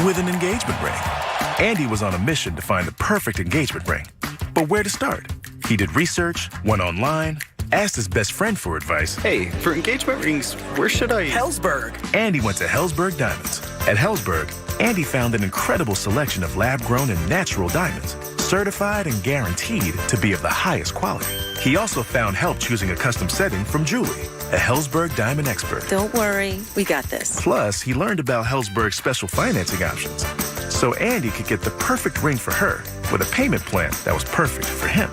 with an engagement ring. Andy was on a mission to find the perfect engagement ring. But where to start? He did research, went online, asked his best friend for advice. Hey, for engagement rings, where should I... Hellsberg. Andy went to Hellsberg Diamonds. At Hellsberg, Andy found an incredible selection of lab-grown and natural diamonds, certified and guaranteed to be of the highest quality. He also found help choosing a custom setting from Julie, a Hellsberg diamond expert. Don't worry, we got this. Plus, he learned about Hellsberg's special financing options, so Andy could get the perfect ring for her with a payment plan that was perfect for him.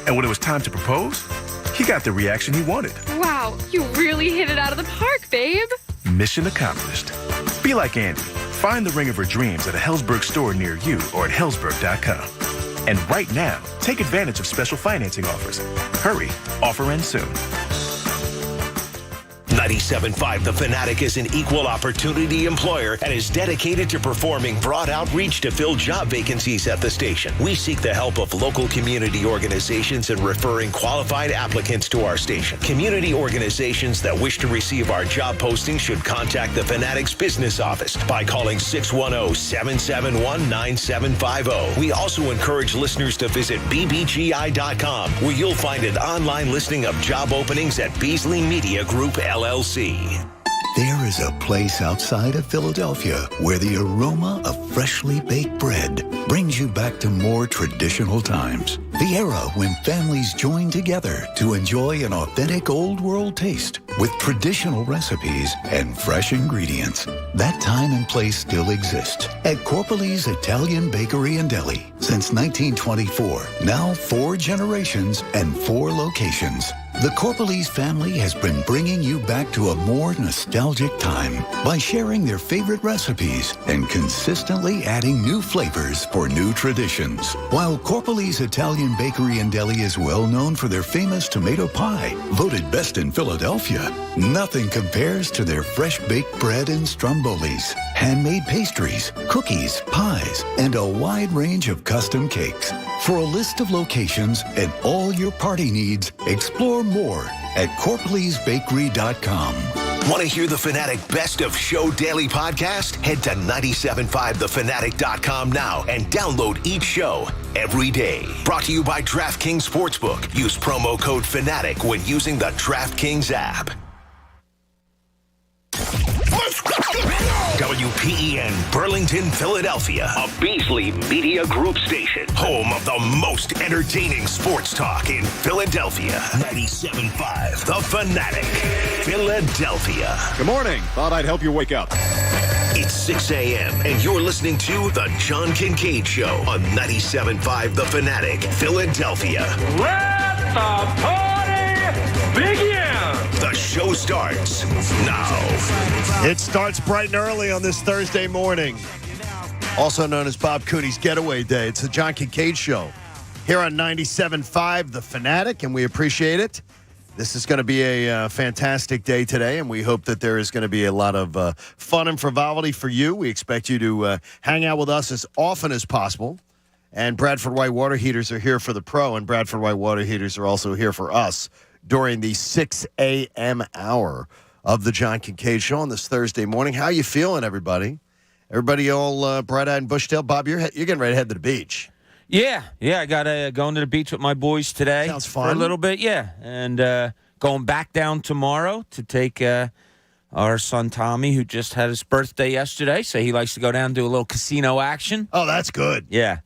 And when it was time to propose, he got the reaction he wanted. Wow, you really hit it out of the park, babe. Mission accomplished. Be like Andy. Find the ring of her dreams at a Hellsberg store near you or at Hellsberg.com. And right now, take advantage of special financing offers. Hurry, offer ends soon. 97.5 The Fanatic is an equal opportunity employer and is dedicated to performing broad outreach to fill job vacancies at the station. We seek the help of local community organizations in referring qualified applicants to our station. Community organizations that wish to receive our job posting should contact the Fanatic's business office by calling 610-771-9750. We also encourage listeners to visit bbgi.com, where you'll find an online listing of job openings at Beasley Media Group, LLC. There is a place outside of Philadelphia where the aroma of freshly baked bread brings you back to more traditional times. The era when families joined together to enjoy an authentic old world taste with traditional recipes and fresh ingredients. That time and place still exists at Corpolese Italian Bakery and Deli since 1924. Now 4 generations and 4 locations. The Corpolese family has been bringing you back to a more nostalgic time by sharing their favorite recipes and consistently adding new flavors for new traditions. While Corpolese Italian Bakery and Deli is well known for their famous tomato pie, voted best in Philadelphia, nothing compares to their fresh baked bread and strombolis, handmade pastries, cookies, pies, and a wide range of custom cakes. For a list of locations and all your party needs, explore more at CorpolesBakery.com. Want to hear the Fanatic Best of Show Daily podcast? Head to 97.5thefanatic.com now and download each show every day. Brought to you by DraftKings Sportsbook. Use promo code FANATIC when using the DraftKings app. WPEN Burlington, Philadelphia, a Beasley Media Group station, home of the most entertaining sports talk in Philadelphia. 97.5 The Fanatic, Philadelphia. Good morning. Thought I'd help you wake up. It's 6 a.m. and you're listening to The John Kincade Show on 97.5 The Fanatic, Philadelphia. Let the party begin! The show starts now. It starts bright and early on this Thursday morning, also known as Bob Cooney's Getaway Day. It's the John Kincade Show here on 97.5 The Fanatic, and we appreciate it. This is going to be a fantastic day today, and we hope that there is going to be a lot of fun and frivolity for you. We expect you to hang out with us as often as possible. And Bradford White Water Heaters are here for the pro, and Bradford White Water Heaters are also here for us during the 6 a.m. hour of the John Kincade Show on this Thursday morning. How you feeling, everybody? Everybody all bright-eyed and bushy-tailed? Bob, you're getting ready to head to the beach. Yeah, I got going to the beach with my boys today. Sounds fun. For a little bit, yeah. And going back down tomorrow to take our son Tommy, who just had his birthday yesterday, so he likes to go down and do a little casino action. Oh, that's good. Yeah,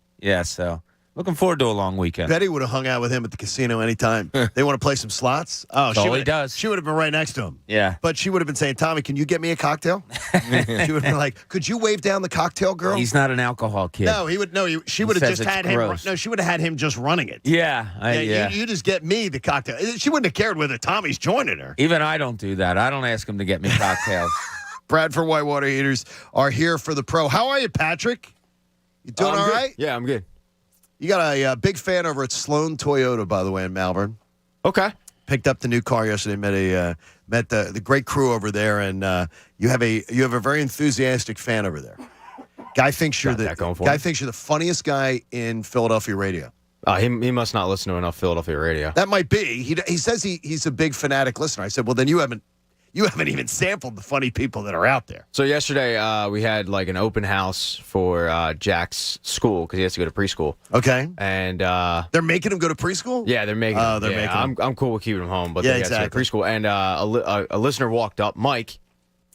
so looking forward to a long weekend. Betty would have hung out with him at the casino anytime. They want to play some slots? Oh, he does. She would have been right next to him. Yeah. But she would have been saying, Tommy, can you get me a cocktail? She would have been like, could you wave down the cocktail girl? He's not an alcohol kid. No, she would have just had him. Gross. No, she would have had him just running it. Yeah. You just get me the cocktail. She wouldn't have cared whether Tommy's joining her. Even I don't do that. I don't ask him to get me cocktails. Bradford White Water Heaters are here for the pro. How are you, Patrick? You doing all right? Yeah, I'm good. You got a big fan over at Sloan Toyota, by the way, in Malvern. Okay. Picked up the new car yesterday. Met the great crew over there, and you have a very enthusiastic fan over there. Guy thinks you're the funniest guy in Philadelphia radio. He must not listen to enough Philadelphia radio. That might be. He says he's a big Fanatic listener. I said, well, then you haven't You haven't even sampled the funny people that are out there. So yesterday we had like an open house for Jack's school because he has to go to preschool. Okay. And they're making him go to preschool? Yeah, they're making. Oh, they're making him. I'm cool with keeping him home, but Yeah, they got to go to exactly. preschool. And a listener walked up, Mike.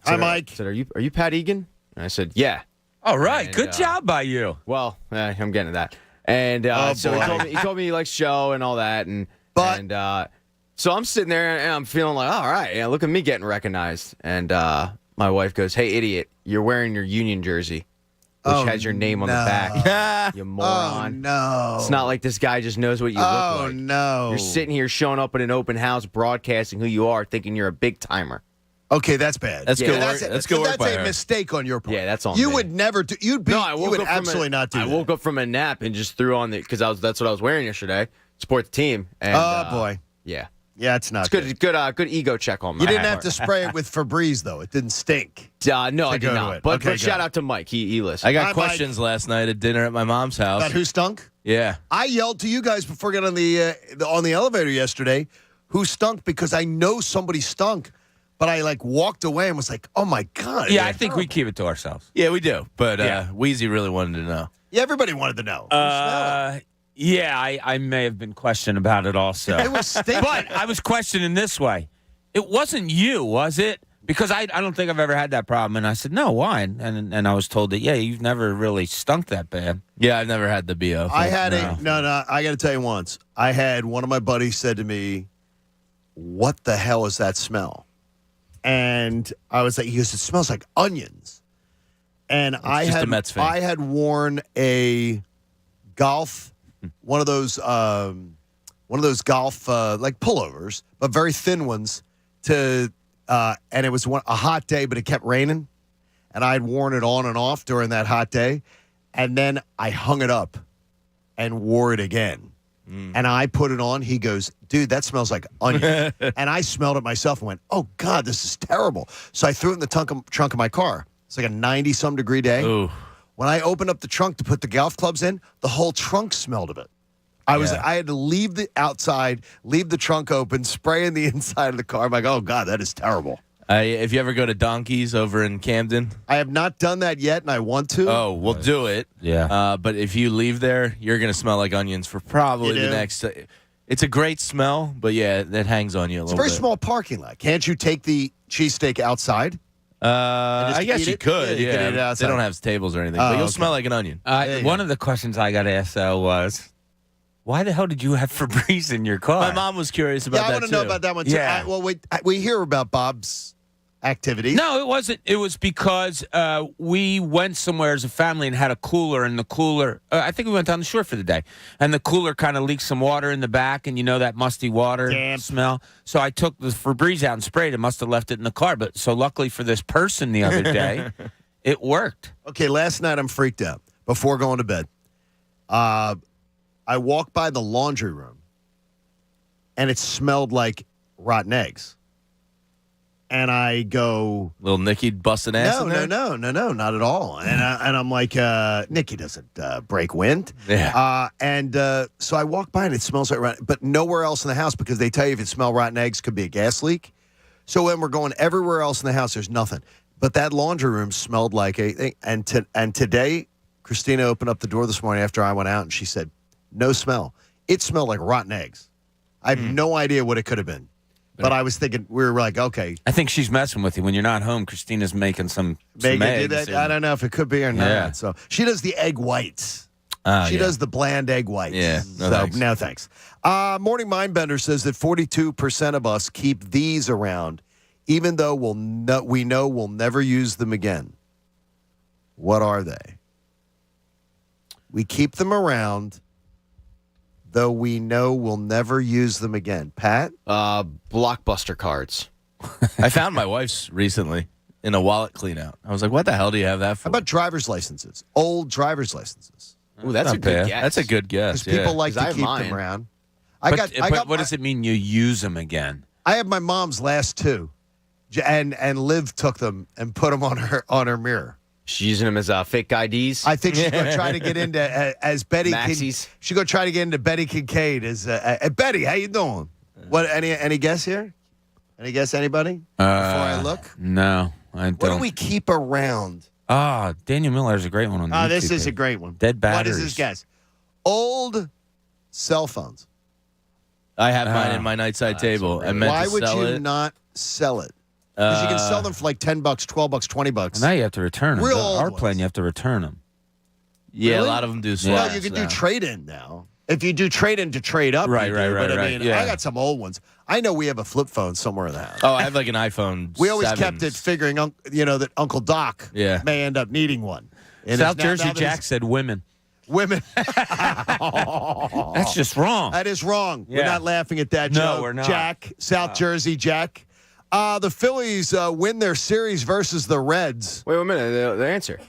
Hi, Mike. Said, "Are you Pat Egan?" And I said, "Yeah." All right. And, Good job by you. Well, I'm getting to that. And so boy. he told me he likes show and all that, so I'm sitting there and I'm feeling like, all right, look at me getting recognized. And my wife goes, "Hey, idiot, you're wearing your Union jersey, which has your name on the back. You moron. Oh, no. It's not like this guy just knows what you look like. Oh, no. You're sitting here showing up at an open house, broadcasting who you are, thinking you're a big timer. Okay, that's bad. That's good work. That's good work by a her. mistake on your part. Yeah, that's on You me. would never do. You would absolutely not do I that. woke up from a nap and just threw on that's what I was wearing yesterday. Support the team. And, boy. Yeah. Yeah, it's not It's good ego check on my You didn't part. have to spray it with Febreze, though. It didn't stink. No, I go did to not. it. But, Okay, but shout good. out to Mike. He listened. I got Hi, questions last night at dinner at my mom's house. About who stunk? Yeah. I yelled to you guys before getting on the elevator yesterday, who stunk, because I know somebody stunk. But I walked away and was like, "Oh my god!" Yeah, I think we keep it to ourselves. Yeah, we do. But Yeah. Wheezy really wanted to know. Yeah, everybody wanted to know. Yeah, I may have been questioned about it also. It was stinking. But I was questioned in this way. It wasn't you, was it? Because I don't think I've ever had that problem. And I said, no, why? And I was told that, yeah, you've never really stunk that bad. Yeah, I've never had the BO. I had no. I got to tell you once. I had one of my buddies said to me, "What the hell is that smell?" And I was like, he goes, "It smells like onions." And I just a Mets fan. I had worn a golf, one of those golf like pullovers, but very thin ones. And it was a hot day, but it kept raining, and I had worn it on and off during that hot day, and then I hung it up and wore it again. And I put it on. He goes, "Dude, that smells like onion." And I smelled it myself and went, "Oh, God, this is terrible." So I threw it in the trunk of my car. It's like a 90-some degree day. Ooh. When I opened up the trunk to put the golf clubs in, the whole trunk smelled of it. I had to leave the outside, leave the trunk open, spray in the inside of the car. I'm like, "Oh, God, that is terrible." If you ever go to Donkey's over in Camden. I have not done that yet, and I want to. Oh, we'll do it. Yeah. But if you leave there, you're going to smell like onions for probably You the do? next. It's a great smell, but yeah, that hangs on you a It's a little very bit. small parking lot. Can't you take the cheesesteak outside? I guess eat you it? could. Yeah, you Yeah, can eat it outside. they don't have tables or anything, Oh, but you'll okay. smell like an onion. There you One go. of the questions I got asked, though, was, why the hell did you have Febreze in your car? My mom was curious about Yeah, I that want to know too. about that one, too. Yeah. We hear about Bob's activities. No, it wasn't. It was because we went somewhere as a family and had a cooler, and the cooler, I think we went down the shore for the day, and the cooler kind of leaked some water in the back, and you know that musty water Damp. smell. So I took the Febreze out and sprayed it. Must have left it in the car. But so luckily for this person the other day, it worked. Okay, last night I'm freaked out before going to bed. I walked by the laundry room, and it smelled like rotten eggs. And I go, Little Nicky busting ass in there? no, not at all. And I'm like, Nikki doesn't break wind. Yeah. So I walk by and it smells like rotten, but nowhere else in the house, because they tell you if it smells rotten eggs, could be a gas leak. So when we're going everywhere else in the house, there's nothing. But that laundry room smelled like a thing. And today, Christina opened up the door this morning after I went out, and she said, "No smell." It smelled like rotten eggs. I have no idea what it could have been. But I was thinking, we were like, okay. I think she's messing with you. When you're not home, Christina's making some Megan eggs. did that. I don't know if it could be or not. Yeah. So she does the egg whites. Oh, She yeah. does the bland egg whites. Yeah, no so, thanks. no thanks. Morning Mindbender says that 42% of us keep these around, even though we know we'll never use them again. What are they? We keep them around, though we know we'll never use them again. Pat? Blockbuster cards. I found my wife's recently in a wallet cleanout. I was like, what the hell do you have that for? How about driver's licenses? Old driver's licenses. Ooh, that's Not a good bad. guess. That's a good guess. Because people like 'Cause I to have keep mine. them around. But what does it mean you use them again? I have my mom's last two, and Liv took them and put them on her mirror. She's using them as fake IDs. I think she's going to try to get into as Betty. Maxie's. She's going to try to get into Betty Kincade as Betty. How you doing? What? Any guess here? Any guess, anybody? Before I look? No, I don't. What do we keep around? Daniel Miller's a great one on YouTube. This is a great one. Dead batteries. What is his guess? Old cell phones. I have mine in my nightside table. I meant Why to would sell you it. not sell it? Because you can sell them for like $10, $12, $20. Now you have to return them. Real old Our ones. plan, you have to return them. Yeah, Really? a lot of them do Well, swaps you can now. do trade-in now. If you do trade-in to trade up, Right, you right, do, right, but I right. mean, Yeah. I got some old ones. I know we have a flip phone somewhere in the house. Oh, I have like an iPhone. We always 7. kept it figuring, that Uncle Doc may end up needing one. And South now Jersey that Jack said women. Women. That's just wrong. That is wrong. Yeah. We're not laughing at that, No, Joe. we're not. Jack, South Jersey Jack. The Phillies win their series versus the Reds. Wait a minute. The answer.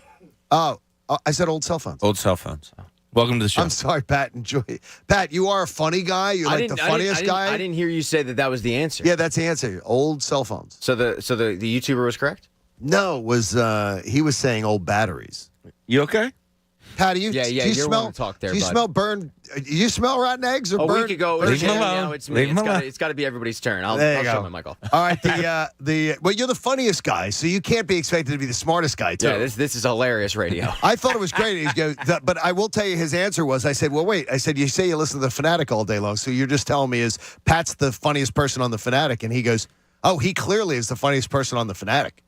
Oh, I said old cell phones. Old cell phones. Welcome to the show. I'm sorry, Pat. Enjoy. Pat, you are a funny guy. You're like the funniest guy. I didn't hear you say that was the answer. Yeah, that's the answer. Old cell phones. So the YouTuber was correct? No, he was saying old batteries. You okay? Pat, do you, Yeah, do you're you smell? one to talk there, do you bud. smell burned? Do you smell rotten eggs or A burned? week ago, Leave him and alone. now it's me. Leave him alone. It's got to be everybody's turn. I'll There you show go. him, Michael. All right, well, you're the funniest guy, so you can't be expected to be the smartest guy, too. Yeah, this is hilarious radio. I thought it was great. He goes, but I will tell you his answer was, I said, well, wait. I said, you say you listen to The Fanatic all day long, so you're just telling me is Pat's the funniest person on The Fanatic. And he goes, oh, he clearly is the funniest person on The Fanatic.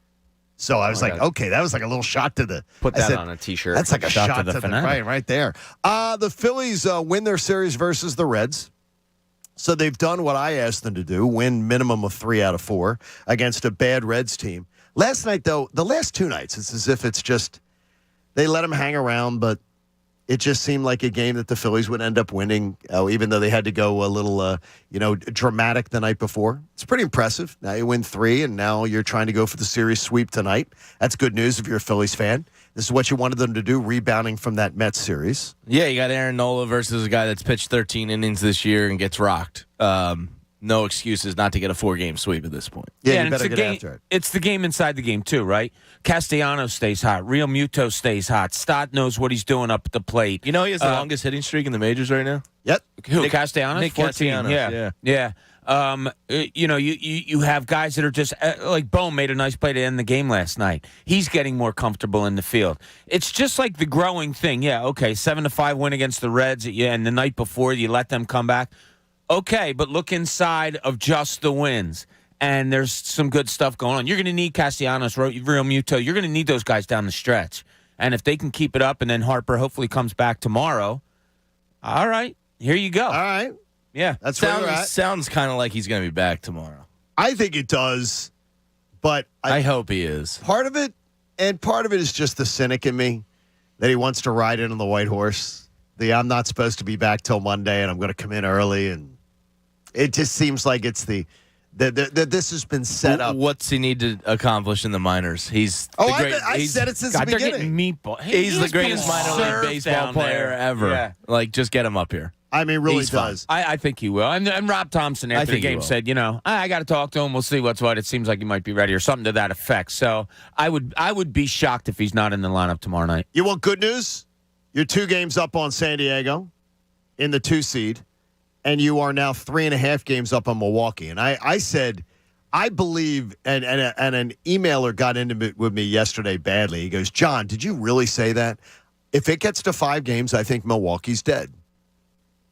So I was like, okay, that was like a little shot to the. Put I that said, on a T-shirt. That's like a shot to the Fanatic. right there. The Phillies win their series versus the Reds. So they've done what I asked them to do, win minimum of 3 out of 4 against a bad Reds team. Last night, though, the last 2 nights, it's as if it's just they let them hang around, but it just seemed like a game that the Phillies would end up winning, even though they had to go a little, dramatic the night before. It's pretty impressive. Now you win 3, and now you're trying to go for the series sweep tonight. That's good news if you're a Phillies fan. This is what you wanted them to do, rebounding from that Mets series. Yeah, you got Aaron Nola versus a guy that's pitched 13 innings this year and gets rocked. No excuses not to get a 4-game sweep at this point. Yeah, you and better it's get game, after it. It's the game inside the game, too, right? Castellanos stays hot. Real Muto stays hot. Stott knows what he's doing up at the plate. You know he has the longest hitting streak in the majors right now? Yep. Who, Castellanos? Nick 14. Castellanos, Yeah. You have guys that are just like Bohm made a nice play to end the game last night. He's getting more comfortable in the field. It's just like the growing thing. Yeah, okay, 7-5 win against the Reds. Yeah, and the night before you let them come back. Okay, but look inside of just the wins. And there's some good stuff going on. You're going to need Castellanos, Real Muto. You're going to need those guys down the stretch. And if they can keep it up and then Harper hopefully comes back tomorrow, all right, here you go. All right. Yeah. That's where you're at. Sounds kind of like he's going to be back tomorrow. I think it does, but I hope he is. part of it is just the cynic in me that he wants to ride in on the white horse. I'm not supposed to be back till Monday, and I'm going to come in early, and it just seems like it's the this has been set up. What's he need to accomplish in the minors? He's Oh, the I, great, I he's, said it since God, the they're beginning. getting meatball. he's the greatest minor league baseball player ever. Yeah. Like, just get him up here. I mean, really He's fine. does. I think he will. And Rob Thompson I after the think he game will. said, I got to talk to him. We'll see what's what. It seems like he might be ready or something to that effect. So I would be shocked if he's not in the lineup tomorrow night. You want good news? You're 2 games up on San Diego in the 2 seed, and you are now 3.5 games up on Milwaukee. And I said, I believe, and an emailer got into it with me yesterday badly. He goes, John, did you really say that? If it gets to 5 games, I think Milwaukee's dead.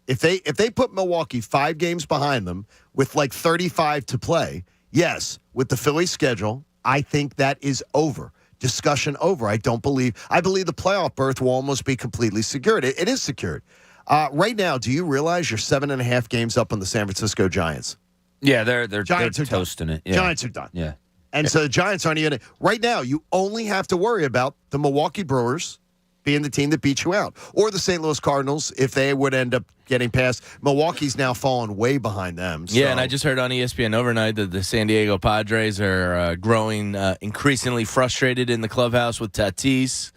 If they put Milwaukee 5 games behind them with like 35 to play, yes, with the Phillies schedule, I think that is over. Discussion over. I believe the playoff berth will almost be completely secured. It is secured. Right now, do you realize you're 7.5 games up on the San Francisco Giants? Yeah, they're Giants are toasting done. it. Yeah. Giants are done. Yeah. And so the Giants aren't even – right now, you only have to worry about the Milwaukee Brewers being the team that beats you out, or the St. Louis Cardinals if they would end up getting past. Milwaukee's now fallen way behind them. So. Yeah, and I just heard on ESPN overnight that the San Diego Padres are growing increasingly frustrated in the clubhouse with Tatis.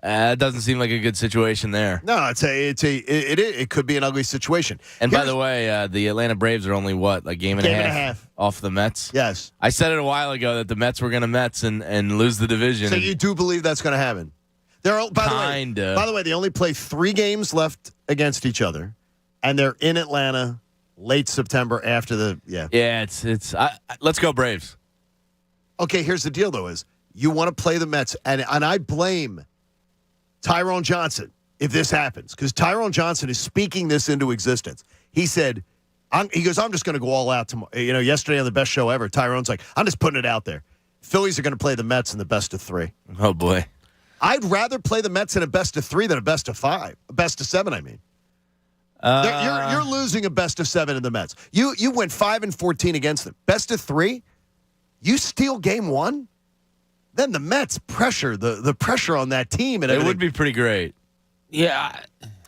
It doesn't seem like a good situation there. No, it could be an ugly situation. And by the way, the Atlanta Braves are only a game and a half off the Mets. Yes, I said it a while ago that the Mets were going to Mets and lose the division. So you do believe that's going to happen? By the way, they only play 3 games left against each other, and they're in Atlanta late September after the Yeah, let's go Braves. Okay, here's the deal, though, is you want to play the Mets, and I blame Tyrone Johnson if this happens, because Tyrone Johnson is speaking this into existence. He said, I'm just going to go all out tomorrow. Yesterday on the best show ever, Tyrone's like, I'm just putting it out there. Phillies are going to play the Mets in the best of 3. Oh, boy. I'd rather play the Mets in a best of 3 than a best of 5. A best of 7, I mean. You're losing a best of 7 in the Mets. You went 5-14 against them. Best of 3? You steal game 1? Then the Mets pressure, the pressure on that team. And it would be pretty great. Yeah.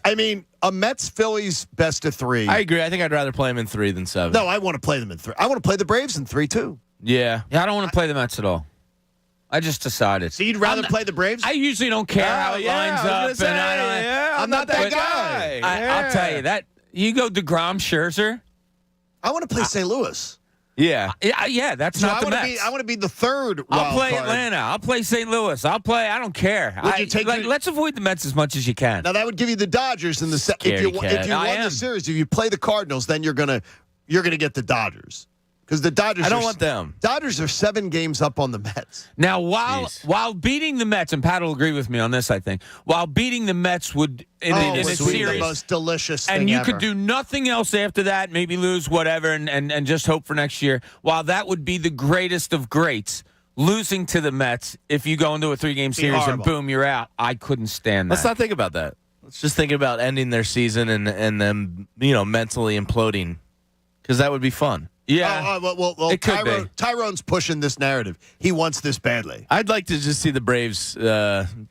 I mean, a Mets-Phillies best of 3. I agree. I think I'd rather play them in 3 than 7. No, I want to play them in 3. I want to play the Braves in 3, too. Yeah. Yeah, I don't want to play the Mets at all. I just decided. So you'd rather play the Braves? I usually don't care how it lines up. I'm not that guy. I'll tell you that. You go DeGrom, Scherzer. I want to play St. Louis. Yeah. Yeah, that's not the Mets. I want to be the third I'll play card. Atlanta. I'll play St. Louis. I don't care. Let's avoid the Mets as much as you can. Now, that would give you the Dodgers in the if you won the series. If you play the Cardinals, then you're gonna get the Dodgers. Because the Dodgers, I don't want them. Dodgers are 7 games up on the Mets. Now, while beating the Mets, and Pat will agree with me on this, I think, while beating the Mets would in a series, the most delicious thing and you ever. could do nothing else after that, maybe lose whatever, and just hope for next year. While that would be the greatest of greats, losing to the Mets, if you go into a 3-game series and boom, you're out. I couldn't stand that. Let's not think about that. Let's just think about ending their season and them, mentally imploding, because that would be fun. Yeah, well, it could be. Tyrone's pushing this narrative. He wants this badly. I'd like to just see the Braves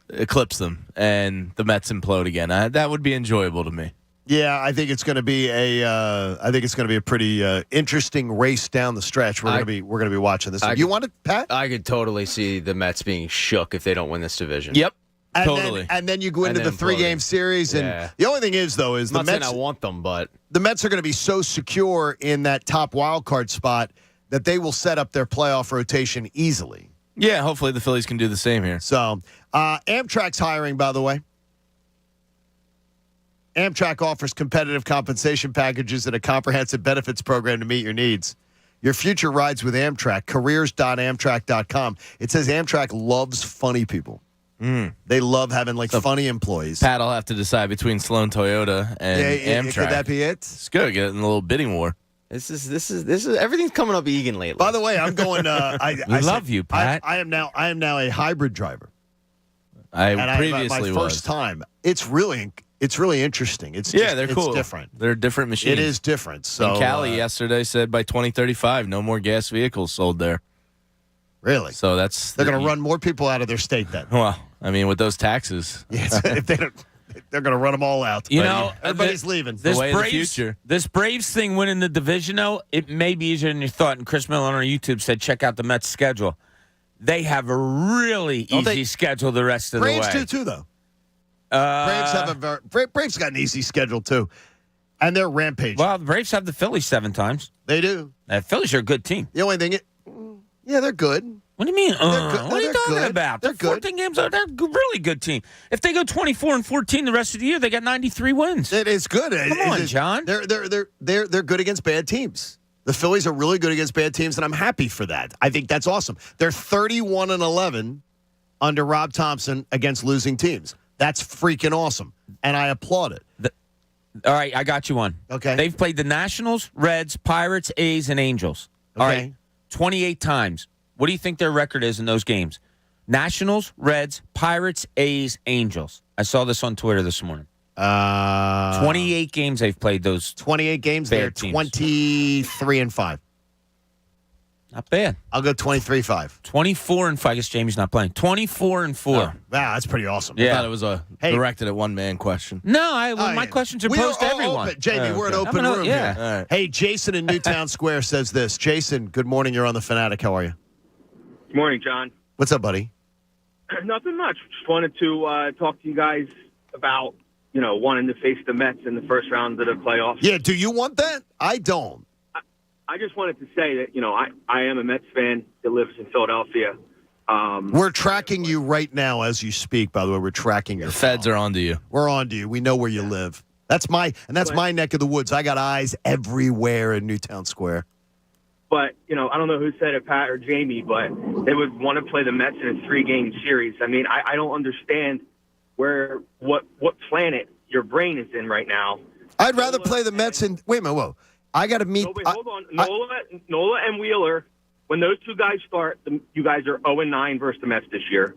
eclipse them and the Mets implode again. That would be enjoyable to me. Yeah, I think it's going to be a pretty interesting race down the stretch. We're going to be watching this. You want it, Pat? I could totally see the Mets being shook if they don't win this division. Yep. And totally. Then you go into the 3-game series, and the only thing is, though, is the Mets. I want them, but the Mets are going to be so secure in that top wild card spot that they will set up their playoff rotation easily. Yeah, hopefully the Phillies can do the same here. So, Amtrak's hiring, by the way. Amtrak offers competitive compensation packages and a comprehensive benefits program to meet your needs. Your future rides with Amtrak. Careers.amtrak.com. It says Amtrak loves funny people. They love having funny employees. Pat will have to decide between Sloan Toyota and Amtrak. Could that be it? It's good. Get in a little bidding war. This is everything's coming up Egan lately. By the way, I'm going. I love you, Pat. I am now a hybrid driver. I previously my first time. It's really interesting. They're cool. It's different. They're different machines. It is different. So and Cali yesterday said by 2035, no more gas vehicles sold there. Really? So they're going to run more people out of their state then. Well, I mean, with those taxes, if they don't, they're going to run them all out. Everybody's leaving. This way of the future. This Braves thing winning the division, though, it may be easier than you thought. And Chris Miller on our YouTube said, check out the Mets schedule. They have a really easy schedule the rest of the way. Braves do too, though. Braves got an easy schedule too, and they're rampaging. Well, the Braves have the Phillies 7 times. They do. The Phillies are a good team. The only thing, they're good. What do you mean? What are you talking about? They're good. 14 games. They're a really good team. If they go 24-14 the rest of the year, they got 93 wins. It is good. Come on, John. They're good against bad teams. The Phillies are really good against bad teams, and I'm happy for that. I think that's awesome. They're 31-11 under Rob Thompson against losing teams. That's freaking awesome, and I applaud it. All right, I got you one. Okay. They've played the Nationals, Reds, Pirates, A's, and Angels. Okay. All right, 28 times. What do you think their record is in those games? Nationals, Reds, Pirates, A's, Angels. I saw this on Twitter this morning. 28 games they've played those. 28 games. They're 23-5. Not bad. I'll go 23-5. 24-5. I guess Jamie's not playing. 24-4. Wow, that's pretty awesome. I thought it was a directed at one man question. No, my questions are posed to everyone. Jamie, we're an open room here. All right. Hey, Jason in Newtown Square says this. Jason, good morning. You're on the Fanatic. How are you? Good morning, John. What's up, buddy? Nothing much. Just wanted to talk to you guys about, wanting to face the Mets in the first round of the playoffs. Yeah, do you want that? I don't. I just wanted to say that, I am a Mets fan that lives in Philadelphia. We're tracking you right now as you speak, by the way. We're tracking your The feds phone. are onto you. We're onto you. We know where you live. That's my neck of the woods. I got eyes everywhere in Newtown Square. But, I don't know who said it, Pat or Jamie, but they would want to play the Mets in a 3-game series. I mean, I don't understand what planet your brain is in right now. I'd rather play the Mets in. Wait a minute, whoa! I got to meet. No, wait, hold on, Nola and Wheeler. When those two guys start, you guys are 0-9 versus the Mets this year,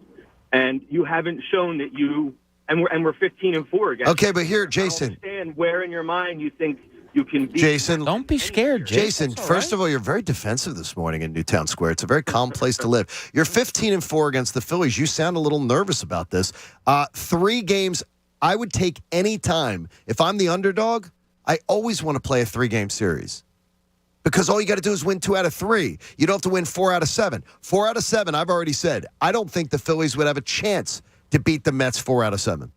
and you haven't shown that you. And we're 15-4 again. Okay, but here, Jason. I understand where in your mind you think you can beat. Jason, don't be scared, Jason. First of all, you're very defensive this morning in Newtown Square. It's a very calm place to live. You're 15-4 against the Phillies. You sound a little nervous about this. 3 games. I would take any time. If I'm the underdog, I always want to play a 3-game series. Because all you got to do is win 2 out of 3. You don't have to win 4 out of 7. 4 out of 7, I've already said, I don't think the Phillies would have a chance to beat the Mets 4 out of 7.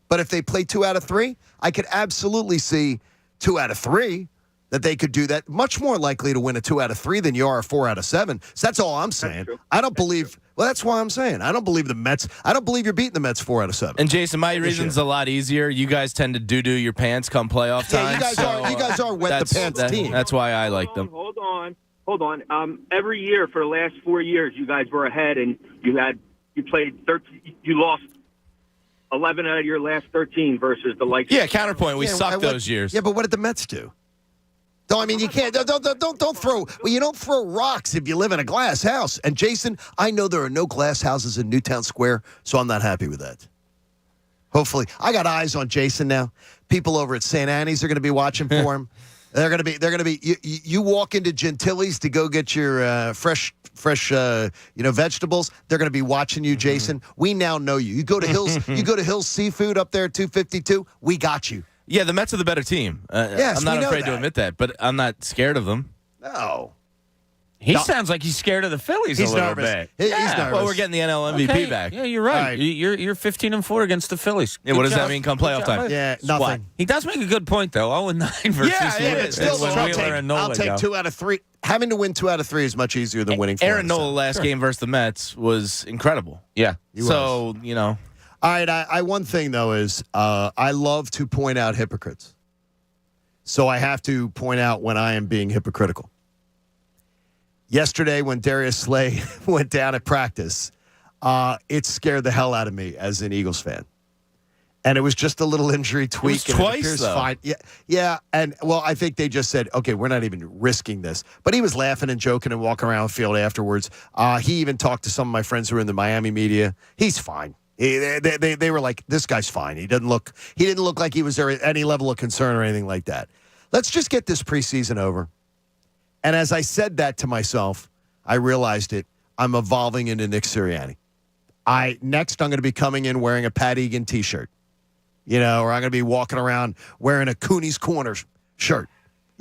But if they play 2 out of 3, I could absolutely see 2 out of 3 that they could do that. Much more likely to win a 2 out of 3 than you are a 4 out of 7. So that's all I'm saying. I don't believe. Well, that's why I'm saying I don't believe the Mets. I don't believe you're beating the Mets 4 out of 7. And Jason, my reason's a lot easier. You guys tend to doo your pants come playoff time. Yeah, you guys are wet the pants team. That's why I like them. Hold on. Every year for the last 4 years, you guys were ahead, and you played 13. You lost 11 out of your last 13 versus the likes. Yeah, counterpoint. We sucked those years. Yeah, but what did the Mets do? No, I mean you can't. Don't throw. Well, you don't throw rocks if you live in a glass house. And Jason, I know there are no glass houses in Newtown Square, so I'm not happy with that. Hopefully, I got eyes on Jason now. People over at St. Annie's are going to be watching for him. They're going to be. You walk into Gentili's to go get your fresh vegetables. They're going to be watching you, Jason. We now know you. You go to Hills. You go to Hills Seafood up there, 252. We got you. Yeah, the Mets are the better team. Yes, I'm not we know afraid that. to admit that, but I'm not scared of them. No. He sounds like he's scared of the Phillies He's a little nervous. bit. He's nervous. Well, we're getting the NL MVP back. Yeah, you're right. You're 15-4 against the Phillies. Yeah, what does that mean come playoff time? Yeah, nothing. He does make a good point, though. 0-9 versus Wheeler and Nola. I'll take 2 out of 3. Having to win 2 out of 3 is much easier than winning 4 Aaron out of 7. Nola last game versus the Mets was incredible. Yeah. So, All right, I one thing, though, is I love to point out hypocrites. So I have to point out when I am being hypocritical. Yesterday, when Darius Slay went down at practice, it scared the hell out of me as an Eagles fan. And it was just a little injury tweak. It was twice, though. Fine. Yeah. And, well, I think they just said, okay, we're not even risking this. But he was laughing and joking and walking around the field afterwards. He even talked to some of my friends who were in the Miami media. He's fine. They were like, this guy's fine. He didn't look like he was there at any level of concern or anything like that. Let's just get this preseason over. And as I said that to myself, I realized it. I'm evolving into Nick Sirianni. Next, I'm going to be coming in wearing a Pat Egan T-shirt, or I'm going to be walking around wearing a Cooney's Corners shirt.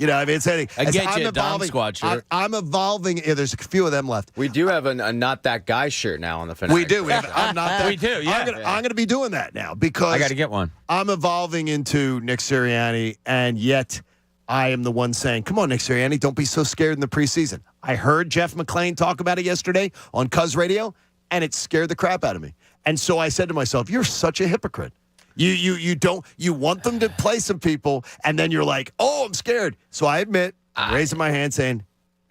I mean, it's anything. I get you a Dom Squad shirt. I'm evolving. Yeah, there's a few of them left. We do have a Not That Guy shirt now on the Fanatic. We do. I'm not that. We do, yeah. I'm going to be doing that now because I got to get one. I'm evolving into Nick Sirianni, and yet I am the one saying, come on, Nick Sirianni, don't be so scared in the preseason. I heard Jeff McClain talk about it yesterday on Cuz Radio, and it scared the crap out of me. And so I said to myself, you're such a hypocrite. You want them to play some people, and then you're like, oh, I'm scared. So I admit, raising my hand saying,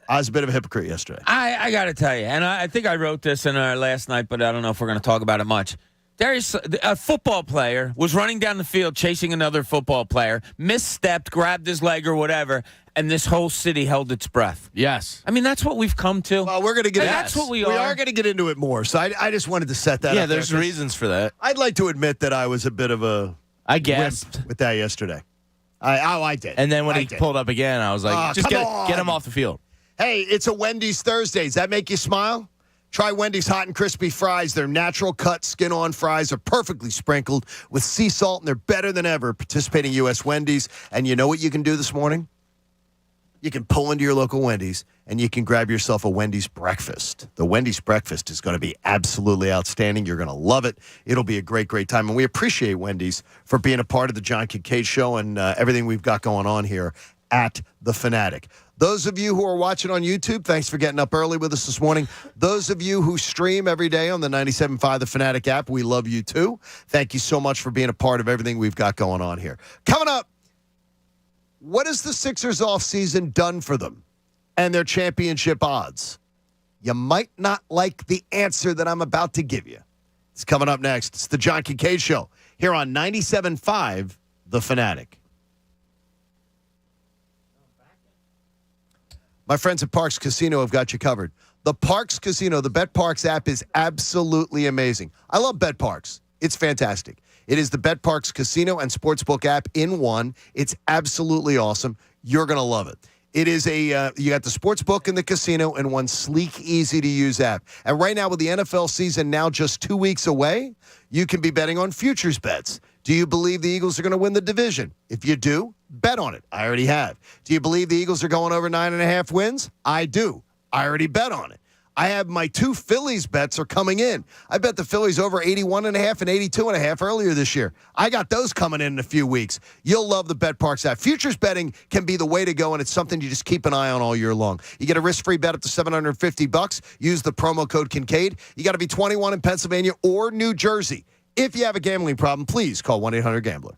I was a bit of a hypocrite yesterday. I got to tell you, and I think I wrote this in our last night, but I don't know if we're going to talk about it much. There's a football player was running down the field chasing another football player, misstepped, grabbed his leg or whatever, and this whole city held its breath. Yes. I mean, that's what we've come to. Well, we're going to get That's what we are. We are going to get into it more. So I just wanted to set that up. Yeah, there's reasons for that. I'd like to admit that I was a bit of a gasped with that yesterday. I did. And then when he pulled up again, I was like, just get him off the field. Hey, it's a Wendy's Thursday. Does that make you smile? Try Wendy's hot and crispy fries. Their natural cut, skin-on fries are perfectly sprinkled with sea salt, and they're better than ever. Participating U.S. Wendy's. And you know what you can do this morning? You can pull into your local Wendy's, and you can grab yourself a Wendy's breakfast. The Wendy's breakfast is going to be absolutely outstanding. You're going to love it. It'll be a great, great time. And we appreciate Wendy's for being a part of the John Kincade Show and everything we've got going on here at The Fanatic. Those of you who are watching on YouTube, thanks for getting up early with us this morning. Those of you who stream every day on the 97.5 The Fanatic app, we love you too. Thank you so much for being a part of everything we've got going on here. Coming up, what has the Sixers offseason done for them and their championship odds? You might not like the answer that I'm about to give you. It's coming up next. It's the John Kincade Show here on 97.5 The Fanatic. My friends at Parks Casino have got you covered. The Parks Casino, the BetParks app is absolutely amazing. I love BetParks. It's fantastic. It is the BetParks Casino and Sportsbook app in one. It's absolutely awesome. You're going to love it. It is you got the sportsbook and the casino in one sleek, easy-to-use app. And right now with the NFL season now just 2 weeks away, you can be betting on futures bets. Do you believe the Eagles are going to win the division? If you do, bet on it. I already have. Do you believe the Eagles are going over 9.5 wins? I do. I already bet on it. I have my 2 Phillies bets are coming in. I bet the Phillies over 81.5 and 82.5 earlier this year. I got those coming in a few weeks. You'll love the BetParks app. Futures betting can be the way to go, and it's something you just keep an eye on all year long. You get a risk-free bet up to $750. Use the promo code Kincade. You got to be 21 in Pennsylvania or New Jersey. If you have a gambling problem, please call 1-800-GAMBLER.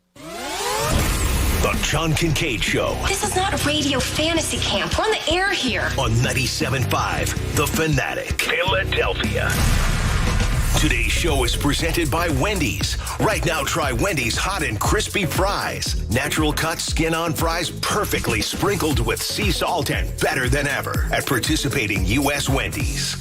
The John Kincade Show. This is not radio fantasy camp. We're on the air here. On 97.5 The Fanatic, Philadelphia. Today's show is presented by Wendy's. Right now, try Wendy's hot and crispy fries. Natural cut skin-on fries perfectly sprinkled with sea salt and better than ever at participating U.S. Wendy's.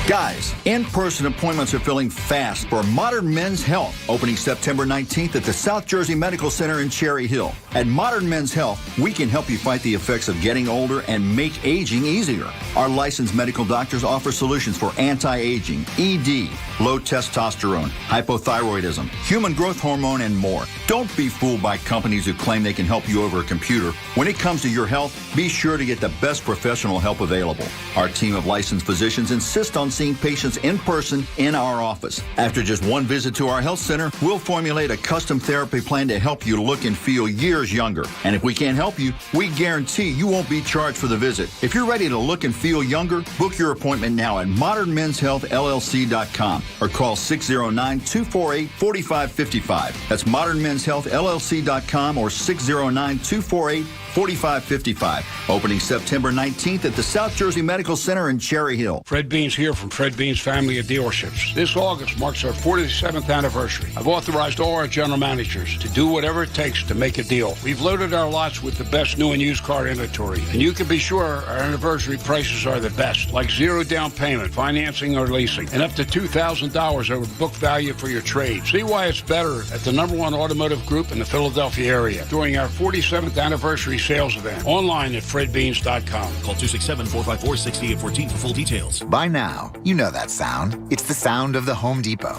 Guys, in-person appointments are filling fast for Modern Men's Health, opening September 19th at the South Jersey Medical Center in Cherry Hill. At Modern Men's Health, we can help you fight the effects of getting older and make aging easier. Our licensed medical doctors offer solutions for anti-aging, ED, low testosterone, hypothyroidism, human growth hormone, and more. Don't be fooled by companies who claim they can help you over a computer. When it comes to your health, be sure to get the best professional help available. Our team of licensed physicians insist on seeing patients in person in our office. After just one visit to our health center, we'll formulate a custom therapy plan to help you look and feel years younger. And if we can't help you, we guarantee you won't be charged for the visit. If you're ready to look and feel younger, book your appointment now at modernmenshealthllc.com or call 609-248-4555. That's modernmenshealthllc.com or 609-248-4555. Opening September 19th at the South Jersey Medical Center in Cherry Hill. Fred Beans here from Fred Beans Family of Dealerships. This August marks our 47th anniversary. I've authorized all our general managers to do whatever it takes to make a deal. We've loaded our lots with the best new and used car inventory, and you can be sure our anniversary prices are the best, like zero down payment, financing or leasing, and up to $2,000 over book value for your trade. See why it's better at the #1 automotive group in the Philadelphia area during our 47th anniversary sales event. Online at fredbeans.com. Call 267-454-6814 for full details. By now, you know that sound. It's the sound of the Home Depot.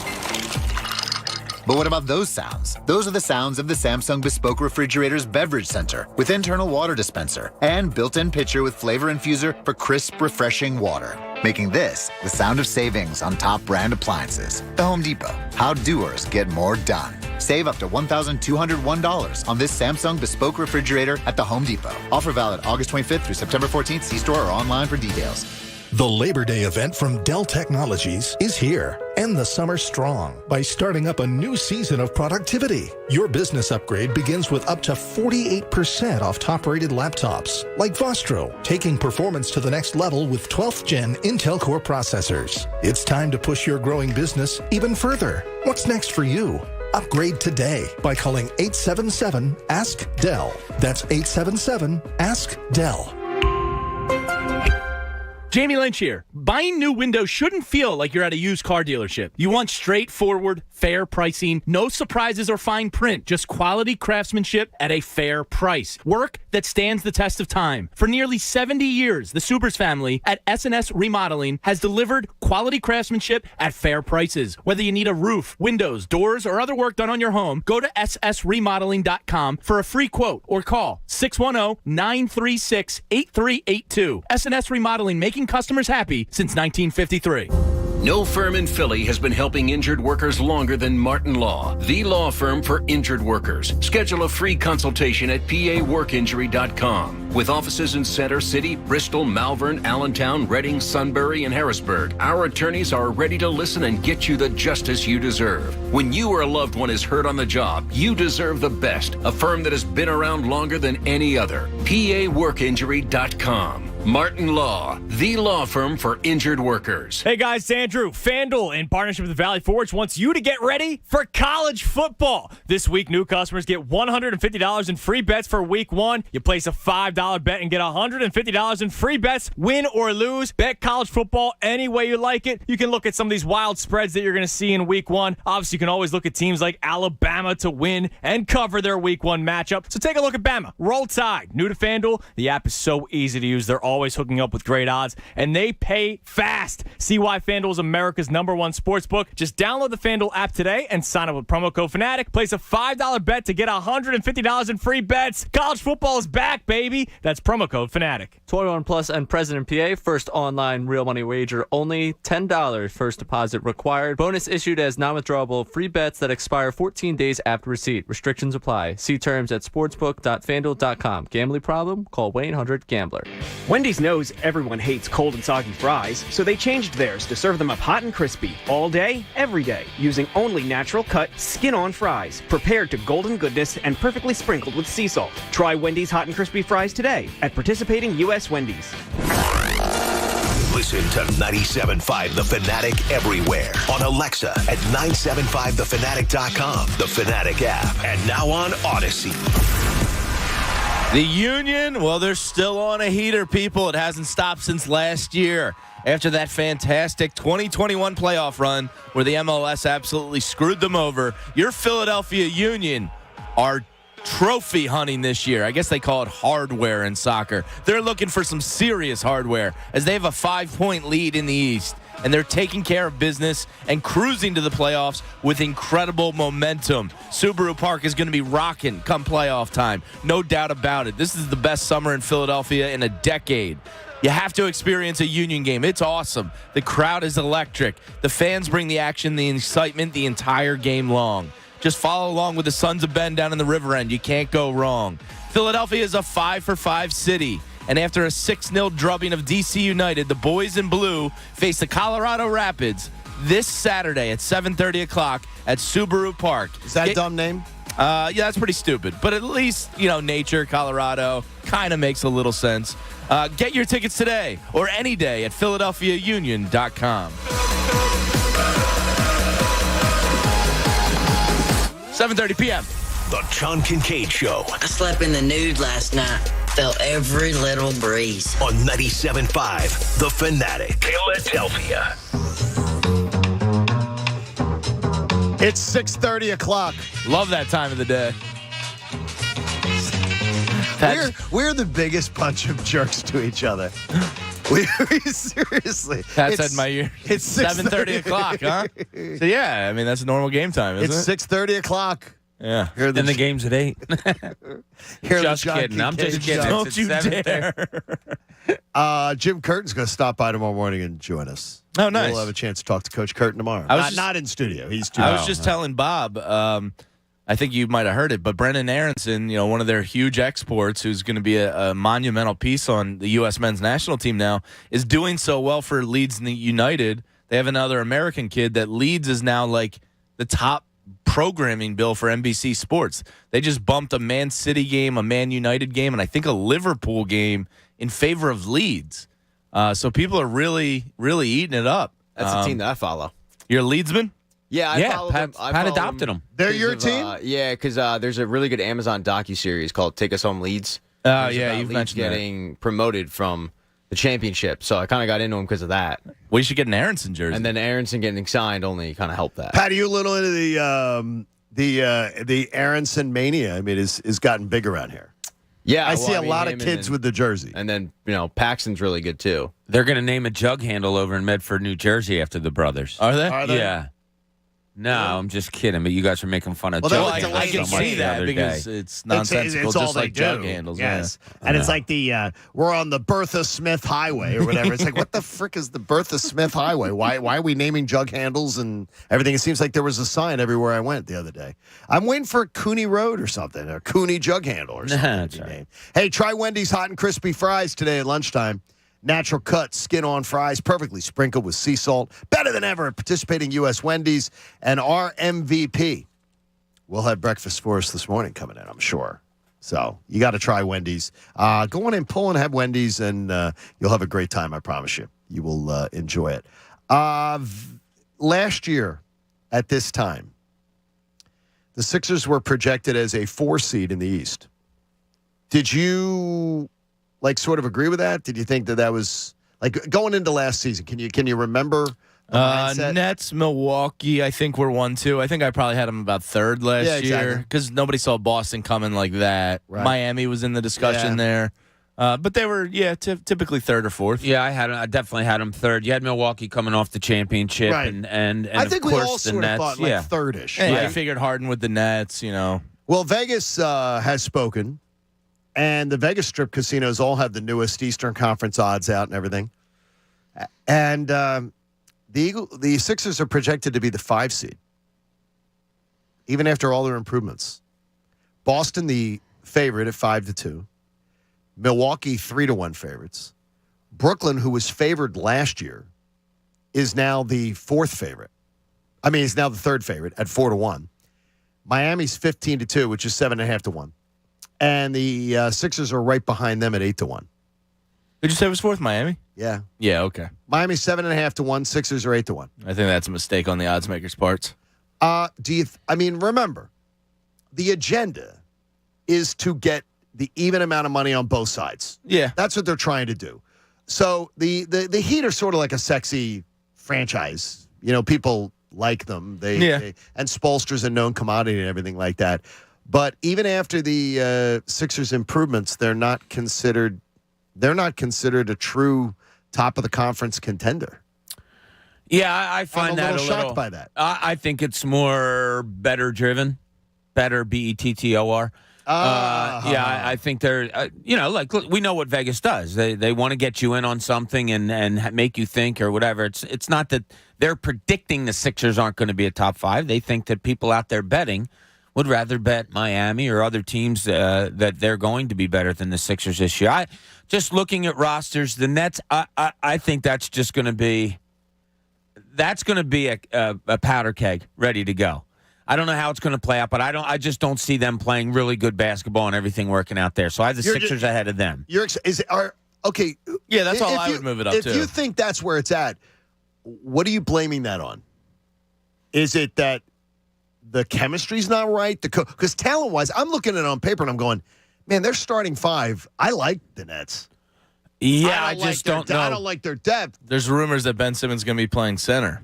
But what about those sounds? Those are the sounds of the Samsung Bespoke Refrigerator's Beverage Center with internal water dispenser and built-in pitcher with flavor infuser for crisp, refreshing water. Making this the sound of savings on top brand appliances. The Home Depot. How doers get more done. Save up to $1,201 on this Samsung Bespoke Refrigerator at the Home Depot. Offer valid August 25th through September 14th. See store or online for details. The Labor Day event from Dell Technologies is here. End the summer strong by starting up a new season of productivity. Your business upgrade begins with up to 48% off top-rated laptops, like Vostro, taking performance to the next level with 12th Gen Intel Core processors. It's time to push your growing business even further. What's next for you? Upgrade today by calling 877-ASK-DELL. That's 877-ASK-DELL. Jamie Lynch here. Buying new windows shouldn't feel like you're at a used car dealership. You want straightforward, fair pricing, no surprises or fine print, just quality craftsmanship at a fair price. Work that stands the test of time. For nearly 70 years, the Supers family at S&S Remodeling has delivered quality craftsmanship at fair prices. Whether you need a roof, windows, doors, or other work done on your home, go to ssremodeling.com for a free quote or call 610-936-8382. S&S Remodeling, making customers happy since 1953. No firm in Philly has been helping injured workers longer than Martin Law, the law firm for injured workers. Schedule a free consultation at paworkinjury.com. With offices in Center City, Bristol, Malvern, Allentown, Reading, Sunbury, and Harrisburg, our attorneys are ready to listen and get you the justice you deserve. When you or a loved one is hurt on the job, you deserve the best. A firm that has been around longer than any other. paworkinjury.com. Martin Law, the law firm for injured workers. Hey guys, it's Andrew. FanDuel, in partnership with the Valley Forge, wants you to get ready for college football. This week, new customers get $150 in free bets for week 1. You place a $5 bet and get $150 in free bets, win or lose. Bet college football any way you like it. You can look at some of these wild spreads that you're going to see in week 1. Obviously, you can always look at teams like Alabama to win and cover their week 1 matchup. So take a look at Bama. Roll Tide. New to FanDuel, the app is so easy to use. They're always hooking up with great odds, and they pay fast. See why FanDuel is America's #1 sportsbook. Just download the FanDuel app today and sign up with promo code Fanatic. Place a $5 bet to get $150 in free bets. College football is back, baby. That's promo code Fanatic. 21 plus and present in PA. First online real money wager only. $10 first deposit required. Bonus issued as non-withdrawable free bets that expire 14 days after receipt. Restrictions apply. See terms at sportsbook.fanduel.com. Gambling problem? Call 1-800-GAMBLER. Wendy's knows everyone hates cold and soggy fries, so they changed theirs to serve them up hot and crispy all day, every day, using only natural cut, skin-on fries, prepared to golden goodness and perfectly sprinkled with sea salt. Try Wendy's hot and crispy fries today at participating U.S. Wendy's. Listen to 97.5 The Fanatic everywhere. On Alexa at 975thefanatic.com, the Fanatic app, and now on Odyssey. The Union, well, they're still on a heater, people. It hasn't stopped since last year. After that fantastic 2021 playoff run where the MLS absolutely screwed them over, your Philadelphia Union are trophy hunting this year. I guess they call it hardware in soccer. They're looking for some serious hardware as they have a 5-point lead in the East. And they're taking care of business and cruising to the playoffs with incredible momentum. Subaru Park is going to be rocking come playoff time. No doubt about it. This is the best summer in Philadelphia in a decade. You have to experience a Union game. It's awesome. The crowd is electric. The fans bring the action, the excitement the entire game long. Just follow along with the Sons of Ben down in the river end. You can't go wrong. Philadelphia is a 5-for-5 city. And after a 6-0 drubbing of D.C. United, the boys in blue face the Colorado Rapids this Saturday at 7:30 o'clock at Subaru Park. Is that a dumb name? Yeah, that's pretty stupid. But at least, nature, Colorado, kind of makes a little sense. Get your tickets today or any day at PhiladelphiaUnion.com. 7:30 p.m. The John Kincade Show. I slept in the nude last night. Felt every little breeze. On 97.5 The Fanatic. Philadelphia. It's 6:30 o'clock. Love that time of the day. We're the biggest bunch of jerks to each other. We seriously. That's at my ear. It's 7:30 o'clock, huh? So yeah, I mean that's a normal game time, isn't it? It's 6:30 o'clock. Yeah. And the game's at 8. Just kidding. I'm just kidding. Don't you dare. Jim Curtin's going to stop by tomorrow morning and join us. Oh, nice. We'll have a chance to talk to Coach Curtin tomorrow. Not in studio. He's too. I was just telling Bob. I think you might have heard it, but Brendan Aronson, one of their huge exports, who's going to be a monumental piece on the U.S. men's national team now, is doing so well for Leeds United. They have another American kid that Leeds is now like the top programming bill for NBC Sports. They just bumped a Man City game, a Man United game, and I think a Liverpool game in favor of Leeds. So people are really, really eating it up. That's a team that I follow. You're a Leedsman? Yeah, I follow them. Pat adopted them. They're your team? Yeah, because there's a really good Amazon docuseries called Take Us Home Leeds. Oh, yeah, you've mentioned getting promoted from the championship. So I kind of got into them because of that. We should get an Aronson jersey. And then Aronson getting signed only kind of helped that. Pat, are you a little into the Aronson mania? I mean, it's gotten big around here. Yeah, I see a lot of kids with the jersey. And then, Paxton's really good, too. They're going to name a jug handle over in Medford, New Jersey after the brothers. Are they? Are they? Yeah. No, I'm just kidding. But you guys are making fun of Well, jug that was handles I can so much see the that other because day. it's nonsensical, it's all just they like jug do. handles. Yes. Yeah. And it's like we're on the Bertha Smith Highway or whatever. It's like, what the frick is the Bertha Smith Highway? Why are we naming jug handles and everything? It seems like there was a sign everywhere I went the other day. I'm waiting for Cooney Road or something, a Cooney jug handle or something. That's right. Hey, try Wendy's hot and crispy fries today at lunchtime. Natural cut, skin-on fries, perfectly sprinkled with sea salt. Better than ever at participating U.S. Wendy's. And our MVP will have breakfast for us this morning coming in, I'm sure. So you got to try Wendy's. Go on and pull and have Wendy's, and you'll have a great time, I promise you. You will enjoy it. Last year at this time, the Sixers were projected as a 4 seed in the East. Did you sort of agree with that? Did you think that was going into last season? Can you remember the mindset? Nets, Milwaukee, I think were 1-2. I think I probably had them about third last year because nobody saw Boston coming like that. Right. Miami was in the discussion there. But they were, typically third or fourth. Yeah, I definitely had them third. You had Milwaukee coming off the championship, Right. and I think of we course all the sort of Nets. thought third-ish. Yeah, right? I figured Harden with the Nets, Well, Vegas has spoken, and the Vegas Strip casinos all have the newest Eastern Conference odds out and everything. And the Sixers are projected to be the 5 seed, even after all their improvements. Boston, the favorite at 5-2. Milwaukee, 3-1 favorites. Brooklyn, who was favored last year, is now the fourth favorite. Is now the third favorite at 4-1. Miami's 15-2, which is 7.5-1. And the Sixers are right behind them at 8-1. Did you say it was fourth, Miami? Yeah. Yeah, okay. Miami's 7.5-1. Sixers are 8-1. I think that's a mistake on the odds makers' parts. Remember, the agenda is to get the even amount of money on both sides. Yeah. That's what they're trying to do. So the Heat are sort of like a sexy franchise. People like them. And Spoelstra's a known commodity and everything like that. But even after the Sixers' improvements, they're not considered a true top of the conference contender. Yeah, I find that a little shocked by that. I think it's more better driven, better BETTOR. I think they're, look, we know what Vegas does. They want to get you in on something and make you think or whatever. It's not that they're predicting the Sixers aren't going to be a top 5. They think that people out there betting would rather bet Miami or other teams that they're going to be better than the Sixers this year. Just looking at rosters, the Nets, I think that's just going to be a powder keg ready to go. I don't know how it's going to play out, but I just don't see them playing really good basketball and everything working out there. So I have the Sixers ahead of them. Okay. Yeah, that's all I would move it up to. If you think that's where it's at, what are you blaming that on? Is it that the chemistry's not right? Because talent-wise, I'm looking at it on paper and I'm going, man, they're starting 5. I like the Nets. Yeah, I just don't know. I don't like their depth. There's rumors that Ben Simmons is going to be playing center.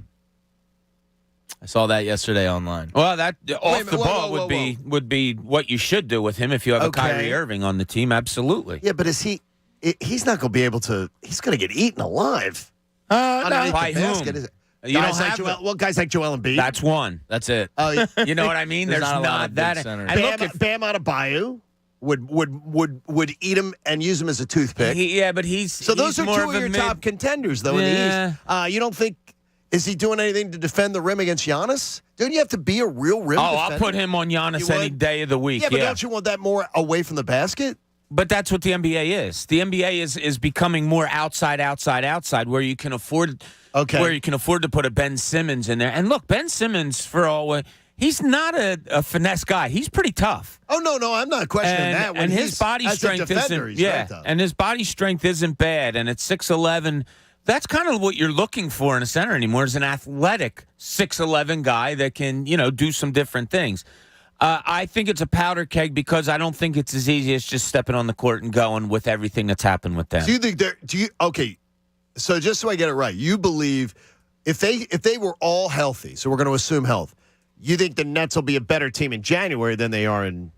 I saw that yesterday online. Well, that off the ball would be what you should do with him if you have a Kyrie Irving on the team. Absolutely. Yeah, but he's not going to be able to. He's going to get eaten alive. By whom? Guys like Joel Embiid. That's one. That's it. You know what I mean? There's not that. Bam Adebayo would eat him and use him as a toothpick. But those are two of your top contenders though in the East. You don't think? Is he doing anything to defend the rim against Giannis? Don't you have to be a real rim defender? I'll put him on Giannis any day of the week. Yeah, but don't you want that more away from the basket? But that's what the NBA is. The NBA is becoming more outside, where you can afford to put a Ben Simmons in there. And look, Ben Simmons, he's not a finesse guy. He's pretty tough. Oh no, I'm not questioning that. And his body strength isn't bad. And at 6'11", that's kind of what you're looking for in a center anymore, is an athletic 6'11" guy that can, do some different things. I think it's a powder keg because I don't think it's as easy as just stepping on the court and going with everything that's happened with them. Do you think okay, so just so I get it right, you believe if they were all healthy, so we're going to assume health, you think the Nets will be a better team in January than they are in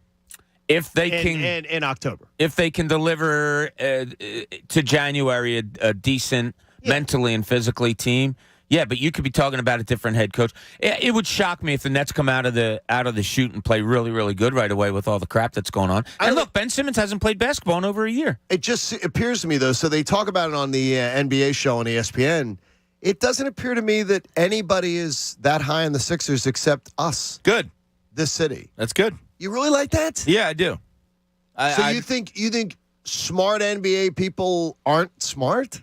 October? If they can deliver to January a decent mentally and physically team, Yeah, but you could be talking about a different head coach. It would shock me if the Nets come out of the chute and play really, really good right away with all the crap that's going on. And look, Ben Simmons hasn't played basketball in over a year. It just appears to me, though, so they talk about it on the NBA show on ESPN. It doesn't appear to me that anybody is that high on the Sixers except us. Good. This city. That's good. You really like that? Yeah, I do. You think smart NBA people aren't smart?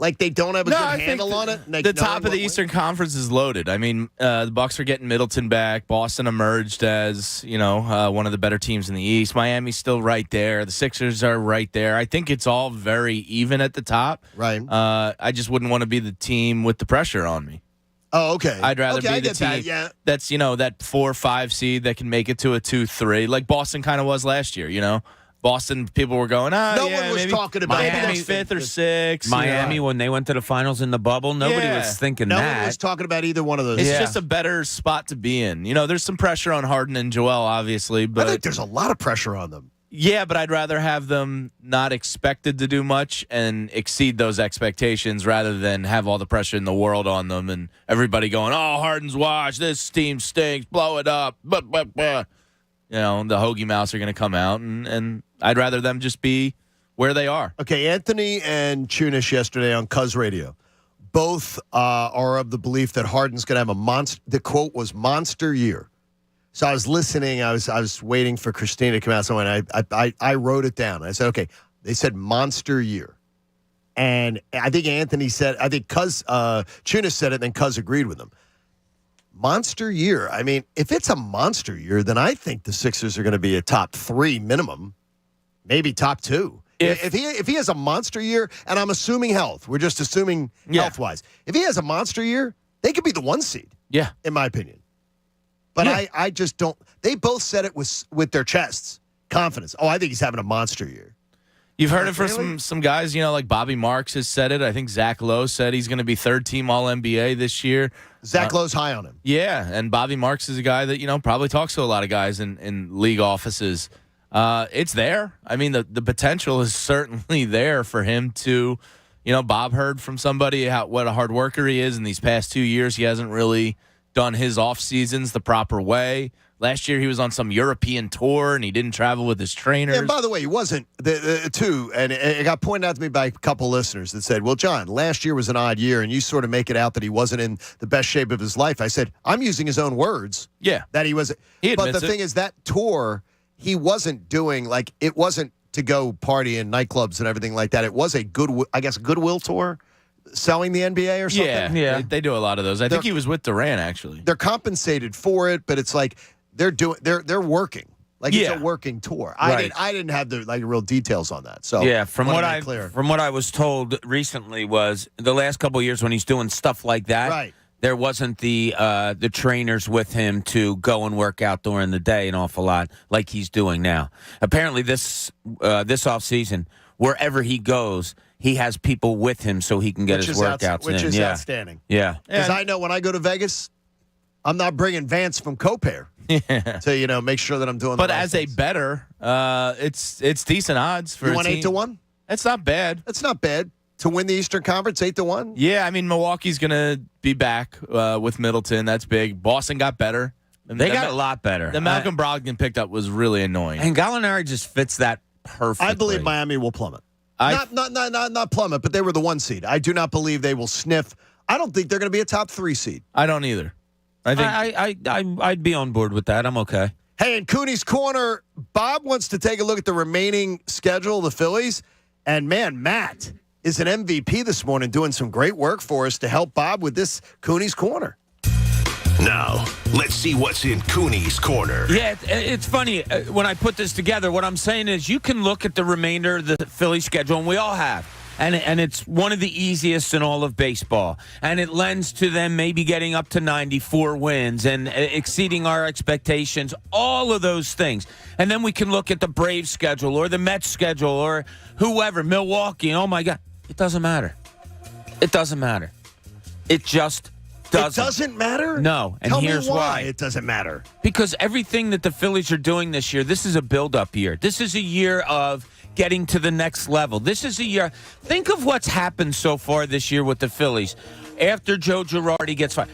Like they don't have a good handle on it? The top of the Eastern Conference is loaded. I mean, the Bucks are getting Middleton back. Boston emerged as, one of the better teams in the East. Miami's still right there. The Sixers are right there. I think it's all very even at the top. Right. I just wouldn't want to be the team with the pressure on me. Oh, okay. I'd rather be the team that's, that 4 or 5 seed that can make it to a 2-3, like Boston kind of was last year, Boston, people were going, no one was talking about Miami 5th or 6th. Miami, when they went to the finals in the bubble, nobody was thinking that. No one was talking about either one of those. It's just a better spot to be in. There's some pressure on Harden and Joel, obviously. But I think there's a lot of pressure on them. Yeah, but I'd rather have them not expected to do much and exceed those expectations rather than have all the pressure in the world on them and everybody going, oh, Harden's washed, this team stinks, blow it up. Blah, blah, blah. The Hoagie Mouse are going to come out, and I'd rather them just be where they are. Okay, Anthony and Chunish yesterday on Cuz Radio both are of the belief that Harden's going to have a monster. The quote was monster year. So I was listening. I was waiting for Christina to come out. So I wrote it down. I said, okay, they said monster year. And I think Anthony said, I think Chunish said it, then Cuz agreed with him. Monster year. I mean, if it's a monster year, then I think the Sixers are going to be a top 3 minimum, maybe top 2. If he has a monster year, and I'm assuming health, we're just assuming health-wise. If he has a monster year, they could be the 1 seed. Yeah, in my opinion. But I just don't. They both said it with their chests, confidence. Oh, I think he's having a monster year. You've heard it from some guys, like Bobby Marks has said it. I think Zach Lowe said he's going to be 3rd-team All-NBA this year. Zach Lowe's high on him. Yeah, and Bobby Marks is a guy that, probably talks to a lot of guys in league offices. It's there. I mean, the potential is certainly there for him to, Bob heard from somebody what a hard worker he is in these past 2 years. He hasn't really done his off seasons the proper way. Last year, he was on some European tour, and he didn't travel with his trainers. And by the way, he wasn't, too, and it got pointed out to me by a couple listeners that said, well, John, last year was an odd year, and you sort of make it out that he wasn't in the best shape of his life. I said, I'm using his own words. Yeah. That he wasn't. But the thing is, that tour, he wasn't doing, it wasn't to go party in nightclubs and everything like that. It was a goodwill tour. Selling the NBA or something? Yeah. They do a lot of those. I think he was with Durant, actually. They're compensated for it, but it's like they're working. It's a working tour. Right. I didn't have the real details on that. So from what I was told recently was the last couple of years when he's doing stuff like that, right. There wasn't the trainers with him to go and work out during the day an awful lot like he's doing now. Apparently this offseason, wherever he goes, he has people with him so he can get his workouts in. Which is outstanding. Yeah. Because I know when I go to Vegas, I'm not bringing Vance from Copair to make sure that I'm doing. But as a bettor, it's decent odds for. You want 8-1? That's not bad. That's not bad to win the Eastern Conference 8-1. Yeah, I mean Milwaukee's gonna be back with Middleton. That's big. Boston got better. They got a lot better. The Malcolm Brogdon picked up was really annoying. And Gallinari just fits that perfectly. I believe Miami will plummet. Not plummet, but they were the 1 seed. I do not believe they will sniff. I don't think they're going to be a top 3 seed. I don't either. I think I'd be on board with that. I'm okay. Hey, in Cooney's Corner, Bob wants to take a look at the remaining schedule of the Phillies. And, man, Matt is an MVP this morning doing some great work for us to help Bob with this Cooney's Corner. Now, let's see what's in Cooney's Corner. Yeah, it's funny. When I put this together, what I'm saying is you can look at the remainder of the Philly schedule, and we all have. And it's one of the easiest in all of baseball. And it lends to them maybe getting up to 94 wins and exceeding our expectations, all of those things. And then we can look at the Braves schedule or the Mets schedule or whoever, Milwaukee. Oh, my God. It doesn't matter. It doesn't matter. It just doesn't. It doesn't matter? No. And Tell here's me why it doesn't matter. Because everything that the Phillies are doing this year, this is a build-up year. This is a year of getting to the next level. This is a year. Think of what's happened so far this year with the Phillies. after Joe Girardi gets fired.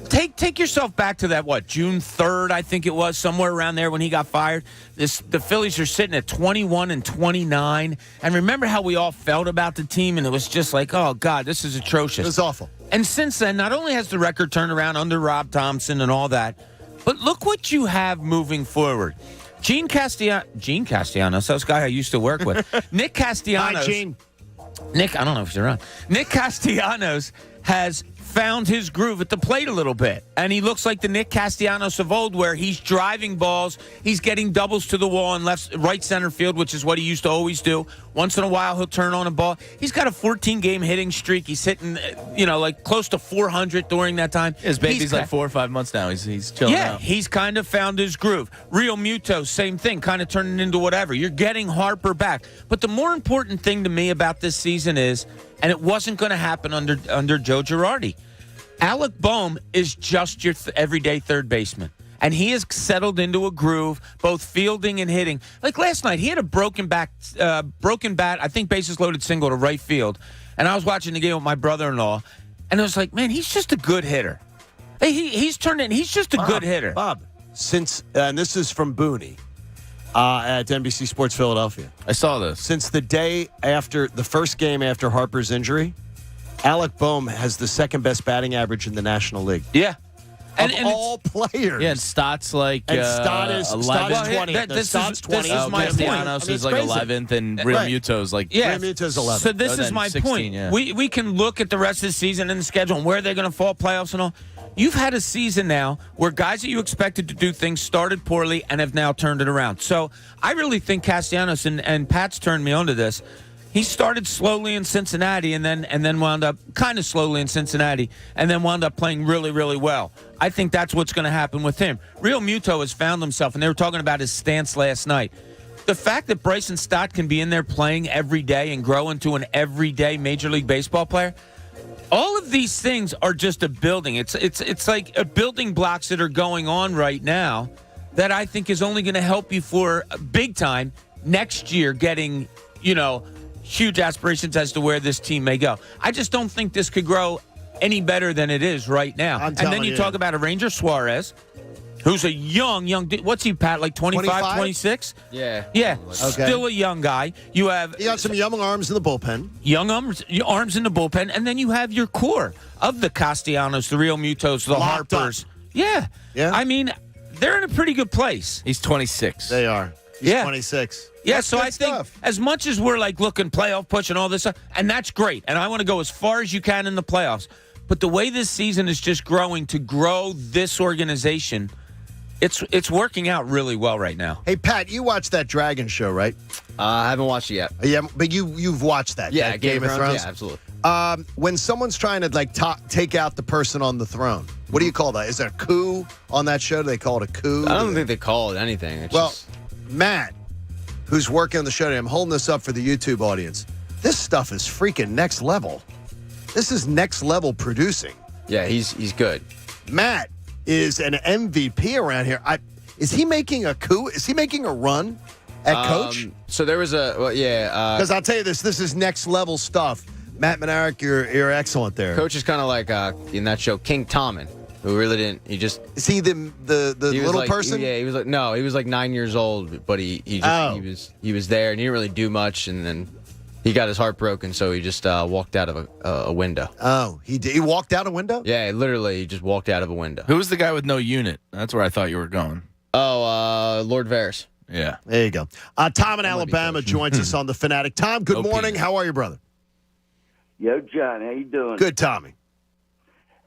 Take yourself back to that, June 3rd, I think it was, somewhere around there when he got fired. The Phillies are sitting at 21-29. And remember how we all felt about the team, and it was just like, oh, God, this is atrocious. It was awful. And since then, not only has the record turned around under Rob Thompson and all that, but look what you have moving forward. Gene Castellanos, that's a guy I used to work with. Nick Castellanos. Hi, Gene. Nick, I don't know if you're on. Nick Castellanos has found his groove at the plate a little bit. And he looks like the Nick Castellanos of old, where he's driving balls, he's getting doubles to the wall in right center field, which is what he used to always do. Once in a while, he'll turn on a ball. He's got a 14-game hitting streak. He's hitting, like close to 400 during that time. His baby's like 4 or 5 months now. He's chilling out. Yeah, he's kind of found his groove. Real Muto, same thing, kind of turning into whatever. You're getting Harper back. But the more important thing to me about this season is, and it wasn't going to happen under Joe Girardi, Alec Boehm is just your everyday third baseman. And he has settled into a groove, both fielding and hitting. Like last night, he had a broken bat, I think bases loaded single to right field. And I was watching the game with my brother-in-law, and I was like, man, he's just a good hitter. Hey, he's turned in. He's just a good hitter. Bob, since, and this is from Booney at NBC Sports Philadelphia. I saw this. Since the day after the first game after Harper's injury, Alec Boehm has the second best batting average in the National League. Yeah. And all players. Yeah, and Stott's like Stott is 11th. 20th. Stott's 20th. This is my point. Castellanos is like 11th, and Real Muto's like... Real Muto's 11th. So this is my 16, point. yeah. We can look at the rest of the season and the schedule and where they're going to fall, playoffs and all. You've had a season now where guys that you expected to do things started poorly and have now turned it around. So I really think Castellanos, and Pat's turned me on to this, he started slowly in Cincinnati and then wound up kind of slowly in Cincinnati and then wound up playing really, really well. I think that's what's going to happen with him. Real Muto has found himself, and they were talking about his stance last night. The fact that Bryson Stott can be in there playing every day and grow into an everyday Major League Baseball player, all of these things are just a building. It's like a building blocks that are going on right now that I think is only going to help you for big time next year getting, huge aspirations as to where this team may go. I just don't think this could grow any better than it is right now. And then you talk about a Ranger Suarez, who's a young dude. What's he, Pat, like 25, 26? Yeah. Yeah, Okay. Still a young guy. You got some young arms in the bullpen. Young arms in the bullpen, and then you have your core of the Castellanos, the Real Mutos, the Locked Harpers. up. Yeah. I mean, they're in a pretty good place. He's 26. They are. He's 26. Yeah, That's so good I think stuff. as much as we're like looking playoff push and all this stuff, and that's great, and I want to go as far as you can in the playoffs, but the way this season is just growing to grow this organization, it's working out really well right now. Hey, Pat, you watched that Dragon show, right? I haven't watched it yet. Yeah, but you've watched that. Yeah, that Game of Thrones. Yeah, absolutely. When someone's trying to take out the person on the throne, what do you call that? Is there a coup on that show? Do they call it a coup? I don't think they call it anything. It's just... Matt, who's working on the show today, I'm holding this up for the YouTube audience. This stuff is freaking next level. This is next level producing. Yeah, he's good. Matt is an MVP around here. Is he making a coup? Is he making a run at coach? So there was Because I'll tell you this is next level stuff. Matt Manarick, you're excellent there. Coach is kind of like in that show, King Tommen, who really didn't. He just is he the little person? Yeah, he was like 9 years old, but he was there and he didn't really do much, and then he got his heart broken, so he just walked out of a window. Oh, he did. He walked out a window? Yeah, literally, he just walked out of a window. Who was the guy with no unit? That's where I thought you were going. Oh, Lord Varys. Yeah. There you go. Tom in Alabama joins us on The Fanatic. Tom, good morning. How are you, brother? Yo, John, how you doing? Good, Tommy.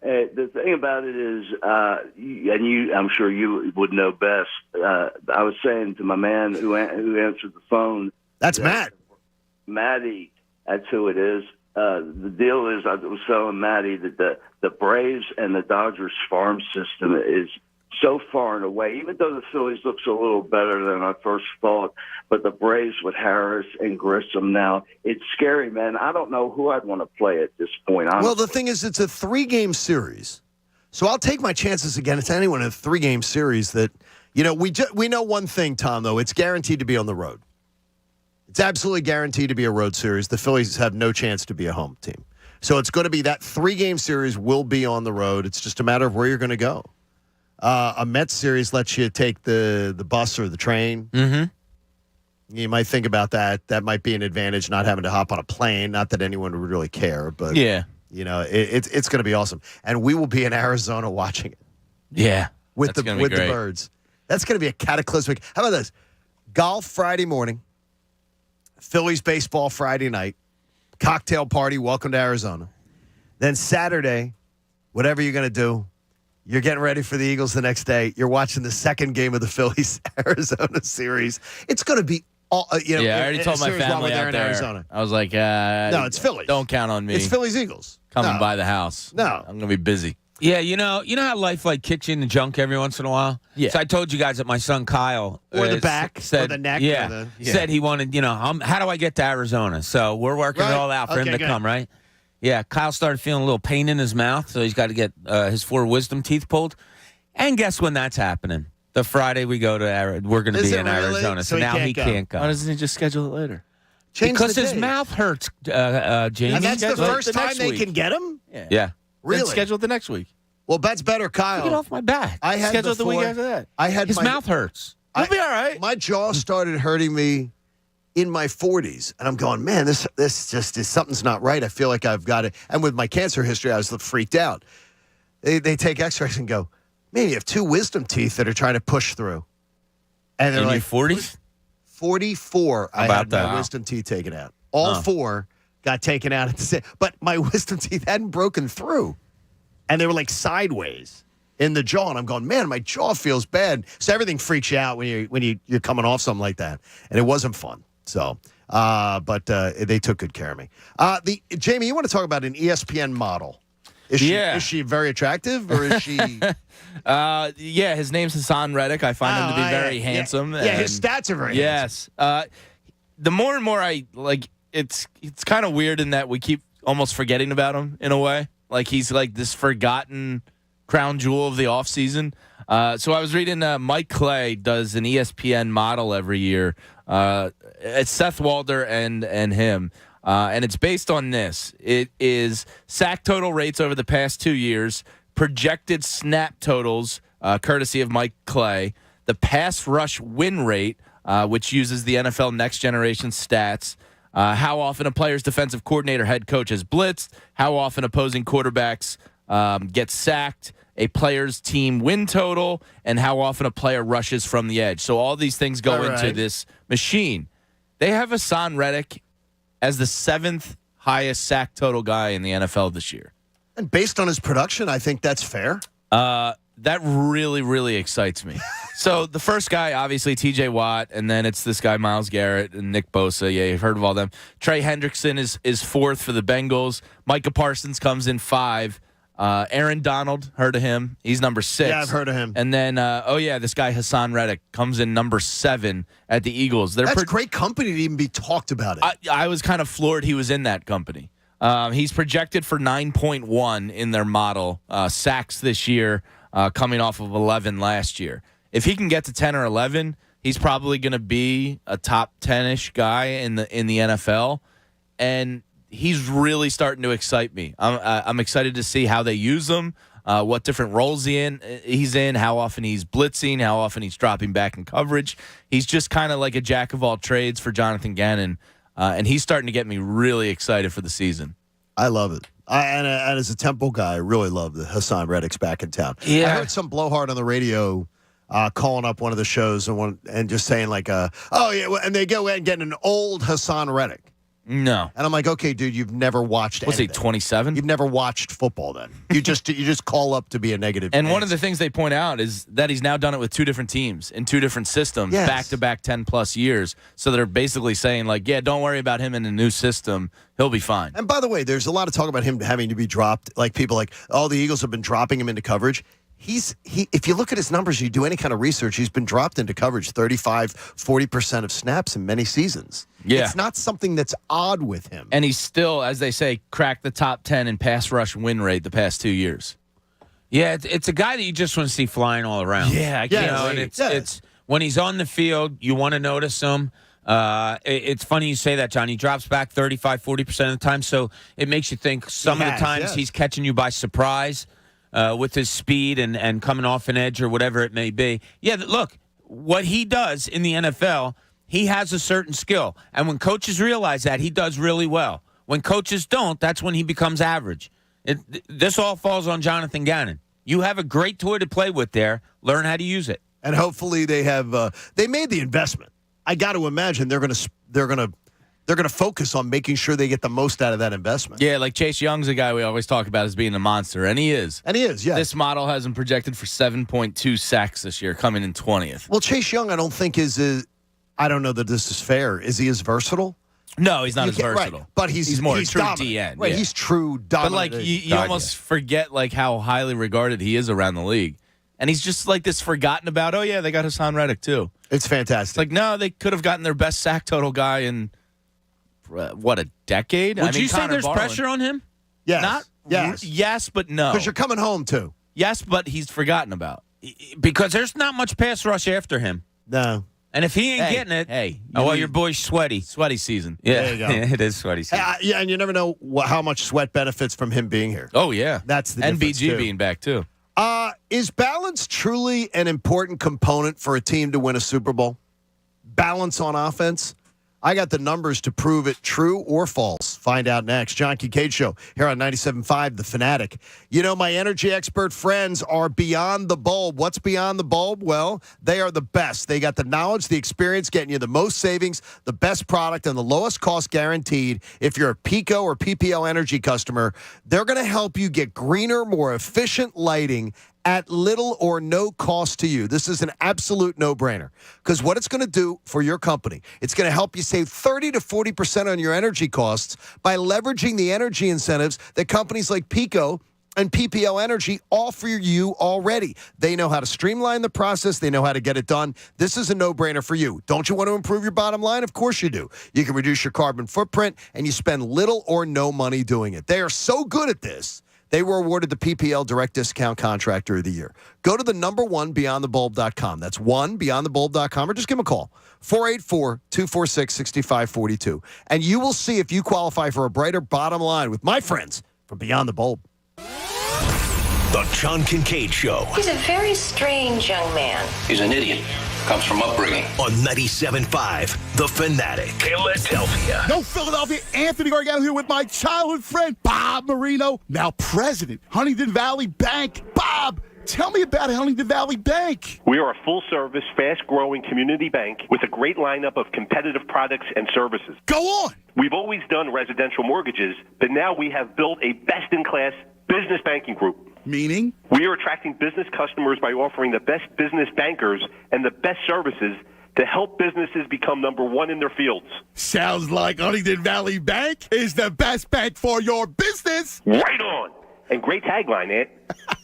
The thing about it is, I'm sure you would know best. I was saying to my man who answered the phone. That's Matt. Matty, that's who it is. The deal is, I was telling Matty that the Braves and the Dodgers farm system is so far and away, even though the Phillies looks a little better than I first thought, but the Braves with Harris and Grissom now, it's scary, man. I don't know who I'd want to play at this point. Honestly. Well, the thing is, it's a 3-game series. So I'll take my chances against anyone in a 3-game series that, we know one thing, Tom, though. It's guaranteed to be on the road. It's absolutely guaranteed to be a road series. The Phillies have no chance to be a home team. So it's going to be that 3-game series will be on the road. It's just a matter of where you're going to go. A Mets series lets you take the bus or the train. Mm-hmm. You might think about that. That might be an advantage, not having to hop on a plane. Not that anyone would really care, but yeah, it's going to be awesome. And we will be in Arizona watching it. Yeah, with the birds. That's going to be a cataclysmic. How about this? Golf Friday morning, Phillies baseball Friday night, cocktail party. Welcome to Arizona. Then Saturday, whatever you're going to do. You're getting ready for the Eagles the next day. You're watching the second game of the Phillies-Arizona series. It's going to be all, Yeah, I already told my family out there. Arizona. I was like, no, it's Phillies. Don't count on me. It's Phillies-Eagles. Coming by the house. No. I'm going to be busy. Yeah, you know how life kicks you in the junk every once in a while? Yeah. So I told you guys that my son Kyle. Or the back, said, or the neck. Yeah, said he wanted, how do I get to Arizona? So we're working it all out for him to come, right? Yeah, Kyle started feeling a little pain in his mouth, so he's got to get his 4 wisdom teeth pulled. And guess when that's happening? The Friday we go to we're going to be in Arizona. So now he can't go. Why doesn't he just schedule it later? Because his mouth hurts, James. And that's the first time they can get him? Yeah. Really? Then schedule it the next week. Well, that's better, Kyle. Get off my back. I had schedule it the week after that. His mouth hurts. He'll be all right. My jaw started hurting me in my 40s, and I'm going, man, this just is something's not right. I feel like I've got it. And with my cancer history, I was freaked out. They take X-rays and go, man, you have 2 wisdom teeth that are trying to push through. And they're in like, your 40s? 44. I had my that? wisdom teeth taken out. All 4 got taken out at the same. But my wisdom teeth hadn't broken through, and they were like sideways in the jaw. And I'm going, man, my jaw feels bad. So everything freaks you out when you're coming off something like that, and it wasn't fun. So, but they took good care of me. Jamie, you want to talk about an ESPN model? Is she very attractive, or is she? Yeah, his name's Hassan Reddick. I find him to be very handsome. Yeah, his stats are very handsome. The more and more I like, it's kind of weird in that we keep almost forgetting about him in a way. Like he's like this forgotten crown jewel of the offseason. So I was reading Mike Clay does an ESPN model every year. It's Seth Walder and him. And it's based on this. It is sack total rates over the past 2 years, projected snap totals, courtesy of Mike Clay, the pass rush win rate, which uses the NFL Next Generation stats, how often a player's defensive coordinator head coach has blitzed, how often opposing quarterbacks get sacked, a player's team win total, and how often a player rushes from the edge. So all these things go into this machine. They have Hassan Reddick as the 7th highest sack total guy in the NFL this year. And based on his production, I think that's fair. That really, really excites me. So the first guy, obviously, T.J. Watt, and then it's this guy, Myles Garrett, and Nick Bosa. Yeah, you've heard of all them. Trey Hendrickson is 4th for the Bengals. Micah Parsons comes in 5. Aaron Donald, heard of him. He's number 6. Yeah, I've heard of him. And then, this guy, Hassan Reddick, comes in number 7 at the Eagles. That's great company to even be talked about it. I was kind of floored he was in that company. He's projected for 9.1 in their model, sacks this year, coming off of 11 last year. If he can get to 10 or 11, he's probably going to be a top 10-ish guy in the NFL. And he's really starting to excite me. I'm excited to see how they use him, what different roles he's in, how often he's blitzing, how often he's dropping back in coverage. He's just kind of like a jack of all trades for Jonathan Gannon, and he's starting to get me really excited for the season. I love it. And as a Temple guy, I really love that Hassan Reddick's back in town. Yeah. I heard some blowhard on the radio calling up one of the shows and just saying like, and they go and get an old Hassan Reddick. No. And I'm like, okay, dude, you've never watched anything. Was he 27? You've never watched football then. You just call up to be a negative. And one of the things they point out is that he's now done it with 2 different teams in 2 different systems, back-to-back 10-plus years. So they're basically saying, like, yeah, don't worry about him in a new system. He'll be fine. And by the way, there's a lot of talk about him having to be dropped. Like people like, the Eagles have been dropping him into coverage. If you look at his numbers, you do any kind of research, he's been dropped into coverage 35, 40% of snaps in many seasons. Yeah. It's not something that's odd with him. And he's still, as they say, cracked the top 10 in pass rush win rate the past 2 years. Yeah, it's a guy that you just want to see flying all around. Yeah, and it's when he's on the field, you want to notice him. It's funny you say that, John. He drops back 35, 40% of the time, so it makes you think some of the times he's catching you by surprise with his speed and coming off an edge or whatever it may be. Yeah, look, what he does in the NFL, he has a certain skill. And when coaches realize that, he does really well. When coaches don't, that's when he becomes average. This all falls on Jonathan Gannon. You have a great toy to play with there. Learn how to use it. And hopefully they have they made the investment. I got to imagine they're going to focus on making sure they get the most out of that investment. Yeah, like Chase Young's a guy we always talk about as being a monster, and he is. Yeah. This model has him projected for 7.2 sacks this year, coming in 20th. Well, Chase Young, I don't think I don't know that this is fair. Is he as versatile? No, he's not as versatile. Right. But he's more he's true dominant. DN. Right, yeah. he's true dominant. But, like, you almost forget, like, how highly regarded he is around the league. And he's just, like, this forgotten about, oh, yeah, they got Hassan Reddick, too. It's fantastic. It's like, no, they could have gotten their best sack total guy in, what, a decade? Would you say there's pressure on him? Yes. Yes, but no. Because you're coming home, too. Yes, but he's forgotten about. Because there's not much pass rush after him. No. And if he ain't getting it, your boy's sweaty. Sweaty season. Yeah, there you go. It is sweaty season. Yeah, and you never know how much sweat benefits from him being here. Oh, yeah. That's the and difference, BG too. being back, too. Is balance truly an important component for a team to win a Super Bowl? Balance on offense? I got the numbers to prove it true or false. Find out next. John Kincade Show here on 97.5 The Fanatic. You know, my energy expert friends are beyond the bulb. What's beyond the bulb? Well, they are the best. They got the knowledge, the experience, getting you the most savings, the best product, and the lowest cost guaranteed. If you're a Pico or PPL Energy customer, they're going to help you get greener, more efficient lighting at little or no cost to you. This is an absolute no-brainer because what it's going to do for your company, it's going to help you save 30 to 40% on your energy costs by leveraging the energy incentives that companies like Pico and PPL Energy offer you already. They know how to streamline the process. They know how to get it done. This is a no-brainer for you. Don't you want to improve your bottom line? Of course you do. You can reduce your carbon footprint, and you spend little or no money doing it. They are so good at this. They were awarded the PPL Direct Discount Contractor of the Year. Go to the number one, beyondthebulb.com. That's one, beyondthebulb.com, or just give them a call, 484-246-6542. And you will see if you qualify for a brighter bottom line with my friends from Beyond the Bulb. The John Kincade Show. He's a very strange young man. He's an idiot. Comes from upbringing. On 97.5 The Fanatic. Philadelphia. No, Philadelphia. Anthony Gargano here with my childhood friend, Bob Marino, now president, Huntington Valley Bank. Bob, tell me about Huntington Valley Bank. We are a full-service, fast-growing community bank with a great lineup of competitive products and services. Go on. We've always done residential mortgages, but now we have built a best-in-class business banking group. Meaning? We are attracting business customers by offering the best business bankers and the best services to help businesses become number one in their fields. Sounds like Huntington Valley Bank is the best bank for your business. Right on. And great tagline, Ant.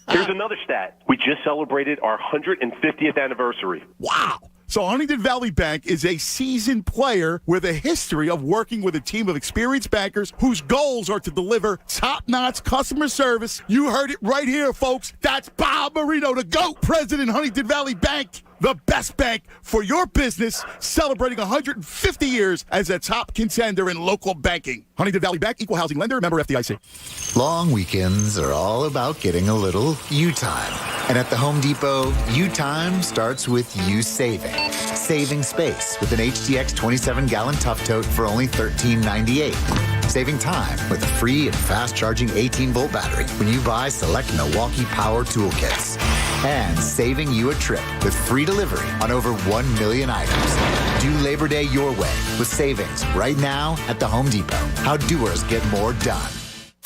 Here's another stat. We just celebrated our 150th anniversary. Wow. So Huntington Valley Bank is a seasoned player with a history of working with a team of experienced bankers whose goals are to deliver top-notch customer service. You heard it right here, folks. That's Bob Marino, the GOAT, president of Huntington Valley Bank. The best bank for your business, celebrating 150 years as a top contender in local banking. Huntington Valley Bank, equal housing lender, member FDIC. Long weekends are all about getting a little you time. And at the Home Depot, you time starts with you saving. Saving space with an HDX 27-gallon Tough Tote for only $13.98. Saving time with a free and fast-charging 18-volt battery when you buy select Milwaukee Power Toolkits. And saving you a trip with free delivery on over 1 million items. Do Labor Day your way with savings right now at the Home Depot. How doers get more done.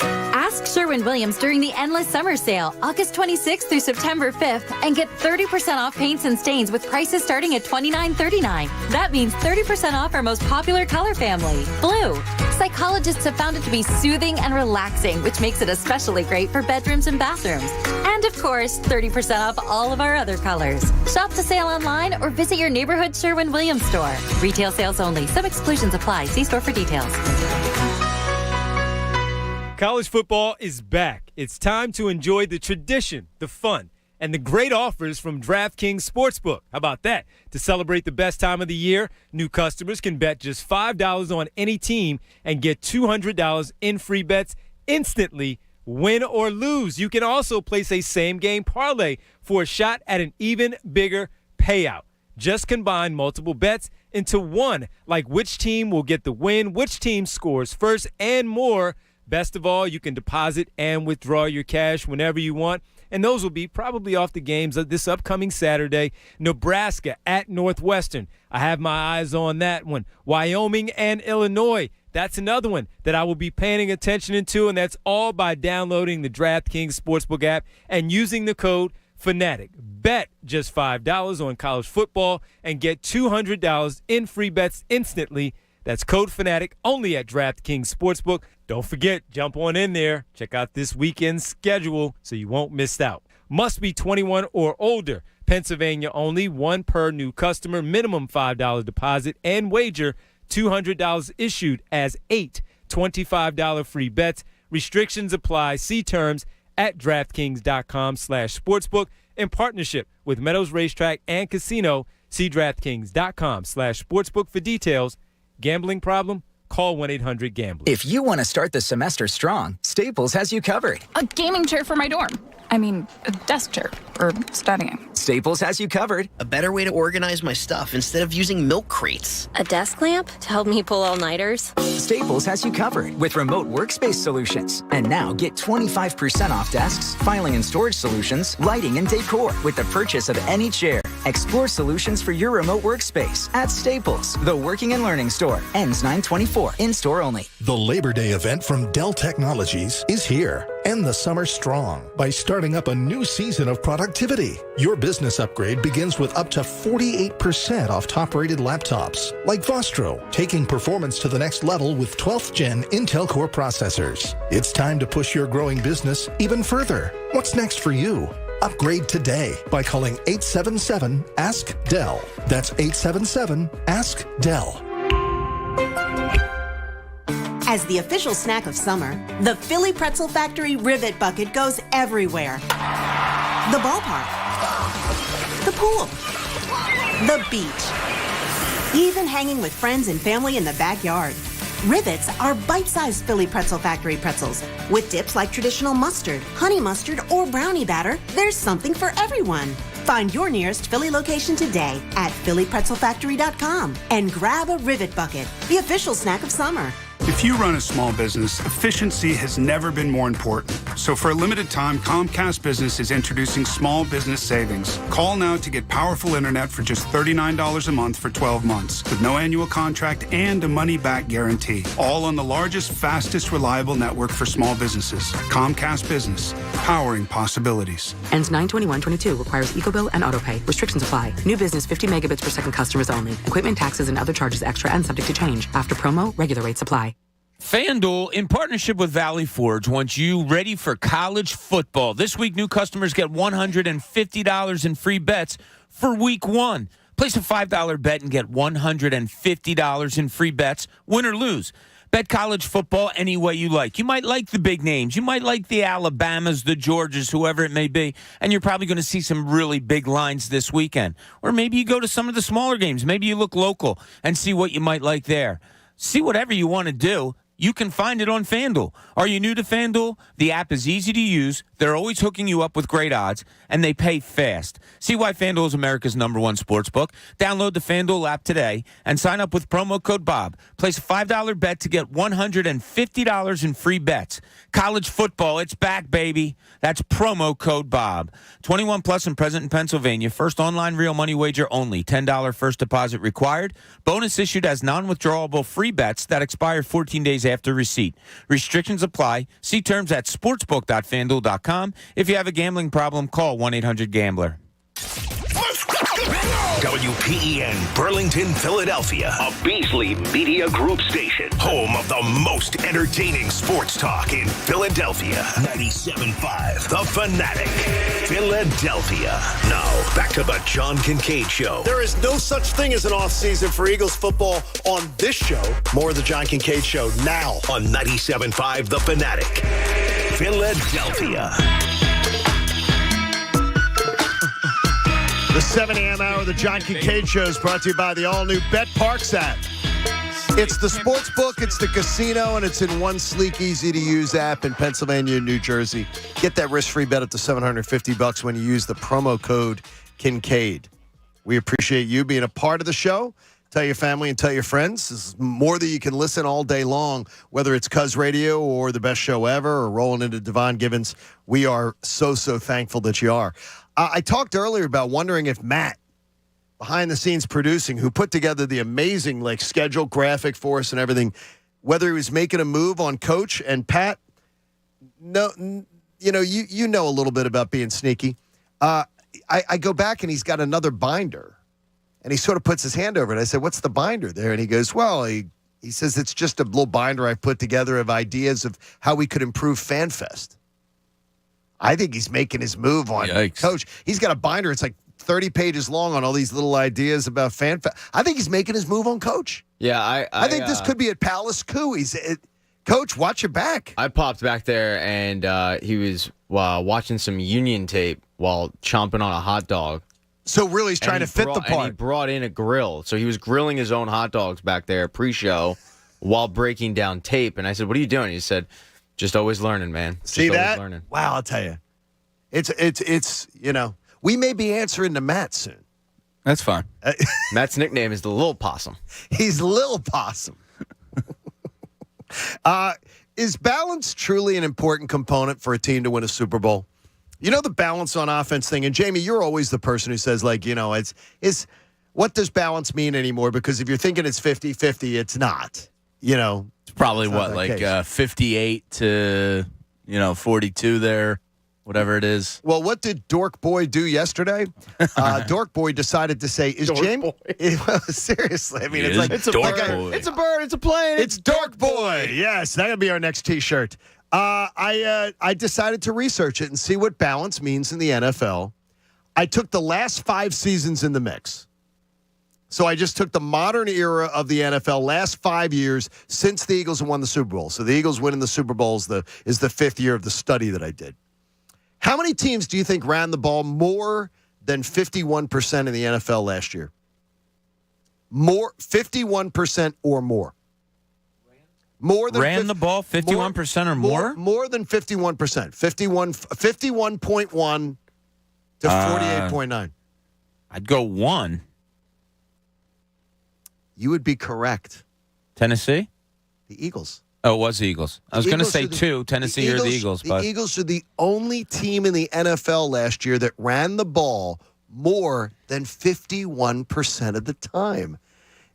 Ask Sherwin-Williams during the Endless Summer Sale, August 26th through September 5th, and get 30% off paints and stains with prices starting at $29.39. That means 30% off our most popular color family, blue. Psychologists have found it to be soothing and relaxing, which makes it especially great for bedrooms and bathrooms. And of course, 30% off all of our other colors. Shop the sale online or visit your neighborhood Sherwin-Williams store. Retail sales only. Some exclusions apply. See store for details. College football is back. It's time to enjoy the tradition, the fun, and the great offers from DraftKings Sportsbook. How about that? To celebrate the best time of the year, new customers can bet just $5 on any team and get $200 in free bets instantly, win or lose. You can also place a same-game parlay for a shot at an even bigger payout. Just combine multiple bets into one, like which team will get the win, which team scores first, and more. Best of all, you can deposit and withdraw your cash whenever you want, and those will be probably off the games of this upcoming Saturday. Nebraska at Northwestern. I have my eyes on that one. Wyoming and Illinois. That's another one that I will be paying attention to, and that's all by downloading the DraftKings Sportsbook app and using the code FANATIC. Bet just $5 on college football and get $200 in free bets instantly. That's code FANATIC only at DraftKings Sportsbook. Don't forget, jump on in there. Check out this weekend's schedule so you won't miss out. Must be 21 or older. Pennsylvania only. One per new customer. Minimum $5 deposit and wager. $200 issued as 8 $25 free bets. Restrictions apply. See terms at DraftKings.com/sportsbook in partnership with Meadows Racetrack and Casino. See DraftKings.com/sportsbook for details. Gambling problem? Call 1-800-GAMBLER. If you want to start the semester strong, Staples has you covered. A gaming chair for my dorm. I mean, a desk chair for studying. Staples has you covered. A better way to organize my stuff instead of using milk crates. A desk lamp to help me pull all-nighters. Staples has you covered with remote workspace solutions. And now get 25% off desks, filing and storage solutions, lighting and decor with the purchase of any chair. Explore solutions for your remote workspace at Staples, the working and learning store. Ends 9/24, in-store only. The Labor Day event from Dell Technologies is here. End the summer strong by starting up a new season of productivity. Your business upgrade begins with up to 48% off top-rated laptops, like Vostro, taking performance to the next level with 12th Gen Intel Core processors. It's time to push your growing business even further. What's next for you? Upgrade today by calling 877-ASK-DELL. That's 877-ASK-DELL. As the official snack of summer, the Philly Pretzel Factory Rivet Bucket goes everywhere. The ballpark, the pool, the beach, even hanging with friends and family in the backyard. Rivets are bite-sized Philly Pretzel Factory pretzels. With dips like traditional mustard, honey mustard, or brownie batter, there's something for everyone. Find your nearest Philly location today at phillypretzelfactory.com and grab a Rivet Bucket, the official snack of summer. If you run a small business, efficiency has never been more important. So for a limited time, Comcast Business is introducing small business savings. Call now to get powerful internet for just $39 a month for 12 months with no annual contract and a money-back guarantee. All on the largest, fastest, reliable network for small businesses. Comcast Business, powering possibilities. Ends 9/21/22. Requires EcoBill and AutoPay. Restrictions apply. New business 50 megabits per second customers only. Equipment, taxes, and other charges extra and subject to change. After promo, regular rates apply. FanDuel, in partnership with Valley Forge, wants you ready for college football. This week, new customers get $150 in free bets for week 1. Place a $5 bet and get $150 in free bets, win or lose. Bet college football any way you like. You might like the big names. You might like the Alabamas, the Georgias, whoever it may be, and you're probably going to see some really big lines this weekend. Or maybe you go to some of the smaller games. Maybe you look local and see what you might like there. See whatever you want to do. You can find it on FanDuel. Are you new to FanDuel? The app is easy to use. They're always hooking you up with great odds, and they pay fast. See why FanDuel is America's #1 sportsbook? Download the FanDuel app today and sign up with promo code BOB. Place a $5 bet to get $150 in free bets. College football, it's back, baby. That's promo code BOB. 21 plus and present in Pennsylvania. First online real money wager only. $10 first deposit required. Bonus issued as non-withdrawable free bets that expire 14 days after receipt. Restrictions apply. See terms at sportsbook.fanduel.com. If you have a gambling problem, call 1-800-GAMBLER. WPEN Burlington, Philadelphia. A Beasley Media Group station. Home of the most entertaining sports talk in Philadelphia. 97.5 The Fanatic. Philadelphia. Now, back to the John Kincade Show. There is no such thing as an off-season for Eagles football on this show. More of the John Kincade Show now. On 97.5 The Fanatic. Philadelphia. The 7 a.m. hour of the John Kincade Show is brought to you by the all-new Bet Parks app. It's the sports book, it's the casino, and it's in one sleek, easy-to-use app in Pennsylvania and New Jersey. Get that risk-free bet up to $750 when you use the promo code Kincade. We appreciate you being a part of the show. Tell your family and tell your friends. This is more that you can listen all day long, whether it's Cuz Radio or the best show ever or rolling into Devon Givens. We are so thankful that you are. I talked earlier about wondering if Matt, behind the scenes producing, who put together the amazing schedule graphic for us and everything, whether he was making a move on Coach. And Pat, no, you know a little bit about being sneaky. I go back and he's got another binder, and he sort of puts his hand over it. I said, "What's the binder there?" And he goes, "Well, he says it's just a little binder I put together of ideas of how we could improve FanFest." I think he's making his move on Coach. He's got a binder. It's like 30 pages long on all these little ideas about FanFest. I think he's making his move on Coach. Yeah, I think this could be at Palace Coup. Coach, watch your back. I popped back there, and he was watching some Union tape while chomping on a hot dog. So really he's trying to fit the part. And he brought in a grill. So he was grilling his own hot dogs back there pre-show while breaking down tape. And I said, "What are you doing?" He said, "Just always learning, man. Just See that? Always learning." Wow, I'll tell you. It's we may be answering to Matt soon. That's fine. Matt's nickname is the Lil Possum. He's Lil Possum. Is balance truly an important component for a team to win a Super Bowl? You know the balance on offense thing, and Jamie, you're always the person who says, it's what does balance mean anymore? Because if you're thinking it's 50-50, it's not. It's probably 58 to 42 there. Whatever it is. Well, what did Dork Boy do yesterday? Dork Boy decided to say, "Is Jamie?" Seriously, I mean, it's a Dork Boy. It's a bird. It's a plane. It's Dork Boy. Yes, that'll be our next T-shirt. I decided to research it and see what balance means in the NFL. I took the last 5 seasons in the mix. So I just took the modern era of the NFL, last 5 years since the Eagles have won the Super Bowl. So the Eagles winning the Super Bowl is the 5th year of the study that I did. How many teams do you think ran the ball more than 51% in the NFL last year? 51% or more. More than ran the ball 51% or more? More than 51%. 51.1 to 48.9. I'd go 1. You would be correct. Tennessee? The Eagles. Oh, it was the Eagles. I was going to say 2, Tennessee or the Eagles. The Eagles are the only team in the NFL last year that ran the ball more than 51% of the time.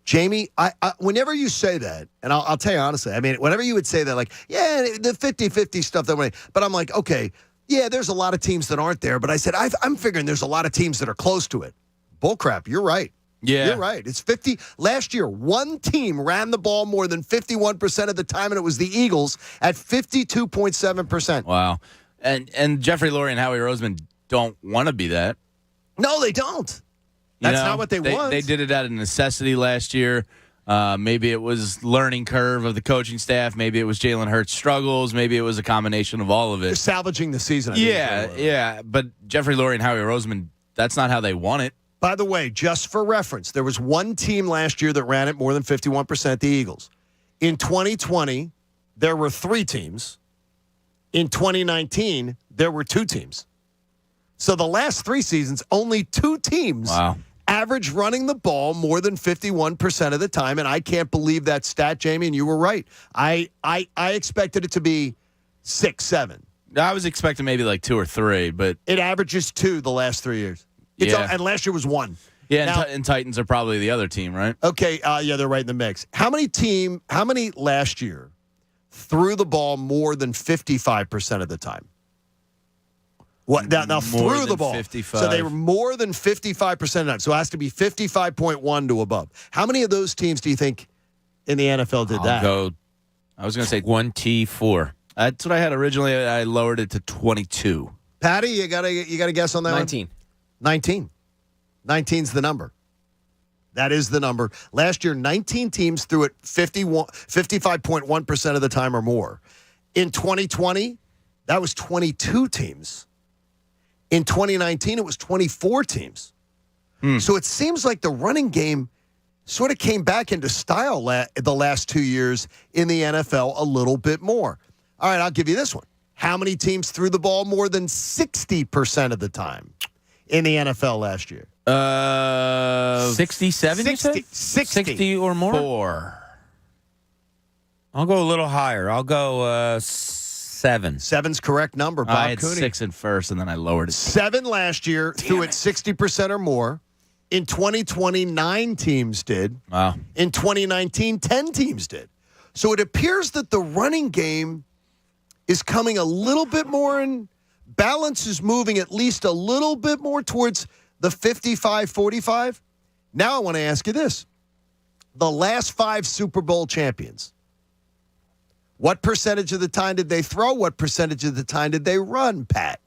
Jamie, I whenever you say that, and I'll tell you honestly, I mean, whenever you would say that, the 50-50 stuff, but I'm like, okay, yeah, there's a lot of teams that aren't there. But I said, I'm figuring there's a lot of teams that are close to it. Bullcrap, you're right. Yeah. You're right. It's 50. Last year, one team ran the ball more than 51% of the time, and it was the Eagles at 52.7%. Wow. And Jeffrey Lurie and Howie Roseman don't want to be that. No, they don't. That's not what they want. They did it out of necessity last year. Maybe it was learning curve of the coaching staff. Maybe it was Jalen Hurts' struggles. Maybe it was a combination of all of it. They're salvaging the season. Yeah. But Jeffrey Lurie and Howie Roseman, that's not how they want it. By the way, just for reference, there was one team last year that ran it more than 51%, the Eagles. In 2020, there were 3 teams. In 2019, there were 2 teams. So the last 3 seasons, only 2 teams average running the ball more than 51% of the time, and I can't believe that stat, Jamie, and you were right. I expected it to be 6, 7. I was expecting maybe 2 or 3, but it averages 2 the last 3 years. And last year was 1. Yeah, now, and Titans are probably the other team, right? Okay, they're right in the mix. How many last year threw the ball more than 55% of the time? What now threw the ball. 55. So they were more than 55% of the time. So it has to be 55.1 to above. How many of those teams do you think in the NFL did that? I was going to say 24. That's what I had originally. I lowered it to 22. Patty, you got a guess on that 19. one? 19. 19's the number. That is the number. Last year, 19 teams threw it 55.1% of the time or more. In 2020, that was 22 teams. In 2019, it was 24 teams. So it seems like the running game sort of came back into style the last 2 years in the NFL a little bit more. All right, I'll give you this one. How many teams threw the ball more than 60% of the time in the NFL last year? 67, 60 or more? 4. I'll go a little higher. I'll go 7. 7's correct number, Bob I had Cooney. 6 at first, and then I lowered it. 7 last year, threw it 60% or more. In 2020, 9 teams did. Wow. In 2019, 10 teams did. So it appears that the running game is coming a little bit more in balance, is moving at least a little bit more towards the 55-45. Now I want to ask you this. The last 5 Super Bowl champions, what percentage of the time did they throw? What percentage of the time did they run, Pat?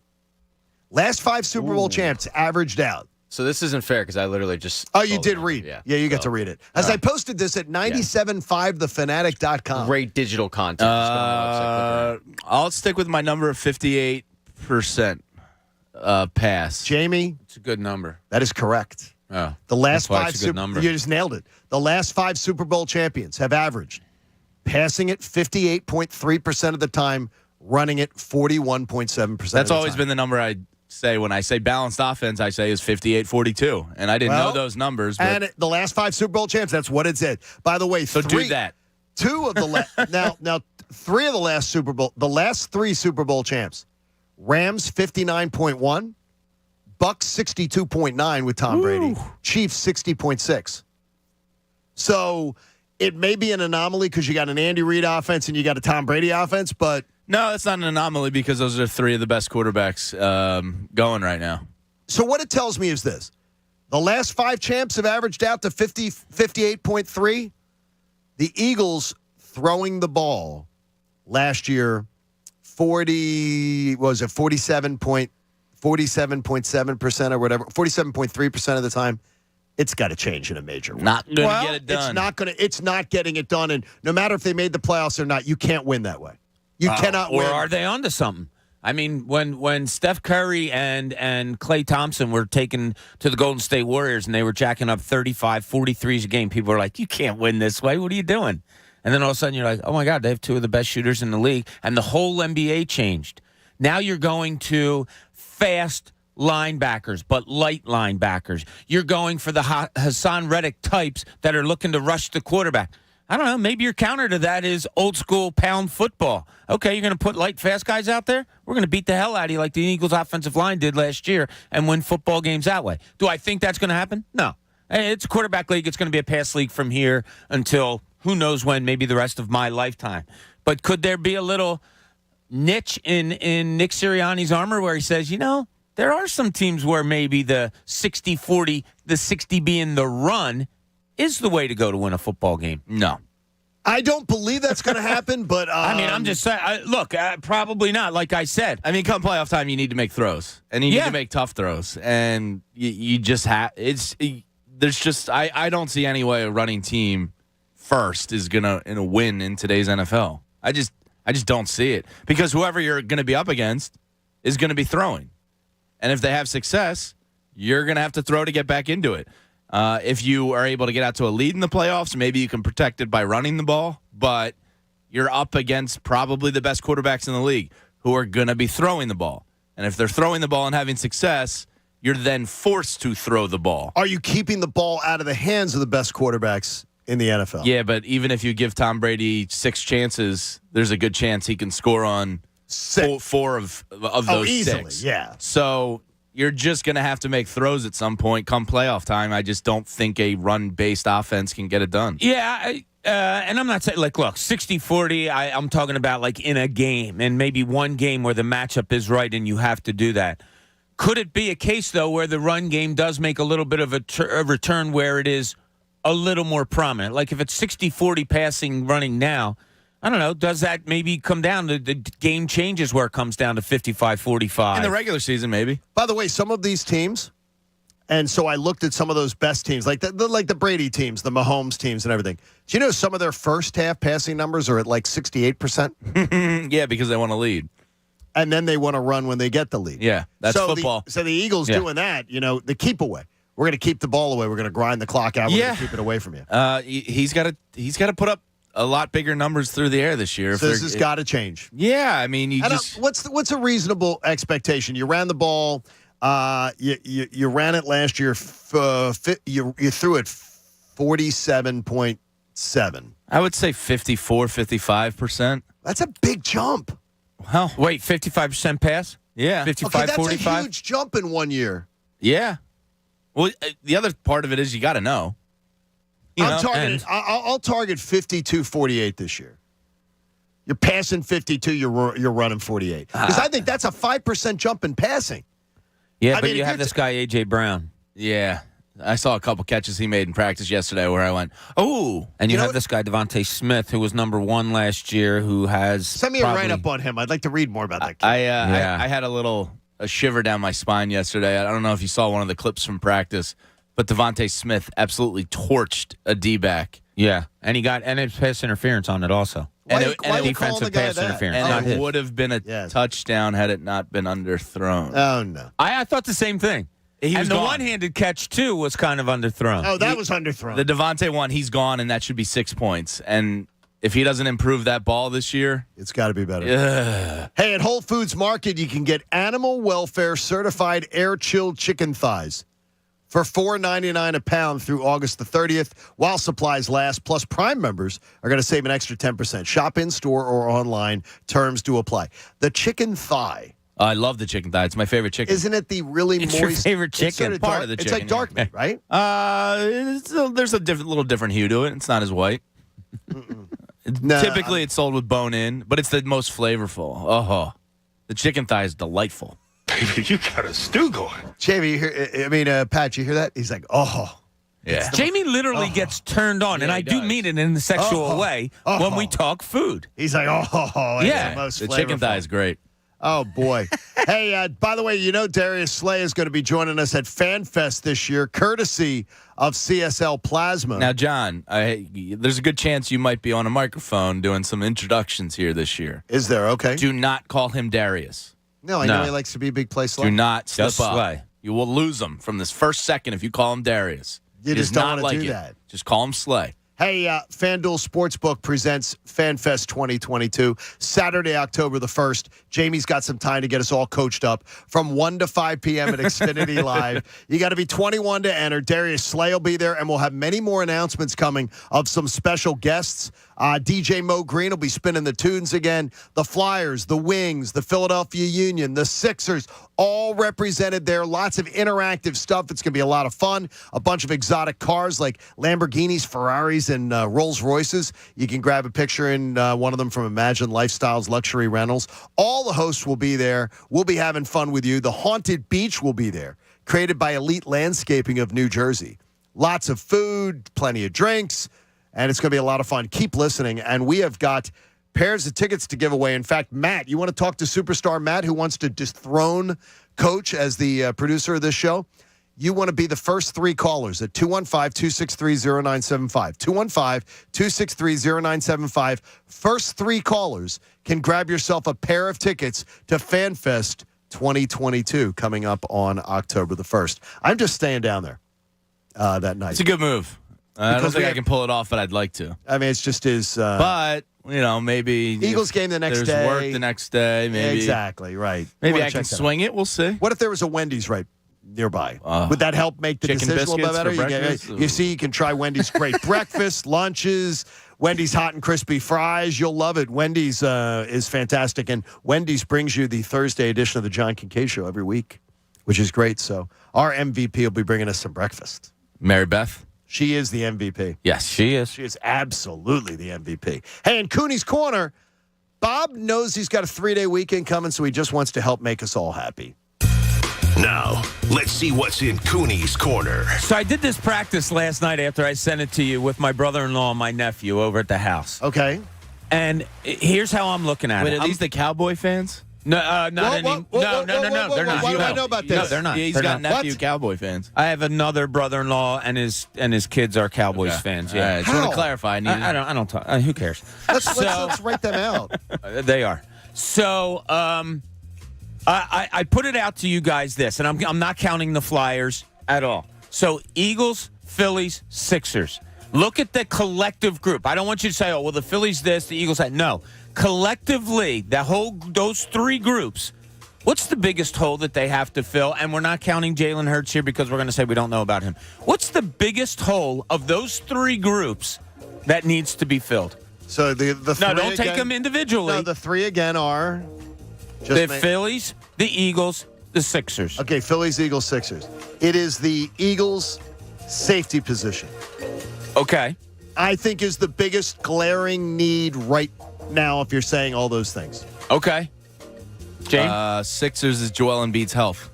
Last 5 Super Bowl champs averaged out. So this isn't fair because I literally just... Oh, you did read. Yeah, you got to read it. As I posted this at 97.5thefanatic.com. Great digital content. I'll stick with my number of 58% pass. Jamie? It's a good number. That is correct. Oh, the last that's why 5 it's a good number. You just nailed it. The last 5 Super Bowl champions have averaged passing it 58.3% of the time, running it 41.7%. That's always been the number I say when I say balanced offense. I say is 58-42, and I didn't know those numbers. But And the last 5 Super Bowl champs, that's what it said. By the way, so do that. 2 of the now 3 of the last Super Bowl, the last 3 Super Bowl champs, Rams 59.1, Bucks 62.9 with Tom Brady, Chiefs 60.6. So it may be an anomaly because you got an Andy Reid offense and you got a Tom Brady offense, but no, it's not an anomaly because those are 3 of the best quarterbacks going right now. So what it tells me is this. The last 5 champs have averaged out to 58.3. The Eagles throwing the ball last year, 47.7% or whatever, 47.3% of the time. It's got to change in a major way. Not going to get it done. It's not getting it done. And no matter if they made the playoffs or not, you can't win that way. You cannot win. Or are they onto something? I mean, when Steph Curry and Klay Thompson were taken to the Golden State Warriors and they were jacking up 35, 43s a game, people were like, you can't win this way. What are you doing? And then all of a sudden you're like, oh, my God, they have 2 of the best shooters in the league. And the whole NBA changed. Now you're going to fast linebackers, but light linebackers. You're going for the Hassan Reddick types that are looking to rush the quarterback. I don't know. Maybe your counter to that is old school pound football. Okay, you're going to put light, fast guys out there? We're going to beat the hell out of you like the Eagles offensive line did last year and win football games that way. Do I think that's going to happen? No. It's a quarterback league. It's going to be a pass league from here until who knows when, maybe the rest of my lifetime. But could there be a little niche in Nick Sirianni's armor where he says, you know, there are some teams where maybe the 60-40, the 60 being the run, is the way to go to win a football game? No. I don't believe that's going to happen, but I mean, I'm just saying. Look, probably not. Like I said, I mean, come playoff time, you need to make throws, and you need to make tough throws, and you just have. There's just I don't see any way a running team first is gonna win in today's NFL. I just don't see it because whoever you're going to be up against is going to be throwing, and if they have success, you're going to have to throw to get back into it. If you are able to get out to a lead in the playoffs, maybe you can protect it by running the ball, but you're up against probably the best quarterbacks in the league who are going to be throwing the ball. And if they're throwing the ball and having success, you're then forced to throw the ball. Are you keeping the ball out of the hands of the best quarterbacks in the NFL? Yeah, but even if you give Tom Brady 6 chances, there's a good chance he can score on 4 of those easily, 6. Yeah. So you're just going to have to make throws at some point come playoff time. I just don't think a run-based offense can get it done. Yeah, and I'm not saying, like, look, 60-40, I'm talking about, like, in a game, and maybe one game where the matchup is right and you have to do that. Could it be a case, though, where the run game does make a little bit of a return where it is a little more prominent? Like, if it's 60-40 passing, running now, I don't know, does that maybe come down to the game changes where it comes down to 55-45? In the regular season, maybe. By the way, some of these teams, and so I looked at some of those best teams, like the Brady teams, the Mahomes teams and everything. Do you know some of their first half passing numbers are at like 68%? Yeah, because they want to lead. And then they want to run when they get the lead. Yeah, that's football. So the Eagles doing that, the keep away. We're going to keep the ball away. We're going to grind the clock out. We're going to keep it away from you. He's got to put up a lot bigger numbers through the air this year. So this has got to change. Yeah, I mean, what's a reasonable expectation? You ran the ball. You ran it last year. You threw it 47.7. I would say 54, 55%. That's a big jump. Well, wait, 55% pass? Yeah. 55, okay, that's 45? a huge jump in 1 year. Yeah. Well, the other part of it is you got to know. I'll target 52-48 this year. You're passing 52. You're running 48. Because I think that's a 5% jump in passing. Yeah, but you have this guy A.J. Brown. Yeah. I saw a couple catches he made in practice yesterday where I went, oh. And you have this guy, Devontae Smith, who was number 1 last year, who has Send me a write-up on him. I'd like to read more about that kid. I had a shiver down my spine yesterday. I don't know if you saw one of the clips from practice, but Devontae Smith absolutely torched a D-back. Yeah, and it's pass interference on it also. Defensive pass interference. And it would have been a touchdown had it not been underthrown. Oh, no. I thought the same thing. And the one-handed catch, too, was kind of underthrown. Oh, that was underthrown. The Devontae one, he's gone, and that should be 6 points. And if he doesn't improve that ball this year, it's got to be better. Hey, at Whole Foods Market, you can get animal welfare certified air-chilled chicken thighs for $4.99 a pound through August the 30th while supplies last. Plus, Prime members are going to save an extra 10%. Shop in-store or online. Terms do apply. The chicken thigh. I love the chicken thigh. It's my favorite chicken. Isn't it the really moist? Your favorite chicken? It's sort of part of the chicken. It's like dark meat, right? There's a little different hue to it. It's not as white. Typically, it's sold with bone in, but it's the most flavorful. Oh, the chicken thigh is delightful. Baby, you got a stew going. Jamie, you hear? Pat, you hear that? He's like, oh. Yeah. Jamie literally gets turned on, and I do mean it in the sexual way when we talk food. He's like, yeah. The chicken thigh is great. Oh, boy. Hey, by the way, Darius Slay is going to be joining us at FanFest this year, courtesy of CSL Plasma. Now, John, there's a good chance you might be on a microphone doing some introductions here this year. Is there? Okay. Do not call him Darius. No, I know he likes to be a big play Slay. Do not slip Just up. Slay. You will lose him from this first second if you call him Darius. You just don't want to do that. Just call him Slay. Hey, FanDuel Sportsbook presents FanFest 2022, Saturday, October the 1st. Jamie's got some time to get us all coached up from 1 to 5 p.m. at Xfinity Live. You got to be 21 to enter. Darius Slay will be there, and we'll have many more announcements coming of some special guests. DJ Mo Green will be spinning the tunes again. The Flyers, the Wings, the Philadelphia Union, the Sixers, all represented there. Lots of interactive stuff. It's going to be a lot of fun. A bunch of exotic cars like Lamborghinis, Ferraris, and Rolls Royces. You can grab a picture in one of them from Imagine Lifestyles Luxury Rentals. All the hosts will be there. We'll be having fun with you. The Haunted Beach will be there, created by Elite Landscaping of New Jersey. Lots of food, plenty of drinks, and it's going to be a lot of fun. Keep listening, and we have got pairs of tickets to give away. In fact, Matt, you want to talk to superstar Matt, who wants to dethrone Coach as the producer of this show? You want to be the first 3 callers at 215-263-0975. 215-263-0975. First 3 callers can grab yourself a pair of tickets to FanFest 2022 coming up on October the 1st. I'm just staying down there that night. It's a good move. I don't think I can pull it off, but I'd like to. I mean, it's just his... but, maybe... Eagles game the next day. There's work the next day, maybe. Exactly, right. Maybe I can swing it. We'll see. What if there was a Wendy's right nearby? Would that help make the chicken decision a little bit better? You see, you can try Wendy's great breakfast, lunches, Wendy's hot and crispy fries. You'll love it. Wendy's is fantastic, and Wendy's brings you the Thursday edition of the John Kincade Show every week, which is great. So our MVP will be bringing us some breakfast. Mary Beth? She is the MVP. Yes, she is. She is absolutely the MVP. Hey, in Cooney's Corner, Bob knows he's got a 3-day weekend coming, so he just wants to help make us all happy. Now, let's see what's in Cooney's Corner. So I did this practice last night after I sent it to you with my brother-in-law and my nephew over at the house. Okay. And here's how I'm looking at it. Wait, are these the Cowboy fans? No, not any. No, they're not. Why do I know about this? No, they're not. Yeah, he's got nephew Cowboy fans. I have another brother-in-law, and his kids are Cowboys fans. Yeah, I just want to clarify. I don't talk. Who cares? Let's write them out. They are. So, I put it out to you guys this, and I'm not counting the Flyers at all. So Eagles, Phillies, Sixers. Look at the collective group. I don't want you to say, oh, well, the Phillies this, the Eagles that. No. Collectively, those three groups, what's the biggest hole that they have to fill? And we're not counting Jalen Hurts here because we're going to say we don't know about him. What's the biggest hole of those three groups that needs to be filled? So the three no, don't again, take them individually. No, the three again are the Phillies, the Eagles, the Sixers. Okay, Phillies, Eagles, Sixers. It is the Eagles' safety position. Okay. I think is the biggest glaring need right now if you're saying all those things. Okay. James? Sixers is Joel Embiid's health.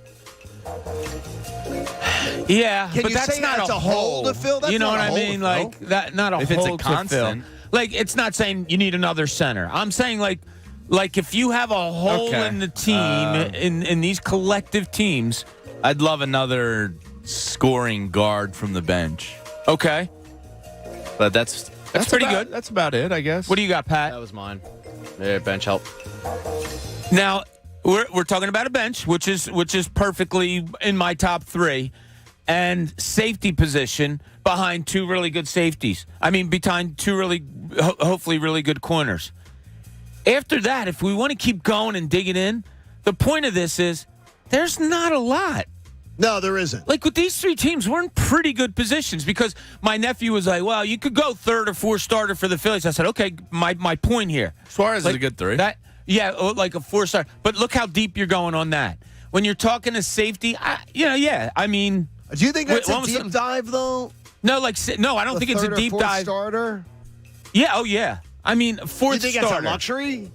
Yeah, Can but you that's say not that's a hole to fill? That's you know not what a I hole mean? to Like fill. that, not a If hole it's a to constant. fill. Like it's not saying you need another center. I'm saying like if you have a hole in the team in these collective teams, I'd love another scoring guard from the bench. Okay, but that's pretty good. That's about it, I guess. What do you got, Pat? That was mine. Yeah, bench help. Now we're talking about a bench, which is perfectly in my top three, and safety position behind two really good safeties. I mean, behind two hopefully really good corners. After that, if we want to keep going and digging in, the point of this is there's not a lot. No, there isn't. Like with these three teams, we're in pretty good positions because my nephew was like, well, you could go third or fourth starter for the Phillies. I said, okay, my point here. Suarez is a good three. Like a 4-star. But look how deep you're going on that. When you're talking to safety, I mean. Do you think that's a deep dive, though? No, I don't think it's a deep dive. Starter? Yeah, oh, yeah. I mean, fourth starter. You think that's a luxury?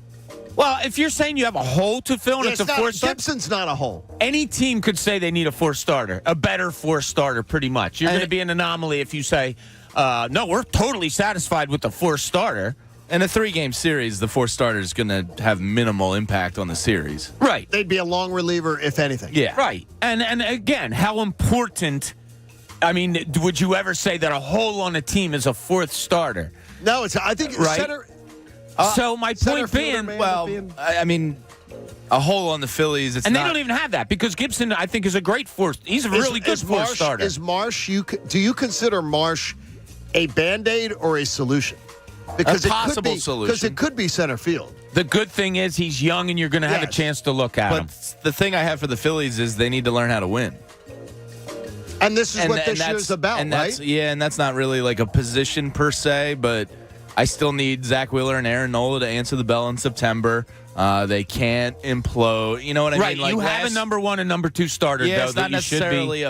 Well, if you're saying you have a hole to fill and it's a fourth starter. Gibson's not a hole. Any team could say they need a fourth starter, a better fourth starter, pretty much. You're going to be an anomaly if you say, no, we're totally satisfied with the fourth starter. In a 3-game series, the fourth starter is going to have minimal impact on the series. Right. They'd be a long reliever, if anything. Yeah. Right. And again, how important, I mean, would you ever say that a hole on a team is a fourth starter? No, I think center. So my point being, I mean, a hole on the Phillies. They don't even have that because Gibson, I think, is a great fourth. He's a really good fourth starter. Is Marsh? Do you consider Marsh a Band-Aid or a solution? Because a possible solution. Because it could be center field. The good thing is he's young and you're going to have a chance to look at him. But the thing I have for the Phillies is they need to learn how to win. And this is what this year's about, right? Yeah, and that's not really like a position per se, but I still need Zach Wheeler and Aaron Nola to answer the bell in September. They can't implode. You know what I mean? Right. Like you have a number 1 and number 2 starter, yeah, though, it's not necessarily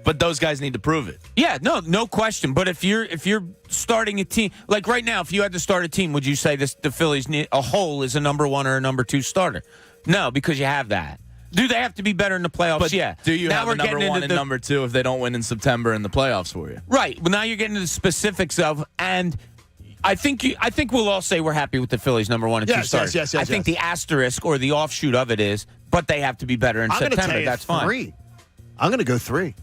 but those guys need to prove it. Yeah, no question. But if you're starting a team, like right now, if you had to start a team, would you say the Phillies need a hole is a number 1 or a number 2 starter? No, because you have that. Do they have to be better in the playoffs? But yeah. Do you have a number 1 and number 2 if they don't win in September in the playoffs for you? Right. Well, now you're getting to the specifics of, and I think we'll all say we're happy with the Phillies number 1 and 2 starters. Yes. I think the asterisk or the offshoot of it is, but they have to be better in September. That's fine. 3. I'm going to go 3.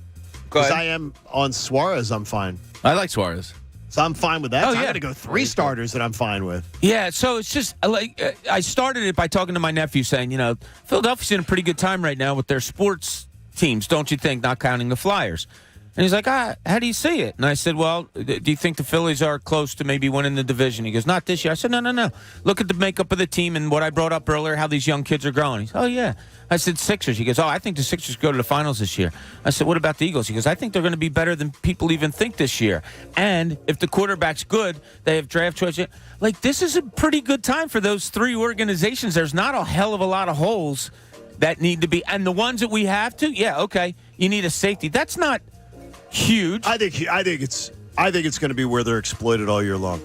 Because I am on Suarez, I'm fine. I like Suarez. So I'm fine with that. Oh, so I'm yeah. going to go 3 starters that I'm fine with. Yeah, so it's just like I started it by talking to my nephew saying, Philadelphia's in a pretty good time right now with their sports teams, don't you think, not counting the Flyers? And he's like, how do you see it? And I said, well, do you think the Phillies are close to maybe winning the division? He goes, not this year. I said, no. Look at the makeup of the team and what I brought up earlier, how these young kids are growing. He said, oh, yeah. I said, Sixers. He goes, I think the Sixers go to the finals this year. I said, what about the Eagles? He goes, I think they're going to be better than people even think this year. And if the quarterback's good, they have draft choices. Like, this is a pretty good time for those 3 organizations. There's not a hell of a lot of holes that need to be. And the ones that we have to, yeah, okay, you need a safety. That's not huge. I think it's going to be where they're exploited all year long.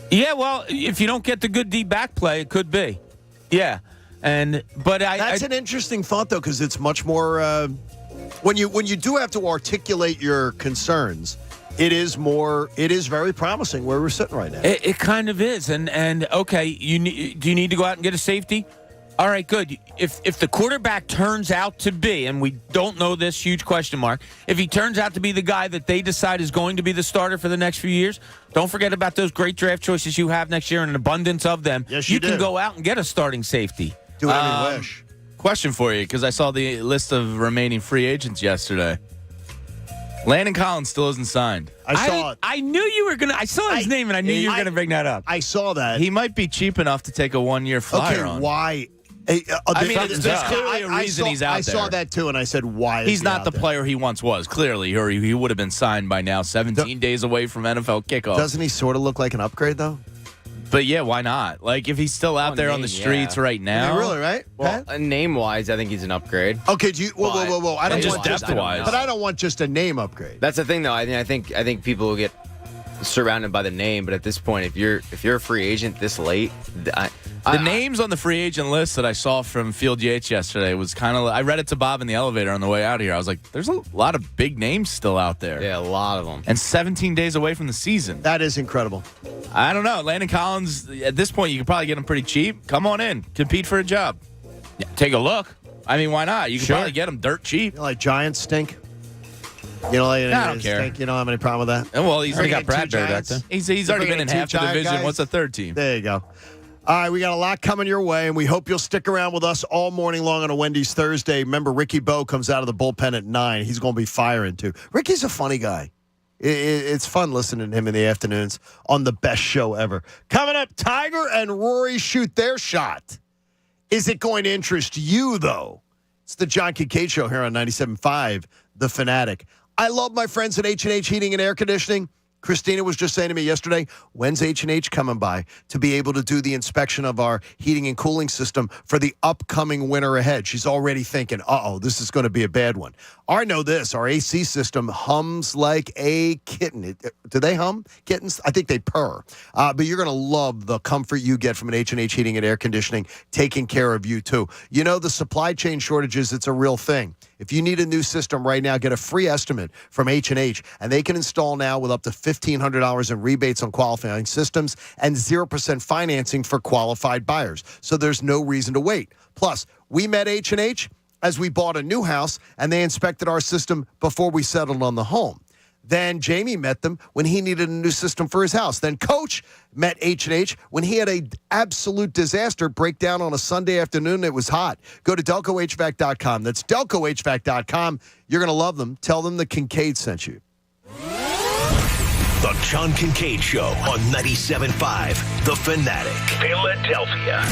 Yeah, well, if you don't get the good D back play, it could be. Yeah, but that's an interesting thought though, because it's much more when you do have to articulate your concerns. It is very promising where we're sitting right now. It kind of is, and okay, do you need to go out and get a safety? All right, good. If the quarterback turns out to be, and we don't know this, huge question mark, if he turns out to be the guy that they decide is going to be the starter for the next few years, don't forget about those great draft choices you have next year and an abundance of them. Yes, you can go out and get a starting safety. Do whatever you wish. Question for you, because I saw the list of remaining free agents yesterday. Landon Collins still isn't signed. I saw it. I knew you were going to. I saw his name, and I knew you were going to bring that up. I saw that. He might be cheap enough to take a 1-year flyer on. Why? There's clearly a reason he's out there. I saw that too, and I said, why is he's he not out the there? player he once was, clearly, or he would have been signed by now, 17 days away from NFL kickoff. Doesn't he sort of look like an upgrade, though? But yeah, why not? Like, if he's still out there on the streets right now. Really, right? Well, name-wise, I think he's an upgrade. Okay, whoa. I don't want depth-wise. But I don't want just a name upgrade. That's the thing, though. I think people will get surrounded by the name, but at this point, if you're a free agent this late, the names on the free agent list that I saw from Field Yates yesterday was kind of. I read it to Bob in the elevator on the way out here. I was like, "There's a lot of big names still out there." Yeah, a lot of them. And 17 days away from the season. That is incredible. I don't know. Landon Collins. At this point, you can probably get him pretty cheap. Come on in, compete for a job. Yeah, take a look. I mean, why not? You can probably get him dirt cheap. You know, like Giants stink. You know, like, I don't care. You don't have any problem with that? Well, he's already got Bradbury back there. He's already been in half the division. Guys? What's the third team? There you go. All right, we got a lot coming your way, and we hope you'll stick around with us all morning long on a Wendy's Thursday. Remember, Ricky Bowe comes out of the bullpen at 9. He's going to be firing, too. Ricky's a funny guy. It's fun listening to him in the afternoons on the best show ever. Coming up, Tiger and Rory shoot their shot. Is it going to interest you, though? It's the John Kincade Show here on 97.5 The Fanatic. I love my friends at H&H Heating and Air Conditioning. Christina was just saying to me yesterday, when's H&H coming by to be able to do the inspection of our heating and cooling system for the upcoming winter ahead? She's already thinking, this is going to be a bad one. I know this. Our AC system hums like a kitten. Do they hum? Kittens? I think they purr. But you're going to love the comfort you get from an H&H Heating and Air Conditioning taking care of you, too. You know, the supply chain shortages, it's a real thing. If you need a new system right now, get a free estimate from H&H, and they can install now with up to $1,500 in rebates on qualifying systems and 0% financing for qualified buyers. So there's no reason to wait. Plus, we met H&H as we bought a new house, and they inspected our system before we settled on the home. Then Jamie met them when he needed a new system for his house. Then Coach met H&H when he had an absolute disaster breakdown on a Sunday afternoon. It was hot. Go to DelcoHVAC.com. That's DelcoHVAC.com. You're going to love them. Tell them the Kincade sent you. The John Kincade Show on 97.5 The Fanatic. Philadelphia.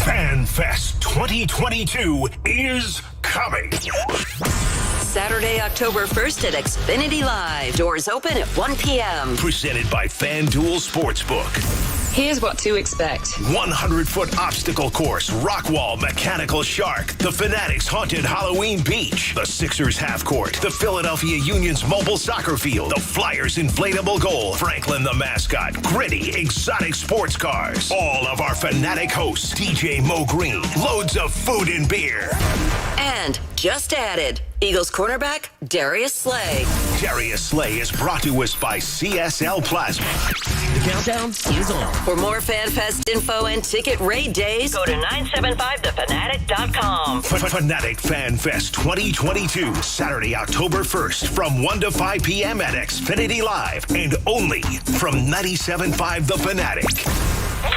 FanFest 2022 is coming. Saturday, October 1st at Xfinity Live. Doors open at 1 p.m. Presented by FanDuel Sportsbook. Here's what to expect. 100-foot obstacle course, rock wall, mechanical shark, the Fanatics' haunted Halloween beach, the Sixers half court, the Philadelphia Union's mobile soccer field, the Flyers inflatable goal, Franklin the mascot, gritty, exotic sports cars, all of our Fanatic hosts, DJ Mo Green, loads of food and beer. And just added, Eagles cornerback Darius Slay. Darius Slay is brought to us by CSL Plasma. The countdown is on. For more FanFest info and ticket raid days, go to 975thefanatic.com. Fanatic FanFest 2022, Saturday, October 1st, from 1 to 5 p.m. at Xfinity Live, and only from 97.5 The Fanatic.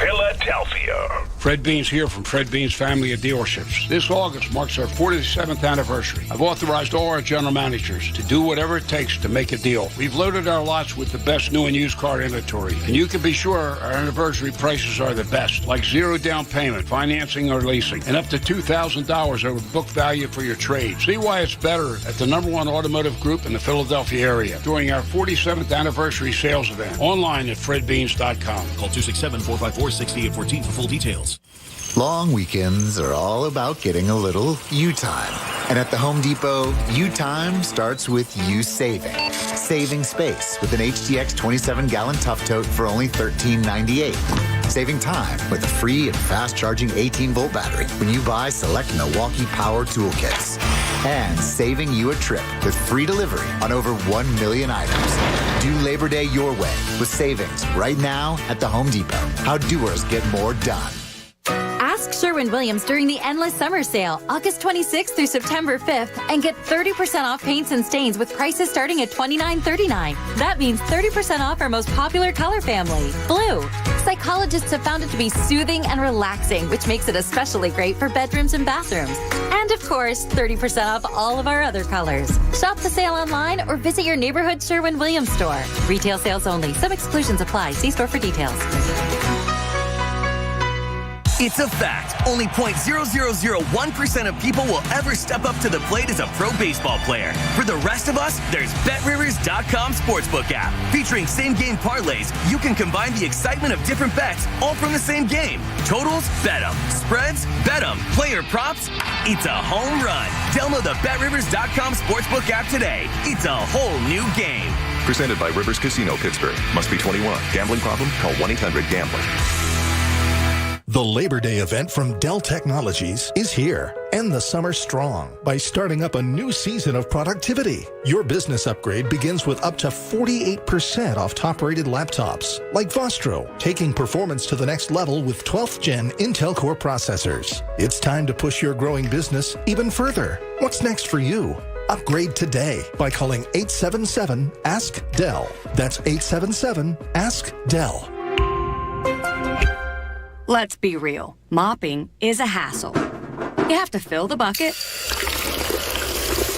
Philadelphia. Fred Beans here from Fred Beans Family of Dealerships. This August marks our 47th anniversary. I've authorized all our general managers to do whatever it takes to make a deal. We've loaded our lots with the best new and used car inventory, and you can be sure our anniversary prices are the best, like zero down payment, financing or leasing, and up to $2,000 over book value for your trade. See why it's better at the #1 automotive group in the Philadelphia area during our 47th anniversary sales event. Online at fredbeans.com. Call 267-454-6814 for full details. Long weekends are all about getting a little you time. And at the Home Depot, you time starts with you saving. Saving space with an HTX 27-gallon Tough Tote for only $13.98. Saving time with a free and fast-charging 18-volt battery when you buy select Milwaukee Power Toolkits. And saving you a trip with free delivery on over 1 million items. Do Labor Day your way with savings right now at the Home Depot. How doers get more done. Ask Sherwin-Williams during the Endless Summer Sale, August 26th through September 5th, and get 30% off paints and stains with prices starting at $29.39. That means 30% off our most popular color family, blue. Psychologists have found it to be soothing and relaxing, which makes it especially great for bedrooms and bathrooms. And of course, 30% off all of our other colors. Shop the sale online or visit your neighborhood Sherwin-Williams store. Retail sales only. Some exclusions apply. See store for details. It's a fact. Only 0.0001% of people will ever step up to the plate as a pro baseball player. For the rest of us, there's BetRivers.com Sportsbook app. Featuring same-game parlays, you can combine the excitement of different bets all from the same game. Totals? Bet 'em. Spreads? Bet 'em. Player props? It's a home run. Download the BetRivers.com Sportsbook app today. It's a whole new game. Presented by Rivers Casino, Pittsburgh. Must be 21. Gambling problem? Call 1-800-GAMBLER. The Labor Day event from Dell Technologies is here. End the summer strong by starting up a new season of productivity. Your business upgrade begins with up to 48% off top-rated laptops, like Vostro, taking performance to the next level with 12th Gen Intel Core processors. It's time to push your growing business even further. What's next for you? Upgrade today by calling 877-ASK-DELL. That's 877-ASK-DELL. Let's be real. Mopping is a hassle. You have to fill the bucket,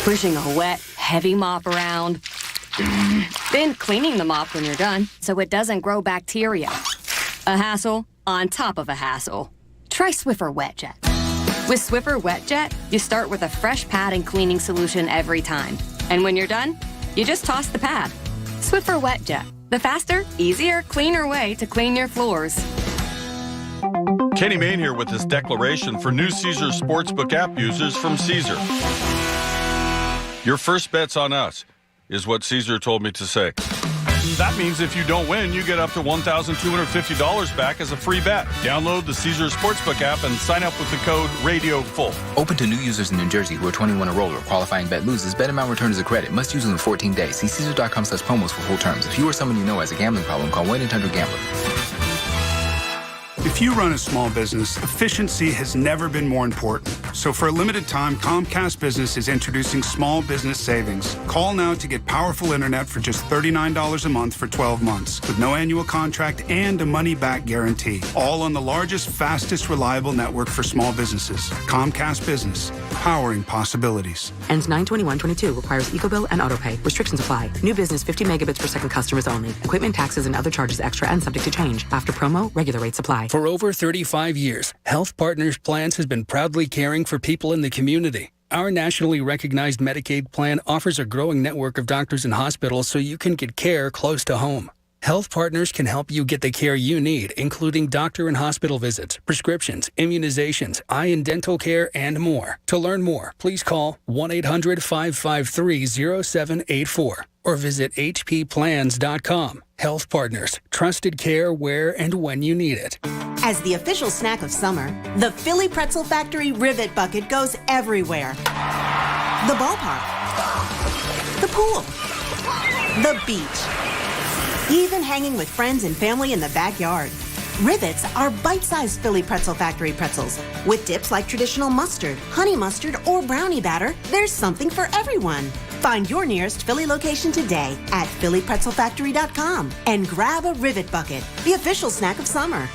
pushing a wet, heavy mop around, then cleaning the mop when you're done so it doesn't grow bacteria. A hassle on top of a hassle. Try Swiffer WetJet. With Swiffer WetJet, you start with a fresh pad and cleaning solution every time. And when you're done, you just toss the pad. Swiffer WetJet. The faster, easier, cleaner way to clean your floors. Kenny Mayne here with this declaration for new Caesar Sportsbook app users from Caesar. Your first bet's on us, is what Caesar told me to say. That means if you don't win, you get up to $1,250 back as a free bet. Download the Caesar Sportsbook app and sign up with the code RADIOFULL. Open to new users in New Jersey who are 21 or older. Qualifying bet loses. Bet amount returned as a credit. Must use within 14 days. See Caesar.com/promos for full terms. If you or someone you know has a gambling problem, call 1-800-GAMBLER. If you run a small business, efficiency has never been more important. So for a limited time, Comcast Business is introducing small business savings. Call now to get powerful internet for just $39 a month for 12 months with no annual contract and a money-back guarantee. All on the largest, fastest, reliable network for small businesses. Comcast Business, powering possibilities. Ends 9/21/22. Requires EcoBill and AutoPay. Restrictions apply. New business 50 megabits per second customers only. Equipment, taxes, and other charges extra and subject to change. After promo, regular rates apply. For over 35 years, Health Partners Plans has been proudly caring for people in the community. Our nationally recognized Medicaid plan offers a growing network of doctors and hospitals so you can get care close to home. Health Partners can help you get the care you need, including doctor and hospital visits, prescriptions, immunizations, eye and dental care, and more. To learn more, please call 1-800-553-0784 or visit hpplans.com. Health Partners, trusted care where and when you need it. As the official snack of summer, the Philly Pretzel Factory Rivet Bucket goes everywhere. The ballpark, the pool, the beach, even hanging with friends and family in the backyard. Rivets are bite-sized Philly Pretzel Factory pretzels. With dips like traditional mustard, honey mustard, or brownie batter, there's something for everyone. Find your nearest Philly location today at phillypretzelfactory.com and grab a Rivet Bucket, the official snack of summer.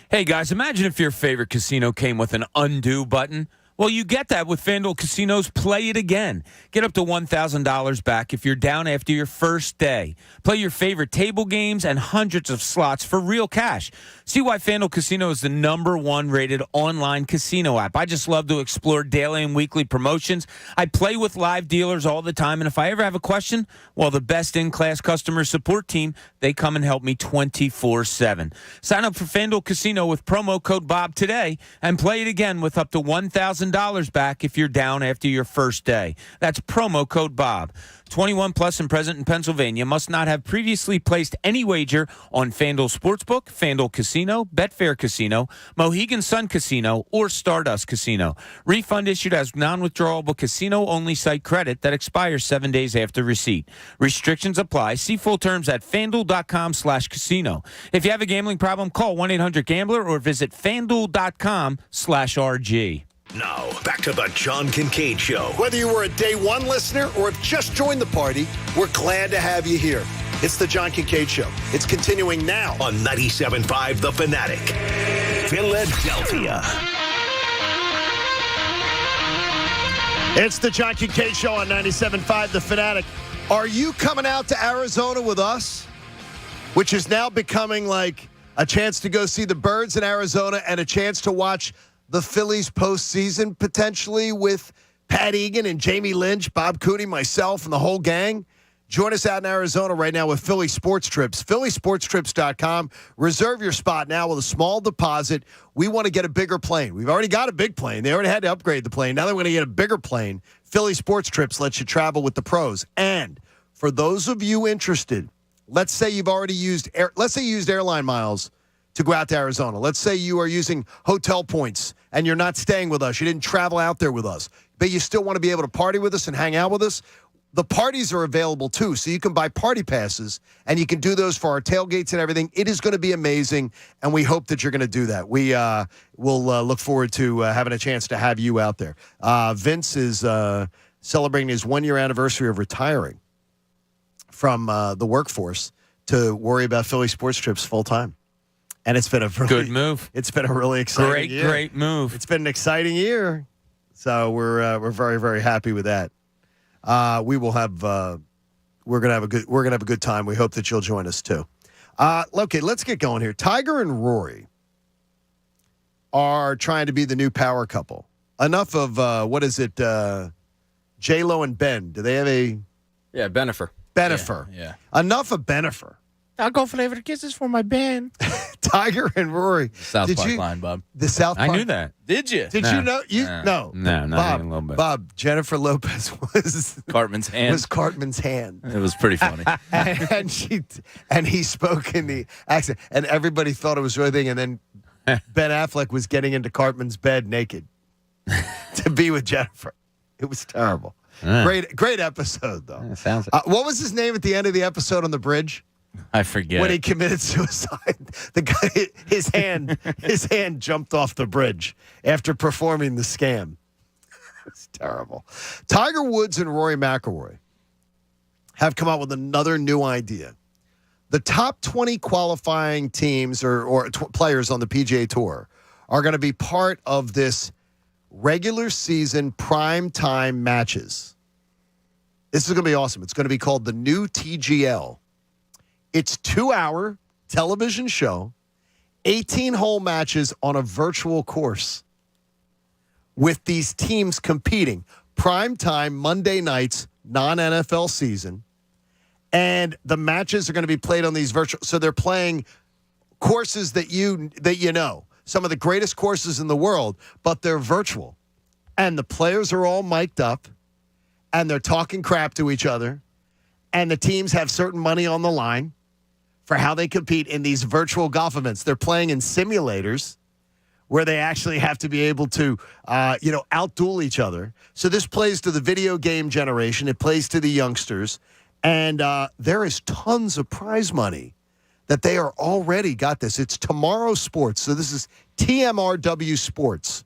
Hey guys, imagine if your favorite casino came with an undo button. Well, you get that with FanDuel Casino's Play It Again. Get up to $1,000 back if you're down after your first day. Play your favorite table games and hundreds of slots for real cash. See why FanDuel Casino is the #1 rated online casino app. I just love to explore daily and weekly promotions. I play with live dealers all the time, and if I ever have a question, well, the best in-class customer support team, they come and help me 24/7. Sign up for FanDuel Casino with promo code Bob today and play it again with up to $1,000 $1,000 back if you're down after your first day. That's promo code Bob. 21 plus and present in Pennsylvania, must not have previously placed any wager on FanDuel Sportsbook, FanDuel Casino, Betfair Casino, Mohegan Sun Casino, or Stardust Casino. Refund issued as non-withdrawable casino-only site credit that expires 7 days after receipt. Restrictions apply. See full terms at FanDuel.com/casino. If you have a gambling problem, call 1-800-GAMBLER or visit FanDuel.com/RG. Now, back to the John Kincade Show. Whether you were a day one listener or have just joined the party, we're glad to have you here. It's the John Kincade Show. It's continuing now on 97.5 The Fanatic, Philadelphia. It's the John Kincade Show on 97.5 The Fanatic. Are you coming out to Arizona with us? Which is now becoming like a chance to go see the Birds in Arizona and a chance to watch the Phillies postseason potentially with Pat Egan and Jamie Lynch, Bob Cooney, myself, and the whole gang. Join us out in Arizona right now with Philly Sports Trips. PhillySportsTrips.com. Reserve your spot now with a small deposit. We want to get a bigger plane. We've already got a big plane. They already had to upgrade the plane. Now they're going to get a bigger plane. Philly Sports Trips lets you travel with the pros. And for those of you interested, let's say you've already used airline miles to go out to Arizona. Let's say you are using hotel points and you're not staying with us. You didn't travel out there with us, but you still want to be able to party with us and hang out with us. The parties are available too, so you can buy party passes and you can do those for our tailgates and everything. It is going to be amazing, and we hope that you're going to do that. We will look forward to having a chance to have you out there. Vince is celebrating his 1-year anniversary of retiring from the workforce to worry about Philly Sports Trips full time. And it's been a really, good move. It's been a really exciting year. Great move. It's been an exciting year, so we're very, very happy with that. We will have we're gonna have a good time. We hope that you'll join us too. Okay, let's get going here. Tiger and Rory are trying to be the new power couple. Enough of what is it? J-Lo and Ben. Do they have a? Yeah, Benifer. Yeah. Enough of Benifer. I'll go flavor kisses for my band. Tiger and Rory. South Park line, Bob. The South Park. I knew that. Did you? Did you know? No, not Bob, even a little bit. Bob, Jennifer Lopez was Cartman's hand. Was Cartman's hand. It was pretty funny. and he spoke in the accent, and everybody thought it was really thing. And then Ben Affleck was getting into Cartman's bed naked to be with Jennifer. It was terrible. Great episode though. Sounds. What was his name at the end of the episode on the bridge? I forget. When he committed suicide, the guy, his hand jumped off the bridge after performing the scam. It's terrible. Tiger Woods and Rory McIlroy have come up with another new idea. The top 20 qualifying teams or players on the PGA Tour are going to be part of this regular season prime time matches. This is going to be awesome. It's going to be called the new TGL. It's 2-hour television show, 18-hole matches on a virtual course with these teams competing. Prime time, Monday nights, non-NFL season. And the matches are going to be played on these virtual. So they're playing courses that you know, some of the greatest courses in the world, but they're virtual. And the players are all mic'd up, and they're talking crap to each other. And the teams have certain money on the line for how they compete in these virtual golf events. They're playing in simulators where they actually have to be able to, outduel each other. So this plays to the video game generation. It plays to the youngsters. And there is tons of prize money that they are already got this. It's Tomorrow Sports. So this is TMRW Sports,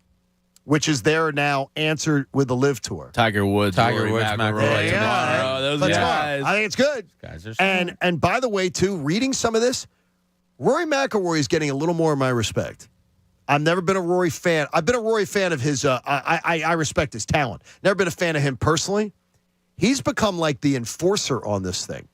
which is their now answer with the Live Tour. Tiger Woods, McIlroy tomorrow. Those guys. I think it's good. Guys are and by the way, too, reading some of this, Rory McIlroy is getting a little more of my respect. I've never been a Rory fan. I've been a Rory fan of his. I respect his talent. Never been a fan of him personally. He's become like the enforcer on this thing.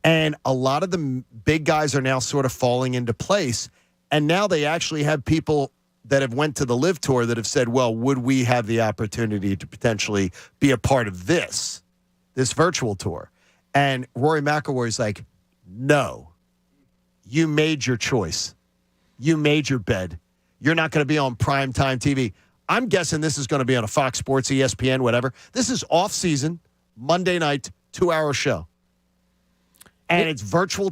And a lot of the big guys are now sort of falling into place. And now they actually have people that have went to the Live Tour that have said, well, would we have the opportunity to potentially be a part of this virtual tour? And Rory McIlroy is like, no, you made your choice. You made your bed. You're not going to be on primetime TV. I'm guessing this is going to be on a Fox Sports, ESPN, whatever. This is off-season, Monday night, 2-hour show. And it's virtual.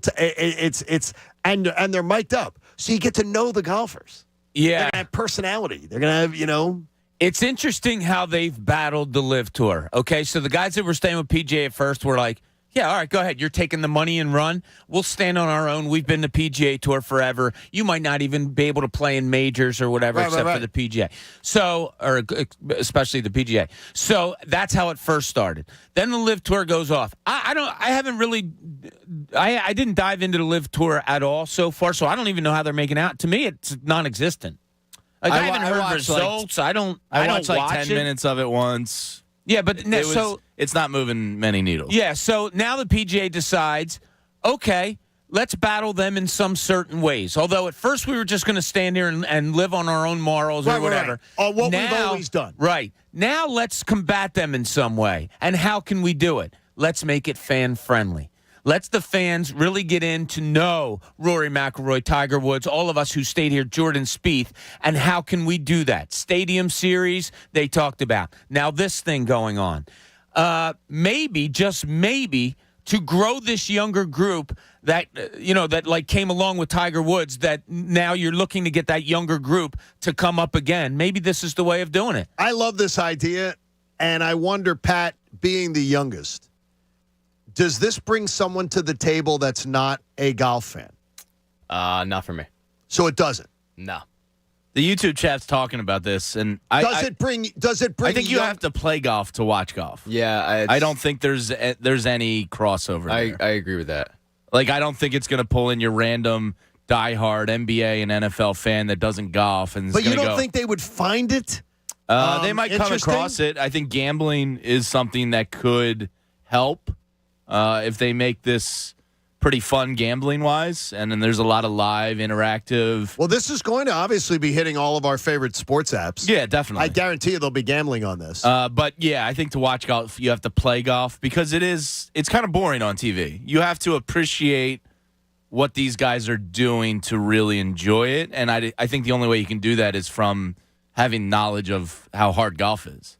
And they're mic'd up. So you get to know the golfers. Yeah. They're going to have personality. They're going to have, It's interesting how they've battled the LIV Tour. Okay, so the guys that were staying with PGA at first were like, yeah, all right, go ahead. You're taking the money and run. We'll stand on our own. We've been the PGA Tour forever. You might not even be able to play in majors or whatever except for the PGA. So, or especially the PGA. So that's how it first started. Then the LIV Tour goes off. I didn't dive into the LIV Tour at all so far, so I don't even know how they're making out. To me, it's non-existent. Like, I haven't heard results. I watched like 10 minutes of it once. Yeah, but it's not moving many needles. Yeah, so now the PGA decides, okay, let's battle them in some certain ways. Although at first we were just going to stand here and live on our own morals or whatever. Right. What we've always done. Right. Now let's combat them in some way. And how can we do it? Let's make it fan-friendly. Let's the fans really get in to know Rory McIlroy, Tiger Woods, all of us who stayed here, Jordan Spieth, and how can we do that? Stadium Series, they talked about. Now this thing going on. Maybe, just maybe, to grow this younger group that, that like came along with Tiger Woods, that now you're looking to get that younger group to come up again. Maybe this is the way of doing it. I love this idea, and I wonder, Pat, being the youngest, does this bring someone to the table that's not a golf fan? Not for me. So it doesn't? No. The YouTube chat's talking about this, and Does it bring? I think you have to play golf to watch golf. Yeah, I don't think there's any crossover there. I agree with that. Like, I don't think it's going to pull in your random diehard NBA and NFL fan that doesn't golf. And but you don't think they would find it? They might come across it. I think gambling is something that could help if they make this pretty fun gambling-wise, and then there's a lot of live, interactive. Well, this is going to obviously be hitting all of our favorite sports apps. Yeah, definitely. I guarantee you there'll be gambling on this. But, yeah, I think to watch golf, you have to play golf because it's kind of boring on TV. You have to appreciate what these guys are doing to really enjoy it, and I think the only way you can do that is from having knowledge of how hard golf is.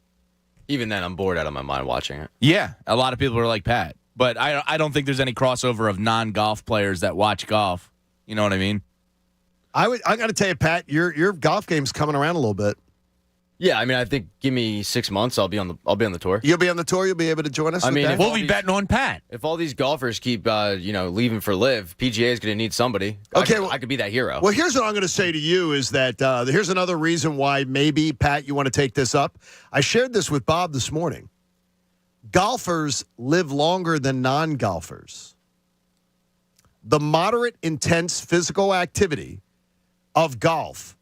Even then, I'm bored out of my mind watching it. Yeah, a lot of people are like Pat. But I don't think there's any crossover of non-golf players that watch golf. You know what I mean? I got to tell you, Pat, your golf game's coming around a little bit. Yeah, I mean, I think give me 6 months, I'll be on the tour. You'll be on the tour. You'll be able to join us. I mean, we'll be betting on Pat. If all these golfers keep leaving for LIV, PGA is going to need somebody. Okay, I could be that hero. Well, here's what I'm going to say to you is that here's another reason why maybe, Pat, you want to take this up. I shared this with Bob this morning. Golfers live longer than non-golfers. The moderate, intense physical activity of golf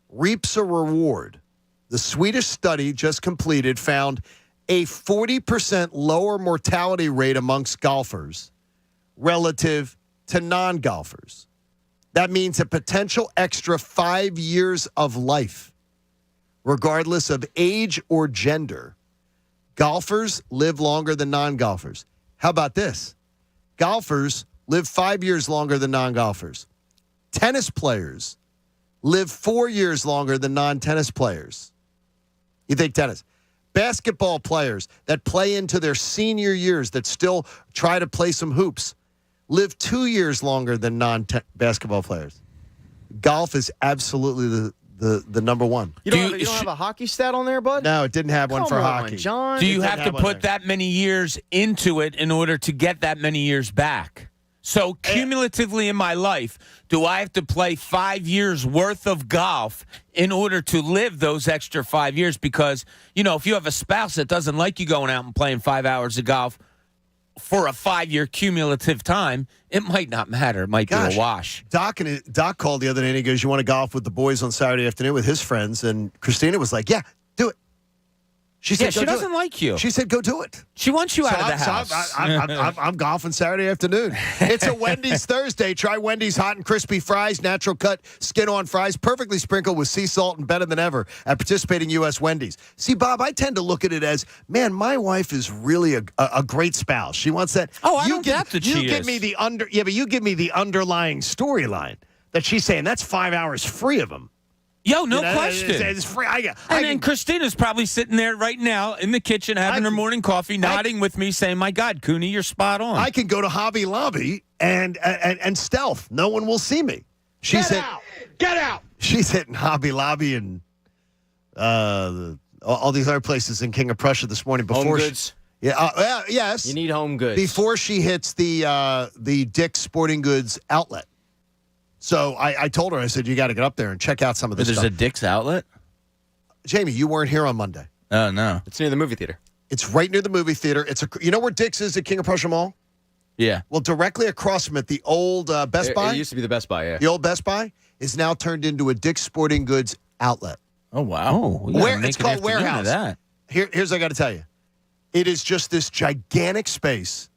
reaps a reward. The Swedish study just completed found a 40% lower mortality rate amongst golfers relative to non-golfers. That means a potential extra 5 years of life, regardless of age or gender. Golfers live longer than non-golfers. How about this? Golfers live 5 years longer than non-golfers. Tennis players live 4 years longer than non-tennis players. You think tennis? Basketball players that play into their senior years that still try to play some hoops live 2 years longer than non-basketball players. Golf is absolutely the number one. You don't have a hockey stat on there, bud? No, it didn't have one for hockey. John. Do you have to put that many years into it in order to get that many years back? So cumulatively in my life, do I have to play 5 years worth of golf in order to live those extra 5 years? Because, if you have a spouse that doesn't like you going out and playing 5 hours of golf for a 5-year cumulative time, it might not matter. It might be a wash. Doc called the other day and he goes, you want to golf with the boys on Saturday afternoon with his friends? And Christina was like, yeah, do it. She said, she doesn't like you. She said, go do it. She wants you out of the house. I'm golfing Saturday afternoon. It's a Wendy's Thursday. Try Wendy's hot and crispy fries, natural cut, skin-on fries, perfectly sprinkled with sea salt and better than ever at participating U.S. Wendy's. See, Bob, I tend to look at it as, man, my wife is really a great spouse. She wants that. Oh, I don't doubt that she is. You give me the underlying storyline that she's saying that's 5 hours free of him. Yo, no question. It's free. And Christina's probably sitting there right now in the kitchen having her morning coffee, nodding with me, saying, "My God, Cooney, you're spot on." I can go to Hobby Lobby and stealth. No one will see me. Get out! She's hitting Hobby Lobby and all these other places in King of Prussia this morning. Before Home Goods. Yes. You need Home Goods before she hits the Dick's Sporting Goods outlet. So I told her, I said, you got to get up there and check out some of this stuff. There's a Dick's outlet? Jamie, you weren't here on Monday. Oh, no. It's near the movie theater. It's right near the movie theater. You know where Dick's is at King of Prussia Mall? Yeah. Well, directly across from it, the old Best Buy. It used to be the Best Buy, yeah. The old Best Buy is now turned into a Dick's Sporting Goods outlet. Oh, wow. It's called Warehouse. Here's what I got to tell you. It is just this gigantic space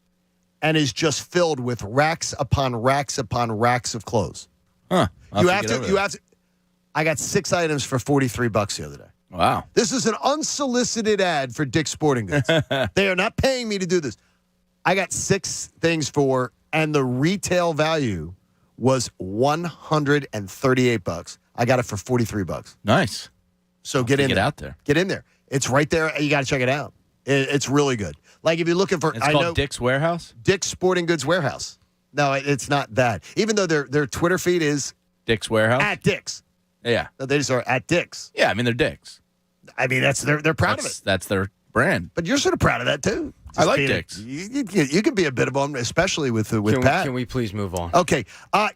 and is just filled with racks upon racks upon racks of clothes. Huh. You have to. I got 6 items for $43 the other day. Wow. This is an unsolicited ad for Dick's Sporting Goods. They are not paying me to do this. I got 6 things and the retail value was $138. I got it for $43. Nice. So get out there. Get in there. It's right there. You got to check it out. It's really good. Like if you're looking for, it's called Dick's Warehouse. Dick's Sporting Goods Warehouse. No, it's not that. Even though their Twitter feed is Dick's Warehouse at Dick's. Yeah, no, they just are at Dick's. Yeah, I mean they're Dick's. I mean they're proud of it. That's their brand. But you're sort of proud of that too. I like Dick's. You can be a bit of them, especially with Pat. Can we please move on? Okay. By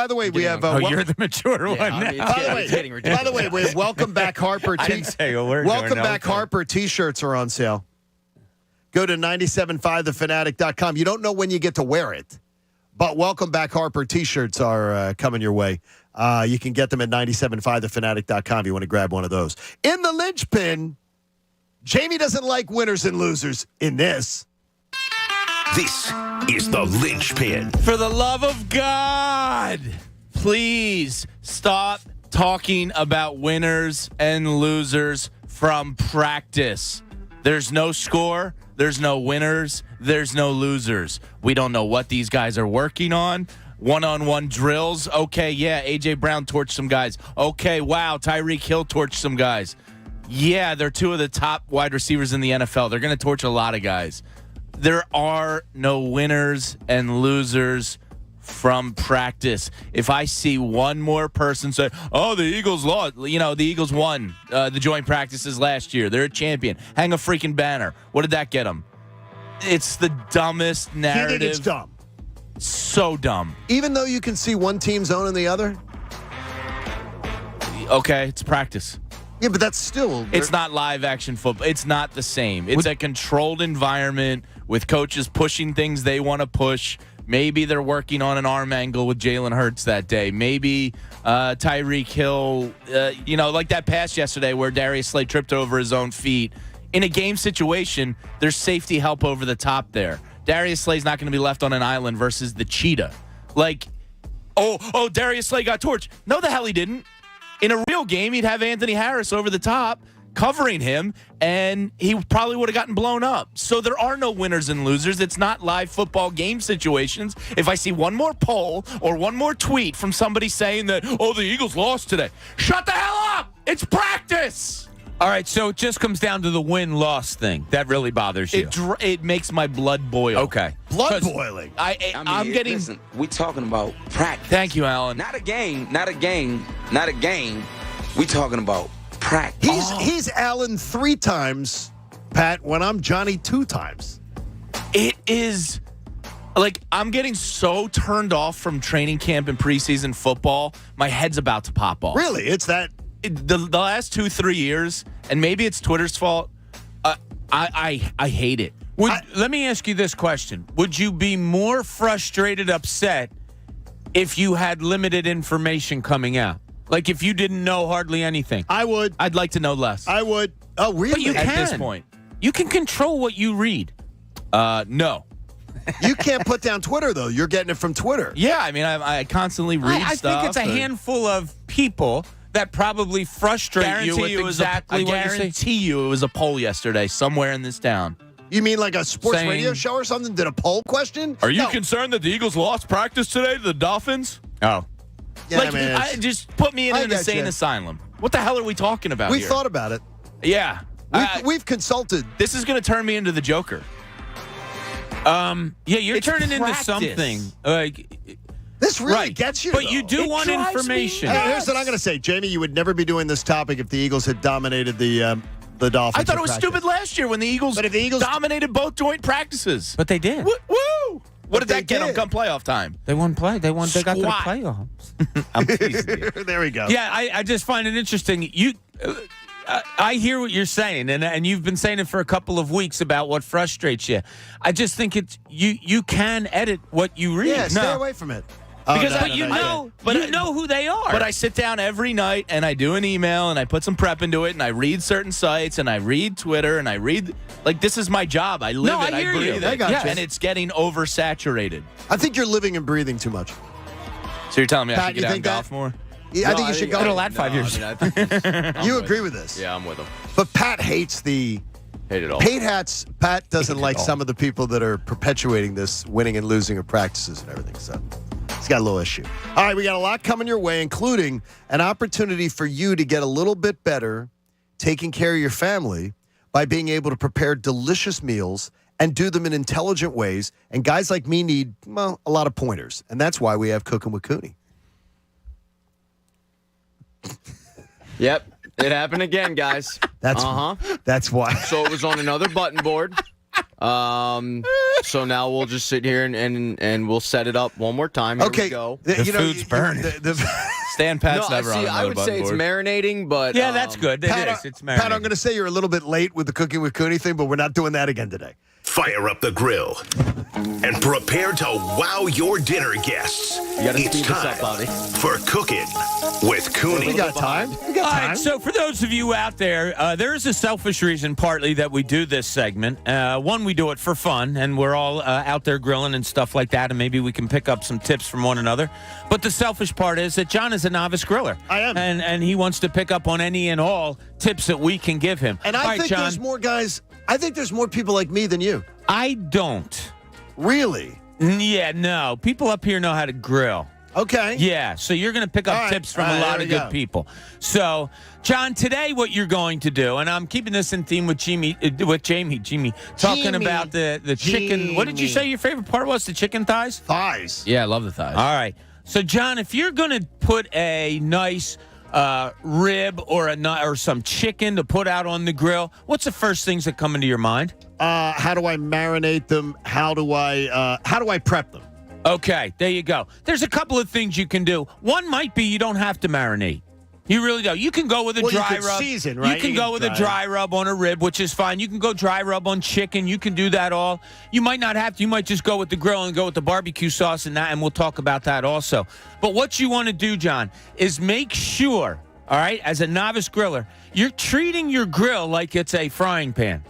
the way, we have. You're the mature one now. By the way, we have Welcome Back Harper. I didn't say a word. Welcome Back Harper T-shirts are on sale. Go to 97.5thefanatic.com. You don't know when you get to wear it, but Welcome Back Harper T-shirts are coming your way. You can get them at 97.5thefanatic.com if you want to grab one of those. In the linchpin, Jamie doesn't like winners and losers in this. This is the linchpin. For the love of God, please stop talking about winners and losers from practice. There's no score. There's no winners. There's no losers. We don't know what these guys are working on. One-on-one drills. Okay, yeah, A.J. Brown torched some guys. Okay, wow, Tyreek Hill torched some guys. Yeah, they're 2 of the top wide receivers in the NFL. They're going to torch a lot of guys. There are no winners and losers from practice. If I see one more person say, oh, the Eagles lost. The Eagles won the joint practices last year. They're a champion. Hang a freaking banner. What did that get them? It's the dumbest narrative. You think it's dumb? So dumb. Even though you can see one team's owning the other? Okay, it's practice. Yeah, but that's still... It's not live action football. It's not the same. It's a controlled environment with coaches pushing things they want to push. Maybe they're working on an arm angle with Jalen Hurts that day. Maybe Tyreek Hill, like that pass yesterday where Darius Slay tripped over his own feet. In a game situation, there's safety help over the top there. Darius Slay's not going to be left on an island versus the cheetah. Darius Slay got torched. No, the hell he didn't. In a real game, he'd have Anthony Harris over the top covering him, and he probably would have gotten blown up. So there are no winners and losers. It's not live football game situations. If I see one more poll or one more tweet from somebody saying that, the Eagles lost today, shut the hell up! It's practice! All right, so it just comes down to the win-loss thing. That really bothers you. It makes my blood boil. Okay. Blood boiling. I'm getting... Listen, we talking about practice. Thank you, Alan. Not a game. We talking about practice. He's Alan 3 times, Pat, when I'm Johnny 2 times. It is... I'm getting so turned off from training camp and preseason football, my head's about to pop off. Really? It's that... The last 2-3 years, and maybe it's Twitter's fault, I hate it. Let me ask you this question. Would you be more frustrated, upset, if you had limited information coming out? Like if you didn't know hardly anything? I would. I'd like to know less. I would. Oh, really? But you can. At this point. You can control what you read. No. You can't put down Twitter, though. You're getting it from Twitter. Yeah, I mean, I constantly read stuff. I think it's a handful of people that probably frustrate you with exactly what you say. I guarantee you it was a poll yesterday somewhere in this town. You mean like a sports radio show or something? Did a poll question? Are you concerned that the Eagles lost practice today to the Dolphins? Oh. Yeah, just put me in an insane asylum. What the hell are we talking about We here? thought about it. Yeah. We've consulted. This is going to turn me into the Joker. Yeah, you're It's turning into practice. something. This really Right. gets you. But though. you do want information. Hey, here's what I'm going to say, Jamie. You would never be doing this topic if the Eagles had dominated the Dolphins. I thought it was in practice. stupid last year when the Eagles, But if the Eagles dominated both joint practices. But they did. Woo! What did they that get them did. come playoff time? They won play. They got to the Squat. playoffs. I'm teasing you. There we go. Yeah, I just find it interesting. I hear what you're saying, and you've been saying it for a couple of weeks about what frustrates you. I just think it's you can edit what you read. Yeah, stay away from it. Because you know who they are. But I sit down every night and I do an email and I put some prep into it and I read certain sites and I read Twitter and I read this is my job. I live it. I hear breathe you. it. I got you. And it's getting oversaturated. I think you're living and breathing too much. So you're telling me I Pat, should you get out think and golf that- more? Yeah, I think you should go. It'll add 5 years. I think You agree with this? Yeah, I'm with him. But Pat hates the. Hate it all. Pat doesn't like some of the people that are perpetuating this winning and losing of practices and everything. So he's got a little issue. All right, we got a lot coming your way, including an opportunity for you to get a little bit better taking care of your family by being able to prepare delicious meals and do them in intelligent ways. And guys like me need, well, a lot of pointers. And that's why we have Cooking with Cooney. Yep, it happened again, guys. That's why. So it was on another button board. So now we'll just sit here and we'll set it up one more time. Here we go. The food's burning. Stan Pat's No, never on see, another I would button say it's board. marinating, but Yeah, that's good. Pat, It's Pat, I'm marinating. going to say you're a little bit late with the Cooking with Cooney thing, but we're not doing that again today. Fire up the grill and prepare to wow your dinner guests. You gotta It's speed this time up, Bobby. for Cooking with Cooney. We got time. We got All time. right, so for those of you out there, there is a selfish reason partly that we do this segment. One, we do it for fun, and we're all out there grilling and stuff like that, and maybe we can pick up some tips from one another. But the selfish part is that John is a novice griller. I am. And he wants to pick up on any and all tips that we can give him. And All I right, think John, there's more guys. I think there's more people like me than you. I don't. Really? Yeah, no. People up here know how to grill. Okay. Yeah, so you're going to pick up All right, tips from all a right, lot there of we good go. people. So, John, today what you're going to do, and I'm keeping this in theme with Jamie, talking about the chicken. What did you say your favorite part was? The chicken thighs? Thighs. Yeah, I love the thighs. All right. So, John, if you're going to put a nice rib or some chicken to put out on the grill, what's the first things that come into your mind? How do I marinate them? How do I prep them? Okay, there you go. There's a couple of things you can do. One might be you don't have to marinate. You really don't. You can go with a Well, you dry can rub. season, right? You can You go can with a dry dry rub on a rib, which is fine. You can go dry rub on chicken. You can do that all. You might not have to. You might just go with the grill and go with the barbecue sauce and that, and we'll talk about that also. But what you want to do, John, is make sure, all right, as a novice griller, you're treating your grill like it's a frying pan.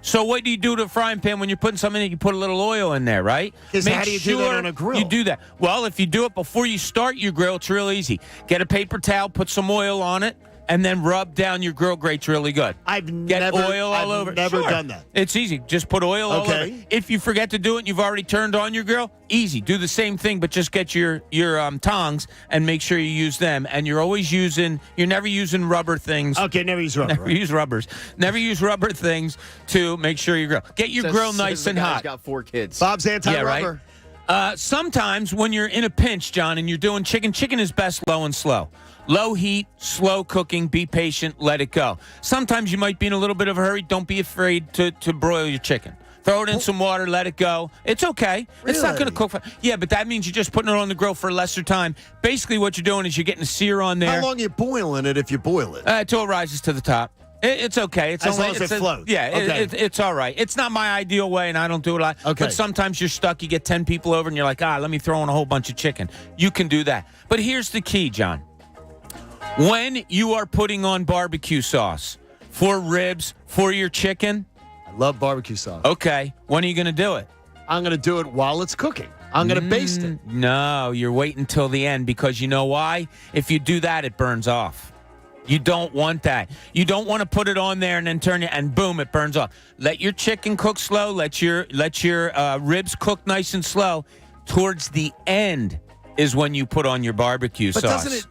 So what do you do to a frying pan when you're putting something in it? You put a little oil in there, right? Because how do you do that on a grill? You do that. Well, if you do it before you start your grill, it's real easy. Get a paper towel, put some oil on it, and then rub down your grill grates really good. I've Get oil all I've over. never Sure. done that. It's easy. Just put oil all over. Okay. If you forget to do it and you've already turned on your grill, easy. Do the same thing, but just get your tongs and make sure you use them. And you're never using rubber things. Okay, never use rubber. Never use rubbers. Never use rubber things to make sure you grill. Get your grill nice and hot. Got 4 kids. Bob's anti-rubber. Yeah, right? Sometimes when you're in a pinch, John, and you're doing chicken is best low and slow. Low heat, slow cooking, be patient, let it go. Sometimes you might be in a little bit of a hurry. Don't be afraid to broil your chicken. Throw it in some water, let it go. It's okay. It's not going to cook. Yeah, but that means you're just putting it on the grill for lesser time. Basically, what you're doing is you're getting a sear on there. How long are you boiling it if you boil it? Until it rises to the top. It's okay. It's As only, long as it floats. Yeah, Okay. it's all right. It's not my ideal way, and I don't do it a lot. Okay. But sometimes you're stuck. You get 10 people over, and you're like, let me throw in a whole bunch of chicken. You can do that. But here's the key, John. When you are putting on barbecue sauce for ribs, for your chicken. I love barbecue sauce. Okay. When are you going to do it? I'm going to do it while it's cooking. I'm going to baste it. No, you're waiting until the end because you know why? If you do that, it burns off. You don't want that. You don't want to put it on there and then turn it and boom, it burns off. Let your chicken cook slow. Let your ribs cook nice and slow. Towards the end is when you put on your barbecue But sauce.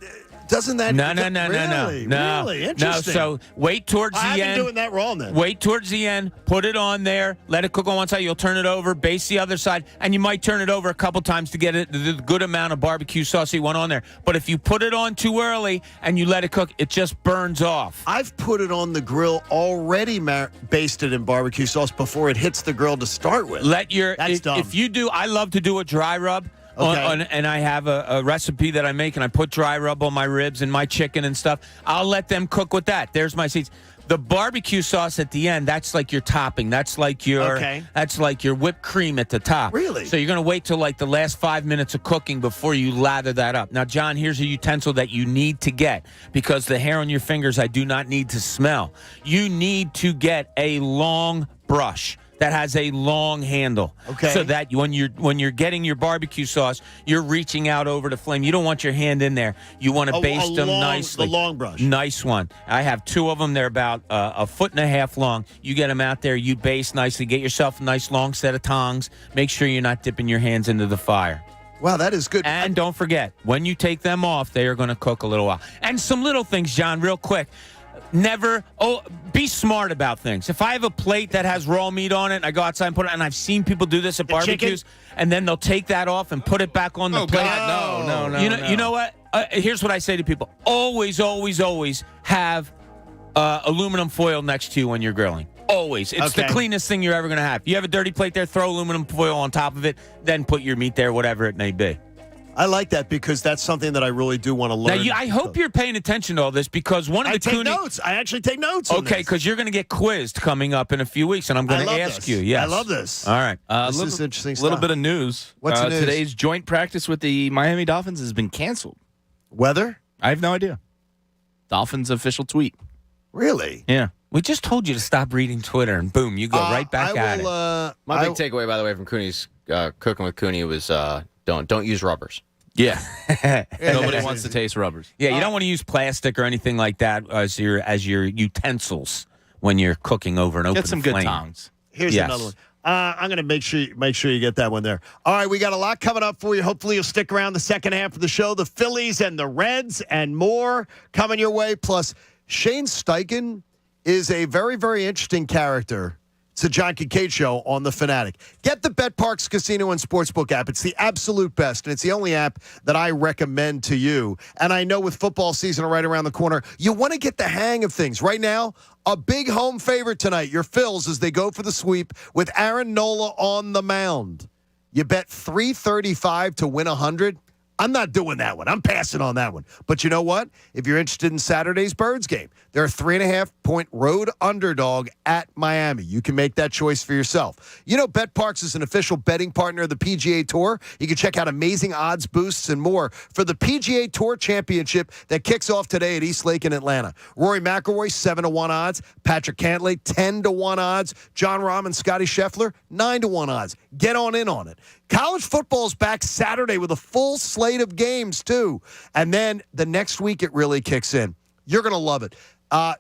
Doesn't that? No. Really? Interesting. No, so wait towards the end. I've been doing that wrong then. Wait towards the end, put it on there, let it cook on one side. You'll turn it over, baste the other side, and you might turn it over a couple times to get it the good amount of barbecue sauce you want on there. But if you put it on too early and you let it cook, it just burns off. I've put it on the grill already basted in barbecue sauce before it hits the grill to start with. That's dumb. If you do, I love to do a dry rub. Okay. And I have a recipe that I make, and I put dry rub on my ribs and my chicken and stuff. I'll let them cook with that. There's my seeds. The barbecue sauce at the end, that's like your topping. That's like your whipped cream at the top. Really? So you're going to wait till like the last 5 minutes of cooking before you lather that up. Now, John, here's a utensil that you need to get because the hair on your fingers I do not need to smell. You need to get a long brush that has a long handle. Okay. So that when you're getting your barbecue sauce, you're reaching out over the flame. You don't want your hand in there. You want to baste them nicely. The long brush. Nice one. I have 2 of them. They're about a foot and a half long. You get them out there. You baste nicely. Get yourself a nice long set of tongs. Make sure you're not dipping your hands into the fire. Wow, that is good. And don't forget, when you take them off, they are going to cook a little while. And some little things, John, real quick. Be smart about things. If I have a plate that has raw meat on it, and I go outside and put it, and I've seen people do this at barbecues, and then they'll take that off and put it back on the plate. God, no. You know what? Here's what I say to people: always have aluminum foil next to you when you're grilling. Always. It's the cleanest thing you're ever going to have. You have a dirty plate there, throw aluminum foil on top of it, then put your meat there, whatever it may be. I like that because that's something that I really do want to learn. Now, I hope you're paying attention to all this because one of the Cooney... notes. I actually take notes on Okay, because you're going to get quizzed coming up in a few weeks, and I'm going to ask you. Yes. I love this. All right. This is interesting stuff. A little bit of news. What's the news? Today's joint practice with the Miami Dolphins has been canceled. Weather? I have no idea. Dolphins official tweet. Really? Yeah. We just told you to stop reading Twitter, and boom, you go right back at it. My big takeaway, by the way, from Cooney's Cooking with Cooney was don't use rubbers. Yeah. Nobody wants to taste rubbers. Yeah, you don't want to use plastic or anything like that as your utensils when you're cooking over an open flame. Get some good tongs. Here's another one. I'm going to make sure you get that one there. All right, we got a lot coming up for you. Hopefully you'll stick around the second half of the show. The Phillies and the Reds and more coming your way. Plus, Shane Steichen is a very, very interesting character. It's the John Kincade Show on The Fanatic. Get the BetParx Casino and Sportsbook app. It's the absolute best, and it's the only app that I recommend to you. And I know with football season right around the corner, you want to get the hang of things. Right now, a big home favorite tonight, your Phils, as they go for the sweep with Aaron Nola on the mound. You bet $335 to win 100. I'm not doing that one. I'm passing on that one. But you know what? If you're interested in Saturday's Birds game, they're a 3.5-point road underdog at Miami. You can make that choice for yourself. You know, BetParx is an official betting partner of the PGA Tour. You can check out amazing odds boosts and more for the PGA Tour Championship that kicks off today at East Lake in Atlanta. Rory McIlroy, 7-1 odds. Patrick Cantlay, 10-1 odds. John Rahm and Scotty Scheffler, 9-1 odds. Get on in on it. College football's back Saturday with a full slate of games, too. And then the next week, it really kicks in. You're going to love it.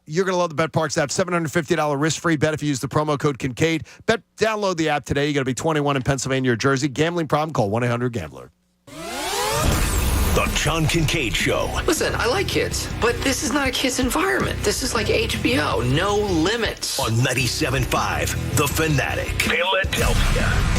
You're going to love the BetParx app. $750 risk-free bet if you use the promo code Kincade. Download the app today. You got to be 21 in Pennsylvania or Jersey. Gambling problem? Call 1-800-GAMBLER. The John Kincade Show. Listen, I like kids, but this is not a kids' environment. This is like HBO. No limits. On 97.5 The Fanatic. Philadelphia.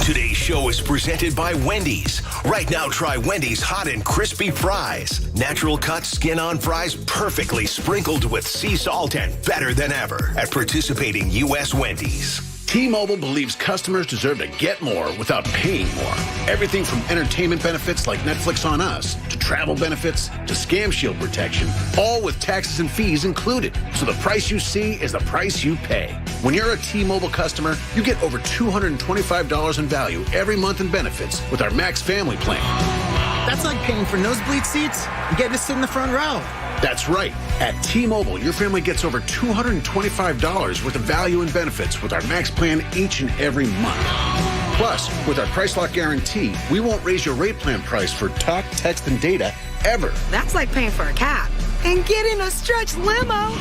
Today's show is presented by Wendy's. Right now, try Wendy's hot and crispy fries. Natural cut skin-on fries perfectly sprinkled with sea salt and better than ever at participating U.S. Wendy's. T-Mobile believes customers deserve to get more without paying more. Everything from entertainment benefits like Netflix on Us to travel benefits to Scam Shield protection, all with taxes and fees included. So the price you see is the price you pay. When you're a T-Mobile customer, you get over $225 in value every month in benefits with our Max Family Plan. That's like paying for nosebleed seats and getting to sit in the front row. That's right. At T-Mobile, your family gets over $225 worth of value and benefits with our Max Plan each and every month. Plus, with our Price Lock Guarantee, we won't raise your rate plan price for talk, text, and data ever. That's like paying for a cab and getting a stretch limo.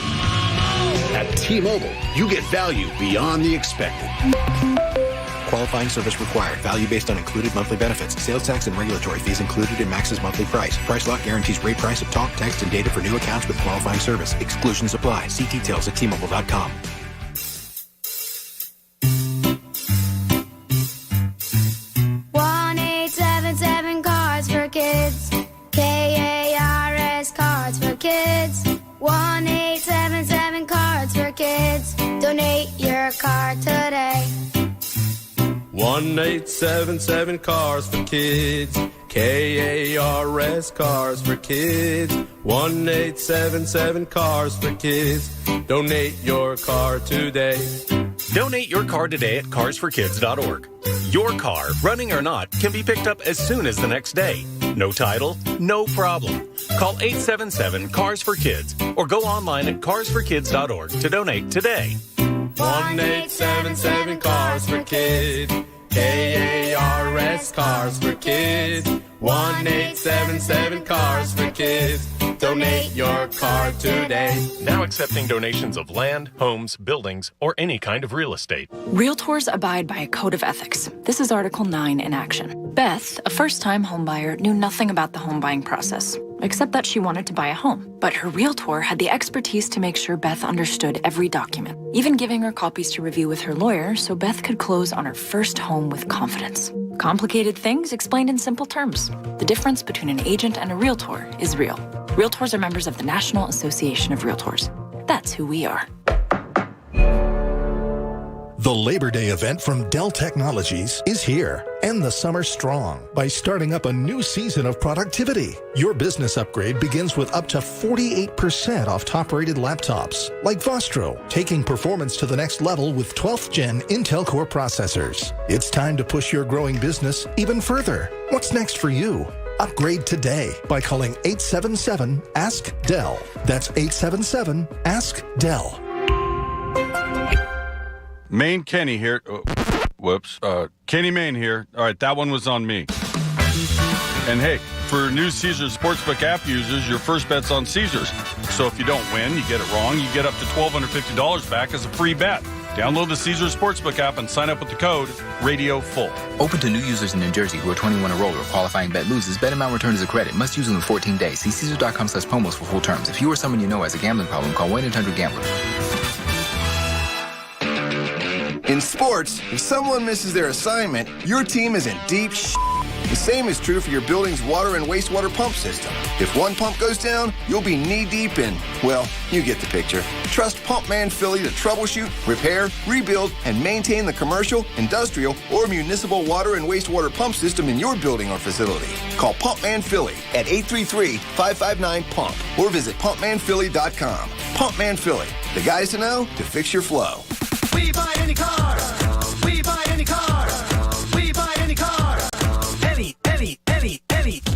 At T-Mobile, you get value beyond the expected. Qualifying service required. Value based on included monthly benefits. Sales tax and regulatory fees included in Max's monthly price. Price lock guarantees rate price of talk, text, and data for new accounts with qualifying service. Exclusions apply. See details at T-Mobile.com. Cards for Kids. KARS Cards for Kids. 1-877 Cards for Kids. Donate your card today. 1-877 Cars for Kids. KARS Cars for Kids. 1-877 Cars for Kids. Donate your car today. Donate your car today at carsforkids.org. Your car, running or not, can be picked up as soon as the next day. No title, no problem. Call 877-CARS-FOR-KIDS or go online at carsforkids.org to donate today. 1-877 Cars for Kids. KARS Cars for Kids. 1-877 Cars for Kids. Donate your car today. Now accepting donations of land, homes, buildings, or any kind of real estate. Realtors abide by a code of ethics. This is Article 9 in action. Beth, a first-time homebuyer, knew nothing about the home buying process, except that she wanted to buy a home. But her realtor had the expertise to make sure Beth understood every document, even giving her copies to review with her lawyer so Beth could close on her first home with confidence. Complicated things explained in simple terms. The difference between an agent and a realtor is real. Realtors are members of the National Association of Realtors. That's who we are. The Labor Day event from Dell Technologies is here. End the summer strong by starting up a new season of productivity. Your business upgrade begins with up to 48% off top-rated laptops, like Vostro, taking performance to the next level with 12th Gen Intel Core processors. It's time to push your growing business even further. What's next for you? Upgrade today by calling 877-ASK-DELL. That's 877-ASK-DELL. Maine Kenny here. Whoops. Kenny Maine here. All right, that one was on me. And hey, for new Caesars Sportsbook app users, your first bet's on Caesars. So if you don't win, you get it wrong, you get up to $1,250 back as a free bet. Download the Caesars Sportsbook app and sign up with the code RADIOFULL. Open to new users in New Jersey who are 21 or older. Qualifying bet loses. Bet amount returned as a credit. Must use within 14 days. See Caesars.com/promos for full terms. If you or someone you know has a gambling problem, call 1-800-GAMBLER. In sports, if someone misses their assignment, your team is in deep shit. The same is true for your building's water and wastewater pump system. If one pump goes down, you'll be knee-deep in, well, you get the picture. Trust Pumpman Philly to troubleshoot, repair, rebuild, and maintain the commercial, industrial, or municipal water and wastewater pump system in your building or facility. Call Pumpman Philly at 833-559-PUMP or visit pumpmanphilly.com. Pumpman Philly, the guys to know to fix your flow. We buy any car. We buy any car. We buy any car. Any.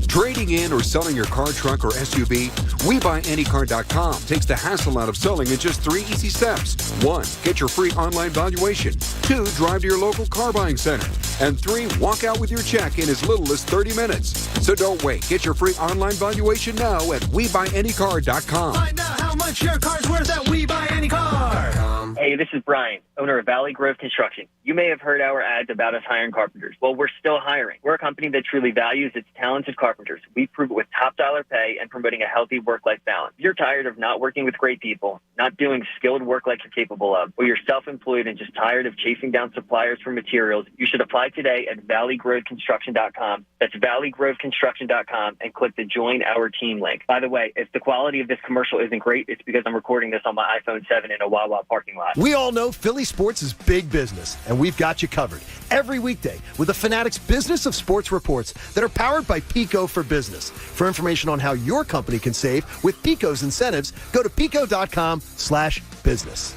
Trading in or selling your car, truck, or SUV? WeBuyAnyCar.com takes the hassle out of selling in just 3 easy steps. 1. Get your free online valuation. 2. Drive to your local car buying center. And 3. Walk out with your check in as little as 30 minutes. So don't wait. Get your free online valuation now at WeBuyAnyCar.com. Find out how much your car's worth at We Buy Any Car. Hey, this is Brian, owner of Valley Grove Construction. You may have heard our ads about us hiring carpenters. Well, we're still hiring. We're a company that truly values its talented carpenters. We prove it with top dollar pay and promoting a healthy work-life balance. If you're tired of not working with great people, not doing skilled work like you're capable of, or you're self-employed and just tired of chasing down suppliers for materials, you should apply today at valleygroveconstruction.com. That's valleygroveconstruction.com and click the Join Our Team link. By the way, if the quality of this commercial isn't great, it's because I'm recording this on my iPhone 7 in a Wawa parking lot. We all know Philly sports is big business, and we've got you covered every weekday with the Fanatic's Business of Sports reports that are powered by Pico for Business. For information on how your company can save with Pico's incentives, go to pico.com/business.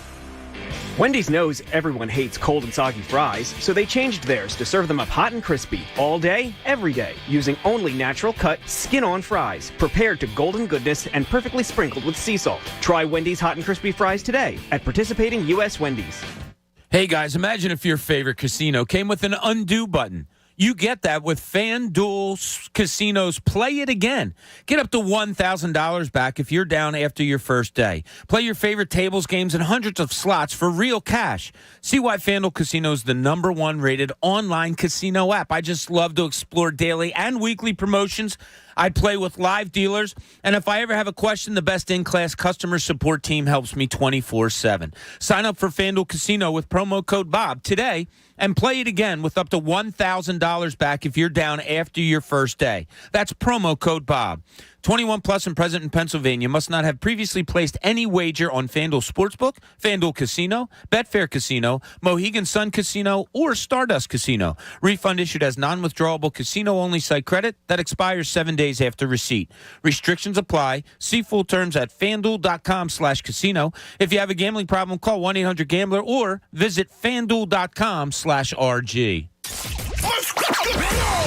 Wendy's knows everyone hates cold and soggy fries, so they changed theirs to serve them up hot and crispy all day, every day, using only natural cut, skin-on fries, prepared to golden goodness and perfectly sprinkled with sea salt. Try Wendy's hot and crispy fries today at participating U.S. Wendy's. Hey guys, imagine if your favorite casino came with an undo button. You get that with FanDuel Casino's Play It Again. Get up to $1,000 back if you're down after your first day. Play your favorite tables, games, and hundreds of slots for real cash. See why FanDuel Casino is the #1 rated online casino app. I just love to explore daily and weekly promotions. I play with live dealers, and if I ever have a question, the best in-class customer support team helps me 24/7. Sign up for FanDuel Casino with promo code Bob today and play it again with up to $1,000 back if you're down after your first day. That's promo code Bob. 21 plus and present in Pennsylvania. Must not have previously placed any wager on FanDuel Sportsbook, FanDuel Casino, Betfair Casino, Mohegan Sun Casino, or Stardust Casino. Refund issued as non-withdrawable casino-only site credit that expires 7 days after receipt. Restrictions apply. See full terms at FanDuel.com/casino. If you have a gambling problem, call 1-800-GAMBLER or visit FanDuel.com/RG.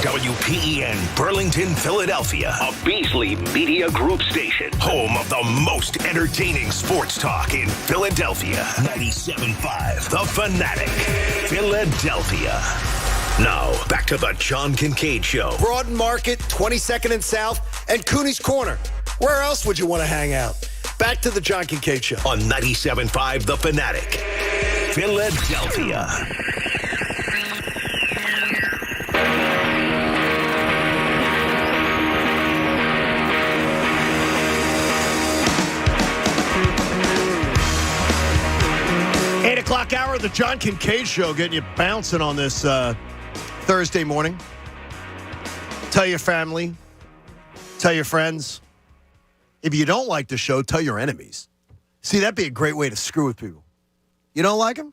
WPEN Burlington, Philadelphia, a Beasley Media Group station, home of the most entertaining sports talk in Philadelphia. 97.5 The Fanatic, Philadelphia. Now, back to the John Kincade Show. Broad Market, 22nd and South, and Cooney's Corner. Where else would you want to hang out? Back to the John Kincade Show. On 97.5 The Fanatic, Philadelphia. O'clock hour, the John Kincade Show, getting you bouncing on this Thursday morning. Tell your family, tell your friends. If you don't like the show, tell your enemies. See, that'd be a great way to screw with people. You don't like them?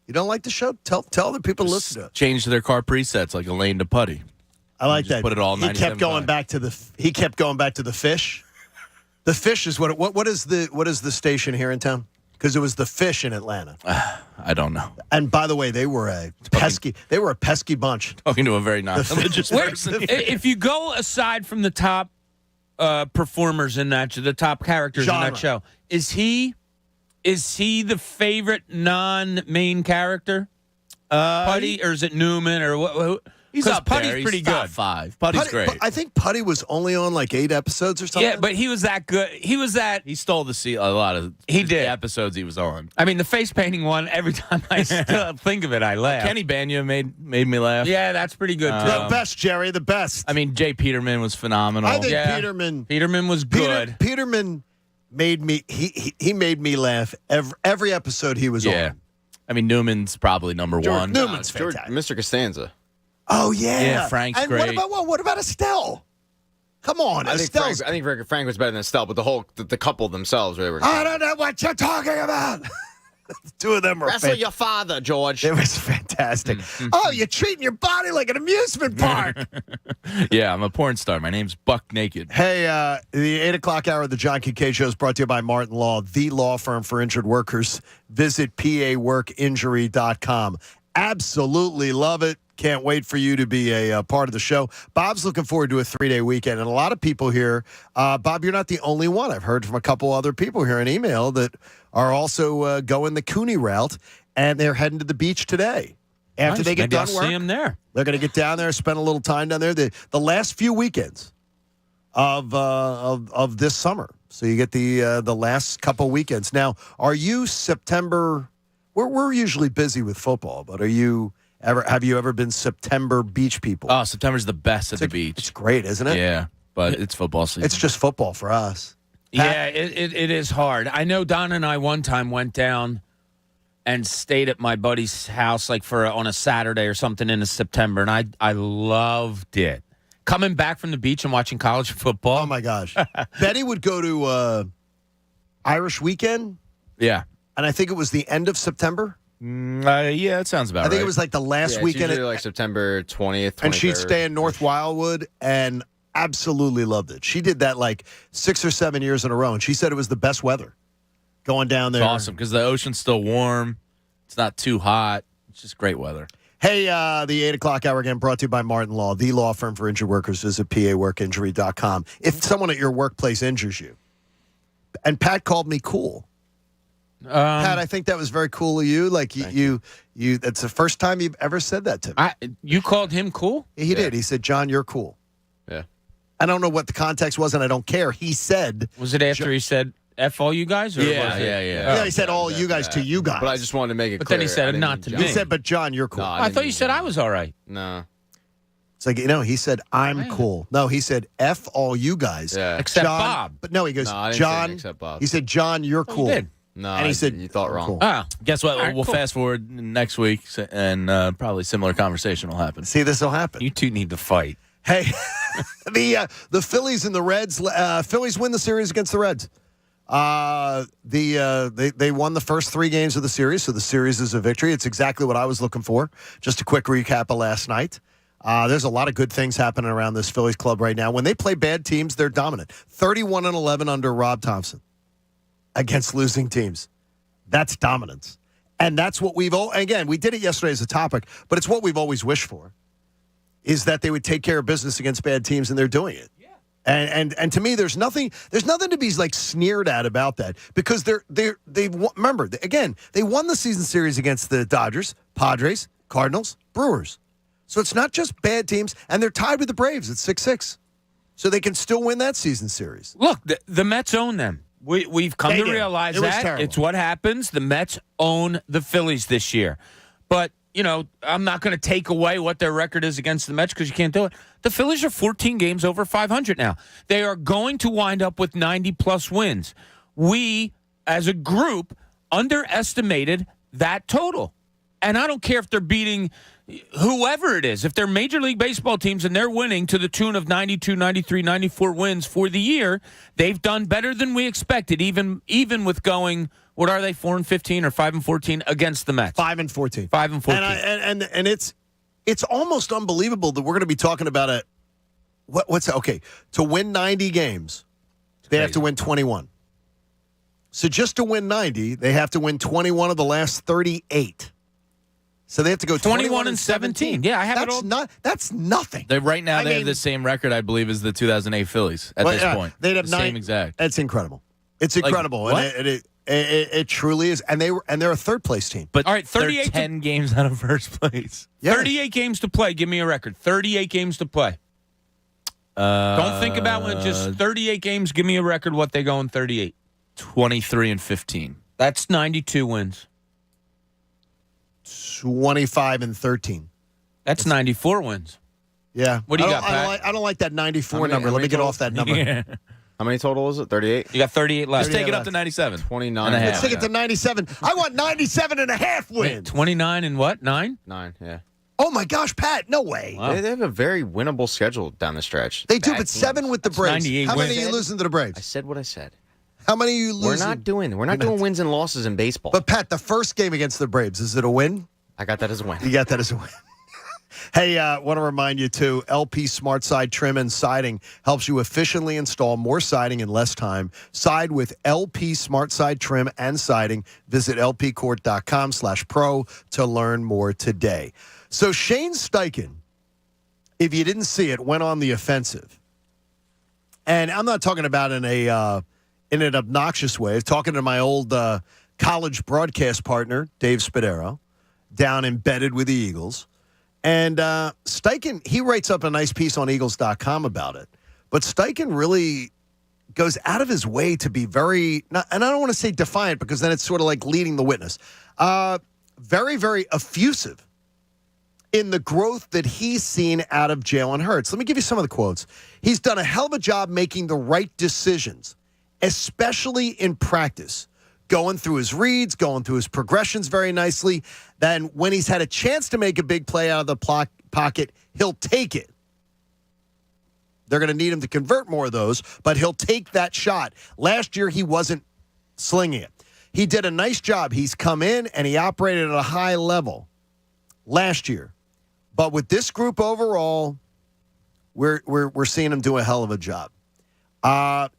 You don't like the show? Tell the people to listen to it. Change their car presets like a lane to putty. I like that. Put it all. He kept going back to the. He kept going back to the Fish. The Fish is what is the station here in town? Because it was the Fish in Atlanta. I don't know. And by the way, they were a pesky bunch. Talking to a very non-religious person. If you go aside from the top performers in that, the top characters in that show, is he the favorite non-main character? Putty, or is it Newman, or what? He's up Putty's there. pretty He's good. Top 5. Putty's great. I think Putty was only on like 8 episodes or something. Yeah, but he was that good. He stole a lot of the episodes he was on. I mean, the face painting one, every time I still think of it, I laugh. Kenny Banya made me laugh. Yeah, that's pretty good, too. The best, Jerry, the best. I mean, Jay Peterman was phenomenal. I think Peterman was good. Peterman made me, he made me laugh every episode he was on. I mean, Newman's probably number one. Newman's fantastic. Mr. Costanza. Oh, yeah. Yeah, Frank's and great. What about Estelle? Come on, I think Frank was better than Estelle, but the couple themselves were. I don't know what you're talking about. The two of them were Wrestle your father, George. It was fantastic. Oh, you're treating your body like an amusement park. Yeah, I'm a porn star. My name's Buck Naked. Hey, the 8 o'clock hour of the John Kincade Show is brought to you by Martin Law, the law firm for injured workers. Visit paworkinjury.com. Absolutely love it. Can't wait for you to be a part of the show. Bob's looking forward to a 3-day weekend. And a lot of people here, Bob, you're not the only one. I've heard from a couple other people here in email that are also going the Cooney route, and they're heading to the beach today. After they get done work, see them there. They're going to get down there, spend a little time down there. The last few weekends of this summer. So you get the last couple weekends. Now, are you September? We're usually busy with football, but have you ever been September beach people? Oh, September's the best at the beach. It's great, isn't it? Yeah, but it's football season. It's just football for us. Yeah, it is hard. I know Don and I one time went down and stayed at my buddy's house on a Saturday or something in September, and I loved it. Coming back from the beach and watching college football. Oh, my gosh. Betty would go to Irish Weekend. Yeah. And I think it was the end of September. Yeah, that sounds about right. I think it was like the last weekend. It's like September 20th, 23rd. And she'd stay in North Wildwood and absolutely loved it. She did that like 6 or 7 years in a row, and she said it was the best weather going down there. It's awesome because the ocean's still warm. It's not too hot. It's just great weather. Hey, the 8 o'clock hour again brought to you by Martin Law, the law firm for injured workers. Visit paworkinjury.com. If someone at your workplace injures you, and Pat called me cool. Pat, I think that was very cool of you. Like you. That's the first time you've ever said that to me. You called him cool? He did. He said, "John, you're cool." Yeah. I don't know what the context was, and I don't care. He said. Was it after he said "F all you guys"? Or Yeah, was it? yeah. Yeah, he said all you guys to you guys. But I just wanted to make it But clear. then he said I didn't not mean to John. me. He said, "But John, you're cool." No, I thought you said I was all right. No. It's like, he said, "I'm cool." No, he said, "F all you guys." Yeah. Except John, Bob. But no, he goes, No, I didn't say "John." except Bob. He said, "John, you're cool." He did. No, And he said, you thought wrong. cool. Oh. Guess what? All right, we'll cool. fast forward next week, and probably similar conversation will happen. See, this will happen. You two need to fight. Hey, the Phillies and the Reds. Phillies win the series against the Reds. They won the first 3 games of the series, so the series is a victory. It's exactly what I was looking for. Just a quick recap of last night. There's a lot of good things happening around this Phillies club right now. When they play bad teams, they're dominant. 31-11 under Rob Thompson against losing teams. That's dominance. And that's what again, we did it yesterday as a topic, but it's what we've always wished for, is that they would take care of business against bad teams, and they're doing it. Yeah. And to me, there's nothing to be like sneered at about that, because remember, again, they won the season series against the Dodgers, Padres, Cardinals, Brewers. So it's not just bad teams, and they're tied with the Braves at 6-6. So they can still win that season series. Look, the Mets own them. We've come to realize that. Terrible. It's what happens. The Mets own the Phillies this year. But, I'm not going to take away what their record is against the Mets because you can't do it. The Phillies are 14 games over 500 now. They are going to wind up with 90-plus wins. We, as a group, underestimated that total. And I don't care if they're beating whoever it is. If they're Major League Baseball teams and they're winning to the tune of 92, 93, 94 wins for the year, they've done better than we expected, even with going, what are they, 4-15 or 5-14 against the Mets? 5-14. 5-14. And it's almost unbelievable that we're going to be talking about to win 90 games, they have to win 21. So just to win 90, they have to win 21 of the last 38. So they have to go 21-17. Yeah, I have it all. That's nothing. They have the same record, I believe, as the 2008 Phillies at this point. They'd have same exact. It's incredible. It's incredible, what? and it truly is. And they're a third place team. But all right, 38 they're 10 games out of first place. Yes. 38 games to play. Give me a record. 38 games to play. Don't think about when. Just 38 games. Give me a record. What they go in 38. 23-15. That's 92 wins. 25-13. That's 94 wins. Yeah. What do you got, Pat? I don't like that 94 number. Let me get off that number. Yeah. How many total is it? 38? You got 38 left. Let's take it up to 97. 29. Let's take it to 97. I want 97 and a half wins. Wait, 29 and what? 9? 9, yeah. Oh, my gosh, Pat, no way. Wow. They have a very winnable schedule down the stretch. They do, but 7 with the Braves. 98 How many wins. are you losing to the Braves? I said what I said. How many are you losing? We're not doing wins and losses in baseball. But, Pat, the first game against the Braves, is it a win? I got that as a win. You got that as a win. Hey, want to remind you, too, LP Smart Side Trim and Siding helps you efficiently install more siding in less time. Side with LP Smart Side Trim and Siding. Visit lpcourt.com/pro to learn more today. So Shane Steichen, if you didn't see it, went on the offensive. And I'm not talking about in an obnoxious way. I'm talking to my old college broadcast partner, Dave Spadaro, down embedded with the Eagles. And Steichen, he writes up a nice piece on Eagles.com about it. But Steichen really goes out of his way to be very, and I don't want to say defiant because then it's sort of like leading the witness, very, very effusive in the growth that he's seen out of Jalen Hurts. Let me give you some of the quotes. He's done a hell of a job making the right decisions, especially in practice. Going through his reads, going through his progressions very nicely. Then when he's had a chance to make a big play out of the pocket, he'll take it. They're going to need him to convert more of those, but he'll take that shot. Last year, he wasn't slinging it. He did a nice job. He's come in and he operated at a high level last year. But with this group overall, we're seeing him do a hell of a job.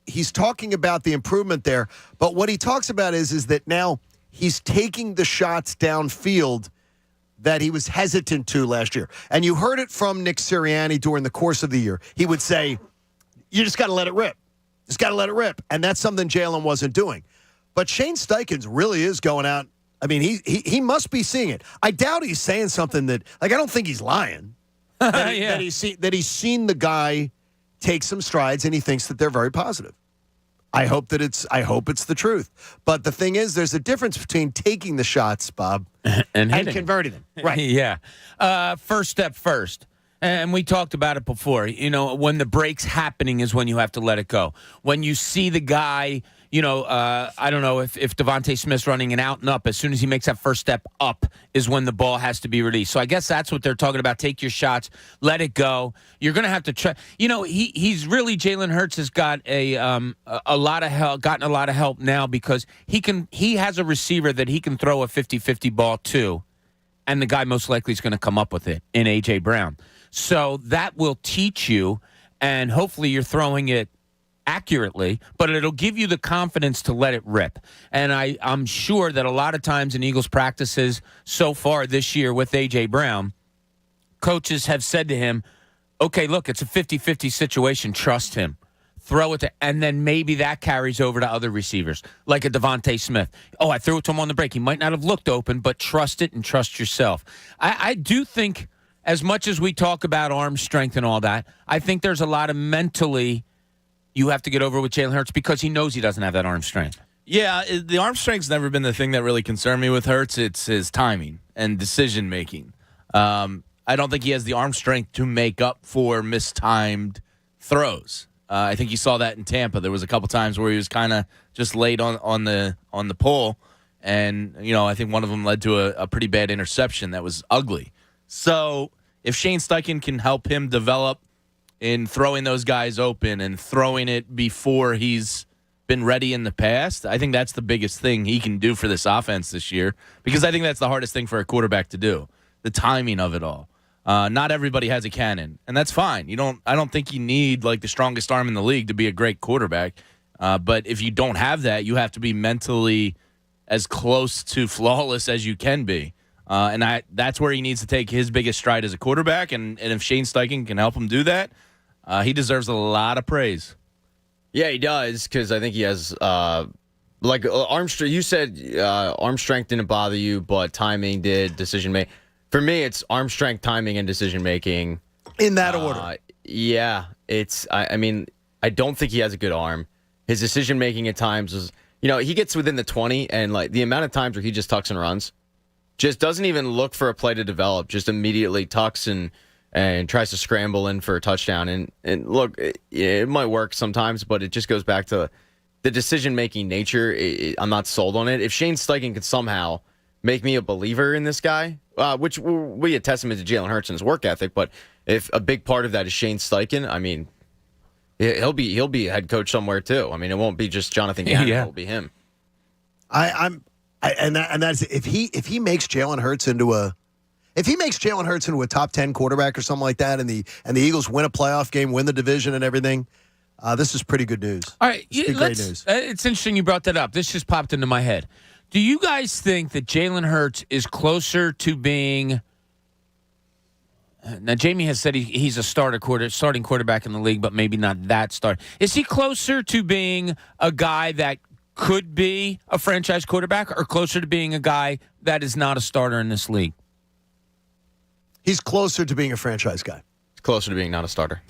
He's talking about the improvement there, but what he talks about is that now he's taking the shots downfield that he was hesitant to last year. And you heard it from Nick Sirianni during the course of the year. He would say, you just got to let it rip. Just got to let it rip. And that's something Jalen wasn't doing. But Shane Steichen really is going out. I mean, he must be seeing it. I doubt he's saying something that, like, I don't think he's lying. That he's seen the guy take some strides, and he thinks that they're very positive. I hope it's the truth. But the thing is, there's a difference between taking the shots, Bob, and converting them. Right. Yeah. First step first. And we talked about it before. You know, when the break's happening is when you have to let it go. When you see the guy, you know, I don't know if Devontae Smith's running an out and up, as soon as he makes that first step up is when the ball has to be released. So I guess that's what they're talking about. Take your shots, let it go. You're going to have to try. You know, he's really, Jalen Hurts has got a lot of help, gotten a lot of help now because he has a receiver that he can throw a 50-50 ball to, and the guy most likely is going to come up with it in A.J. Brown. So that will teach you, and hopefully you're throwing it accurately, but it'll give you the confidence to let it rip. And I'm sure that a lot of times in Eagles practices so far this year with A.J. Brown, coaches have said to him, okay, look, it's a 50-50 situation. Trust him. Throw it to, and then maybe that carries over to other receivers, like a Devontae Smith. Oh, I threw it to him on the break. He might not have looked open, but trust it and trust yourself. I do think, as much as we talk about arm strength and all that, I think there's a lot of mentally you have to get over with Jalen Hurts because he knows he doesn't have that arm strength. Yeah, the arm strength's never been the thing that really concerned me with Hurts. It's his timing and decision-making. I don't think he has the arm strength to make up for mistimed throws. I think you saw that in Tampa. There was a couple times where he was kind of just late on the pull, and you know I think one of them led to a pretty bad interception that was ugly. So if Shane Steichen can help him develop in throwing those guys open and throwing it before he's been ready in the past, I think that's the biggest thing he can do for this offense this year, because I think that's the hardest thing for a quarterback to do, the timing of it all. Not everybody has a cannon, and that's fine. I don't think you need like the strongest arm in the league to be a great quarterback. But if you don't have that, you have to be mentally as close to flawless as you can be. And that's where he needs to take his biggest stride as a quarterback. And if Shane Steichen can help him do that, he deserves a lot of praise. Yeah, he does, because I think he has arm strength. You said arm strength didn't bother you, but timing did, decision making. For me, it's arm strength, timing, and decision making. In that order. Yeah, it's. I mean, I don't think he has a good arm. His decision making at times is, he gets within the 20, and like the amount of times where he just tucks and runs, just doesn't even look for a play to develop, just immediately tucks and tries to scramble in for a touchdown. And look, it might work sometimes, but it just goes back to the decision-making nature. I'm not sold on it. If Shane Steichen could somehow make me a believer in this guy, which will be a testament to Jalen Hurts and his work ethic, but if a big part of that is Shane Steichen, I mean, he'll be a head coach somewhere too. I mean, it won't be just Jonathan Gannon. Yeah. It'll be him. That's if he makes Jalen Hurts into a top 10 quarterback or something like that, and the Eagles win a playoff game, win the division and everything, this is pretty good news. All right, great news. It's interesting you brought that up. This just popped into my head. Do you guys think that Jalen Hurts is closer to being? Now, Jamie has said he's a starting quarterback in the league, but maybe not that start. Is he closer to being a guy that could be a franchise quarterback, or closer to being a guy that is not a starter in this league? He's closer to being a franchise guy. He's closer to being not a starter.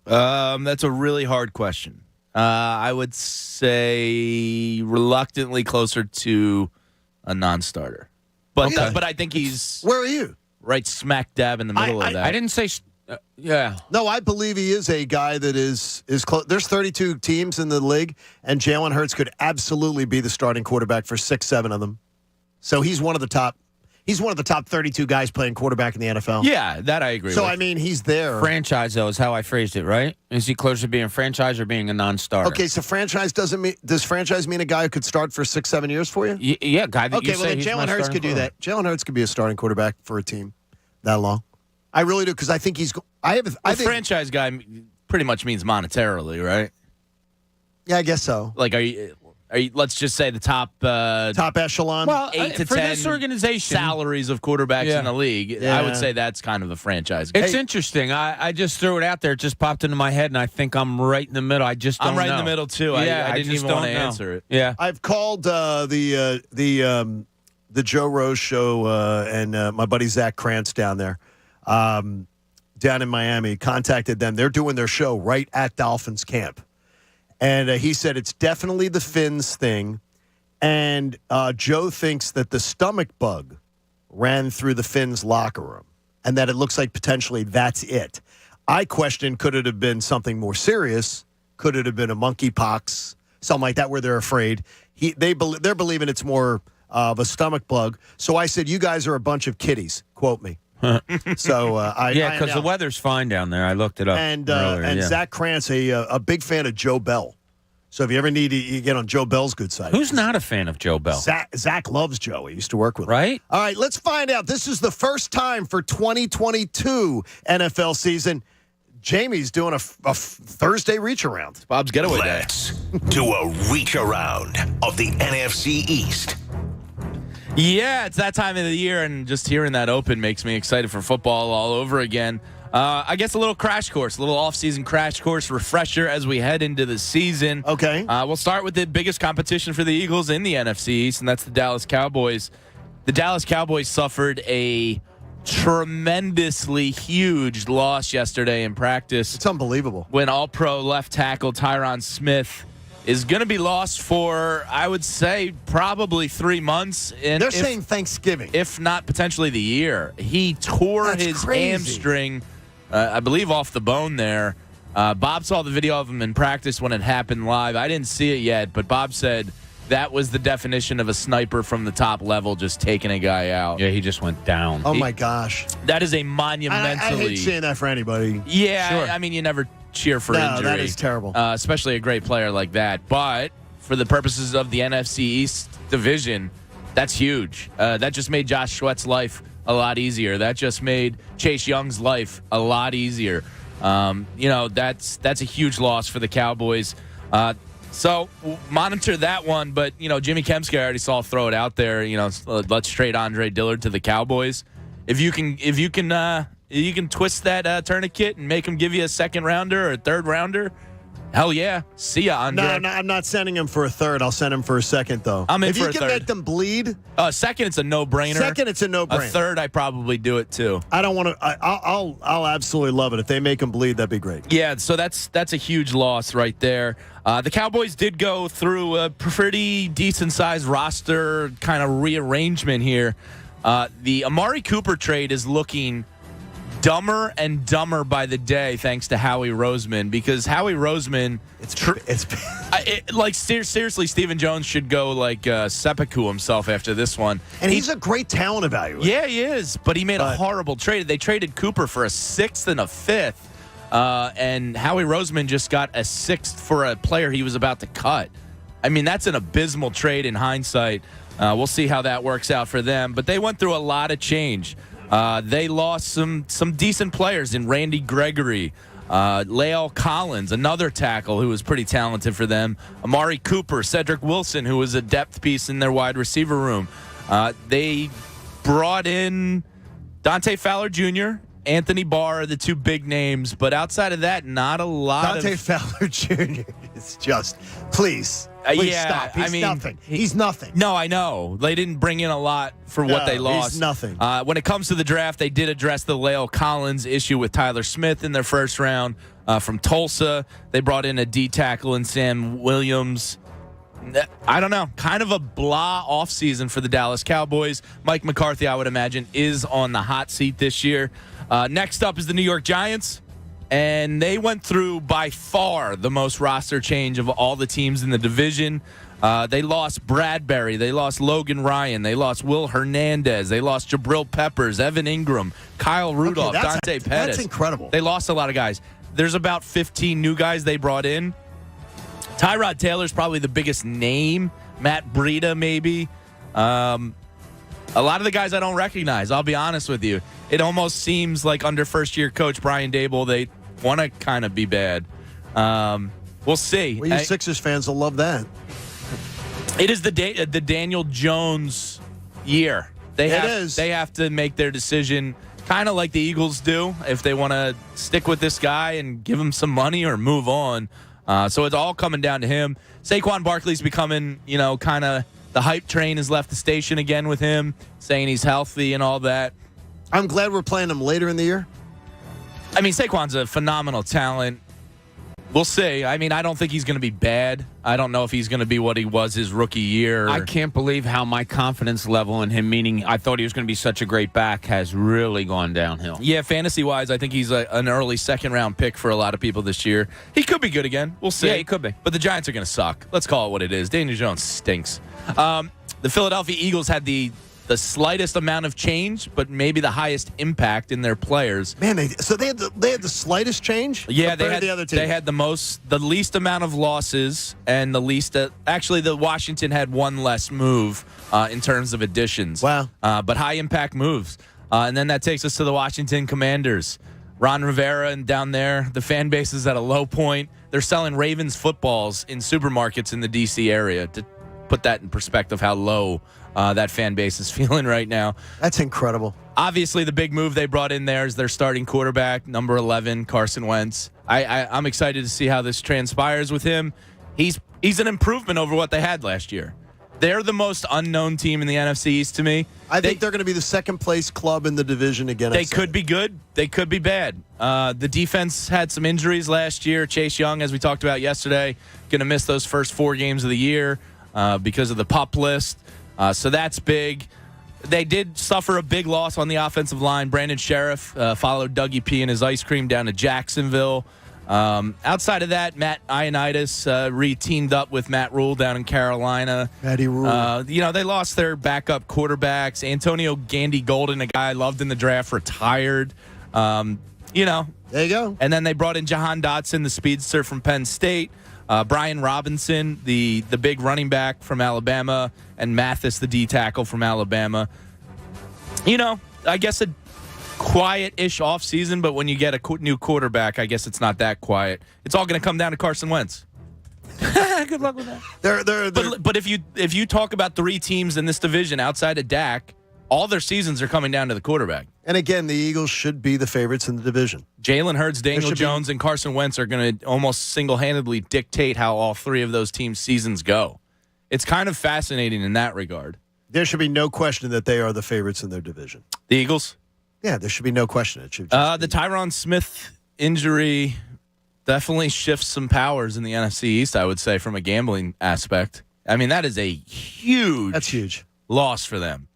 That's a really hard question. I would say reluctantly closer to a non-starter. But but I think he's... Where are you? Right smack dab in the middle of that. I didn't say... yeah. No, I believe he is a guy that is close. There's 32 teams in the league, and Jalen Hurts could absolutely be the starting quarterback for 6-7 of them. So he's one of the top 32 guys playing quarterback in the NFL. Yeah, that I agree with. So, I mean, he's there. Franchise, though, is how I phrased it, right? Is he closer to being a franchise or being a non-starter? Okay, so does franchise mean a guy who could start for 6-7 years for you? Yeah, guy that you say then he's Jalen my Hurts starting could do quarterback. that. Jalen Hurts could be a starting quarterback for a team that long. I really do, because I think he's. I think franchise guy pretty much means monetarily, right? Yeah, I guess so. Like, are you? let's just say the top echelon. Well, 8 to for 10 this organization, salaries of quarterbacks in the league. Yeah. I would say that's kind of a franchise. It's interesting. I just threw it out there. It just popped into my head, and I think I'm right in the middle. I just don't I'm right know. in the middle too. Yeah, I didn't just even want to don't know. answer it. Yeah, I've called the Joe Rose show and my buddy Zach Krantz down there, down in Miami. Contacted them. They're doing their show right at Dolphins camp, and he said it's definitely the Finns thing. And Joe thinks that the stomach bug ran through the Finns' locker room and that it looks like potentially that's it. I question, could it have been something more serious? Could it have been a monkeypox, something like that where they're afraid? They're believing it's more of a stomach bug. So I said, you guys are a bunch of kiddies. Quote me. So because the weather's fine down there. I looked it up. And Zach Krantz, a big fan of Joe Bell. So if you ever need to, you get on Joe Bell's good side. Who's not a fan of Joe Bell? Zach loves Joe. He used to work with him. Right? All right, let's find out. This is the first time for 2022 NFL season. Jamie's doing a Thursday reach around. Bob's getaway day. Let's do a reach around of the NFC East. Yeah, it's that time of the year, and just hearing that open makes me excited for football all over again. I guess a little crash course, a little off-season crash course refresher as we head into the season. Okay. We'll start with the biggest competition for the Eagles in the NFC East, and that's the Dallas Cowboys. The Dallas Cowboys suffered a tremendously huge loss yesterday in practice. It's unbelievable. When all-pro left tackle Tyron Smith is going to be lost for, I would say, probably 3 months. And they're saying Thanksgiving. If not potentially the year. He tore his hamstring, I believe, off the bone there. Bob saw the video of him in practice when it happened live. I didn't see it yet, but Bob said that was the definition of a sniper from the top level, just taking a guy out. Yeah, he just went down. Oh, my gosh. That is a monumentally... I hate seeing that for anybody. Yeah, Sure. I mean, you never cheer for injury. That is terrible. Especially a great player like that. But for the purposes of the NFC East division, that's huge. That just made Josh Sweat's life a lot easier. That just made Chase Young's life a lot easier. That's a huge loss for the Cowboys. So monitor that one. But, Jimmy Kempski, I already saw throw it out there. Let's trade Andre Dillard to the Cowboys. If you can twist that tourniquet and make him give you a second rounder or a third rounder, hell yeah. See ya, Andre. No, I'm not sending him for a third. I'll send him for a second, though. I'm in if for a you can third. make them bleed. Second, it's a no-brainer. Second, it's a no-brainer. A third, I probably do it too. I don't want to. I'll absolutely love it if they make them bleed. That'd be great. Yeah, so that's a huge loss right there. The Cowboys did go through a pretty decent-sized roster kind of rearrangement here. The Amari Cooper trade is looking dumber and dumber by the day, thanks to Howie Roseman, because Howie Roseman, seriously, Stephen Jones should go seppuku himself after this one. And he's a great talent evaluator. Yeah, he is, but he made a horrible trade. They traded Cooper for a 6th and a 5th, and Howie Roseman just got a 6th for a player he was about to cut. I mean, that's an abysmal trade in hindsight. We'll see how that works out for them, but they went through a lot of change. They lost some decent players in Randy Gregory, Lael Collins, another tackle who was pretty talented for them, Amari Cooper, Cedric Wilson, who was a depth piece in their wide receiver room. They brought in Dante Fowler Jr., Anthony Barr, the two big names, but outside of that, not a lot Dante Fowler Jr. is just, please stop. He's nothing. He's nothing. No, I know. They didn't bring in a lot for what they lost. He's nothing. When it comes to the draft, they did address the Lael Collins issue with Tyler Smith in their first round from Tulsa. They brought in a D tackle in Sam Williams. I don't know. Kind of a blah offseason for the Dallas Cowboys. Mike McCarthy, I would imagine, is on the hot seat this year. Next up is the New York Giants. And they went through, by far, the most roster change of all the teams in the division. They lost Bradbury. They lost Logan Ryan. They lost Will Hernandez. They lost Jabril Peppers, Evan Ingram, Kyle Rudolph, Dante Pettis. That's incredible. They lost a lot of guys. There's about 15 new guys they brought in. Tyrod Taylor's probably the biggest name. Matt Breida, maybe. A lot of the guys I don't recognize, I'll be honest with you. It almost seems like under first-year coach Brian Daboll, they want to kind of be bad. We'll see. Well, you Sixers fans will love that. It is the Daniel Jones year. They have to make their decision kind of like the Eagles do if they want to stick with this guy and give him some money or move on. So it's all coming down to him. Saquon Barkley's becoming, kind of the hype train has left the station again with him, saying he's healthy and all that. I'm glad we're playing him later in the year. I mean, Saquon's a phenomenal talent. We'll see. I mean, I don't think he's going to be bad. I don't know if he's going to be what he was his rookie year. I I can't believe how my confidence level in him, meaning I thought he was going to be such a great back, has really gone downhill. Yeah, fantasy-wise, I think he's an early second-round pick for a lot of people this year. He could be good again. We'll see. Yeah, he could be. But the Giants are going to suck. Let's call it what it is. Daniel Jones stinks. The Philadelphia Eagles had the slightest amount of change, but maybe the highest impact in their players. Man, they had the slightest change. Yeah, compared to the other teams. They had the least amount of losses, and the least. Actually, the Washington had one less move in terms of additions. Wow, but high impact moves, and then that takes us to the Washington Commanders. Ron Rivera and down there, the fan base is at a low point. They're selling Ravens footballs in supermarkets in the D.C. area to put that in perspective. How low that fan base is feeling right now. That's incredible. Obviously, the big move they brought in there is their starting quarterback, number 11, Carson Wentz. I'm excited to see how this transpires with him. He's an improvement over what they had last year. They're the most unknown team in the NFC East to me. I think they're going to be the second-place club in the division again. They could be good. They could be bad. The defense had some injuries last year. Chase Young, as we talked about yesterday, going to miss those first 4 games of the year because of the PUP list. So that's big. They did suffer a big loss on the offensive line. Brandon Sheriff followed Dougie P and his ice cream down to Jacksonville. Outside of that, Matt Ioannidis re-teamed up with Matt Rule down in Carolina. Matty Rule. They lost their backup quarterbacks. Antonio Gandy Golden, a guy I loved in the draft, retired. There you go. And then they brought in Jahan Dotson, the speedster from Penn State. Brian Robinson, the big running back from Alabama, and Mathis, the D tackle from Alabama. I guess a quiet-ish offseason, but when you get a new quarterback, I guess it's not that quiet. It's all going to come down to Carson Wentz. Good luck with that. But if you talk about 3 teams in this division outside of Dak, all their seasons are coming down to the quarterback. And again, the Eagles should be the favorites in the division. Jalen Hurts, Daniel Jones, and Carson Wentz are going to almost single-handedly dictate how all 3 of those teams' seasons go. It's kind of fascinating in that regard. There should be no question that they are the favorites in their division. The Eagles? Yeah, there should be no question. It should. The Tyron Smith injury definitely shifts some powers in the NFC East, I would say, from a gambling aspect. I mean, that is a huge loss for them.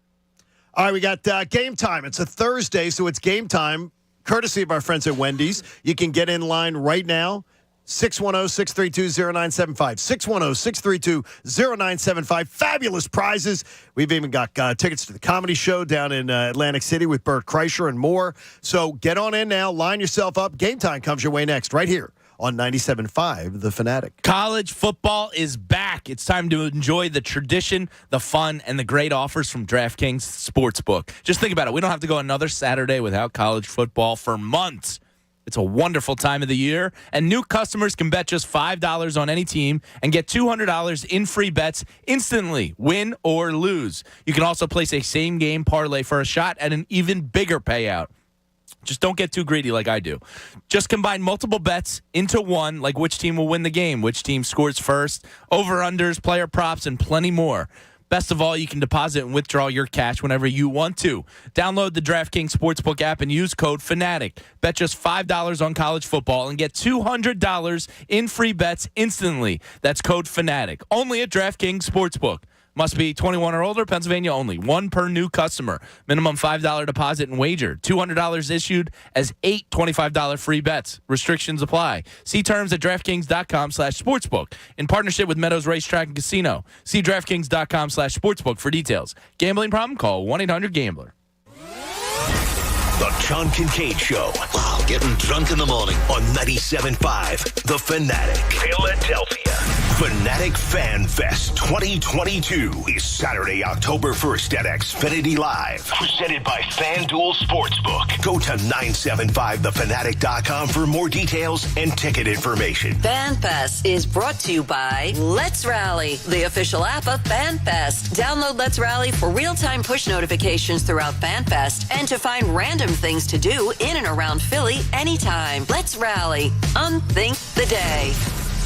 All right, we got game time. It's a Thursday, so it's game time, courtesy of our friends at Wendy's. You can get in line right now, 610-632-0975. 610-632-0975. Fabulous prizes. We've even got tickets to the comedy show down in Atlantic City with Bert Kreischer and more. So get on in now. Line yourself up. Game time comes your way next right here on 97.5 The Fanatic. College football is back. It's time to enjoy the tradition, the fun, and the great offers from DraftKings Sportsbook. Just think about it. We don't have to go another Saturday without college football for months. It's a wonderful time of the year, and new customers can bet just $5 on any team and get $200 in free bets instantly, win or lose. You can also place a same-game parlay for a shot at an even bigger payout. Just don't get too greedy like I do. Just combine multiple bets into one, like which team will win the game, which team scores first, over-unders, player props, and plenty more. Best of all, you can deposit and withdraw your cash whenever you want to. Download the DraftKings Sportsbook app and use code FANATIC. Bet just $5 on college football and get $200 in free bets instantly. That's code FANATIC. Only at DraftKings Sportsbook. Must be 21 or older, Pennsylvania only. 1 per new customer. Minimum $5 deposit and wager. $200 issued as 8 $25 free bets. Restrictions apply. See terms at DraftKings.com/sportsbook. In partnership with Meadows Racetrack and Casino. See DraftKings.com/sportsbook for details. Gambling problem? Call 1-800-GAMBLER. The John Kincade Show. Wow, getting drunk in the morning on 97.5 The Fanatic. Philadelphia. Fanatic FanFest 2022 is Saturday, October 1st at Xfinity Live. Presented by FanDuel Sportsbook. Go to 975thefanatic.com for more details and ticket information. FanFest is brought to you by Let's Rally, the official app of FanFest. Download Let's Rally for real-time push notifications throughout FanFest and to find random things to do in and around Philly anytime. Let's Rally. Unthink the day.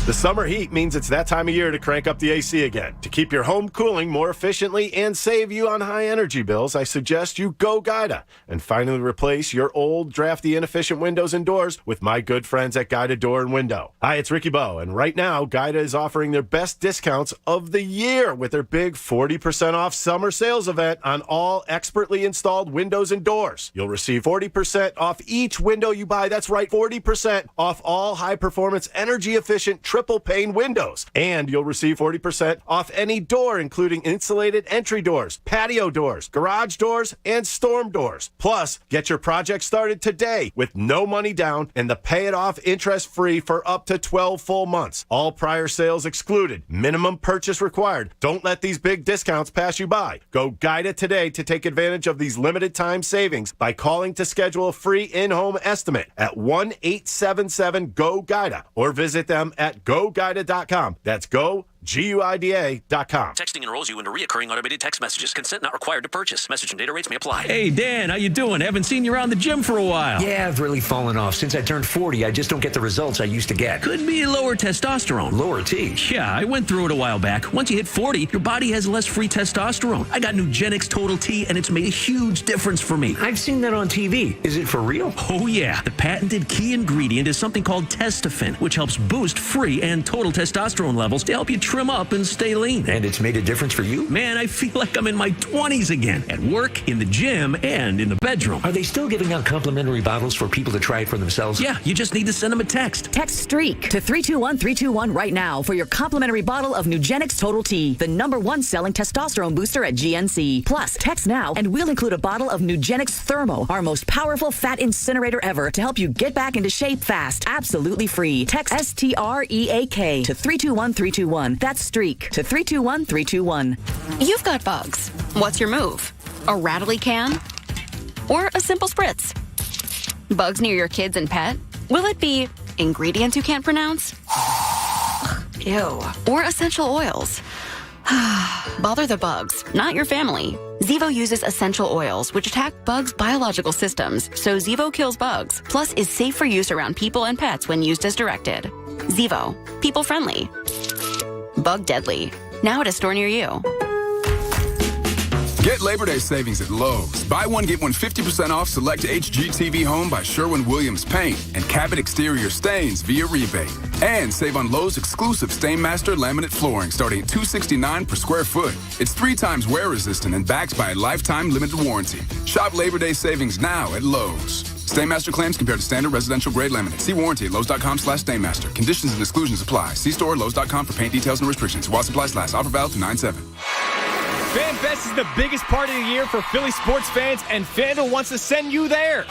The summer heat means it's that time of year to crank up the AC again. To keep your home cooling more efficiently and save you on high energy bills, I suggest you go Guida and finally replace your old, drafty, inefficient windows and doors with my good friends at Guida Door and Window. Hi, it's Ricky Bowe, and right now, Guida is offering their best discounts of the year with their big 40% off summer sales event on all expertly installed windows and doors. You'll receive 40% off each window you buy. That's right, 40% off all high-performance, energy-efficient triple pane windows. And you'll receive 40% off any door, including insulated entry doors, patio doors, garage doors, and storm doors. Plus, get your project started today with no money down and the pay it off interest free for up to 12 full months. All prior sales excluded. Minimum purchase required. Don't let these big discounts pass you by. Go Guida today to take advantage of these limited time savings by calling to schedule a free in-home estimate at 1-877-GO-GUIDA or visit them at GoGuida.com. That's GoGuida.com. Texting enrolls you into reoccurring automated text messages. Consent not required to purchase. Message and data rates may apply. Hey, Dan, how you doing? Haven't seen you around the gym for a while. Yeah, I've really fallen off. Since I turned 40, I just don't get the results I used to get. Could be lower testosterone. Lower T? Yeah, I went through it a while back. Once you hit 40, your body has less free testosterone. I got Nugenix Total T, and it's made a huge difference for me. I've seen that on TV. Is it for real? Oh, yeah. The patented key ingredient is something called Testofen, which helps boost free and total testosterone levels to help you trim up and stay lean. And it's made a difference for you? Man, I feel like I'm in my 20s again. At work, in the gym, and in the bedroom. Are they still giving out complimentary bottles for people to try it for themselves? Yeah, you just need to send them a text. Text STREAK to 321-321 right now for your complimentary bottle of Nugenix Total T, the #1 selling testosterone booster at GNC. Plus, text now and we'll include a bottle of Nugenix Thermo, our most powerful fat incinerator ever, to help you get back into shape fast. Absolutely free. Text STREAK to 321-321. That's STREAK to 321-321. You've got bugs. What's your move? A rattly can? Or a simple spritz? Bugs near your kids and pet? Will it be ingredients you can't pronounce? Ew. Or essential oils? Bother the bugs, not your family. Zevo uses essential oils, which attack bugs' biological systems, so Zevo kills bugs, plus is safe for use around people and pets when used as directed. Zevo. People-friendly. Bug-deadly. Now at a store near you. Get Labor Day savings at Lowe's. Buy one, get one 50% off select HGTV Home by Sherwin-Williams Paint and Cabot Exterior Stains via rebate. And save on Lowe's exclusive Stainmaster laminate flooring starting at $269 per square foot. It's 3 times wear resistant and backed by a lifetime limited warranty. Shop Labor Day savings now at Lowe's. Stainmaster claims compared to standard residential grade laminate. See warranty at Lowe's.com/Stainmaster. Conditions and exclusions apply. See store at Lowe's.com for paint details and restrictions. While supplies last. Offer valid through 9/7. FanFest is the biggest part of the year for Philly sports fans, and FanDuel wants to send you there.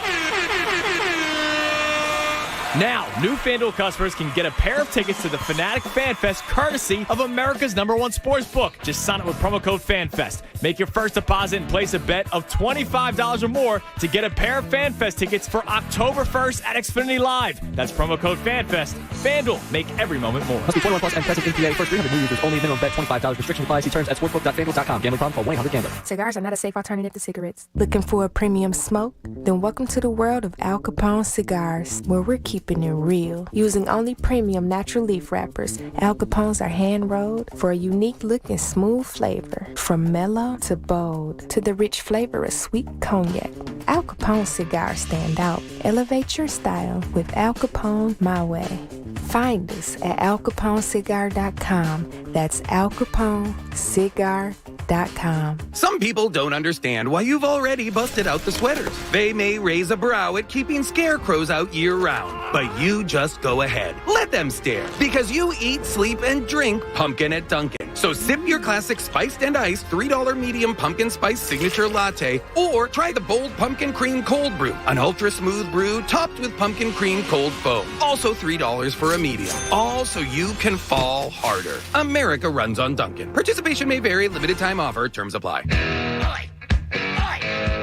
Now, new FanDuel customers can get a pair of tickets to the Fanatic FanFest courtesy of America's #1 sportsbook. Just sign up with promo code FanFest. Make your first deposit and place a bet of $25 or more to get a pair of FanFest tickets for October 1st at Xfinity Live. That's promo code FanFest. FanDuel, make every moment more. Must be 21 plus and present in PA. First 300 new users only. Minimum bet $25. Restrictions apply. See terms at sportsbook.fanduel.com. Gambling problem? Call 1-800-GAMBLER. Cigars are not a safe alternative to cigarettes. Looking for a premium smoke? Then welcome to the world of Al Capone cigars, where we're keeping it real. Using only premium natural leaf wrappers, Al Capones are hand-rolled for a unique look and smooth flavor. From mellow to bold to the rich flavor of sweet cognac, Al Capone cigars stand out. Elevate your style with Al Capone My Way. Find us at alcaponecigar.com. That's alcaponecigar.com. Some people don't understand why you've already busted out the sweaters. They may raise a brow at keeping scarecrows out year-round, but you just go ahead. Let them stare, because you eat, sleep, and drink pumpkin at Dunkin'. So sip your classic spiced and iced $3 medium pumpkin spice signature latte, or try the bold pumpkin cream cold brew, an ultra smooth brew topped with pumpkin cream cold foam. Also $3 for a medium. All so you can fall harder. America runs on Dunkin'. Participation may vary. Limited time offer. Terms apply.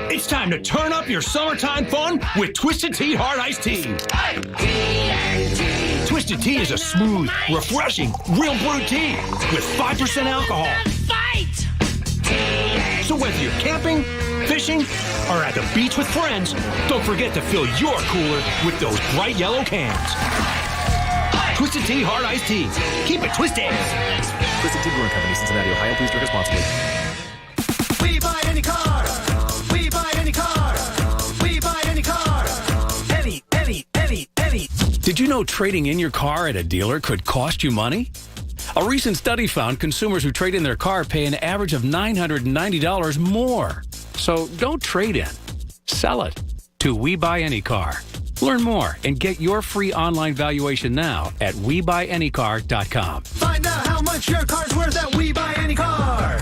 It's time to turn up your summertime fun with Twisted Tea Hard Iced Tea. Twisted Tea is a smooth, refreshing, real brewed tea with 5% alcohol. So whether you're camping, fishing, or at the beach with friends, don't forget to fill your cooler with those bright yellow cans. Twisted Tea Hard Iced Tea. Keep it twisted. Twisted Tea Brewing Company, Cincinnati, Ohio. Please drink responsibly. We buy any car. We buy any car. We buy any car. Any. Did you know trading in your car at a dealer could cost you money? A recent study found consumers who trade in their car pay an average of $990 more. So don't trade in. Sell it to We Buy Any Car. Learn more and get your free online valuation now at WeBuyAnyCar.com. Find out how much your car's worth at We Buy Any Car.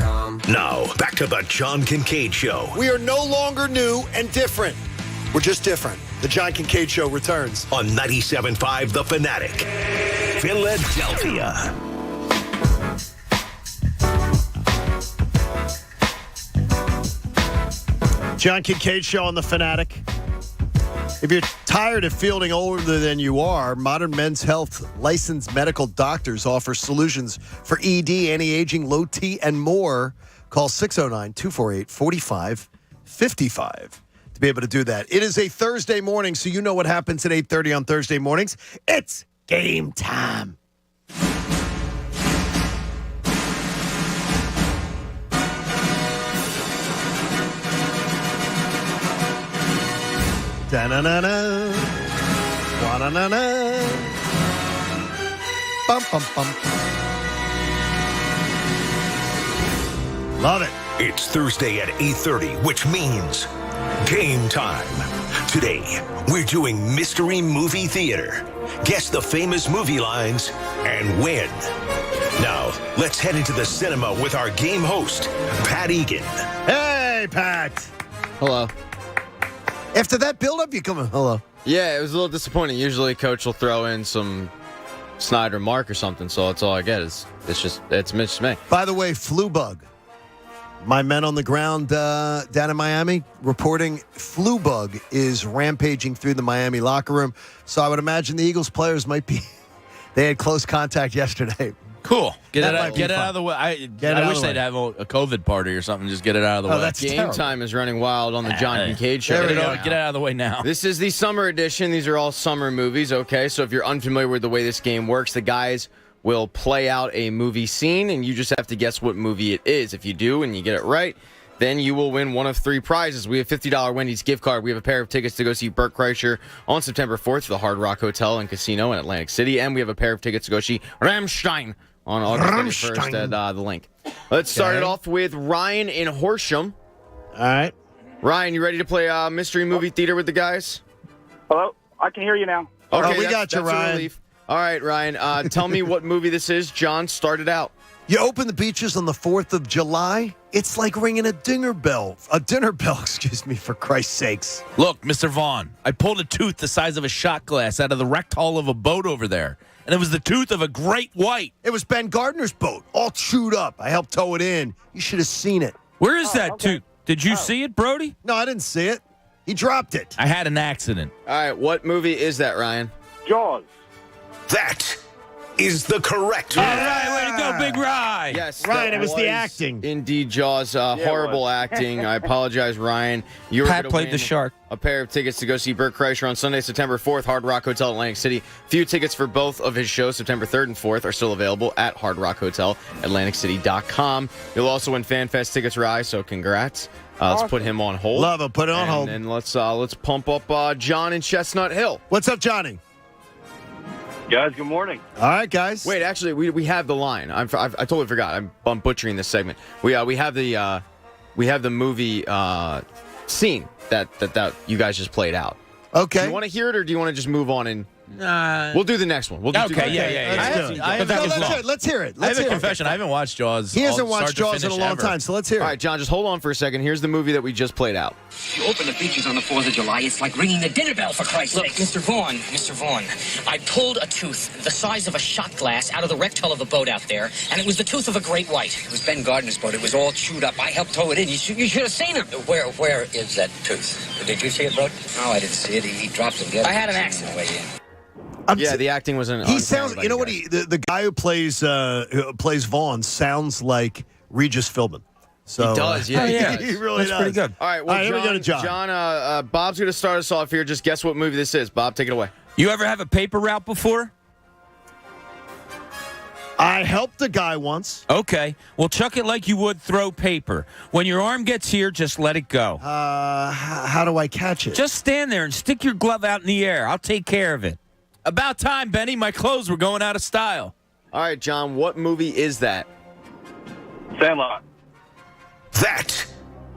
Now, back to the John Kincade Show. We are no longer new and different. We're just different. The John Kincade Show returns on 97.5 The Fanatic, Philadelphia. John Kincade Show on The Fanatic. If you're tired of fielding older than you are, Modern Men's Health licensed medical doctors offer solutions for ED, anti-aging, low T, and more. Call 609-248-4555 to be able to do that. It is a Thursday morning, so you know what happens at 8:30 on Thursday mornings. It's game time. Da-na-na-na. Wa-na-na-na. Bum, bum, bum. Love it. It's Thursday at 8:30, which means game time. Today, we're doing Mystery Movie Theater. Guess the famous movie lines and win. Now, let's head into the cinema with our game host, Pat Egan. Hey, Pat. Hello. After that build-up, you come in. Hello. Yeah, it was a little disappointing. Usually, Coach will throw in some snide remark or something, so that's all I get. It's Mitch May. By the way, flu bug. My men on the ground down in Miami reporting flu bug is rampaging through the Miami locker room. So I would imagine the Eagles players might be. They had close contact yesterday. Cool. Get it out of the way. I wish they'd have a COVID party or something. Just get it out of the way. That's Game terrible. Time is running wild on the John Kincade Show. Get it out of the way now. This is the summer edition. These are all summer movies, okay? So if you're unfamiliar with the way this game works, the guys will play out a movie scene, and you just have to guess what movie it is. If you do and you get it right, then you will win one of three prizes. We have a $50 Wendy's gift card. We have a pair of tickets to go see Burt Kreischer on September 4th at the Hard Rock Hotel and Casino in Atlantic City, and we have a pair of tickets to go see Rammstein on August 31st at the Link. Let's start it off with Ryan in Horsham. All right. Ryan, you ready to play Mystery Movie Theater with the guys? Hello? I can hear you now. Okay, we got you, Ryan. All right, Ryan, tell me what movie this is. John, start it out. You open the beaches on the 4th of July. It's like ringing a dinner bell, excuse me, for Christ's sakes. Look, Mr. Vaughn, I pulled a tooth the size of a shot glass out of the wrecked hull of a boat over there, and it was the tooth of a great white. It was Ben Gardner's boat, all chewed up. I helped tow it in. You should have seen it. Where is that tooth? Did you see it, Brody? No, I didn't see it. He dropped it. I had an accident. All right, what movie is that, Ryan? Jaws. That is the correct All right, way to go, Big Rye. Yes, Ryan, it was the acting. Indeed, Jaws. Horrible acting. I apologize, Ryan. Pat played the shark. A pair of tickets to go see Burt Kreischer on Sunday, September 4th, Hard Rock Hotel, Atlantic City. Few tickets for both of his shows, September 3rd and 4th, are still available at Hard Rock Hotel, AtlanticCity.com. You'll also win FanFest tickets, Rye, so congrats. Let's put him on hold. Love it. Put it on hold. And let's pump up John in Chestnut Hill. What's up, Johnny? Guys, good morning. All right, guys. Wait, actually, we have the line. I totally forgot. I'm butchering this segment. We have the movie scene that you guys just played out. Okay. Do you want to hear it, or do you want to just move on and We'll do the next one. We'll do Okay, Let's hear it. I have a confession. I haven't watched Jaws. He hasn't watched Jaws in a long time, so let's hear it. All right, John, just hold on for a second. Here's the movie that we just played out. You open the features on the 4th of July, it's like ringing the dinner bell, for Christ's sake. Mr. Vaughn, I pulled a tooth the size of a shot glass out of the wrecked hull of a boat out there, and it was the tooth of a great white. It was Ben Gardner's boat. It was all chewed up. I helped tow it in. You should have seen him. Where is that tooth? Did you see it, bro? No, I didn't see it. He dropped it. I had an accident way in. The acting was an. He sounds. You know what? The guy who plays Vaughn sounds like Regis Philbin. So he does. Yeah, he really That's does. pretty good. All right, well, here we go to John. John, Bob's going to start us off here. Just guess what movie this is. Bob, take it away. You ever have a paper route before? I helped a guy once. Okay. Well, chuck it like you would throw paper. When your arm gets here, just let it go. How do I catch it? Just stand there and stick your glove out in the air. I'll take care of it. About time, Benny. My clothes were going out of style. All right, John, what movie is that? Sandlot. That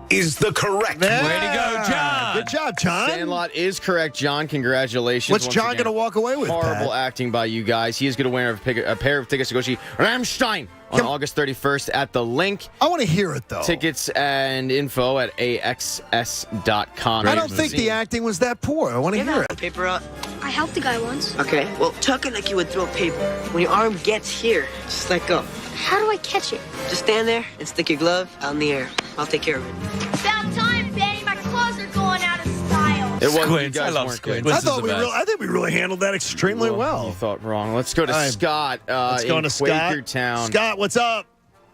is the correct Way to go, John. Good job, John. Sandlot is correct, John. Congratulations. What's once John again. going to walk away with? Horrible Pat? acting by you guys. He is going to win a pair of tickets to go see Rammstein on August 31st at the Link. I want to hear it, though. Tickets and info at axs.com. I don't think the acting was that poor. I want to hear it. Paper out. I helped the guy once. Okay, well, tuck it like you would throw paper. When your arm gets here, just let go. How do I catch it? Just stand there and stick your glove out in the air. I'll take care of it. About time, Benny. My clothes are going out of style. It wasn't. Squints. You guys I love weren't Squints. good. I think we really handled that extremely well. You thought wrong. Let's go to Scott. Let's go to Scott. Quakertown. Scott, what's up?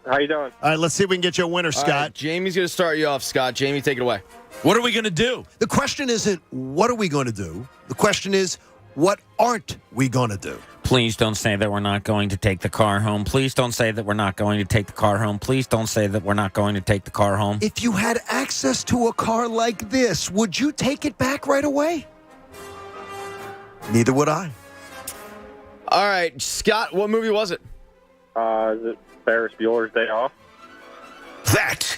How you doing? All right, let's see if we can get you a winner, Scott. All right, Jamie's going to start you off, Scott. Jamie, take it away. What are we going to do? The question isn't what are we going to do? The question is what aren't we going to do? Please don't say that we're not going to take the car home. Please don't say that we're not going to take the car home. Please don't say that we're not going to take the car home. If you had access to a car like this, would you take it back right away? Neither would I. All right, Scott, what movie was it? Is it Ferris Bueller's Day Off? That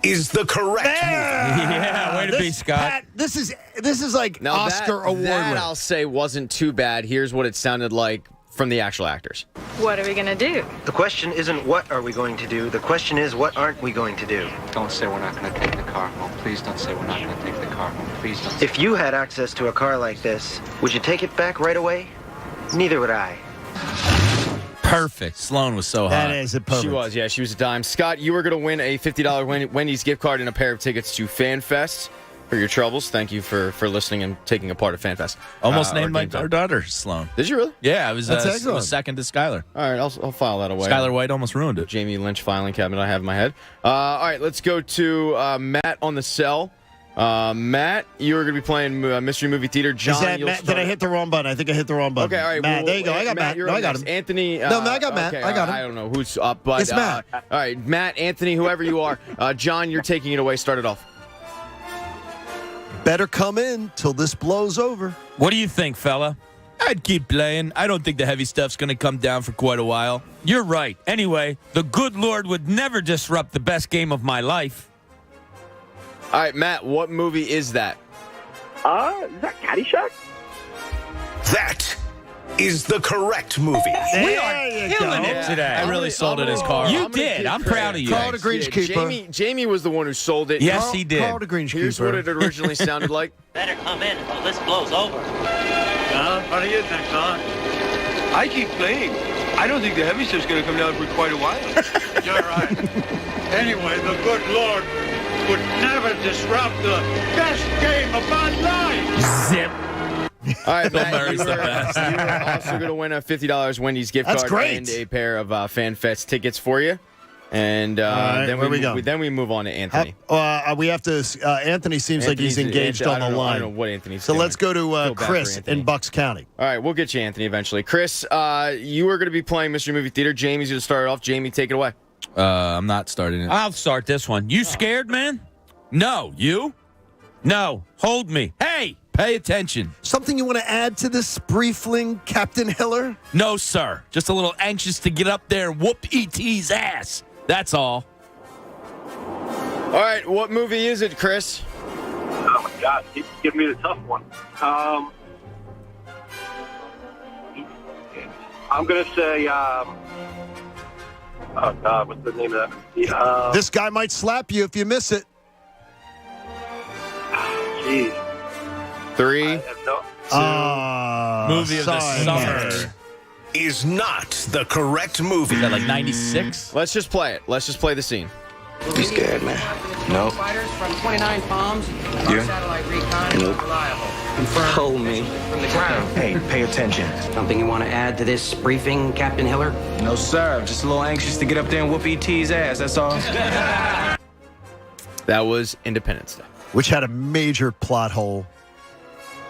is the correct movie. Yeah, way to be, Scott. Pat, this is like Now Oscar award that winning. I'll say wasn't too bad. Here's what it sounded like from the actual actors. What are we gonna do? The question isn't what are we going to do. The question is what aren't we going to do. Don't say we're not going to take the car home. Please don't say we're not going to take the car home. Please don't. If you had access to a car like this, would you take it back right away? Neither would I. Perfect. Sloan was so hot. That is a perfect. She was, yeah, she was a dime. Scott, you were going to win a $50 Wendy's gift card and a pair of tickets to FanFest for your troubles. Thank you for listening and taking a part of FanFest. Almost named our daughter Sloan. Did you really? Yeah, it was, That's it excellent. was second to Skylar. All right, I'll file that away. Skylar White almost ruined it. Jamie Lynch filing cabinet I have in my head. All right, let's go to Matt on the cell. Matt, you are going to be playing Mystery Movie Theater. John, Is that Matt? Did I hit the wrong button? I think I hit the wrong button. Okay, all right. Matt, there you go. I got Matt. No, I got him. Anthony. No, I got Matt. Okay, I got him. I don't know who's up, but It's Matt. All right, Matt, Anthony, whoever you are. John, you're taking it away. Start it off. Better come in till this blows over. What do you think, fella? I'd keep playing. I don't think the heavy stuff's going to come down for quite a while. You're right. Anyway, the good Lord would never disrupt the best game of my life. All right, Matt, what movie is that? Is that Caddyshack? That is the correct movie. We are killing it today. I really sold it as Carl. You did. I'm proud of you. Carl the Greenskeeper. Jamie was the one who sold it. Yes, he did. Carl the Greenskeeper. Here's what it originally sounded like. Better come in until this blows over. What do you think, son? I keep playing. I don't think the heavy stuff's going to come down for quite a while. You're right. Anyway, the good Lord would never disrupt the best game of my life. Zip. All right, Matt, Murray's the best. you are also going to win a $50 Wendy's gift That's card great. and a pair of FanFest tickets for you. And right, then where we go? Then we move on to Anthony. We have to. Anthony seems like he's engaged on the line. I don't know what Anthony's So doing. let's go to Feel bad for Chris Anthony. in Bucks County. All right, we'll get you Anthony eventually. Chris, you are going to be playing Mystery Movie Theater. Jamie's going to start it off. Jamie, take it away. I'm not starting it. I'll start this one. You scared, man? No, you? No. Hold me. Hey! Pay attention. Something you want to add to this briefling, Captain Hiller? No, sir. Just a little anxious to get up there and whoop E.T.'s ass. That's all. All right, what movie is it, Chris? Oh, my God. Keep giving me the tough one. I'm going to say, oh, God, what's the name of that? This guy might slap you if you miss it. Jeez. 3, I have no... Movie of the summer. Is not the correct movie. Is that like 96? Let's just play it. Let's just play the scene. You scared, man? Nope. Fighters from 29 Palms. Yeah. Satellite recon Nope. reliable. Confirmed. Hold me. From the ground. Hey, pay attention. Something you want to add to this briefing, Captain Hiller? No, sir. Just a little anxious to get up there and whoop E.T.'s ass, that's all. That was Independence Day. Which had a major plot hole.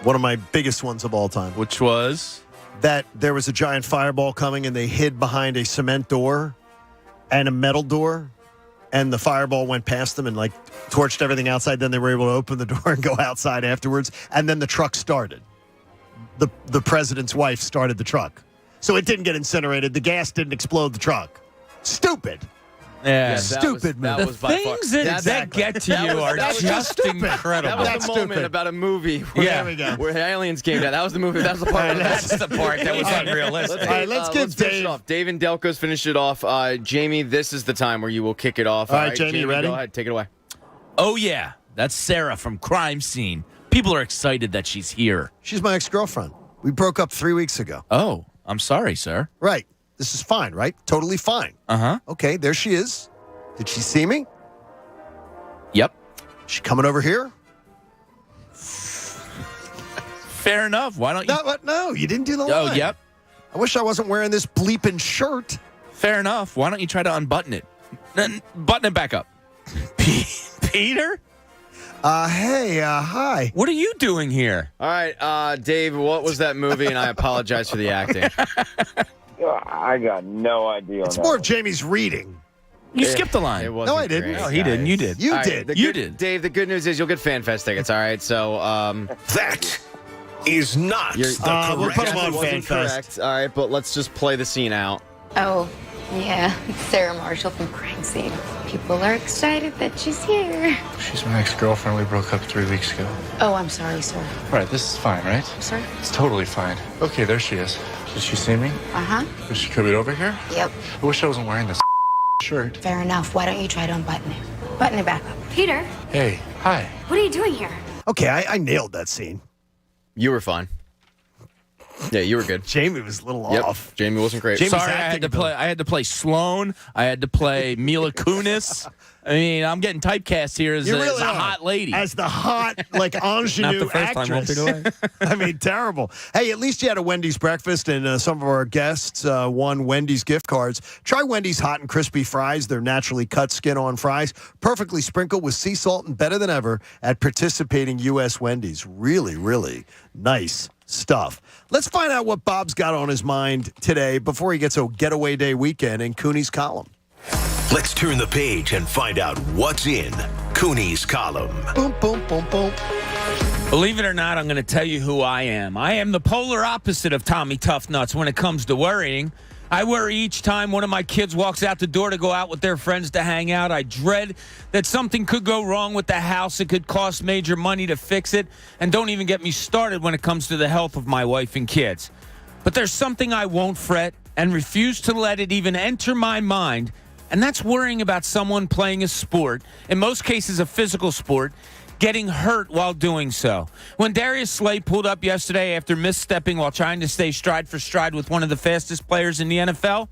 One of my biggest ones of all time. Which was? That there was a giant fireball coming and they hid behind a cement door and a metal door. And the fireball went past them and like torched everything outside. Then they were able to open the door and go outside afterwards. And then the truck started. The president's wife started the truck. So it didn't get incinerated. The gas didn't explode the truck. Stupid. Yeah, stupid movie. The things that get to you are just incredible. That was the moment about a movie where aliens came down. That was the movie. That's the part. That's the part that was unrealistic. All right, let's give finish it off. Dave and Delco's finish it off. Jamie, this is the time where you will kick it off. All right, Jamie, ready? Go ahead, take it away. Oh, yeah. That's Sarah from Crime Scene. People are excited that she's here. She's my ex-girlfriend. We broke up 3 weeks ago. Oh, I'm sorry, sir. Right. This is fine, right? Totally fine. Uh-huh. Okay, there she is. Did she see me? Yep. She coming over here? Fair enough. Why don't you? No, you didn't do the line. Oh, yep. I wish I wasn't wearing this bleeping shirt. Fair enough. Why don't you try to unbutton it? Then button it back up. Peter? Hey, hi. What are you doing here? All right, Dave, what was that movie? And I apologize for the acting. I got no idea. It's more of Jamie's reading. You skipped the line. It wasn't No, I didn't. great, No, he didn't. guys. You did. You All right, did. you did. Dave, the good news is you'll get FanFest tickets, all right? So, That is not the we'll correct put 'em on it wasn't FanFest. correct, all right? But let's just play the scene out. Oh, yeah. It's Sarah Marshall from Crime Scene. People are excited that she's here. She's my ex-girlfriend. We broke up 3 weeks ago. Oh, I'm sorry, sir. Right, this is fine, right? Sir? It's totally fine. Okay, there she is. Did she see me? Uh-huh. Did she come over here? Yep. I wish I wasn't wearing this shirt. Fair enough. Why don't you try to unbutton it? Button it back up. Peter, Hey, hi. what are you doing here? Okay, I nailed that scene. You were fine. Yeah, you were good. Jamie was a little Yep. off. Jamie wasn't great. Jamie's Sorry, I acting had to play. I had to play Sloane. I had to play Mila Kunis. I mean, I'm getting typecast here as, You as really a are. hot lady. As the hot, like, ingenue Not the first time, actress. Walter, I mean, terrible. Hey, at least you had a Wendy's breakfast, and some of our guests won Wendy's gift cards. Try Wendy's hot and crispy fries. They're naturally cut skin-on fries, perfectly sprinkled with sea salt and better than ever at participating U.S. Wendy's. Really, really nice stuff. Let's find out what Bob's got on his mind today before he gets a getaway day weekend in Cooney's column. Let's turn the page and find out what's in Cooney's column. Boom, boom, boom, boom. Believe it or not, I'm going to tell you who I am. I am the polar opposite of Tommy Toughnuts when it comes to worrying. I worry each time one of my kids walks out the door to go out with their friends to hang out. I dread that something could go wrong with the house. It could cost major money to fix it. And don't even get me started when it comes to the health of my wife and kids. But there's something I won't fret and refuse to let it even enter my mind, and that's worrying about someone playing a sport, in most cases a physical sport, getting hurt while doing so. When Darius Slay pulled up yesterday after misstepping while trying to stay stride for stride with one of the fastest players in the NFL,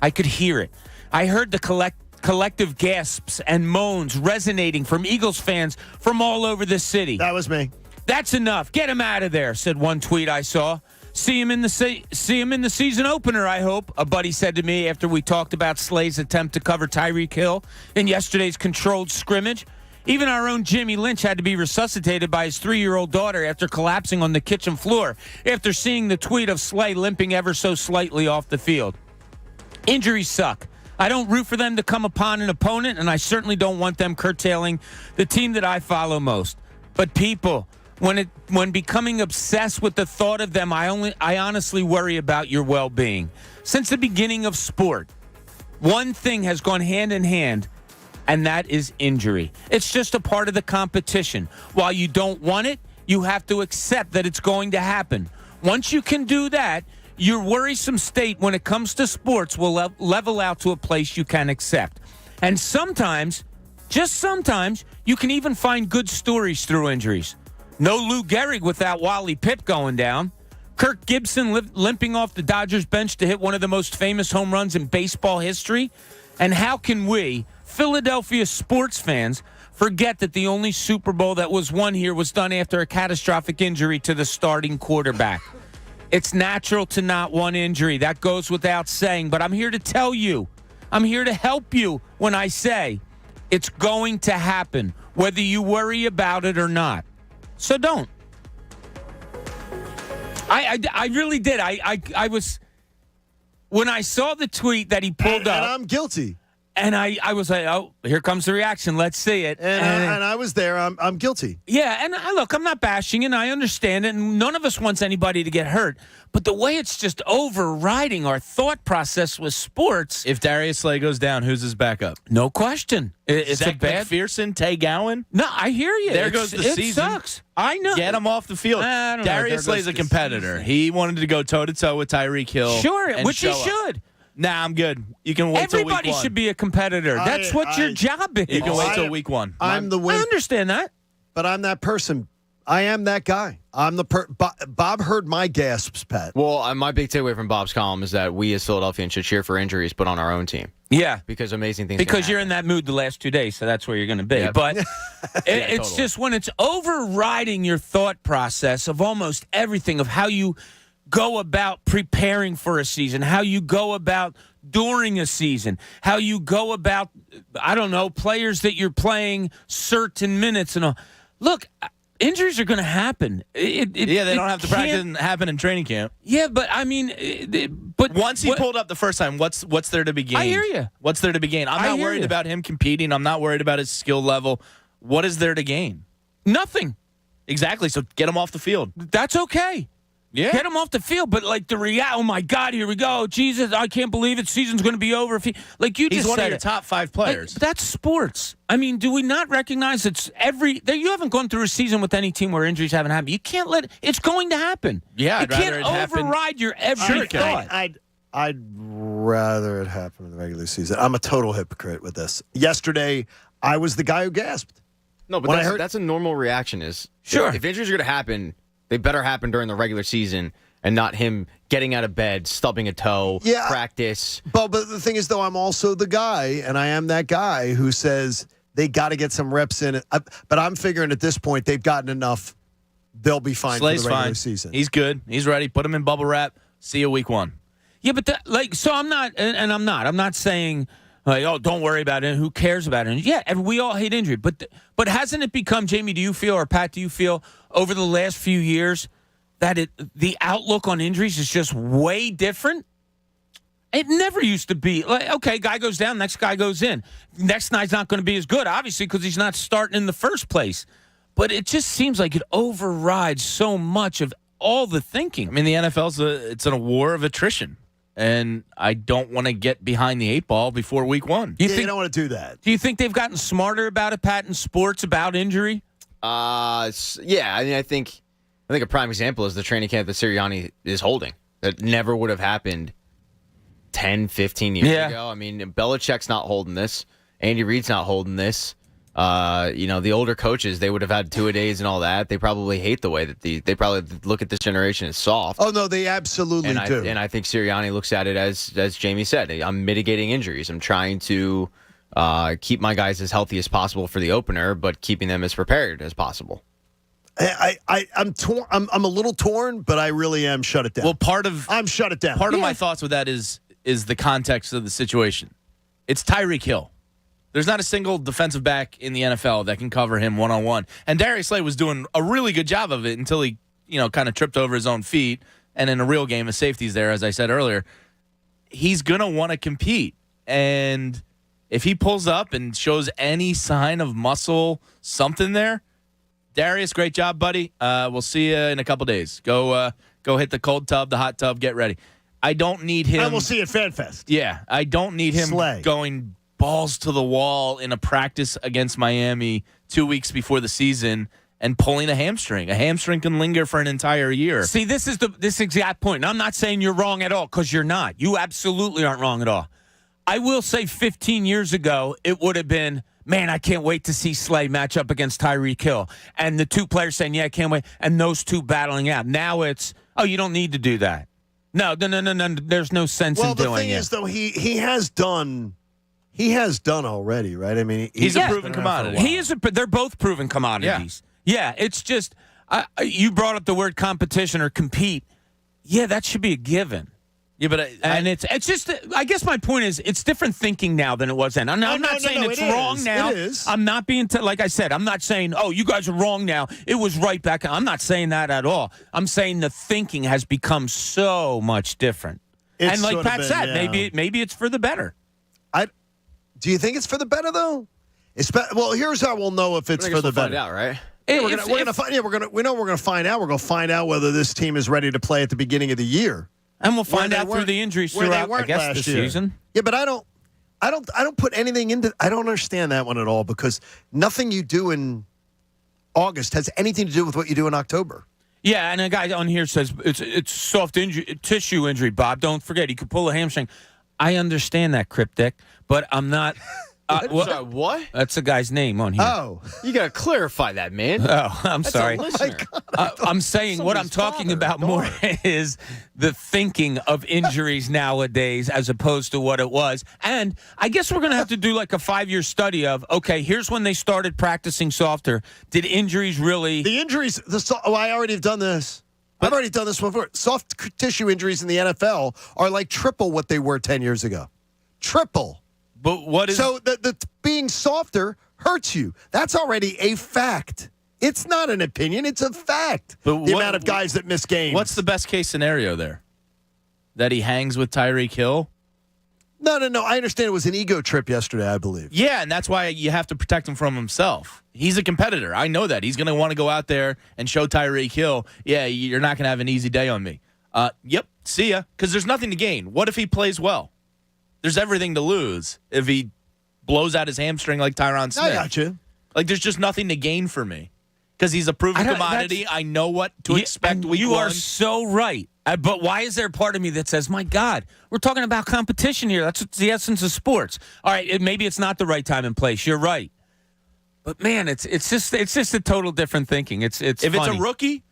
I could hear it. I heard the collective gasps and moans resonating from Eagles fans from all over the city. That was me. That's enough. Get him out of there, said one tweet I saw. See him in the season opener, I hope, a buddy said to me after we talked about Slay's attempt to cover Tyreek Hill in yesterday's controlled scrimmage. Even our own Jimmy Lynch had to be resuscitated by his 3-year-old daughter after collapsing on the kitchen floor after seeing the tweet of Slay limping ever so slightly off the field. Injuries suck. I don't root for them to come upon an opponent, and I certainly don't want them curtailing the team that I follow most. But people, when becoming obsessed with the thought of them, I honestly worry about your well-being. Since the beginning of sport, one thing has gone hand in hand, and that is injury. It's just a part of the competition. While you don't want it, you have to accept that it's going to happen. Once you can do that, your worrisome state when it comes to sports will level out to a place you can accept. And sometimes, just sometimes, you can even find good stories through injuries. No Lou Gehrig without Wally Pipp going down. Kirk Gibson limping off the Dodgers bench to hit one of the most famous home runs in baseball history. And how can we, Philadelphia sports fans, forget that the only Super Bowl that was won here was done after a catastrophic injury to the starting quarterback? It's natural to not want injury. That goes without saying. But I'm here to tell you, I'm here to help you when I say it's going to happen, whether you worry about it or not. So don't. I really did. I was, when I saw the tweet that he pulled up. And I'm guilty. And I was like, oh, here comes the reaction. Let's see it. And I was there. I'm guilty. Yeah, and look, I'm not bashing it. I understand it, and none of us wants anybody to get hurt. But the way it's just overriding our thought process with sports. If Darius Slay goes down, who's his backup? No question. It's Zach a bad. McPherson, Tay Gowan. No, I hear you. There goes the season. It sucks. I know. Get him off the field. Darius Slay's a competitor. He wanted to go toe-to-toe with Tyreek Hill. Sure, which he should. Nah, I'm good. You can wait till week 1. Everybody should be a competitor. That's what your job is. You can wait till week 1. I understand that. But I'm that person. I am that guy. I'm the Bob heard my gasps, Pat. Well, my big takeaway from Bob's column is that we as Philadelphians should cheer for injuries, but on our own team. Yeah. Because amazing things Because you're in that mood the last 2 days, so that's where you're going to be. Yeah. But it's just when it's overriding your thought process of almost everything, of how you go about preparing for a season, how you go about during a season, how you go about, I don't know, players that you're playing certain minutes and all. Look, injuries are going to happen. They don't have to practice and happen in training camp. Yeah, but I mean, but once he pulled up the first time, what's there to be gained? I hear you. What's there to be gained? I'm not worried about him competing. I'm not worried about his skill level. What is there to gain? Nothing. Exactly. So get him off the field. That's okay. Yeah. Get him off the field, but like oh my God, here we go. Jesus, I can't believe it. Season's going to be over. If he's just one of your top 5 players. Like, that's sports. I mean, do we not recognize you haven't gone through a season with any team where injuries haven't happened. You can't it's going to happen. Yeah, you can't override your every thought. I'd rather it happen in the regular season. I'm a total hypocrite with this. Yesterday, I was the guy who gasped. No, but that's a normal reaction. Sure. If injuries are going to happen, they better happen during the regular season and not him getting out of bed, stubbing a toe, practice. But the thing is, though, I'm also the guy, and I am that guy who says they got to get some reps in. But I'm figuring at this point they've gotten enough. They'll be fine Slay's for the regular fine. season. He's good. He's ready. Put him in bubble wrap. See you week 1. Yeah, but so I'm not, and I'm not. I'm not saying, don't worry about it. Who cares about it? Yeah, we all hate injury. But hasn't it become, Jamie, do you feel, or Pat, do you feel, over the last few years that the outlook on injuries is just way different? It never used to be. Like, okay, guy goes down, next guy goes in. Next night's not going to be as good, obviously, because he's not starting in the first place. But it just seems like it overrides so much of all the thinking. I mean, the NFL's it's a war of attrition. And I don't want to get behind the 8 ball before week 1. You don't want to do that. Do you think they've gotten smarter about it, Pat, in sports, about injury? Yeah. I mean, I think a prime example is the training camp that Sirianni is holding. That never would have happened 10, 15 years ago. I mean, Belichick's not holding this. Andy Reid's not holding this. The older coaches, they would have had 2-a-days and all that. They probably hate the way that they probably look at this generation as soft. Oh, no, they absolutely do. And I think Sirianni looks at it as Jamie said, I'm mitigating injuries. I'm trying to keep my guys as healthy as possible for the opener, but keeping them as prepared as possible. I'm torn. I'm a little torn, but I really am shut it down. Well, I'm shut it down. Part of my thoughts with that is the context of the situation. It's Tyreek Hill. There's not a single defensive back in the NFL that can cover him one-on-one. And Darius Slay was doing a really good job of it until he, kind of tripped over his own feet. And in a real game of safeties there, as I said earlier, he's going to want to compete. And if he pulls up and shows any sign of muscle, something there, Darius, great job, buddy. We'll see you in a couple days. Go hit the cold tub, the hot tub, get ready. I don't need him. And we'll see you at FanFest. Yeah, I don't need him going balls to the wall in a practice against Miami 2 weeks before the season and pulling a hamstring. A hamstring can linger for an entire year. See, this is this exact point. And I'm not saying you're wrong at all, because you're not. You absolutely aren't wrong at all. I will say 15 years ago, it would have been, man, I can't wait to see Slay match up against Tyreek Hill. And the two players saying, yeah, I can't wait. And those two battling out. Now it's, oh, you don't need to do that. No. There's no sense in doing it. Well, the thing is, though, he has done already, right? I mean, he's a proven commodity. They're both proven commodities. Yeah, it's just, you brought up the word competition or compete. Yeah, that should be a given. Yeah, but it's just, I guess my point is, it's different thinking now than it was then. I'm not saying it's wrong now. It is. I'm not being, like I said, I'm not saying, oh, you guys are wrong now. It was right back. I'm not saying that at all. I'm saying the thinking has become so much different. And like Pat said, maybe it's for the better. Do you think it's for the better, though? Well, here's how we'll know if it's for the better. Find out, right? We're gonna find out. We're gonna find out whether this team is ready to play at the beginning of the year. And we'll find out through the injuries throughout, I guess, the season. Yeah, but I don't put anything into. I don't understand that one at all, because nothing you do in August has anything to do with what you do in October. Yeah, and a guy on here says it's soft tissue injury. Bob, don't forget he could pull a hamstring. I understand that, Cryptic, but I'm not. Sorry, what? That's the guy's name on here. Oh, you gotta clarify that, man. Oh, I'm sorry. I'm saying what I'm talking about more is the thinking of injuries nowadays as opposed to what it was. And I guess we're going to have to do like a 5-year study of, okay, here's when they started practicing softer. Did injuries really? The injuries, I already have done this. I've already done this before. Soft tissue injuries in the NFL are like triple what they were 10 years ago. Triple. But what is... So the being softer hurts you. That's already a fact. It's not an opinion. It's a fact. But the amount of guys that miss games. What's the best case scenario there? That he hangs with Tyreek Hill? No. I understand it was an ego trip yesterday, I believe. Yeah, and that's why you have to protect him from himself. He's a competitor. I know that. He's going to want to go out there and show Tyreek Hill, yeah, you're not going to have an easy day on me. Yep, see ya. Because there's nothing to gain. What if he plays well? There's everything to lose if he blows out his hamstring like Tyron Smith. I got you. Like, there's just nothing to gain for me. Because he's a proven commodity. I know what to expect week one. You are so right. But why is there a part of me that says, my God, we're talking about competition here. That's the essence of sports. All right, maybe it's not the right time and place. You're right. But, man, it's just a total different thinking. If it's a rookie,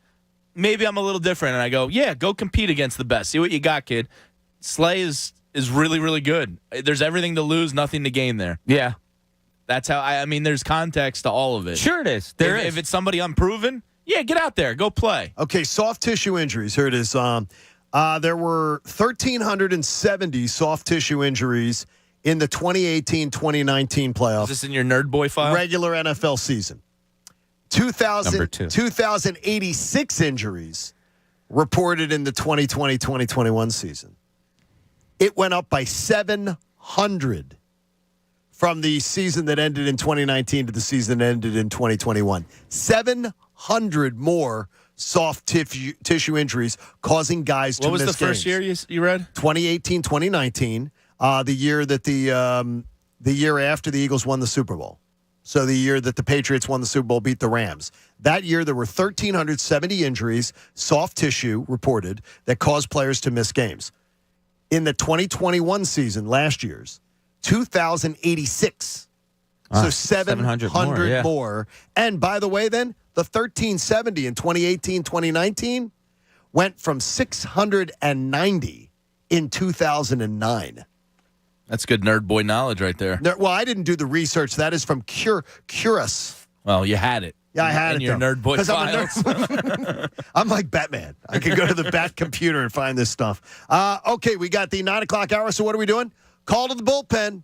maybe I'm a little different. And I go, yeah, go compete against the best. See what you got, kid. Slay is really, really good. There's everything to lose, nothing to gain there. Yeah. That's how I mean, there's context to all of it. Sure it is. If it's somebody unproven, yeah, get out there. Go play. Okay, soft tissue injuries. Here it is. There were 1,370 soft tissue injuries in the 2018-2019 playoffs. Is this in your nerd boy file? Regular NFL season. 2,086 injuries reported in the 2020-2021 season. It went up by 700 from the season that ended in 2019 to the season that ended in 2021. 700 more soft tissue injuries causing guys to miss games. What was the first year you read? 2018, 2019, the year that the year after the Eagles won the Super Bowl. So the year that the Patriots won the Super Bowl, beat the Rams. That year there were 1,370 injuries, soft tissue reported, that caused players to miss games. In the 2021 season, last year's, 2,086. So 700 more. And by the way, then, the 1,370 in 2018, 2019 went from 690 in 2009. That's good nerd boy knowledge right there. Well, I didn't do the research. That is from Curus. Well, you had it. Yeah, I had it. Your nerd boy files. I'm like Batman. I could go to the Bat computer and find this stuff. Okay, we got the 9 o'clock hour. So what are we doing? Call to the bullpen.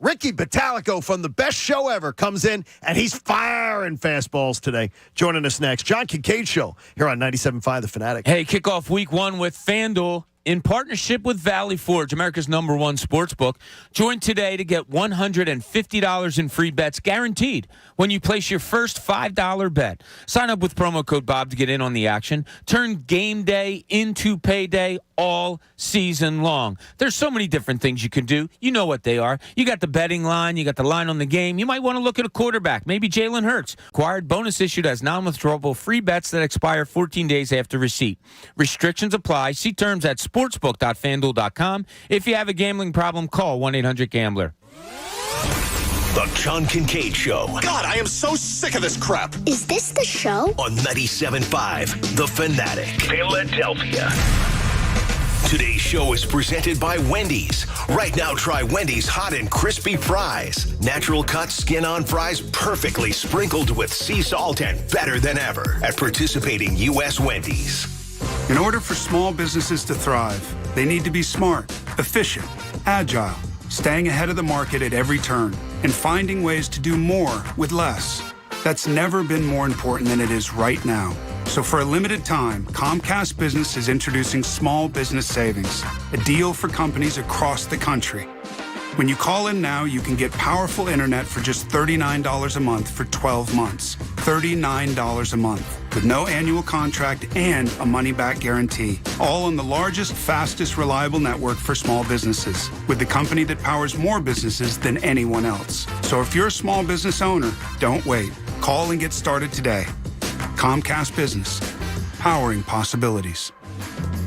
Ricky Batalico from the best show ever comes in, and he's firing fastballs today. Joining us next, John Kincade Show here on 97.5 The Fanatic. Hey, kick off week one with FanDuel in partnership with Valley Forge, America's #1 sports book. Join today to get $150 in free bets guaranteed when you place your first $5 bet. Sign up with promo code Bob to get in on the action. Turn game day into payday all season long. There's so many different things you can do. You know what they are. You got the betting line. You got the line on the game. You might want to look at a quarterback, maybe Jalen Hurts. Acquired bonus issued as non-withdrawable free bets that expire 14 days after receipt. Restrictions apply. See terms at sportsbook.fanduel.com. If you have a gambling problem, call 1-800-GAMBLER. The John Kincade Show. God, I am so sick of this crap. Is this the show? On 97.5 The Fanatic, Philadelphia. Today's show is presented by Wendy's. Right now, try Wendy's hot and crispy fries. Natural cut skin-on fries perfectly sprinkled with sea salt and better than ever at participating U.S. Wendy's. In order for small businesses to thrive, they need to be smart, efficient, agile, staying ahead of the market at every turn, and finding ways to do more with less. That's never been more important than it is right now. So for a limited time, Comcast Business is introducing Small Business Savings, a deal for companies across the country. When you call in now, you can get powerful internet for just $39 a month for 12 months. $39 a month, with no annual contract and a money-back guarantee. All on the largest, fastest, reliable network for small businesses, with the company that powers more businesses than anyone else. So if you're a small business owner, don't wait. Call and get started today. Comcast Business, powering possibilities.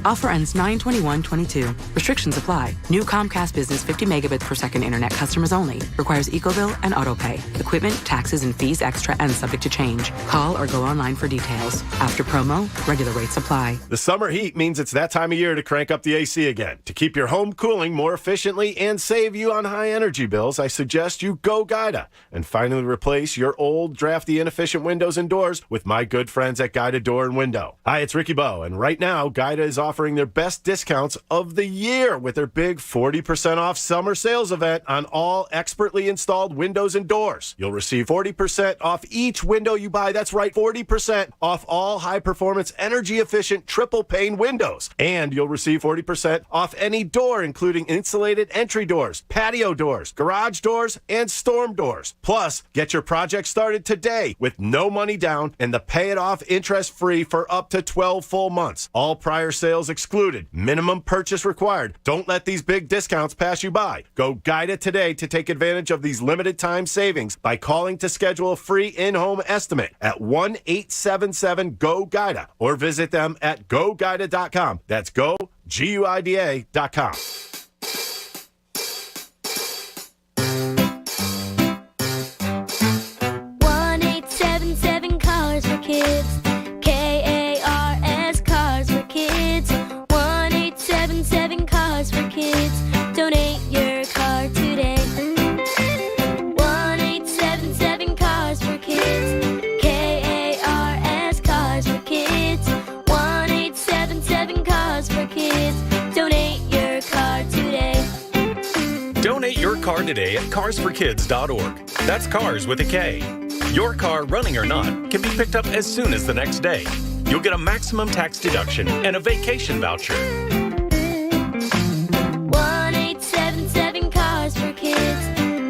Offer ends 9/21/22. Restrictions apply. New Comcast Business 50 megabits per second internet customers only. Requires EcoBill and AutoPay. Equipment, taxes, and fees extra and subject to change. Call or go online for details. After promo, regular rates apply. The summer heat means it's that time of year to crank up the AC again. To keep your home cooling more efficiently and save you on high energy bills, I suggest you go Guida and finally replace your old, drafty, inefficient windows and doors with my good friends at Guida Door and Window. Hi, it's Ricky Bowe, and right now, Guida is offering their best discounts of the year with their big 40% off summer sales event on all expertly installed windows and doors. You'll receive 40% off each window you buy. That's right, 40% off all high-performance, energy-efficient triple-pane windows. And you'll receive 40% off any door, including insulated entry doors, patio doors, garage doors, and storm doors. Plus, get your project started today with no money down and the pay-it-off interest-free for up to 12 full months. All prior sales excluded. Minimum purchase required. Don't let these big discounts pass you by. Go Guida today to take advantage of these limited time savings by calling to schedule a free in-home estimate at 1-877-GO-GUIDA or visit them at goguida.com. That's go, GUIDA.com. 1-877 Cars for Kids. KARS Cars for Kids. 1-877 Cars for Kids. Donate your car today. 1-877 Cars for Kids. KARS Cars for Kids. 1-877 Cars for Kids. Donate your car today. Donate your car today at carsforkids.org. That's cars with a K. Your car, running or not, can be picked up as soon as the next day. You'll get a maximum tax deduction and a vacation voucher. 1-877 Cars for Kids.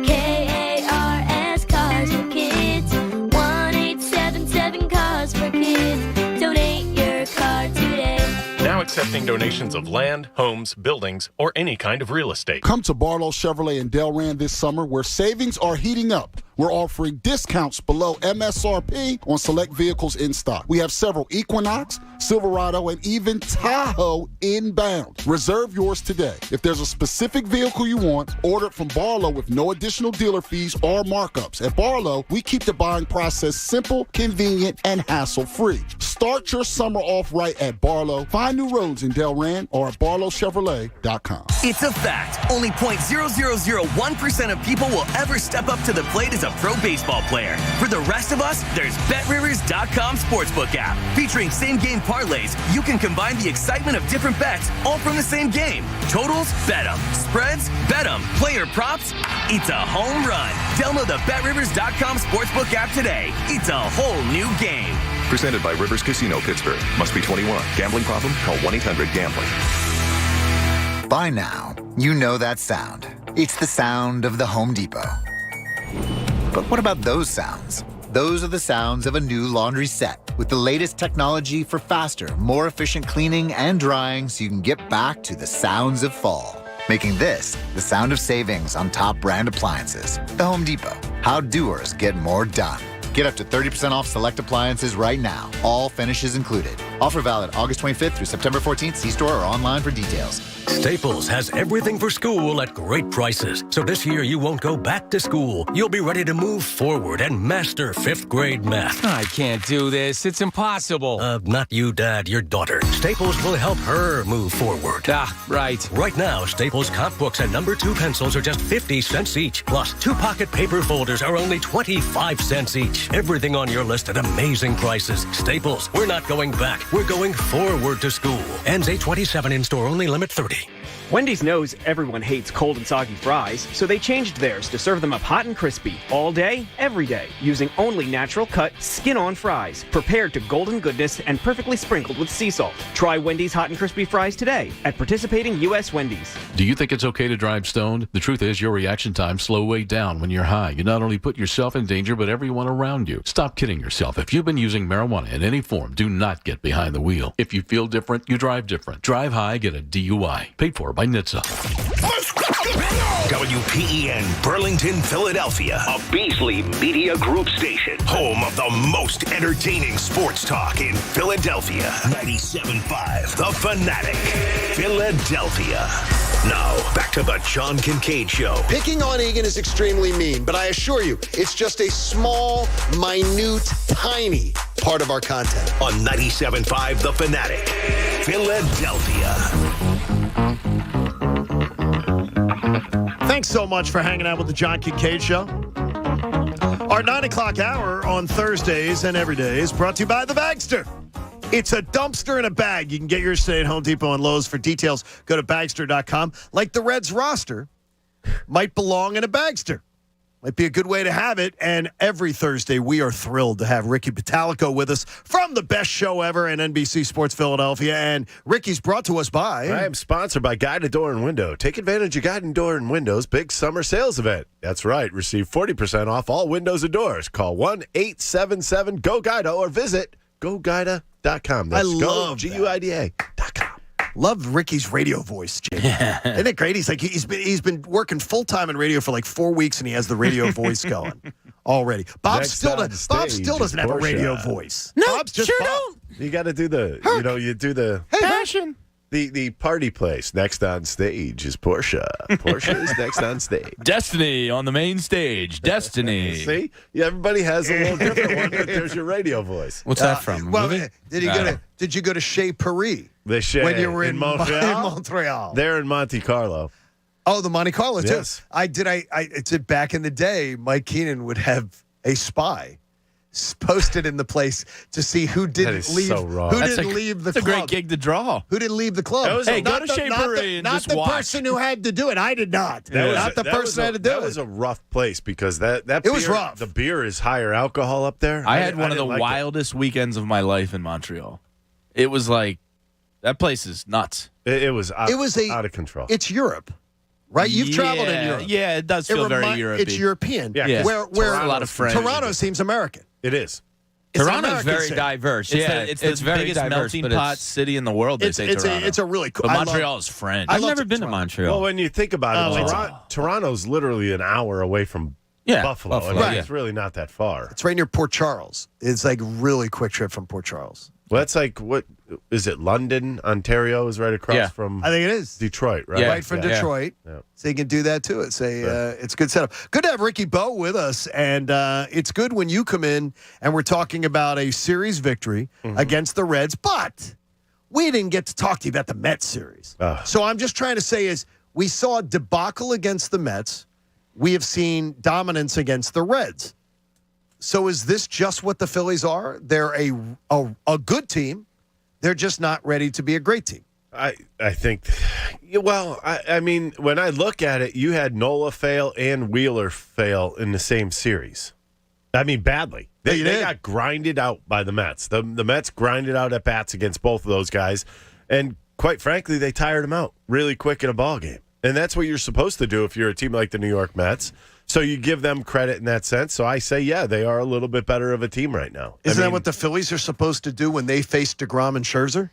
KARS Cars for Kids. 1-877 Cars for Kids. Donate your car today. Now accepting donations of land, homes, buildings, or any kind of real estate. Come to Barlow Chevrolet in Delran this summer where savings are heating up. We're offering discounts below MSRP on select vehicles in stock. We have several Equinox, Silverado, and even Tahoe inbound. Reserve yours today. If there's a specific vehicle you want, order it from Barlow with no additional dealer fees or markups. At Barlow, we keep the buying process simple, convenient, and hassle-free. Start your summer off right at Barlow. Find new roads in Delran or at barlowchevrolet.com. It's a fact. Only 0.0001% of people will ever step up to the plate as a pro baseball player. For the rest of us, there's BetRivers.com Sportsbook app. Featuring same-game parlays, you can combine the excitement of different bets all from the same game. Totals? Bet 'em. Spreads? Bet 'em. Player props? It's a home run. Download the BetRivers.com Sportsbook app today. It's a whole new game. Presented by Rivers Casino Pittsburgh. Must be 21. Gambling problem? Call 1-800-GAMBLER. By now, you know that sound. It's the sound of the Home Depot. But what about those sounds? Those are the sounds of a new laundry set. with the latest technology for faster, more efficient cleaning and drying so you can get back to the sounds of fall. Making this the sound of savings on top brand appliances. The Home Depot. How doers get more done. Get up to 30% off select appliances right now. All finishes included. Offer valid August 25th through September 14th. See store or online for details. Staples has everything for school at great prices. So this year you won't go back to school. You'll be ready to move forward and master 5th grade math. I can't do this. It's impossible. Not you, Dad, your daughter. Staples will help her move forward. Right. Right now, Staples comp books and number 2 pencils are just 50 cents each. Plus, 2 pocket paper folders are only 25 cents each. Everything on your list at amazing prices. Staples, we're not going back. We're going forward to school. Ends 8/27 in store, only limit 30. Wendy's knows everyone hates cold and soggy fries, so they changed theirs to serve them up hot and crispy all day, every day, using only natural cut, skin-on fries, prepared to golden goodness and perfectly sprinkled with sea salt. Try Wendy's hot and crispy fries today at participating U.S. Wendy's. Do you think it's okay to drive stoned? The truth is your reaction times slow way down when you're high. You not only put yourself in danger, but everyone around you. Stop kidding yourself. If you've been using marijuana in any form, do not get behind the wheel. If you feel different, you drive different. Drive high, get a DUI. Paid for by NHTSA. WPEN Burlington, Philadelphia, a Beasley Media Group station, home of the most entertaining sports talk in Philadelphia. 97.5 The Fanatic, Philadelphia. Now, back to the John Kincade Show. Picking on Egan is extremely mean, but I assure you, it's just a small, minute, tiny part of our content. On 97.5 The Fanatic, Philadelphia. Thanks so much for hanging out with the John Kincade Show. Our 9 o'clock hour on Thursdays and every day is brought to you by the Bagster. It's a dumpster in a bag. You can get yours today at Home Depot and Lowe's. For details, go to Bagster.com. Like the Reds roster might belong in a Bagster. Might be a good way to have it. And every Thursday, we are thrilled to have Ricky Pitalico with us from the best show ever in NBC Sports Philadelphia. And Ricky's brought to us by... I am sponsored by Guided Door and Window. Take advantage of Guided Door and Window's big summer sales event. That's right. Receive 40% off all windows and doors. Call 1-877-GO-GUIDA or visit GoGuida.com. That's I love GUIDA.com. Love Ricky's radio voice, Jake. Isn't it great? He's like he's been working full time in radio for like 4 weeks, and he has the radio voice going already. Bob still doesn't have a radio voice. No, Bob's just sure Bob. don't. You got to do the, you do the Passion. the party place. Next on stage is Portia. Portia is next on stage. Destiny on the main stage. Destiny. See? Yeah, everybody has a little different one, but there's your radio voice. What's that from? Well, Movie? did you go to Chez Paris? The Chez when you were in Montreal? Montreal. They're in Monte Carlo. Oh, the Monte Carlo too. Yes. I did back in the day. Mike Keenan would have a spy posted in the place to see who didn't leave. So wrong. Who didn't leave the That's club? a great gig to draw. Who didn't leave the club? Hey, go to Chez Paris and not just the watch. person who had to do it. I did not. Not the person who had to do it. That was a rough place because that It beer, was rough. The beer is higher alcohol up there. I had one of the didn't like it. wildest weekends of my life in Montreal. It was like, that place is nuts. It was out of control. It's Europe, right? You've traveled in Europe. Yeah, it does feel very European. It's European. Yeah. Where a lot of French. Toronto seems American. It is. It's an Toronto's American very city. diverse. It's the very biggest diverse, melting but pot city in the world. They say Toronto. It's a really cool. But Montreal is French. I've never been to Montreal. Well, when you think about it, Toronto's literally an hour away from Buffalo. I mean, Right. It's really not that far. It's right near Port Charles. It's like really quick trip from Port Charles. Well, that's like, what is it? London, Ontario is right across from I think it is Detroit, right? right from Detroit. Yeah. So you can do that too. It's it's a good setup. Good to have Ricky Bowe with us, and it's good when you come in and we're talking about a series victory against the Reds, but we didn't get to talk to you about the Mets series. So I'm just trying to say is we saw a debacle against the Mets. We have seen dominance against the Reds. So is this just what the Phillies are? They're a good team. They're just not ready to be a great team. I think, well, I mean, when I look at it, you had Nola fail and Wheeler fail in the same series. I mean, badly. They got grinded out by the Mets. The Mets grinded out at bats against both of those guys. And quite frankly, they tired them out really quick in a ball game. And that's what you're supposed to do if you're a team like the New York Mets. So you give them credit in that sense. So I say, yeah, they are a little bit better of a team right now. Isn't that what the Phillies are supposed to do when they face DeGrom and Scherzer?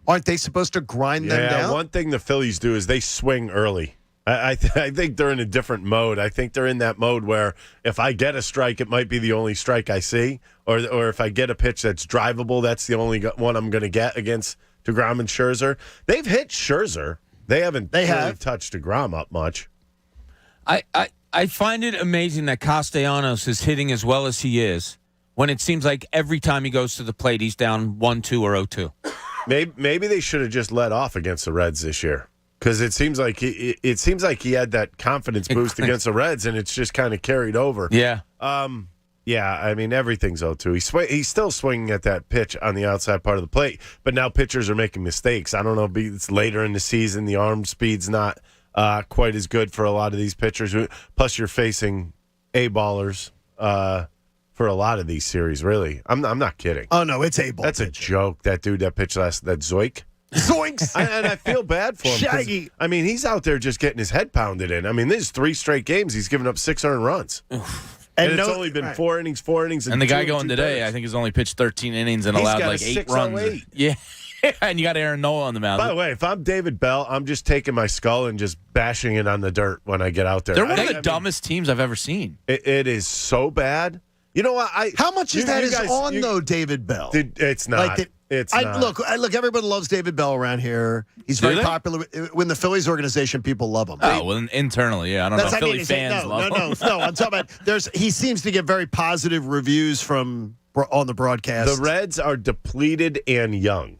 Aren't they supposed to grind them down? Yeah, one thing the Phillies do is they swing early. I think they're in a different mode. I think they're in that mode where if I get a strike, it might be the only strike I see. Or if I get a pitch that's drivable, that's the only one I'm going to get against DeGrom and Scherzer. They've hit Scherzer. They haven't really touched DeGrom up much. I find it amazing that Castellanos is hitting as well as he is when it seems like every time he goes to the plate, he's down 1-2 or 0-2. Maybe they should have just let off against the Reds this year. Because it seems like he had that confidence boost against the Reds, and it's just kind of carried over. Yeah. Yeah, I mean, everything's 0-2. He's still swinging at that pitch on the outside part of the plate, but now pitchers are making mistakes. I don't know, it's later in the season. The arm speed's not quite as good for a lot of these pitchers. Plus, you're facing A-ballers for a lot of these series, really. I'm not kidding. Oh, no, it's A-ball. That's pitching. A joke, that dude that pitched that Zoik. Zoinks! And I feel bad for him. Shaggy. I mean, he's out there just getting his head pounded in. I mean, this is 3 straight games. He's given up 6 earned runs. And it's only been 4 innings. And the guy going today, I think, has only pitched 13 innings and allowed like 8 runs. Yeah. And you got Aaron Nola on the mound. By the way, if I'm David Bell, I'm just taking my skull and just bashing it on the dirt when I get out there. They're one of the dumbest teams I've ever seen. It is so bad. You know what? How much is that on, though, David Bell? It's not. It's not. Look, everybody loves David Bell around here. He's very popular. When the Phillies organization, people love him. Oh, well, internally, yeah. I don't know. Philly fans love him. No. I'm talking about he seems to get very positive reviews on the broadcast. The Reds are depleted and young.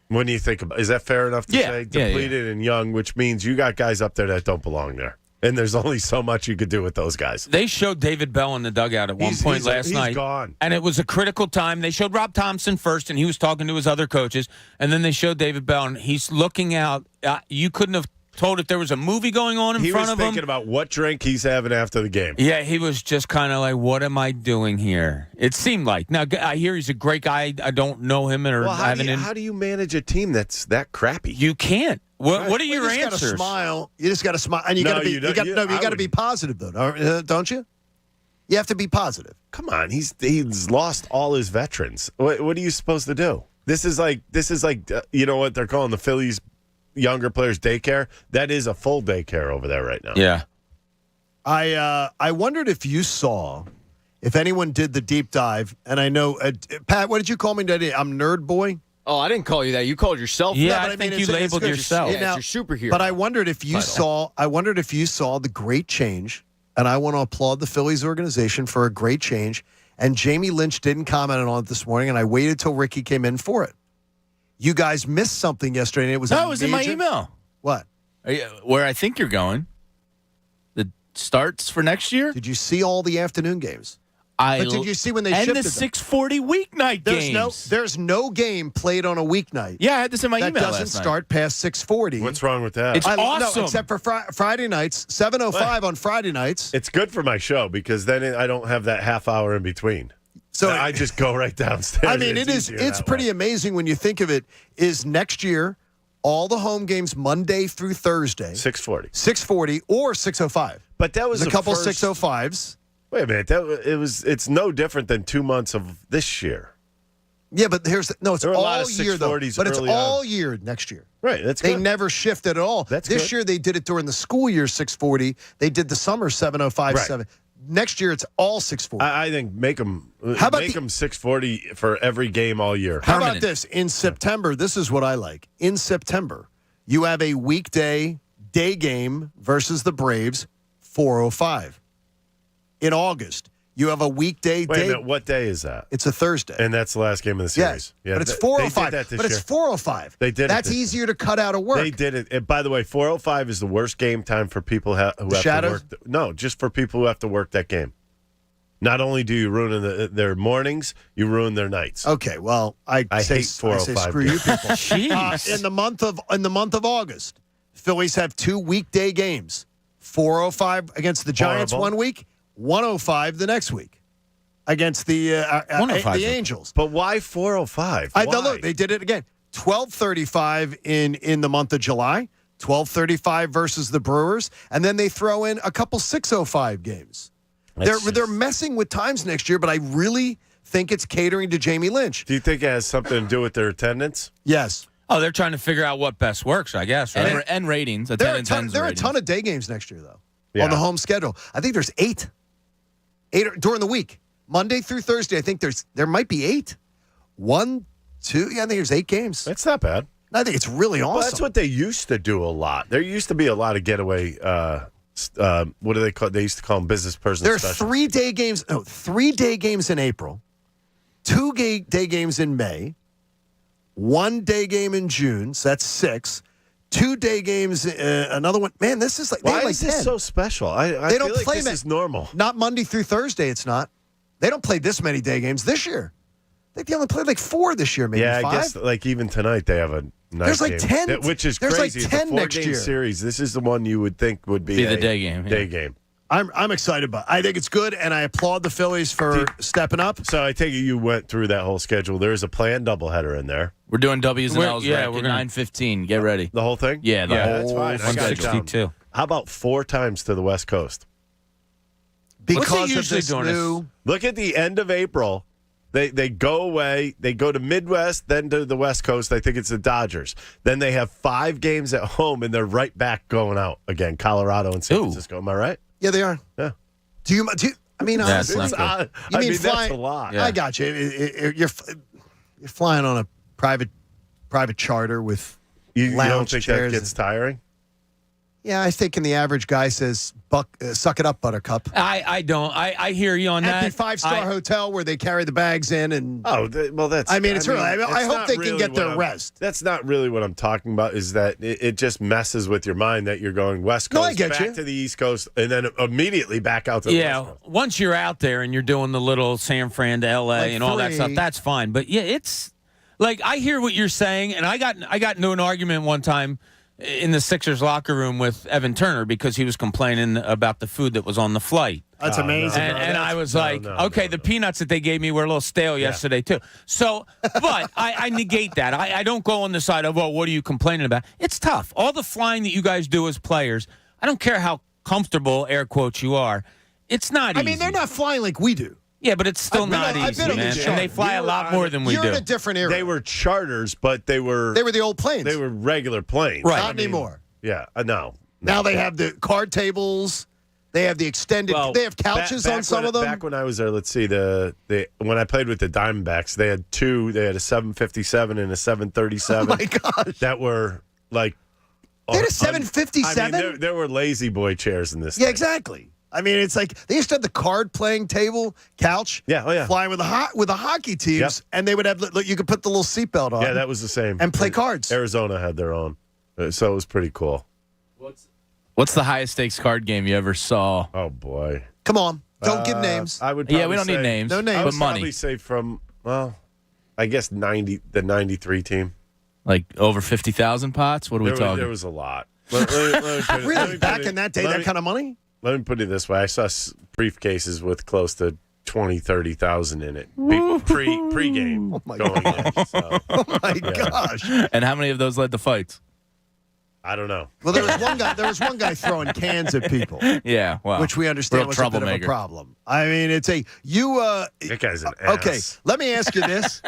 When you think about, is that fair enough to say? Depleted and young, which means you got guys up there that don't belong there. And there's only so much you could do with those guys. They showed David Bell in the dugout at one point last night. He's gone. And it was a critical time. They showed Rob Thompson first, and he was talking to his other coaches. And then they showed David Bell, and he's looking out. You couldn't have told if there was a movie going on in front of him. He was thinking about what drink he's having after the game. Yeah, he was just kind of like, what am I doing here? It seemed like. Now, I hear he's a great guy. I don't know him. How do you manage a team that's that crappy? You can't. What are your answers? You just got to smile. You just got to smile, and you got to be positive, though, don't you? You have to be positive. Come on, he's lost all his veterans. What are you supposed to do? This is like you know what they're calling the Phillies younger players daycare. That is a full daycare over there right now. Yeah. I wondered if you saw, if anyone did the deep dive, and I know Pat, what did you call me today? I'm Nerd Boy. Oh, I didn't call you that. You called yourself that. Yeah, I think you labeled yourself. Yeah, it's your superhero. But I wondered if you saw the great change, and I want to applaud the Phillies organization for a great change. And Jamie Lynch didn't comment on it this morning, and I waited till Ricky came in for it. You guys missed something yesterday, and it was in my email. What? Where I think you're going. The starts for next year? Did you see all the afternoon games? But did you see when they shifted the 6:40 weeknight games? There's no game played on a weeknight. Yeah, I had this in my email that doesn't start past 6:40. What's wrong with that? It's awesome. No, except for Friday nights, 7:05 on Friday nights. It's good for my show because then I don't have that half hour in between. So I just go right downstairs. I mean, it's pretty amazing when you think of it. Is next year all the home games Monday through Thursday 6:40 or 6:05. But that was a couple 6:05s. Wait a minute, it's no different than 2 months of this year. Yeah, but it's all year though. But it's all on. Year next year. Right, that's they good. never shifted at all. This year they did it during the school year 6:40. They did the summer 7:05 7. Next year it's all 6:40. I think make them 6:40 for every game all year. How about this? In September, this is what I like. In September, you have a weekday day game versus the Braves, 4:05. In August, you have a weekday Wait a minute, what day is that? It's a Thursday. And that's the last game of the series. Yeah, but it's 4:05. It's 4:05. They did That's easier to cut out of work. They did it. And by the way, 4:05 is the worst game time for people who have to work. No, just for people who have to work that game. Not only do you ruin their mornings, you ruin their nights. Okay, well, I hate 4:05. I say screw you people. Jeez. In the month of August, Phillies have 2 weekday games. 4:05 against the Giants one week. 1:05 the next week against the Angels. But why 4:05? Look, they did it again. 12:35 in the month of July, 12:35 versus the Brewers, and then they throw in a couple 6:05 games. They're messing with times next year, but I really think it's catering to Jamie Lynch. Do you think it has something to do with their attendance? Yes. Oh, they're trying to figure out what best works, I guess, right? And ratings. There are a ton of day games next year, though, on the home schedule. I think there's 8 during the week, Monday through Thursday. I think there might be 8. 1, 2. Yeah, I think there's 8 games. That's not bad. I think it's really awesome. Well, that's what they used to do a lot. There used to be a lot of getaway. What do they call? They used to call them business person. There are specials. 3 day games. No, 3 day games in April, 2 day games in May, 1 day game in June. So that's 6. 2 day games. Another one. Man, this is like Why is this 10. so special? They feel don't like play this is normal. Not Monday through Thursday. It's not. They don't play this many day games this year. I think they only played like 4 this year, maybe 5. I guess like even tonight they have a night There's like game. 10. Which is there's crazy. like 10 it's a next 4-game year. series. This is the one you would think would be the day game. Day game. I'm excited about it. I think it's good, and I applaud the Phillies for stepping up. So I take it you went through that whole schedule. There's a planned doubleheader in there. We're doing W's and We're- L's. yeah, We're we're gonna- 9:15. Get ready. The whole thing? Yeah, the that's whole fine. I got it down. 162. How about 4 times to the West Coast? Because usually of this doing new... Look at the end of April. They go away. They go to Midwest, then to the West Coast. I think it's the Dodgers. Then they have 5 games at home, and they're right back going out again. Colorado and San Francisco. Am I right? Yeah, they are. Yeah. Do you I mean, That's honestly, not good. you mean that's flying? a lot. I got you. You're flying on a private charter with You lounge don't think chairs. that gets tiring? Yeah, I think the average guy says, suck it up, Buttercup. I don't. I hear you on At that. the 5-star hotel where they carry the bags in and... Well, that's... I mean, it's really... I hope not they can really get what their I'm- rest. That's not really what I'm talking about, is that it just messes with your mind that you're going West Coast, No, I get back you. to the East Coast, and then immediately back out to the West Yeah, Coast. once you're out there and you're doing the little San Fran to L.A. Like and all that 3. stuff, that's fine. But yeah, it's like I hear what you're saying, and I got into an argument one time in the Sixers locker room with Evan Turner because he was complaining about the food that was on the flight. That's amazing. And I was like, okay, the peanuts that they gave me were a little stale yesterday, too. So, but I negate that. I don't go on the side of, well, what are you complaining about? It's tough. All the flying that you guys do as players, I don't care how comfortable, air quotes, you are. It's not easy. I mean, they're not flying like we do. Yeah, but it's still I've been not on- I've easy, been on man. these And they charters. fly a lot more than we You're do. in a different era. They were charters, but they were the old planes. They were regular planes. Right. Not anymore. Yeah, no. Now they have the card tables. They have the extended. They have couches on some of them. Back when I was there, let's see, when I played with the Diamondbacks, they had 2. They had a 757 and a 737. Oh my gosh! That were like They had a 757? I mean, there were lazy boy chairs in this. Yeah, thing. exactly. I mean, it's like they used to have the card playing table, couch. Yeah, oh yeah. Flying with the hockey teams, Yep. and they would have you could put the little seatbelt on. Yeah, that was the same. And play cards. Arizona had their own, so it was pretty cool. What's the highest stakes card game you ever saw? Oh boy! Come on, don't give names. I would. Yeah, probably we don't need say- names. No names. I would But money. probably say from I guess the 93 team. Like over 50,000 pots? What are we talking? There was a lot. Let me put it- let Really, me back put in that day, let that me- kind of money. Let me put it this way: I saw briefcases with close to 20,000-30,000 in it pre-game. Oh my going in, so, Oh my gosh! And how many of those led to fights? I don't know. Well, there was one guy throwing cans at people, Yeah, wow. which we understand Real was a bit of a troublemaker. problem. I mean, it's a you. That guy's an ass. Okay, let me ask you this: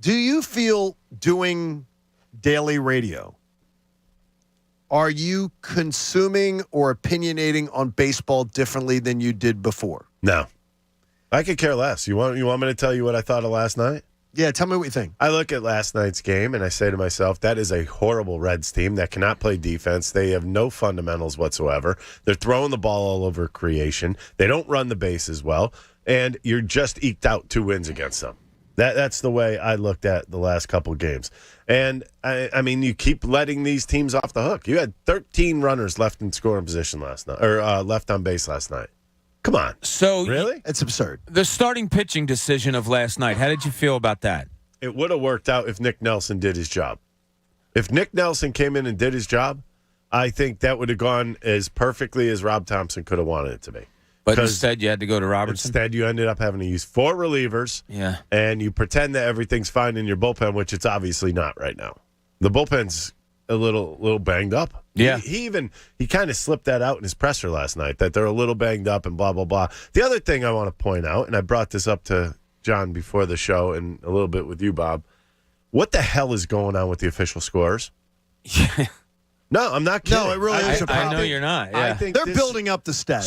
do you feel doing daily radio? Are you consuming or opinionating on baseball differently than you did before? No, I could care less. You want me to tell you what I thought of last night? Yeah, tell me what you think. I look at last night's game and I say to myself, that is a horrible Reds team that cannot play defense. They have no fundamentals whatsoever. They're throwing the ball all over creation. They don't run the bases well, and you're just eked out 2 wins against them. That's the way I looked at the last couple games. And, I mean, you keep letting these teams off the hook. You had 13 runners left in scoring position last night, or left on base last night. Come on. So Really? It's absurd. the starting pitching decision of last night, how did you feel about that? It would have worked out if Nick Nelson did his job. If Nick Nelson came in and did his job, I think that would have gone as perfectly as Rob Thompson could have wanted it to be. But 'Cause instead, you had to go to Robertson. Instead, you ended up having to use 4 relievers. Yeah. And you pretend that everything's fine in your bullpen, which it's obviously not right now. The bullpen's a little banged up. Yeah. He kind of slipped that out in his presser last night, that they're a little banged up and blah, blah, blah. The other thing I want to point out, and I brought this up to John before the show and a little bit with you, Bob. What the hell is going on with the official scores? No, I'm not kidding. No, it really is a problem. I know you're not. Yeah. I think They're building up the stats.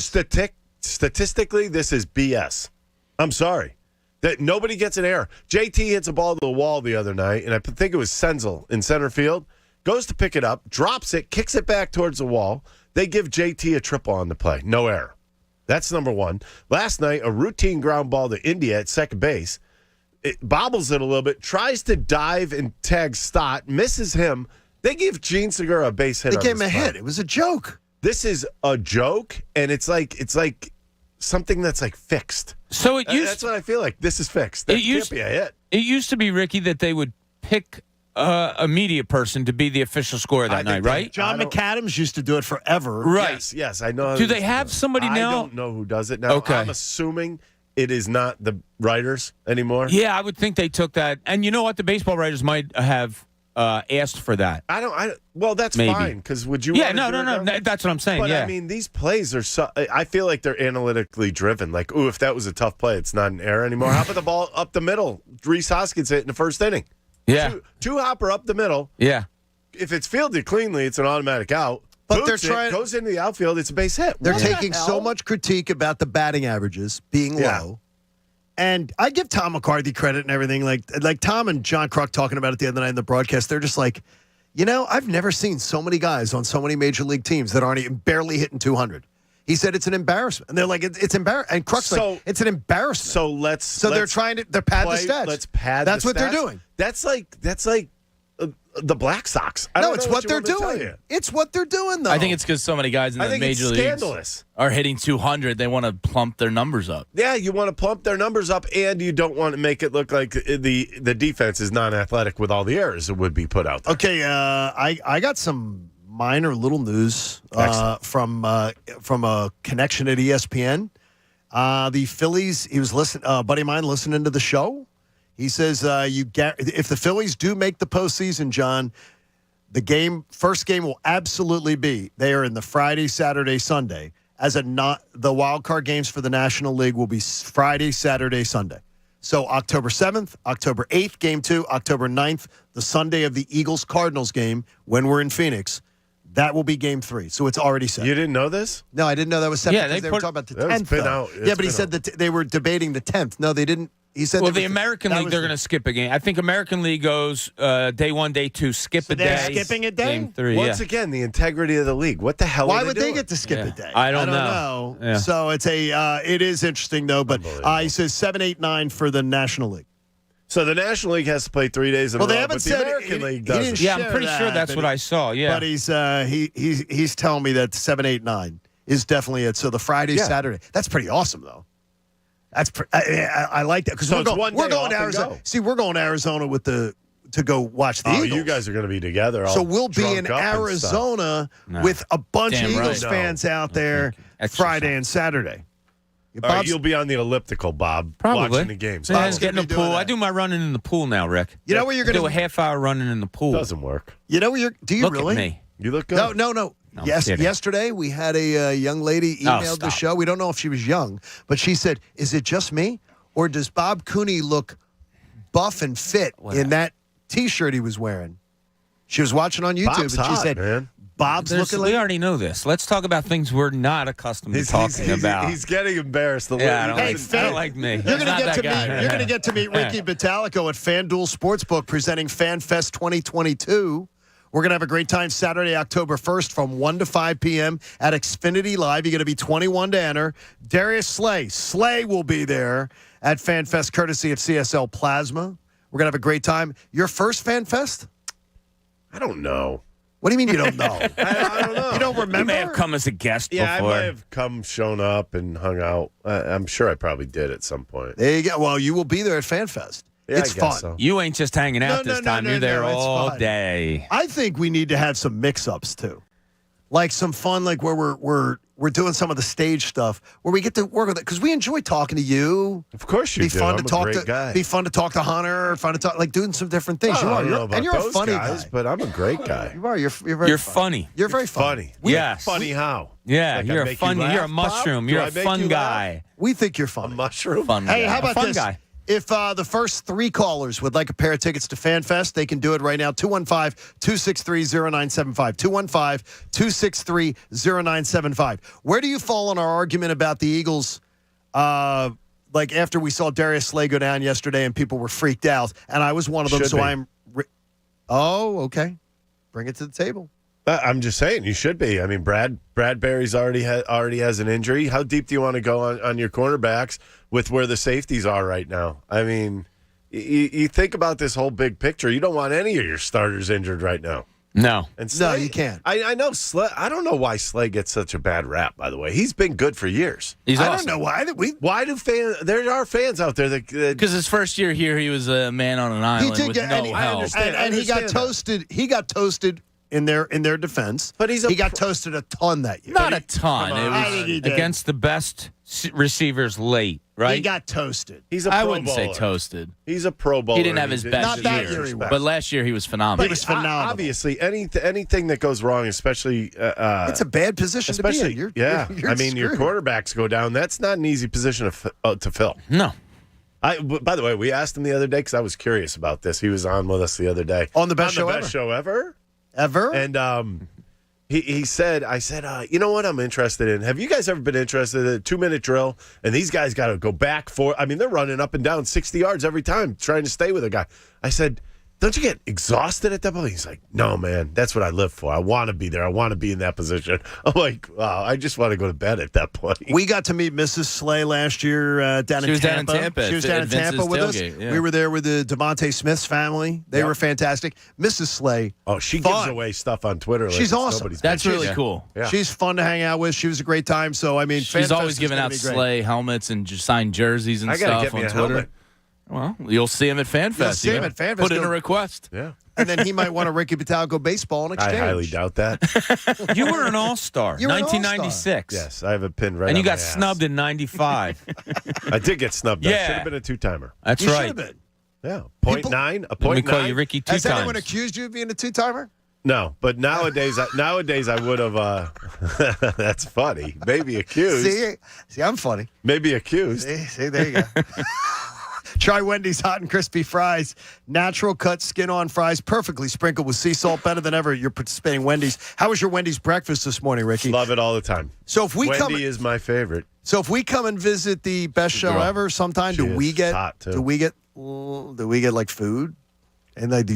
Statistically, this is BS. I'm sorry. That nobody gets an error. JT hits a ball to the wall the other night, and I think it was Senzel in center field. Goes to pick it up, drops it, kicks it back towards the wall. They give JT a triple on the play. No error. That's number one. Last night, a routine ground ball to India at second base. It bobbles it a little bit, tries to dive and tag Stott, misses him. They give Gene Segura a base hit. They gave him a hit. It was a joke. This is a joke, and it's like something that's like fixed. So that's what I feel like. This is fixed. That can't be a hit. It used to be, Ricky, that they would pick a media person to be the official scorer that night, right? John McAdams used to do it forever. Right. Yes, I know. Do they have somebody now? I don't know who does it now. Okay. I'm assuming it is not the writers anymore. Yeah, I would think they took that. And you know what? The baseball writers might have asked for that. Well, that's Maybe. fine, because would you Yeah, wanna do it no. now? That's what I'm saying, But, yeah. I mean, these plays are so... I feel like they're analytically driven. Like, ooh, if that was a tough play, it's not an error anymore. How about the ball up the middle? Reese Hoskins hit in the first inning. Yeah. Two hopper up the middle. Yeah. If it's fielded cleanly, it's an automatic out. But Boots they're trying... goes into the outfield, it's a base hit. They're What taking the so hell? much critique about the batting averages being Yeah. low. And I give Tom McCarthy credit and everything. Like Tom and John Kruk talking about it the other night in the broadcast, they're just like, I've never seen so many guys on so many major league teams that aren't even barely hitting 200. He said it's an embarrassment. And they're like, it's embarrassing. And Kruk's like, it's an embarrassment. So they're trying to pad the stats. Let's pad That's the what they're stats. doing. That's like the Black Sox. I No, don't it's know what you they're want me to tell doing. you. It's what they're doing, though. I think it's because so many guys in I the think it's major leagues scandalous. are hitting 200. They want to plump their numbers up. Yeah, you want to plump their numbers up, and you don't want to make it look like the defense is non-athletic with all the errors that would be put out there. Okay, I got some minor little news from a connection at ESPN. The Phillies, he was listening. A buddy of mine listening to the show. He says if the Phillies do make the postseason, John, the first game will absolutely be they are in the Friday, Saturday, Sunday. The wild card games for the National League will be Friday, Saturday, Sunday. So October 7th, October 8th, game 2, October 9th, the Sunday of the Eagles-Cardinals game when we're in Phoenix. That will be game 3. So it's already set. You didn't know this? No, I didn't know that was set because they were talking about the 10th. But he said that they were debating the 10th. No, they didn't. He said the American League, they're going to skip a game. I think American League goes day 1, day 2, skip a day. They're skipping a day? Game 3, Once again, the integrity of the league. What the hell Why are they would doing? they get to skip a day? I don't know. Yeah. So it's it is interesting, though. But he says 7, 8, 9 for the National League. So the National League has to play 3 days in a row, they haven't but the said American League he doesn't. didn't Yeah, I'm share pretty sure that's but what I saw. Yeah. But he's telling me that 7, 8, 9 is definitely it. So the Friday, Saturday. That's pretty awesome, though. I like that because So we're it's going, one we're day going to off and Arizona. go. See, we're going to Arizona to go watch the Eagles. You guys are going to be together. So all we'll be drunk in up and stuff. Arizona No. with a bunch Damn of right. Eagles fans out there Friday and Saturday. All right, you'll be on the elliptical, Bob, Probably. watching the games. Yeah, Bob's get in gonna the be doing pool. that. I do my running in the pool now, Rick. You know where you're going do a half-hour running in the pool. Doesn't work. You know where you're. Do you Look really? at me. You look good. No. No, I'm Yes. kidding. Yesterday we had a young lady emailed the stop. show. We don't know if she was young, but she said, "Is it just me, or does Bob Cooney look buff and fit in that T-shirt he was wearing?" She was watching on YouTube, Bob's and she hot, said, man. "Bob's looking like." We already know this. Let's talk about things we're not accustomed to talking about. He's getting embarrassed. Yeah, I don't Hey, like, I don't like me. You're going Not to get that to guy. meet. You're going to get to meet Ricky Batalico at FanDuel Sportsbook presenting FanFest 2022. We're going to have a great time Saturday, October 1st from 1 to 5 p.m. at Xfinity Live. You're going to be 21 to enter. Darius Slay. Slay will be there at FanFest courtesy of CSL Plasma. We're going to have a great time. Your first FanFest? I don't know. What do you mean you don't know? I don't know. You don't remember? You may have come as a guest Yeah, before. I might have shown up and hung out. I'm sure I probably did at some point. There you go. Well, you will be there at FanFest. Yeah, It's I guess fun. so. You ain't just hanging out No, this no, time. no, You're there no, it's all fun. day. I think we need to have some mix-ups too, like some fun, like where we're we're doing some of the stage stuff where we get to work with it because we enjoy talking to you. Of course you do. I'm a great guy. Be fun to talk to Hunter. Fun to talk, like doing some different things. I don't know about you're a those funny guys, guy. but I'm a great guy. You are. You're very. You're funny. You're very funny. Yes. Funny how? Yeah, Like I you're a make you funny. You're a laugh, mushroom. Bob? You're Do a I make fun you guy. laugh? We think you're funny. A mushroom? Fun Hey, guy. how about fun this? guy. If the first 3 callers would like a pair of tickets to FanFest, they can do it right now. 215-263-0975. 215-263-0975. Where do you fall on our argument about the Eagles? Like after we saw Darius Slay go down yesterday and people were freaked out, and I was one of them. Should so be. I'm. Oh, okay. Bring it to the table. I'm just saying, you should be. I mean, Bradbury's already has an injury. How deep do you want to go on your cornerbacks with where the safeties are right now? I mean, you think about this whole big picture. You don't want any of your starters injured right now. No. And Slay, No, you can't. I know Slay. I don't know why Slay gets such a bad rap, by the way. He's been good for years. He's I awesome. don't know why. Why do fans? There are fans out there that. Because his first year here, he was a man on an island with no help. And he got toasted. He got toasted in their defense. But he got toasted a ton that year. Not a ton. Come on. It I think he was did. against the best receivers late, right? He got toasted. He's a I Pro wouldn't say Bowler. toasted. He's a Pro Bowler. He didn't have his best Not that year, year he was. but last year he was phenomenal. He was phenomenal. Obviously, anything that goes wrong, especially It's a bad position to be especially in. You're I mean, your screwed. quarterbacks go down. That's not an easy position to fill. No. By the way, we asked him the other day because I was curious about this. He was on with us the other day On the best show ever. Ever? And he said, I said, you know what I'm interested in? Have you guys ever been interested in a 2-minute drill? And these guys got to go back they're running up and down 60 yards every time trying to stay with a guy. I said, don't you get exhausted at that point? He's like, no, man, that's what I live for. I want to be there. I want to be in that position. I'm like, wow, I just want to go to bed at that point. We got to meet Mrs. Slay last year down in Tampa. She was down in Tampa with us. Yeah. We were there with the Devontae Smith's family. They were fantastic. Mrs. Slay. Oh, she fun. gives away stuff on Twitter. Like She's it's awesome. nobody's That's business. really cool. Yeah. She's fun to hang out with. She was a great time. So, I mean, She's FanFest always is giving gonna out be great. sleigh helmets and just signed jerseys and I gotta stuff get me on a Twitter. helmet. Well, you'll see him at FanFest. You'll see him at FanFest. Put in a request. Yeah. And then he might want a Ricky Batalco baseball in I exchange. highly doubt that. You were an all-star. You were an all-star. 1996. Yes, I have a pin right And on you got my ass. snubbed in 95. I did get snubbed. I Yeah. should have been a 2-timer. That's You right. should have been. Yeah. People- 0.9? A Let me 0.9? call you Ricky two Has times. anyone accused you of being a two-timer? No, but nowadays I would have. That's funny. Maybe accused. See, I'm funny. Maybe accused. See, there you go. Try Wendy's hot and crispy fries. Natural cut skin-on fries, perfectly sprinkled with sea salt. Better than ever. You're participating Wendy's. How was your Wendy's breakfast this morning, Ricky? Love it all the time. So if we Wendy is my favorite. So if we come and visit the best show Girl. ever sometime, She do we is get hot, too. do we get like food? And like,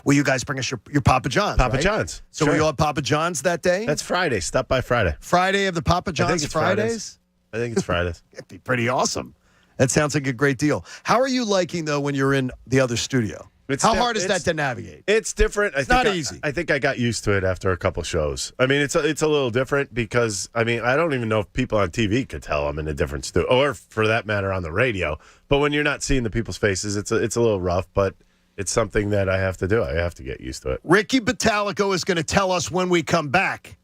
will you guys bring us your Papa John's? Papa right? John's. So Sure. we all have Papa John's that day. That's Friday. Stop by Friday. Friday of the Papa John's it's Fridays. I think it's Fridays. It'd be pretty awesome. That sounds like a great deal. How are you liking though when you're in the other studio? How hard is that to navigate? It's different. It's not easy. I think I got used to it after a couple shows. I mean, it's a little different because I don't even know if people on TV could tell I'm in a different studio, or for that matter on the radio. But when you're not seeing the people's faces, it's a little rough. But it's something that I have to do. I have to get used to it. Ricky Batalco is going to tell us when we come back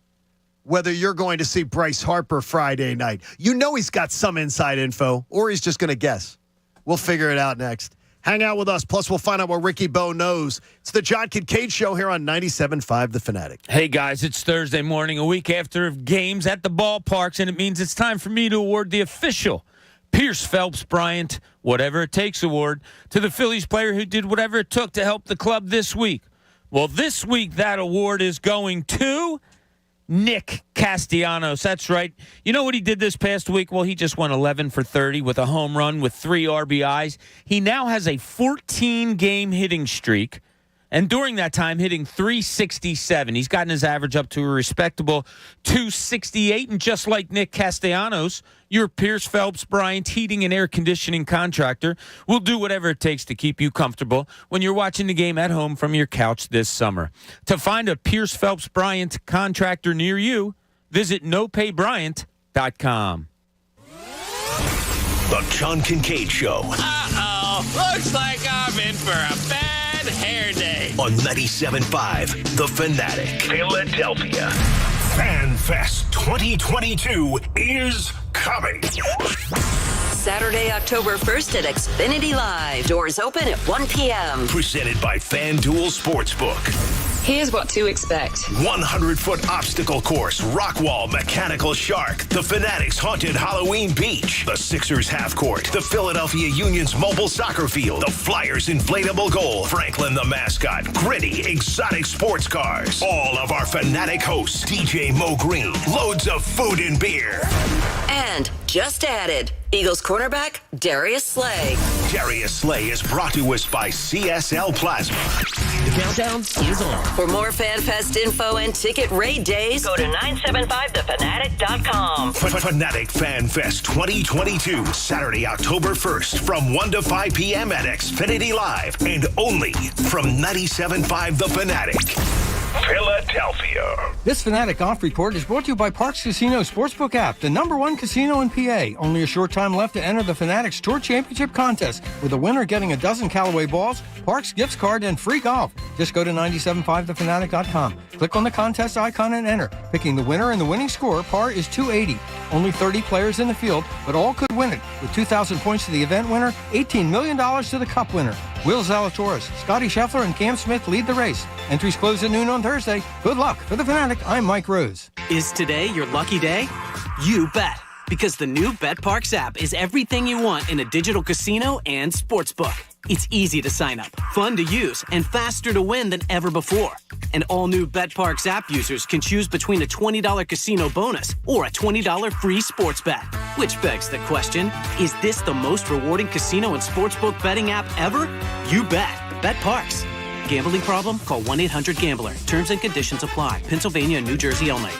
whether you're going to see Bryce Harper Friday night. You know he's got some inside info, or he's just going to guess. We'll figure it out next. Hang out with us. Plus, we'll find out what Ricky Bo knows. It's the John Kincade Show here on 97.5 The Fanatic. Hey, guys, it's Thursday morning, a week after games at the ballparks, and it means it's time for me to award the official Pierce Phelps Bryant Whatever It Takes award to the Phillies player who did whatever it took to help the club this week. Well, this week that award is going to Nick Castellanos. That's right. You know what he did this past week? Well, he just went 11 for 30 with a home run with 3 RBIs. He now has a 14-game hitting streak, and during that time, hitting .367. He's gotten his average up to a respectable .268, and just like Nick Castellanos, your Pierce Phelps Bryant heating and air conditioning contractor will do whatever it takes to keep you comfortable when you're watching the game at home from your couch this summer. To find a Pierce Phelps Bryant contractor near you, visit nopaybryant.com. The John Kincade Show Uh-oh, looks like I'm in for a bad hair day. on 97.5 The Fanatic, Philadelphia. FanFest 2022 is coming. Saturday, October 1st at Xfinity Live. Doors open at 1 p.m. Presented by FanDuel Sportsbook. Here's what to expect. 100-foot obstacle course, rock wall, mechanical shark, the Fanatics Haunted Halloween Beach, the Sixers half court, the Philadelphia Union's mobile soccer field, the Flyers inflatable goal, Franklin the mascot, gritty, exotic sports cars, all of our Fanatic hosts, DJ Mo Green, loads of food and beer. And just added, Eagles cornerback Darius Slay. Darius Slay is brought to us by CSL Plasma. The countdown is on. For more FanFest info and ticket raid days, go to 975thefanatic.com. Fanatic FanFest 2022, Saturday, October 1st, from 1 to 5 p.m. at Xfinity Live, and only from 97.5 The Fanatic. Philadelphia. This Fanatic Off Report is brought to you by Parks Casino Sportsbook app, the #1 casino in PA. Only a short time left to enter the Fanatics Tour Championship contest, with the winner getting a dozen Callaway balls, Parks gift card, and free golf. Just go to 97.5thefanatic.com. Click on the contest icon and enter. Picking the winner and the winning score, par is 280. Only 30 players in the field, but all could win it. With 2,000 points to the event winner, $18 million to the cup winner. Will Zalatoris, Scotty Scheffler, and Cam Smith lead the race. Entries close at noon on Thursday. Good luck. For the Fanatic, I'm Mike Rose. Is today your lucky day? You bet. Because the new BetParks app is everything you want in a digital casino and sportsbook. It's easy to sign up, fun to use, and faster to win than ever before. And all new BetParks app users can choose between a $20 casino bonus or a $20 free sports bet. Which begs the question, is this the most rewarding casino and sportsbook betting app ever? You bet. BetParks. Gambling problem? Call 1-800-GAMBLER. Terms and conditions apply. Pennsylvania and New Jersey only.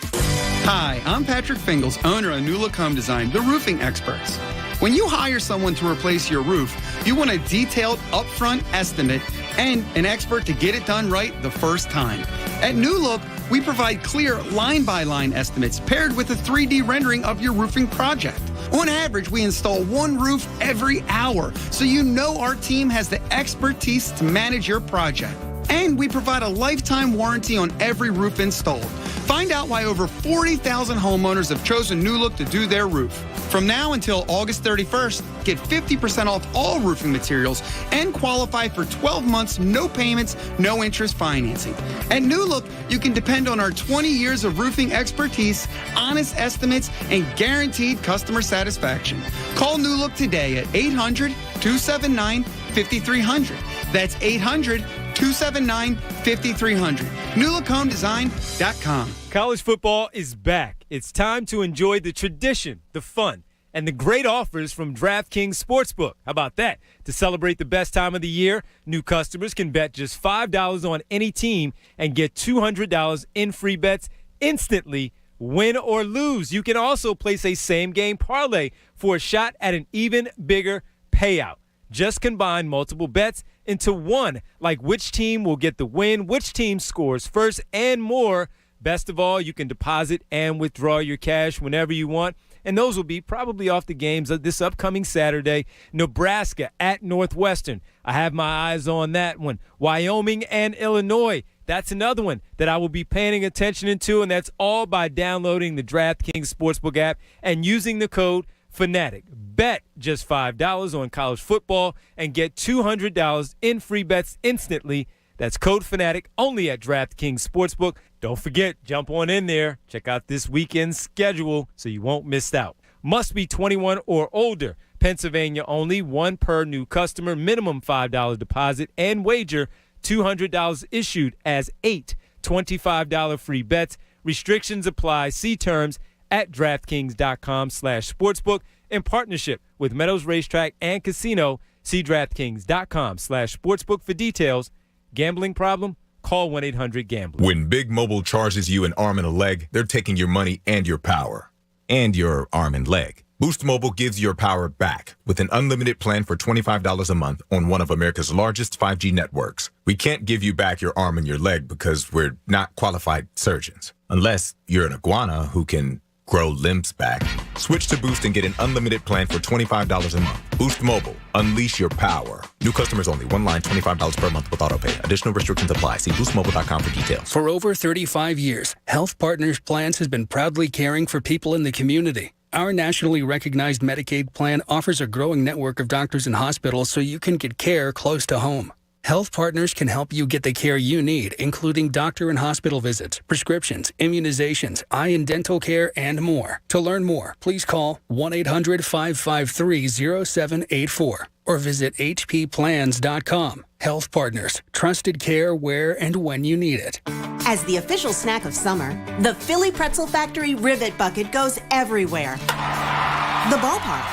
Hi, I'm Patrick Fingles, owner of New Look Home Design, the roofing experts. When you hire someone to replace your roof, you want a detailed upfront estimate and an expert to get it done right the first time. At New Look, we provide clear line-by-line estimates paired with a 3D rendering of your roofing project. On average, we install one roof every hour, so you know our team has the expertise to manage your project. And we provide a lifetime warranty on every roof installed. Find out why over 40,000 homeowners have chosen New Look to do their roof. From now until August 31st, get 50% off all roofing materials and qualify for 12 months, no payments, no interest financing. At New Look, you can depend on our 20 years of roofing expertise, honest estimates, and guaranteed customer satisfaction. Call New Look today at 800-279-5300. That's 800-279-5300. NewLookHomeDesign.com. College football is back. It's time to enjoy the tradition, the fun, and the great offers from DraftKings Sportsbook. How about that? To celebrate the best time of the year, new customers can bet just $5 on any team and get $200 in free bets instantly, win or lose. You can also place a same-game parlay for a shot at an even bigger payout. Just combine multiple bets into one, like which team will get the win, which team scores first, and more. Best of all, you can deposit and withdraw your cash whenever you want, and those will be probably off the games of this upcoming Saturday. Nebraska at Northwestern. I have my eyes on that one. Wyoming and Illinois. That's another one that I will be paying attention to, and that's all by downloading the DraftKings Sportsbook app and using the code FANATIC. Bet just $5 on college football and get $200 in free bets instantly. That's code FANATIC only at DraftKings Sportsbook. Don't forget, jump on in there. Check out this weekend's schedule so you won't miss out. Must be 21 or older. Pennsylvania only. One per new customer. Minimum $5 deposit and wager. $200 issued as 8 $25 free bets. Restrictions apply. See terms at DraftKings.com/sportsbook in partnership with Meadows Racetrack and Casino. See DraftKings.com/sportsbook for details. Gambling problem? Call 1-800-GAMBLER. When Big Mobile charges you an arm and a leg, they're taking your money and your power. And your arm and leg. Boost Mobile gives your power back with an unlimited plan for $25 a month on one of America's largest 5G networks. We can't give you back your arm and your leg because we're not qualified surgeons. Unless you're an iguana who can grow limbs back. Switch to Boost and get an unlimited plan for $25 a month. Boost Mobile. Unleash your power. New customers only. One line, $25 per month with autopay. Additional restrictions apply. See boostmobile.com for details. For over 35 years, Health Partners Plans has been proudly caring for people in the community. Our nationally recognized Medicaid plan offers a growing network of doctors and hospitals so you can get care close to home. Health Partners can help you get the care you need, including doctor and hospital visits, prescriptions, immunizations, eye and dental care, and more. To learn more, please call 1-800-553-0784 or visit hpplans.com. Health Partners, trusted care where and when you need it. As the official snack of summer, the Philly Pretzel Factory Rivet Bucket goes everywhere. The ballpark,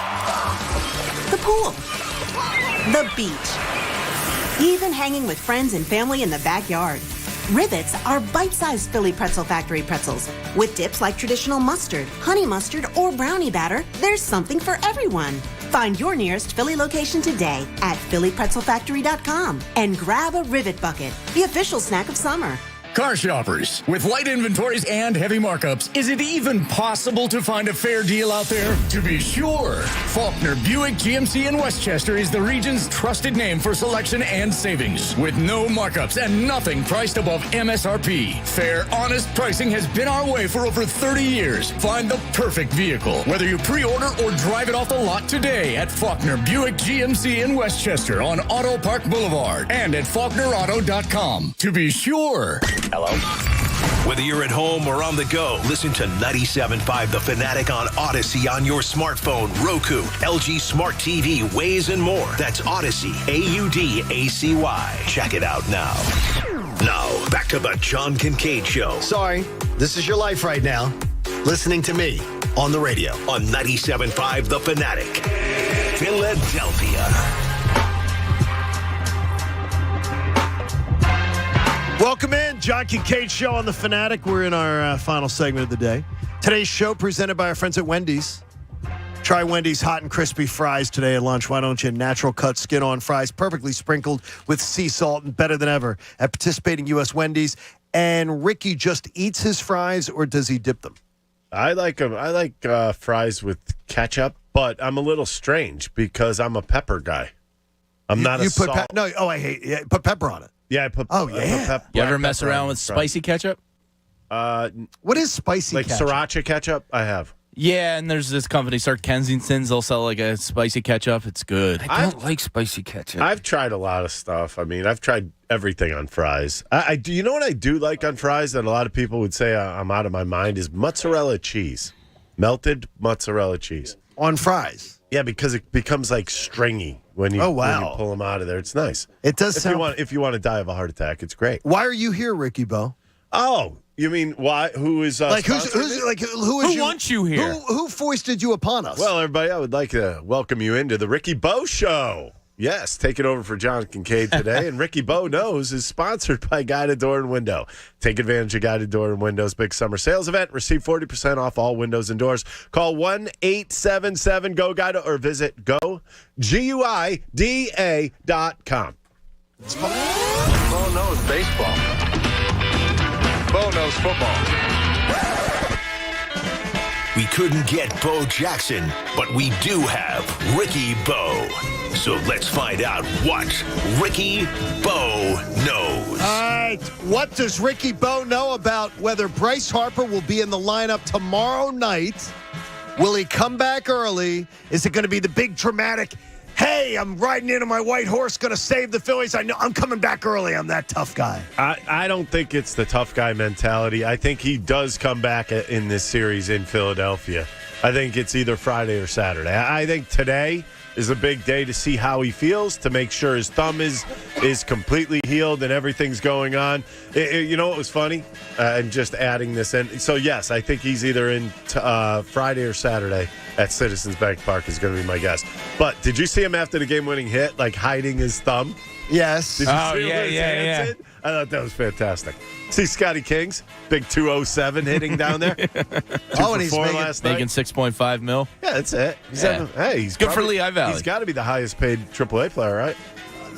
the pool, the beach, even hanging with friends and family in the backyard. Rivets are bite-sized Philly Pretzel Factory pretzels. With dips like traditional mustard, honey mustard, or brownie batter, there's something for everyone. Find your nearest Philly location today at phillypretzelfactory.com and grab a Rivet Bucket, the official snack of summer. Car shoppers, with light inventories and heavy markups, is it even possible to find a fair deal out there? To be sure, Faulkner Buick GMC in Westchester is the region's trusted name for selection and savings, with no markups and nothing priced above MSRP. Fair, honest pricing has been our way for over 30 years. Find the perfect vehicle, whether you pre-order or drive it off the lot today at Faulkner Buick GMC in Westchester on Auto Park Boulevard and at FaulknerAuto.com. To be sure. Hello? Whether you're at home or on the go, listen to 97.5 The Fanatic on Odyssey on your smartphone, Roku, LG Smart TV, Waze, and more. That's Odyssey, AUDACY. Check it out now. Now, back to the John Kincade Show. Sorry, this is your life right now. Listening to me on the radio. On 97.5 The Fanatic, Philadelphia. Welcome in, John Kincade Show on The Fanatic. We're in our final segment of the day. Today's show presented by our friends at Wendy's. Try Wendy's hot and crispy fries today at lunch. Why don't you? Natural cut skin-on fries, perfectly sprinkled with sea salt and better than ever at participating U.S. Wendy's. And Ricky just eats his fries, or does he dip them? I like them. I like fries with ketchup, but I'm a little strange because I'm a pepper guy. I'm not a salt. I hate it. Put pepper on it. Yeah, I put. You ever mess around with spicy ketchup? What is spicy ketchup? Like sriracha ketchup? I have. Yeah, and there's this company, Sir Kensington's. They'll sell like a spicy ketchup. It's good. I don't like spicy ketchup. I've tried a lot of stuff. I mean, I've tried everything on fries. I do. You know what I do like on fries that a lot of people would say I'm out of my mind is mozzarella cheese, melted mozzarella cheese on fries. Yeah, because it becomes like stringy when you pull them out of there. It's nice. It does if you want to die of a heart attack, it's great. Why are you here, Ricky Bo? Oh, you mean why? Who is who wants you here? Who foisted you upon us? Well, everybody, I would like to welcome you into the Ricky Bo Show. Yes, taking over for John Kincade today. And Ricky Bo Knows is sponsored by Guided Door and Window. Take advantage of Guided Door and Window's big summer sales event. Receive 40% off all windows and doors. Call 1-877-GO-GUIDA or visit GoGuida.com. Bo knows baseball. Bo knows football. We couldn't get Bo Jackson, but we do have Ricky Bo. So let's find out what Ricky Bo knows. All right, what does Ricky Bo know about whether Bryce Harper will be in the lineup tomorrow night? Will he come back early? Is it going to be the big dramatic, hey, I'm riding into my white horse, going to save the Phillies. I know I'm coming back early. I'm that tough guy. I don't think it's the tough guy mentality. I think he does come back in this series in Philadelphia. I think it's either Friday or Saturday. I think today is a big day to see how he feels, to make sure his thumb is completely healed and everything's going on. You know what was funny? And just adding this in. So, yes, I think he's either in Friday or Saturday at Citizens Bank Park is going to be my guess. But did you see him after the game-winning hit, like hiding his thumb? Yes. Did you see him with his hands in? I thought that was fantastic. See Scotty King's big 207 hitting down there. And he's making $6.5 million. Yeah, that's it. He's good for Lehigh Valley. He's got to be the highest paid AAA player, right?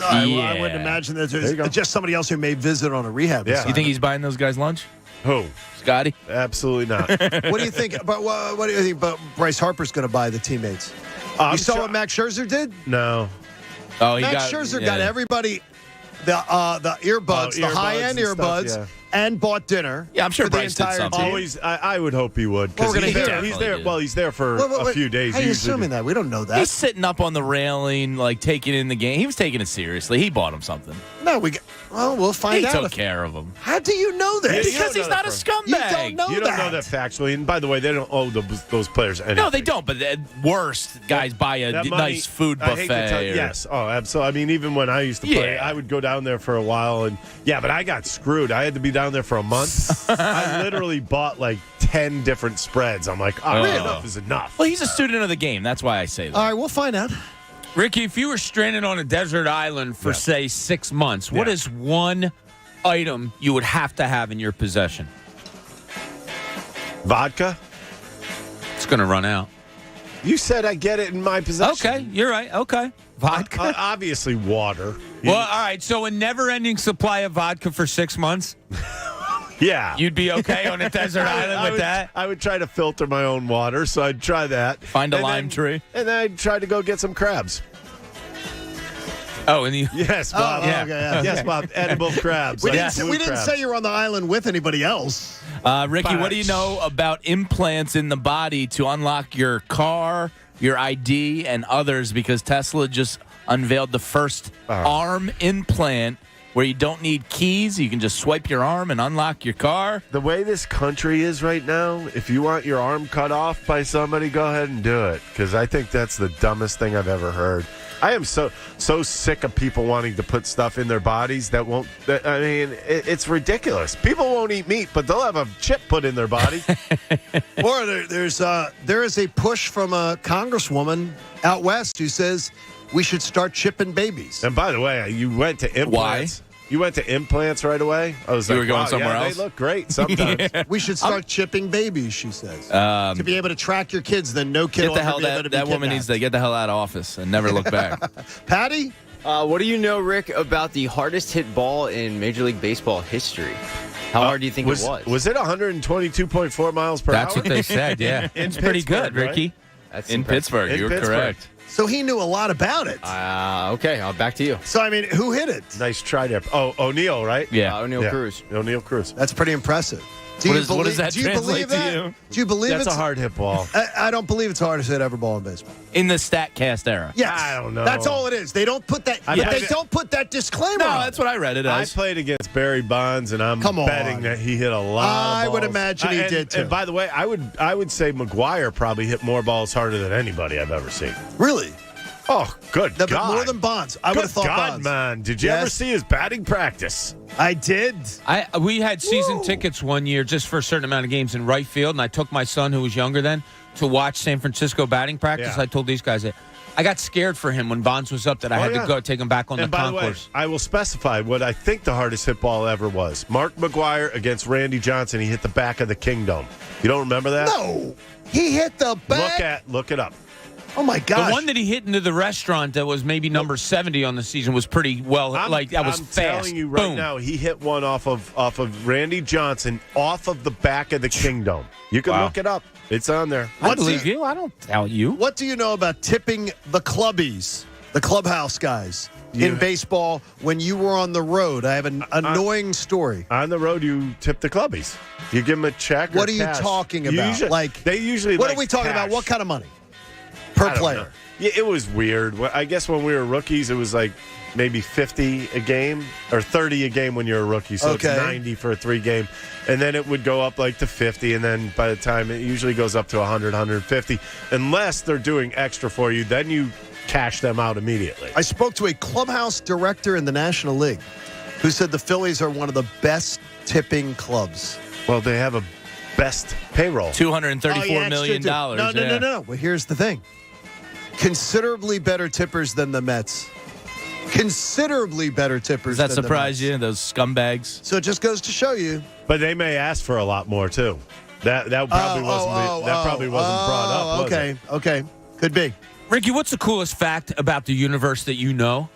I wouldn't imagine that there's just somebody else who may visit on a rehab. Yeah. You think he's buying those guys lunch? Who? Scotty? Absolutely not. What do you think? What do you think about Bryce Harper's going to buy the teammates? You saw what Max Scherzer did? No. Oh, Max Scherzer got everybody the earbuds, the high-end earbuds, stuff, and bought dinner. Yeah, I'm sure for the Bryce did entire something. team. Always, I would hope he would. Well, we're Because gonna he's hear there. it. He's there. Well, he's there for a few days. How are you usually. assuming that? We don't know that. He's sitting up on the railing, like taking in the game. He was taking it seriously. He bought him something. No, we'll find He out. took care of him. How do you know Yeah, this? you Because don't he's know not a that scumbag. You don't know You don't know that factually. And by the way, they don't owe those players anything. No, they don't. But at worst, guys buy a That money, nice food I hate to buffet. tell you- Yes. Oh, absolutely. I mean, even when I used to play, Yeah. I would go down there for a while. And yeah, but I got screwed. I had to be down there for a month. I literally bought like 10 different spreads. I'm like, enough is enough. Well, he's a student of the game. That's why I say that. All right, we'll find out. Ricky, if you were stranded on a desert island for, say, 6 months, what Yeah. is one item you would have to have in your possession? Vodka? It's going to run out. You said I get it in my possession. Okay, you're right. Okay. Vodka. Obviously, water. Well, all right. So a never-ending supply of vodka for 6 months? Yeah. You'd be okay on a desert island with that? I would try to filter my own water, so I'd try that. Find a And lime then- tree? And then I'd try to go get some crabs. Oh, and Yes, Bob. okay, yeah. Yes, Bob. Edible crabs. We like didn't, blue we didn't crabs. say you were on the island with anybody else. Ricky, what do you know about implants in the body to unlock your car, your ID, and others? Because Tesla just unveiled the first arm implant where you don't need keys. You can just swipe your arm and unlock your car. The way this country is right now, if you want your arm cut off by somebody, go ahead and do it. Because I think that's the dumbest thing I've ever heard. I am so sick of people wanting to put stuff in their bodies that won't. I mean, it's ridiculous. People won't eat meat, but they'll have a chip put in their body. Or there is a push from a congresswoman out west who says we should start chipping babies. And by the way, you went to implants. Why? You went to implants right away? I was You like, were going wow, somewhere yeah, else? They look great sometimes. We should start chipping babies, she says. To be able to track your kids, then no kid Get will the ever hell be able to that, be that woman kidnapped. needs to get the hell out of office and never look back. Patty? What do you know, Rick, about the hardest hit ball in Major League Baseball history? How hard do you think it was? Was it 122.4 miles per That's hour? what they said, yeah. In It's pretty good, Pittsburgh, right? Ricky. That's In impressive. Pittsburgh, In you're Pittsburgh. correct. So he knew a lot about it. Okay, back to you. So, I mean, who hit it? Nice try there. Oh, O'Neal, right? Yeah. O'Neal Cruz. O'Neal Cruz. That's pretty impressive. What does that do you translate believe to that? you? Do you believe That's it's a hard hit ball. I don't believe it's the hardest hit ever ball in baseball. In the StatCast era. Yes. I don't know. That's all it is. They don't put that. I But played they it- don't put that disclaimer. No, on. that's what I read it I as. played against Barry Bonds, and I'm Come on. betting that he hit a lot. I of would balls. imagine he did, too. And by the way, I would say McGuire probably hit more balls harder than anybody I've ever seen. Really? Oh, good No, but God! more than Bonds. I would Good have thought God, Bonds. man! Did you ever Yes. see his batting practice? I did. We had season tickets one year just for a certain amount of games in right field, and I took my son, who was younger then, to watch San Francisco batting practice. Yeah. I told these guys that I got scared for him when Bonds was up that I had yeah. to go take him back on And the by the way, concourse. I will specify what I think the hardest hit ball ever was. Mark McGuire against Randy Johnson. He hit the back of the Kingdom. You don't remember that? No. He hit the back. Look it up. Oh, my gosh. The one that he hit into the restaurant that was maybe number 70 on the season was pretty well. that was I'm fast. telling you right Boom. now, he hit one off of Randy Johnson off of the back of the Kingdom. You can Wow. look it up. It's on there. I believe you. I don't tell you. What do you know about tipping the clubbies, the clubhouse guys, in baseball when you were on the road? I have an annoying story. On the road, you tip the clubbies. You give them a check. What or are you cash. talking You about? usually- Like, they usually. what like are we talking about? cash. What kind of money per I don't player? know. Yeah, it was weird. I guess when we were rookies, it was like maybe 50 a game or 30 a game when you're a rookie. So Okay. it's 90 for a 3 game. And then it would go up like to 50. And then by the time it usually goes up to 100, 150. Unless they're doing extra for you, then you cash them out immediately. I spoke to a clubhouse director in the National League who said the Phillies are one of the best tipping clubs. Well, they have a best payroll. $234 million. No. Well, here's the thing. Considerably better tippers than the Mets. Considerably better tippers Does that than the surprise Mets. you? Those scumbags. So it just goes to show you. But they may ask for a lot more, too. That probably wasn't brought up, was it? Okay. Could be. Ricky, what's the coolest fact about the universe that you know?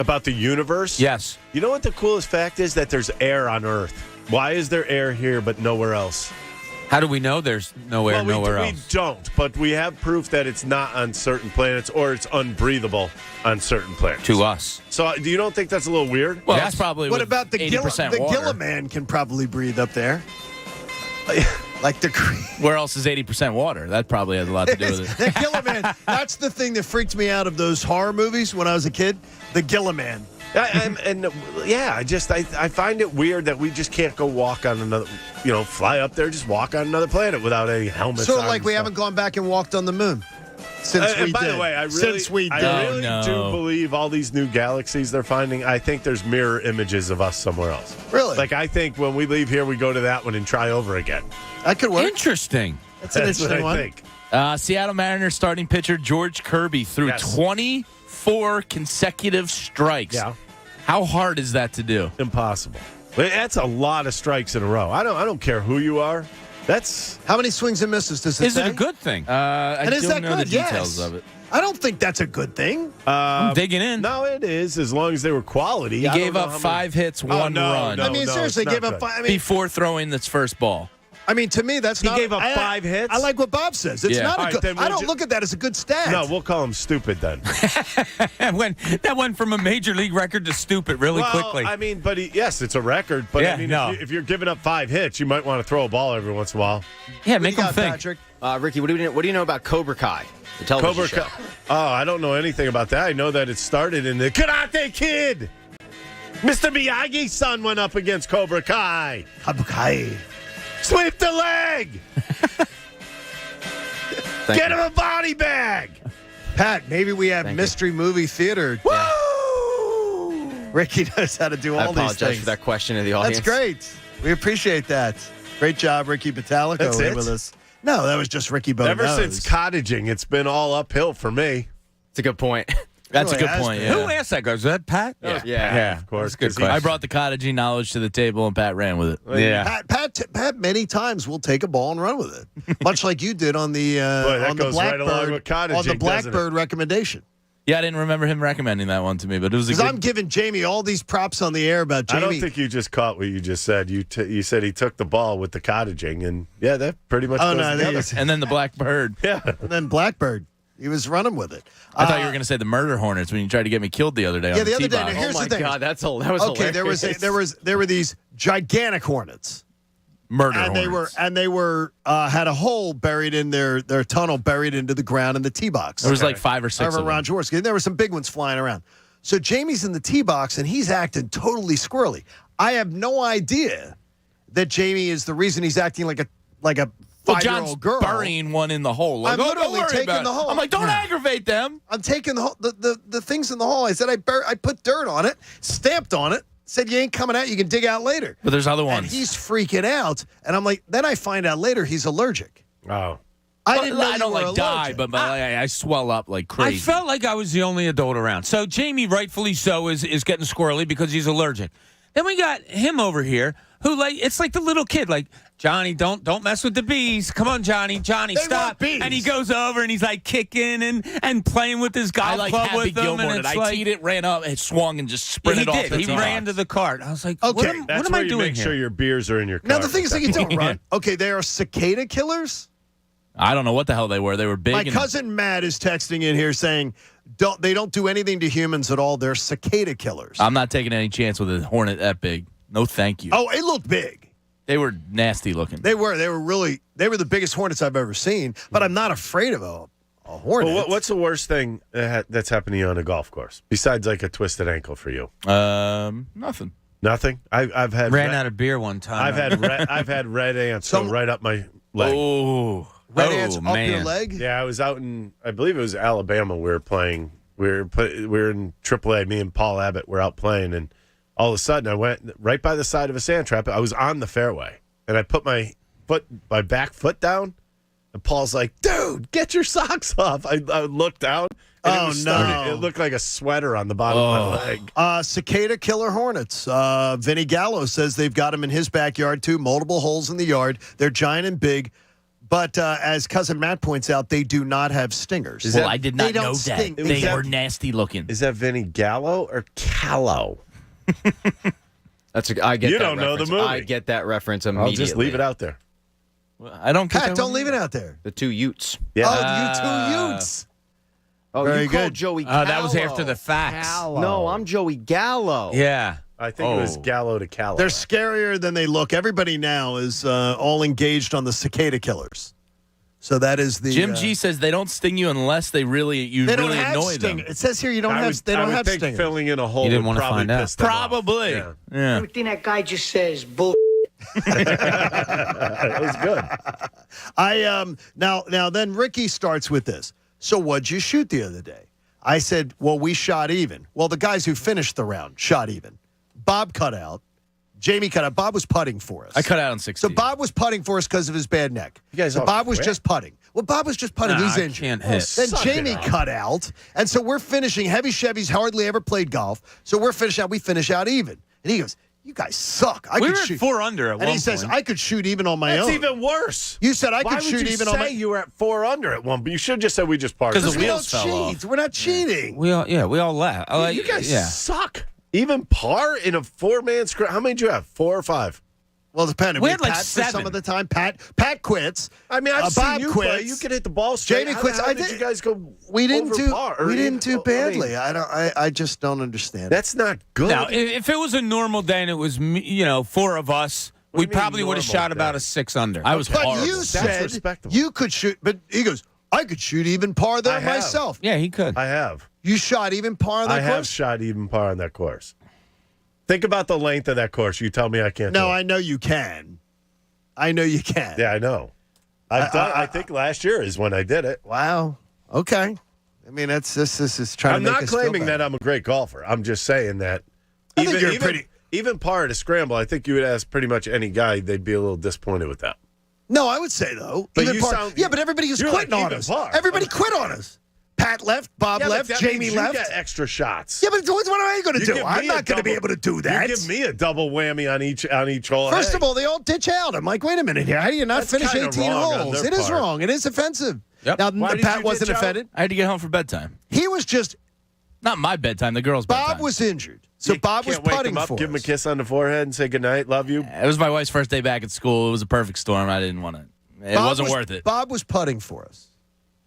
About the universe? Yes. You know what the coolest fact is? That there's air on Earth. Why is there air here but nowhere else? How do we know there's nowhere else? We don't, but we have proof that it's not on certain planets or it's unbreathable on certain planets. To us. So do you don't think that's a little weird? Well, that's probably What about the 80% water. Gilliman can probably breathe up there. Like the Where else is 80% water? That probably has a lot to do with it. The Gilliman. That's the thing that freaked me out of those horror movies when I was a kid. The Gilliman. I find it weird that we just can't go walk on another, fly up there, just walk on another planet without any helmets. Sort on of like we haven't gone back and walked on the moon since we did. By the way, I really do believe all these new galaxies they're finding. I think there's mirror images of us somewhere else. Really? Like I think when we leave here, we go to that one and try over again. That could work. Interesting. That's an interesting what I one. think. Seattle Mariners starting pitcher George Kirby threw 24 consecutive strikes. Yeah. How hard is that to do? Impossible. That's a lot of strikes in a row. I don't care who you are. That's how many swings and misses does it Is say? it a good thing? And I is don't that know good? the details Yes. of it. I don't think that's a good thing. I'm digging in. No, it is, as long as they were quality. He I gave don't know up how 5 many... hits, 1 run. No, I mean, seriously, it's not gave up good. 5. I mean, before throwing its first ball. I mean, to me, that's He not. gave up 5 hits? I like what Bob says. It's Yeah. not All a right, good. then I we'll don't look at that as a good stat. No, we'll call him stupid then. That went from a major league record to stupid really quickly. I mean, but yes, it's a record. But Yeah, I mean, no. if you're giving up 5 hits, you might want to throw a ball every once in a while. Yeah, What make do you them got, think. Patrick? Ricky, what do you know about Cobra Kai, the television show? Oh, I don't know anything about that. I know that it started in the Karate Kid. Mr. Miyagi's son went up against Cobra Kai. Habukai. Sweep the leg. Get him a body bag. Pat, maybe we have mystery movie theater. Woo! Ricky knows how to do I all these apologize things. for that question of the audience. That's great. We appreciate that. Great job, Ricky Batalico, That's here it? with us. No, that was just Ricky Bonos. Ever since cottaging, it's been all uphill for me. It's a good point. That's a really good has point. been. Yeah. Who asked that? Was that Pat? Yeah. Of course. That's a good 'cause he- question. I brought the cottaging knowledge to the table, and Pat ran with it. Yeah. Pat many times will take a ball and run with it, much like you did on the that on the goes right along with Blackbird cottaging, on the doesn't Blackbird recommendation. Yeah, I didn't remember him recommending that one to me, but it was a Because good. I'm giving Jamie all these props on the air about Jamie. I don't think you just caught what you just said. You said he took the ball with the cottaging, and yeah, that pretty much Oh, goes no, together. and then the Blackbird. Yeah. And then Blackbird, he was running with it. I thought you were going to say the Murder Hornets when you tried to get me killed the other day. Yeah, on the other day. T-Box. Now, here's Oh my the thing. God, that was Okay, hilarious. there were these gigantic hornets. Murder And Hornets. they were had a hole buried in their tunnel, buried into the ground in the tee box. There was like 5 or 6 Over of Ron them. Jaworski. And there were some big ones flying around. So Jamie's in the tee box and he's acting totally squirrely. I have no idea that Jamie is the reason he's acting like a Well, 5-year-old John's girl. burying one in the hole. Like, I'm oh, literally don't worry taking about the it. hole. I'm like, don't aggravate them. I'm taking the things in the hole. I said I put dirt on it, stamped on it, said you ain't coming out, you can dig out later. But there's other ones. And he's freaking out. And I'm like, then I find out later he's allergic. Oh. I didn't know I don't you were like die, allergic. but I swell up like I crazy. felt like I was the only adult around. So Jamie, rightfully so, is getting squirrely because he's allergic. Then we got him over here who it's like the little kid, like, Johnny, don't mess with the bees. Come on, Johnny, They stop. want bees. And he goes over and he's like kicking and playing with his golf I like club Happy with him. Gilmore. And Did it's I like, teed it, ran up, it swung, and just he sprinted off did. the He tee ran box. to the cart. I was like, Okay, what am That's I where you doing make here? sure your beers are in your car. Now, the thing is that you don't run. Okay, they are cicada killers. I don't know what the hell they were. They were big. My and cousin Matt is texting in here saying they don't do anything to humans at all. They're cicada killers. I'm not taking any chance with a hornet that big. No, thank you. Oh, it looked big. They were nasty looking. They were the biggest hornets I've ever seen. But I'm not afraid of a hornet. Well, what's the worst thing that's happened to you on a golf course besides like a twisted ankle for you? Nothing. Nothing. I've had Ran out of beer one time. I've had red ants go right up my leg. Oh, Red ants up your leg? Yeah, I was out in, I believe it was Alabama. We were playing. We were in AAA. Me and Paul Abbott were out playing, and all of a sudden I went right by the side of a sand trap. I was on the fairway, and I put my back foot down, and Paul's like, "Dude, get your socks off." I looked down. And it looked like a sweater on the bottom of my leg. Cicada killer hornets. Vinny Gallo says they've got them in his backyard too. Multiple holes in the yard. They're giant and big. But as Cousin Matt points out, they do not have stingers. I did not know sting. that. They were nasty looking. Is that Vinny Gallo or Callow? I get You that don't know the reference. movie. I get that reference immediately. I'll just leave it out there. I don't get Pat, that don't one. leave it out there. The two Utes. Yeah. Oh, you two Utes. Oh, Very you called good. Joey Gallo. That was after the facts. No, I'm Joey Gallo. Yeah. I think it was Gallo to Callow. They're scarier than they look. Everybody now is all engaged on the cicada killers. So that is the Jim G says they don't sting you unless they really annoy them. It says here you don't have. They I don't would have think stingers. filling in a hole. You didn't would want to probably find out. piss them off. Probably. Yeah. Yeah. Everything that guy just says bull. That was good. Now then Ricky starts with this. So what'd you shoot the other day? I said, well, we shot even. Well, the guys who finished the round shot even. Bob cut out. Jamie cut out. Bob was putting for us. I cut out on 60. So Bob was putting for us because of his bad neck. You guys so all Bob was quit? just putting. Well, Bob was just putting. Nah, He's I injured. can't hit. Then Suck Jamie it up. cut out. And so we're finishing. Heavy Chevy's hardly ever played golf. So we're finishing out. We finish out even. And he goes, you guys suck. We could were at shoot. 4 under at And one he says, point. I could shoot even on my That's own. even worse. You said I Why could would shoot you even say on my you were at 4 under at one, but you should have just said we just parked. 'Cause the We wheels don't fell cheat. We're not cheating. We all laugh. You guys suck. Even par in a 4-man scramble. How many did you have? 4 or 5? Well, it depended. We had like Pat for 7. some of the time. Pat quits. I mean, I've Bob seen you quits. play. You can hit the ball straight. Jamie How quits. the hell I did did. you guys go We didn't over do. par? We didn't do badly. I mean, I just don't understand. that's not good. Now, if it was a normal day and it was 4 of us, What we do you mean probably would have normal shot day? about a 6 under. I was But horrible. you That's said respectable. you could shoot. But he goes, I could shoot even par there I have. myself. Yeah, he could. I have. You shot even par on that I have course? shot even par on that course. Think about the length of that course. You tell me I can't. No, do it. I know you can. I know you can. Yeah, I know. I've done. I think last year is when I did it. Wow. Okay. I mean, this is trying I'm to make not us feel claiming better. that I'm a great golfer. I'm just saying that. I think you're pretty. Even par at a scramble, I think you would ask pretty much any guy, they'd be a little disappointed with that. No, I would say though. But even you par. sound- Yeah, but everybody was you're quitting like on even us. par. Everybody quit on us. Pat left. Bob Yeah, but left. that Jamie means left. You get extra shots. Yeah, but what am I going to You do? give I'm me not a going to be double- able to do that. You give me a double whammy on each hole. First Hey, of all, they all ditch out. I'm like, wait a minute here. How do you not That's finish kinda 18 wrong on holes? their It is part. wrong. It is offensive. Yep. Now, Why did Pat you wasn't ditch out? offended. I had to get home for bedtime. He was just, Not my bedtime, the girl's bedtime. Bob was injured. So you Bob was can't wake putting him up, for give him a us. kiss on the forehead, and say goodnight, love you. It was my wife's first day back at school. It was a perfect storm. I didn't want to. It Bob wasn't was- worth it. Bob was putting for us.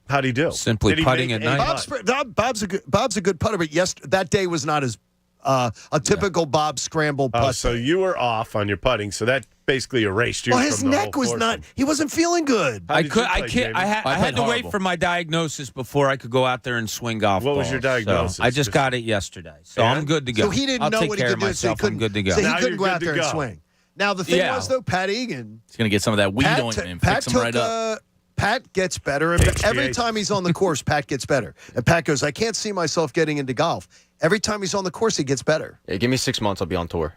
How'd he do? Simply Did he putting make at any night. putt? Bob's a good putter, but that day was not as a typical Bob scramble Oh, putt. so you were off on your putting, so that basically erased you. Well, his from the neck whole was portion. not. He wasn't feeling good. How I did could. you I play, can't. I Jamie? had played to wait horrible. for my diagnosis before I could go out there and swing golf What was balls. your diagnosis? So I just got it yesterday, so And? I'm good to go. So he didn't I'll know take what he care could of do. myself. So he I'm good to go. So he Now couldn't you're go out good there to and go. swing. Now the thing Yeah. was though, Pat Egan. He's going to get some of that weed ointment. Fix him right up. Pat gets better, and HGH. every time he's on the course, Pat gets better. And Pat goes, I can't see myself getting into golf. Every time he's on the course, he gets better. Yeah, give me 6 months, I'll be on tour.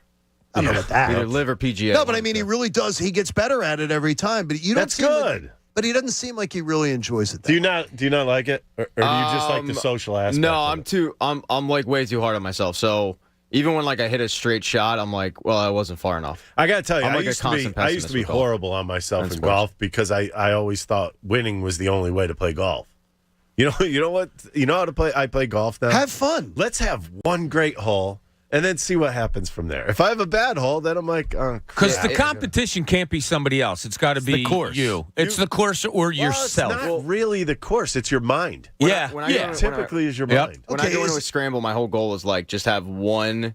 I don't know about that. Either live or PGA. No, but I mean, he really does. He gets better at it every time. But you don't. That's seem good. Like, but he doesn't seem like he really enjoys it. Do you not like it, or do you just like the social aspect? No, of I'm it? too. I'm like way too hard on myself. So even when like I hit a straight shot, I'm like, well, I wasn't far enough. I got to tell you, I'm I like a used to be constant pessimist with golf. horrible on myself And in sports. golf because I always thought winning was the only way to play golf. You know what? You know how to play? I play golf now. Have fun. Let's have one great hole and then see what happens from there. If I have a bad hole, then I'm like, oh, Because crap. the competition can't be somebody else. It's got to be the course. you. It's the course or yourself. It's not really the course; it's your mind. Yeah. When I go- when I- Typically, is your Yep. mind. When Okay, I go into is- a scramble, my whole goal is like just have one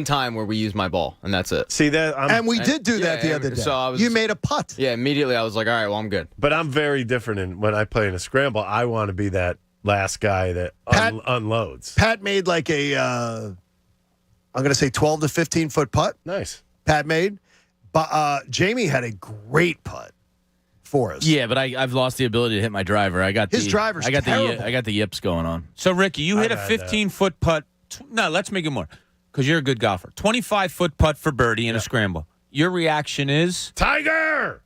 time where we use my ball, and that's it. See that? And we did do that the yeah, other day. so I was- you made a putt. Yeah, immediately I was like, all right, well, I'm good. But I'm very different in when I play in a scramble. I want to be that last guy that Pat- unloads. Pat made like a, I'm going to say 12 to 15 foot putt. Nice. Pat made. But Jamie had a great putt for us. Yeah, but I've lost the ability to hit my driver. I got His the driver's I got terrible. I got the yips going on. So, Ricky, you hit a I've had 15-foot putt. No, let's make it more because you're a good golfer. 25-foot putt for birdie in a scramble. Your reaction is? Tiger!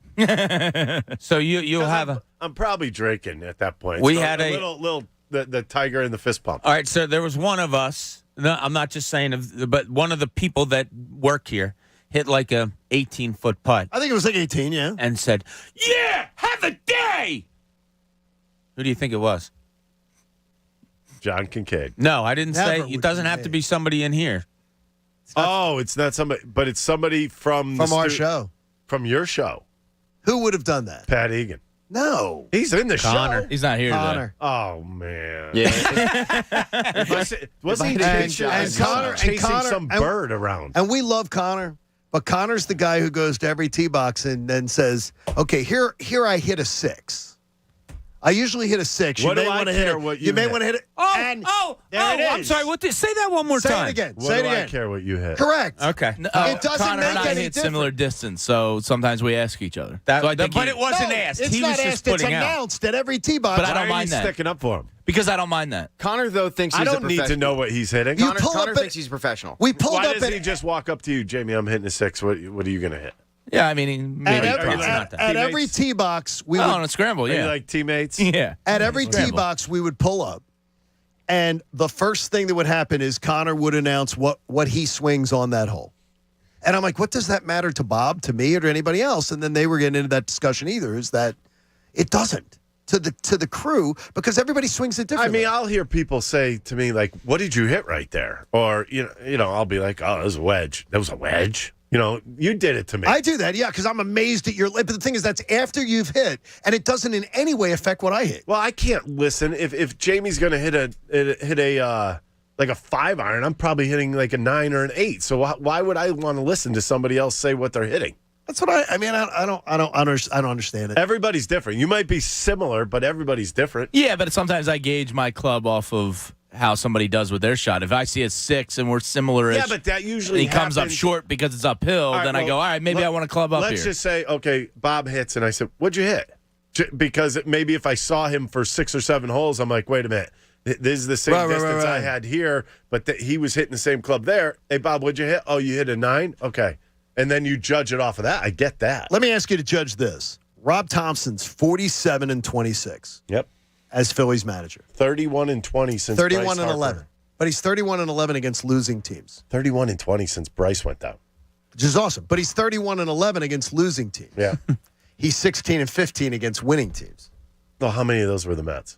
So you'll have a... I'm probably drinking at that point. We So had a- little the tiger and the fist pump. All right, so there was one of us. No, I'm not just saying, but one of the people that work here. hit like a 18-foot putt. I think it was like 18, yeah. And said, "Yeah, have a day." Who do you think it was? John Kincade. No, I didn't say. Never It doesn't have to be somebody in here. It's not somebody, but it's somebody from our show. From your show. Who would have done that? Pat Egan. No. He's in the Connor. show. He's not here Connor. Oh, man. Yeah. Wasn't he chasing some bird around? And we love Connor, but Connor's the guy who goes to every tee box and then says, okay, here I hit a 6. I usually hit a 6. You may want to hit it. You may want to hit it. I'm sorry. Say that one more time. Say it again. What do I care what you hit? Correct. Okay. It doesn't Connor make and I any hit difference. similar distance, so sometimes we ask each other. But it wasn't asked. It's He not was just asked. It's putting out. announced at every tee box. But I don't mind that. Sticking up for him. Because I don't mind that. Connor, though, thinks he's I don't need to know what he's hitting. Connor thinks he's professional. We pulled Why up doesn't at he just walk up to you, Jamie? I'm hitting a 6. What are you going to hit? Yeah, I mean, maybe at every tee box, we would on a scramble. Are Yeah, you like teammates? Yeah. At every tee box, we would pull up, and the first thing that would happen is Connor would announce what he swings on that hole. And I'm like, what does that matter to Bob, to me, or to anybody else? And then they were getting into that discussion either, is that it doesn't to the crew because everybody swings it differently. I mean, I'll hear people say to me, like, what did you hit right there? Or, you know, I'll be like, oh, that was a wedge. That was a wedge. You know, you did it to me. I do that, yeah, because I'm amazed at your. But the thing is, that's after you've hit, and it doesn't in any way affect what I hit. Well, I can't listen. If Jamie's going to hit a like a 5-iron, I'm probably hitting like a 9 or an 8. So why would I want to listen to somebody else say what they're hitting? That's what I mean. I don't understand it. Everybody's different. You might be similar, but everybody's different. Yeah, but sometimes I gauge my club off of how somebody does with their shot. If I see a 6 and we're similar, yeah, but that usually he comes up short because it's uphill. Then I go, all right, maybe I want to club up here. Let's just say, okay, Bob hits, and I said, "What'd you hit?" Because maybe if I saw him for 6 or 7 holes, I'm like, "Wait a minute, this is the same distance I had here, but he was hitting the same club there." Hey, Bob, what'd you hit? Oh, you hit a 9. Okay, and then you judge it off of that. I get that. Let me ask you to judge this. Rob Thompson's 47-26. Yep. As Phillies manager. 31-20 since 31-11. But he's 31-11 against losing teams. 31-20 since Bryce went down. Which is awesome. But he's 31-11 against losing teams. Yeah. He's 16-15 against winning teams. Well, how many of those were the Mets?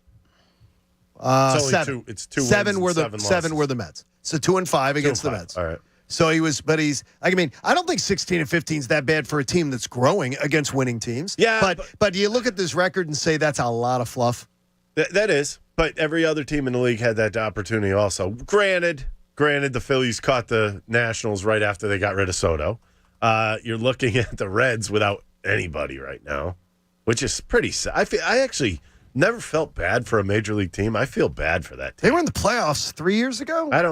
It's 7. It's 2 7 wins were and the 7 7 were the Mets. So 2-5 against the Mets. All right. So I mean, I don't think 16-15 is that bad for a team that's growing against winning teams. Yeah. But you look at this record and say that's a lot of fluff. That is, but every other team in the league had that opportunity also. Granted, the Phillies caught the Nationals right after they got rid of Soto. You're looking at the Reds without anybody right now, which is pretty sad. I actually never felt bad for a major league team. I feel bad for that team. They were in the playoffs 3 years ago? I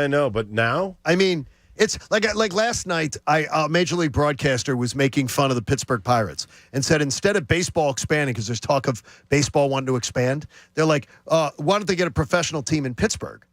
know, but now? I mean, it's like last night, a major league broadcaster was making fun of the Pittsburgh Pirates and said instead of baseball expanding, because there's talk of baseball wanting to expand, they're like, why don't they get a professional team in Pittsburgh?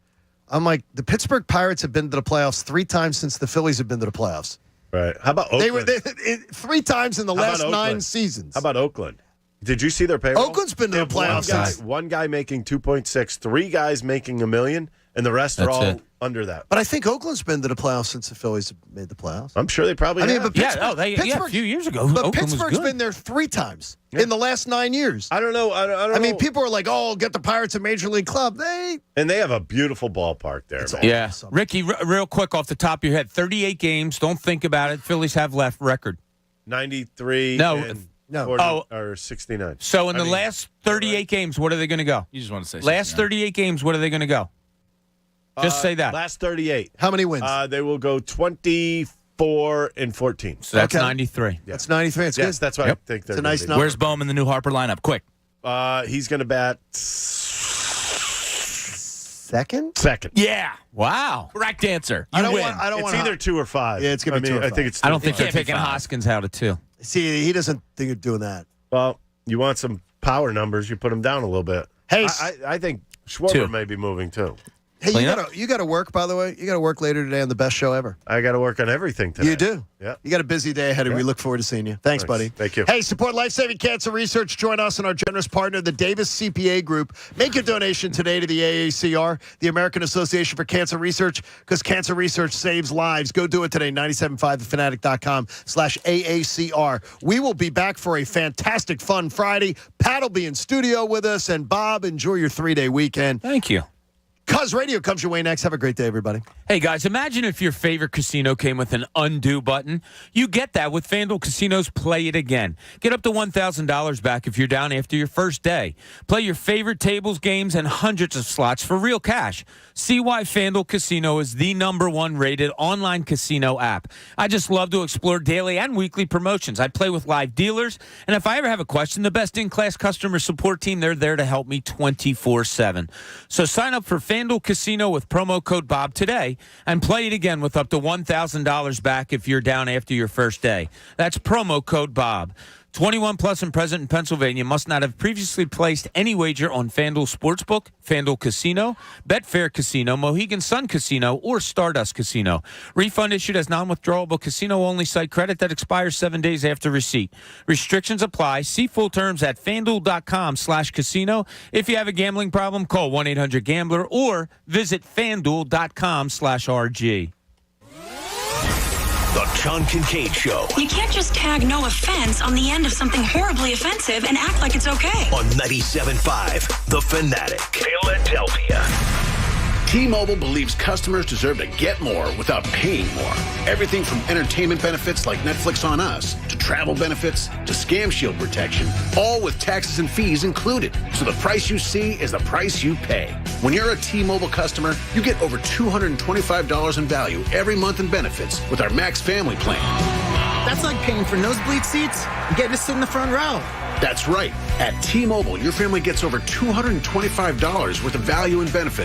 I'm like, the Pittsburgh Pirates have been to the playoffs 3 times since the Phillies have been to the playoffs. Right. How about Oakland? They 3 times in the last 9 seasons. How about Oakland? Did you see their payroll? Oakland's been to the playoffs. One guy making 2.6, 3 guys making $1 million, and the rest are all under that. But I think Oakland's been to the playoffs since the Phillies have made the playoffs. I'm sure they probably have. But a few years ago. But Oakland Pittsburgh's been there 3 times in the last 9 years. I don't know. I don't I mean, know. people are like, "Oh, get the Pirates a major league club." And they have a beautiful ballpark there. Man. Yeah, Ricky, real quick off the top of your head, 38 games. Don't think about it. Phillies have left record 93. No. 40, or 69. So in the last 38 games, what are they going to go? You just want to say last 38 games, what are they going to go? Just say that. Last 38. How many wins? They will go 24-14. So that's 93. Yeah. That's 93. It's good. That's what I think. It's a nice number. Where's Bowman, the new Harper lineup? Quick. He's going to bat second. Yeah. Wow. Correct answer. You win. It's either 2 or 5. Yeah, it's going to be 2 or 5. I think it's. I don't think they're taking Hoskins out of 2. See, he doesn't think of doing that. Well, you want some power numbers, you put them down a little bit. Hey, I think Schwarber may be moving too. Hey, you got to work, by the way. You got to work later today on the best show ever. I got to work on everything today. You do? Yeah. You got a busy day ahead of you. We look forward to seeing you. Thanks, buddy. Thank you. Hey, support life-saving cancer research. Join us and our generous partner, the Davis CPA Group. Make your donation today to the AACR, the American Association for Cancer Research, because cancer research saves lives. Go do it today, 97.5thefanatic.com/AACR. We will be back for a fantastic, fun Friday. Pat will be in studio with us, and Bob, enjoy your 3-day weekend. Thank you. Cuz Radio comes your way next. Have a great day, everybody. Hey, guys, imagine if your favorite casino came with an undo button. You get that with FanDuel Casino's Play It Again. Get up to $1,000 back if you're down after your first day. Play your favorite tables, games, and hundreds of slots for real cash. See why FanDuel Casino is the #1 rated online casino app. I just love to explore daily and weekly promotions. I play with live dealers, and if I ever have a question, the best in-class customer support team, they're there to help me 24/7. So sign up for FanDuel Casino with promo code Bob today and play it again with up to $1,000 back if you're down after your first day. That's promo code Bob. 21 plus and present in Pennsylvania, must not have previously placed any wager on FanDuel Sportsbook, FanDuel Casino, Betfair Casino, Mohegan Sun Casino, or Stardust Casino. Refund issued as non-withdrawable casino-only site credit that expires 7 days after receipt. Restrictions apply. See full terms at FanDuel.com/casino. If you have a gambling problem, call 1-800-GAMBLER or visit FanDuel.com/RG. The John Kincade Show. You can't just tag no offense on the end of something horribly offensive and act like it's okay. On 97.5 The Fanatic. Philadelphia. T-Mobile believes customers deserve to get more without paying more. Everything from entertainment benefits like Netflix on Us to travel benefits to Scam Shield protection, all with taxes and fees included. So the price you see is the price you pay. When you're a T-Mobile customer, you get over $225 in value every month in benefits with our Max Family Plan. That's like paying for nosebleed seats and getting to sit in the front row. That's right. At T-Mobile, your family gets over $225 worth of value and benefits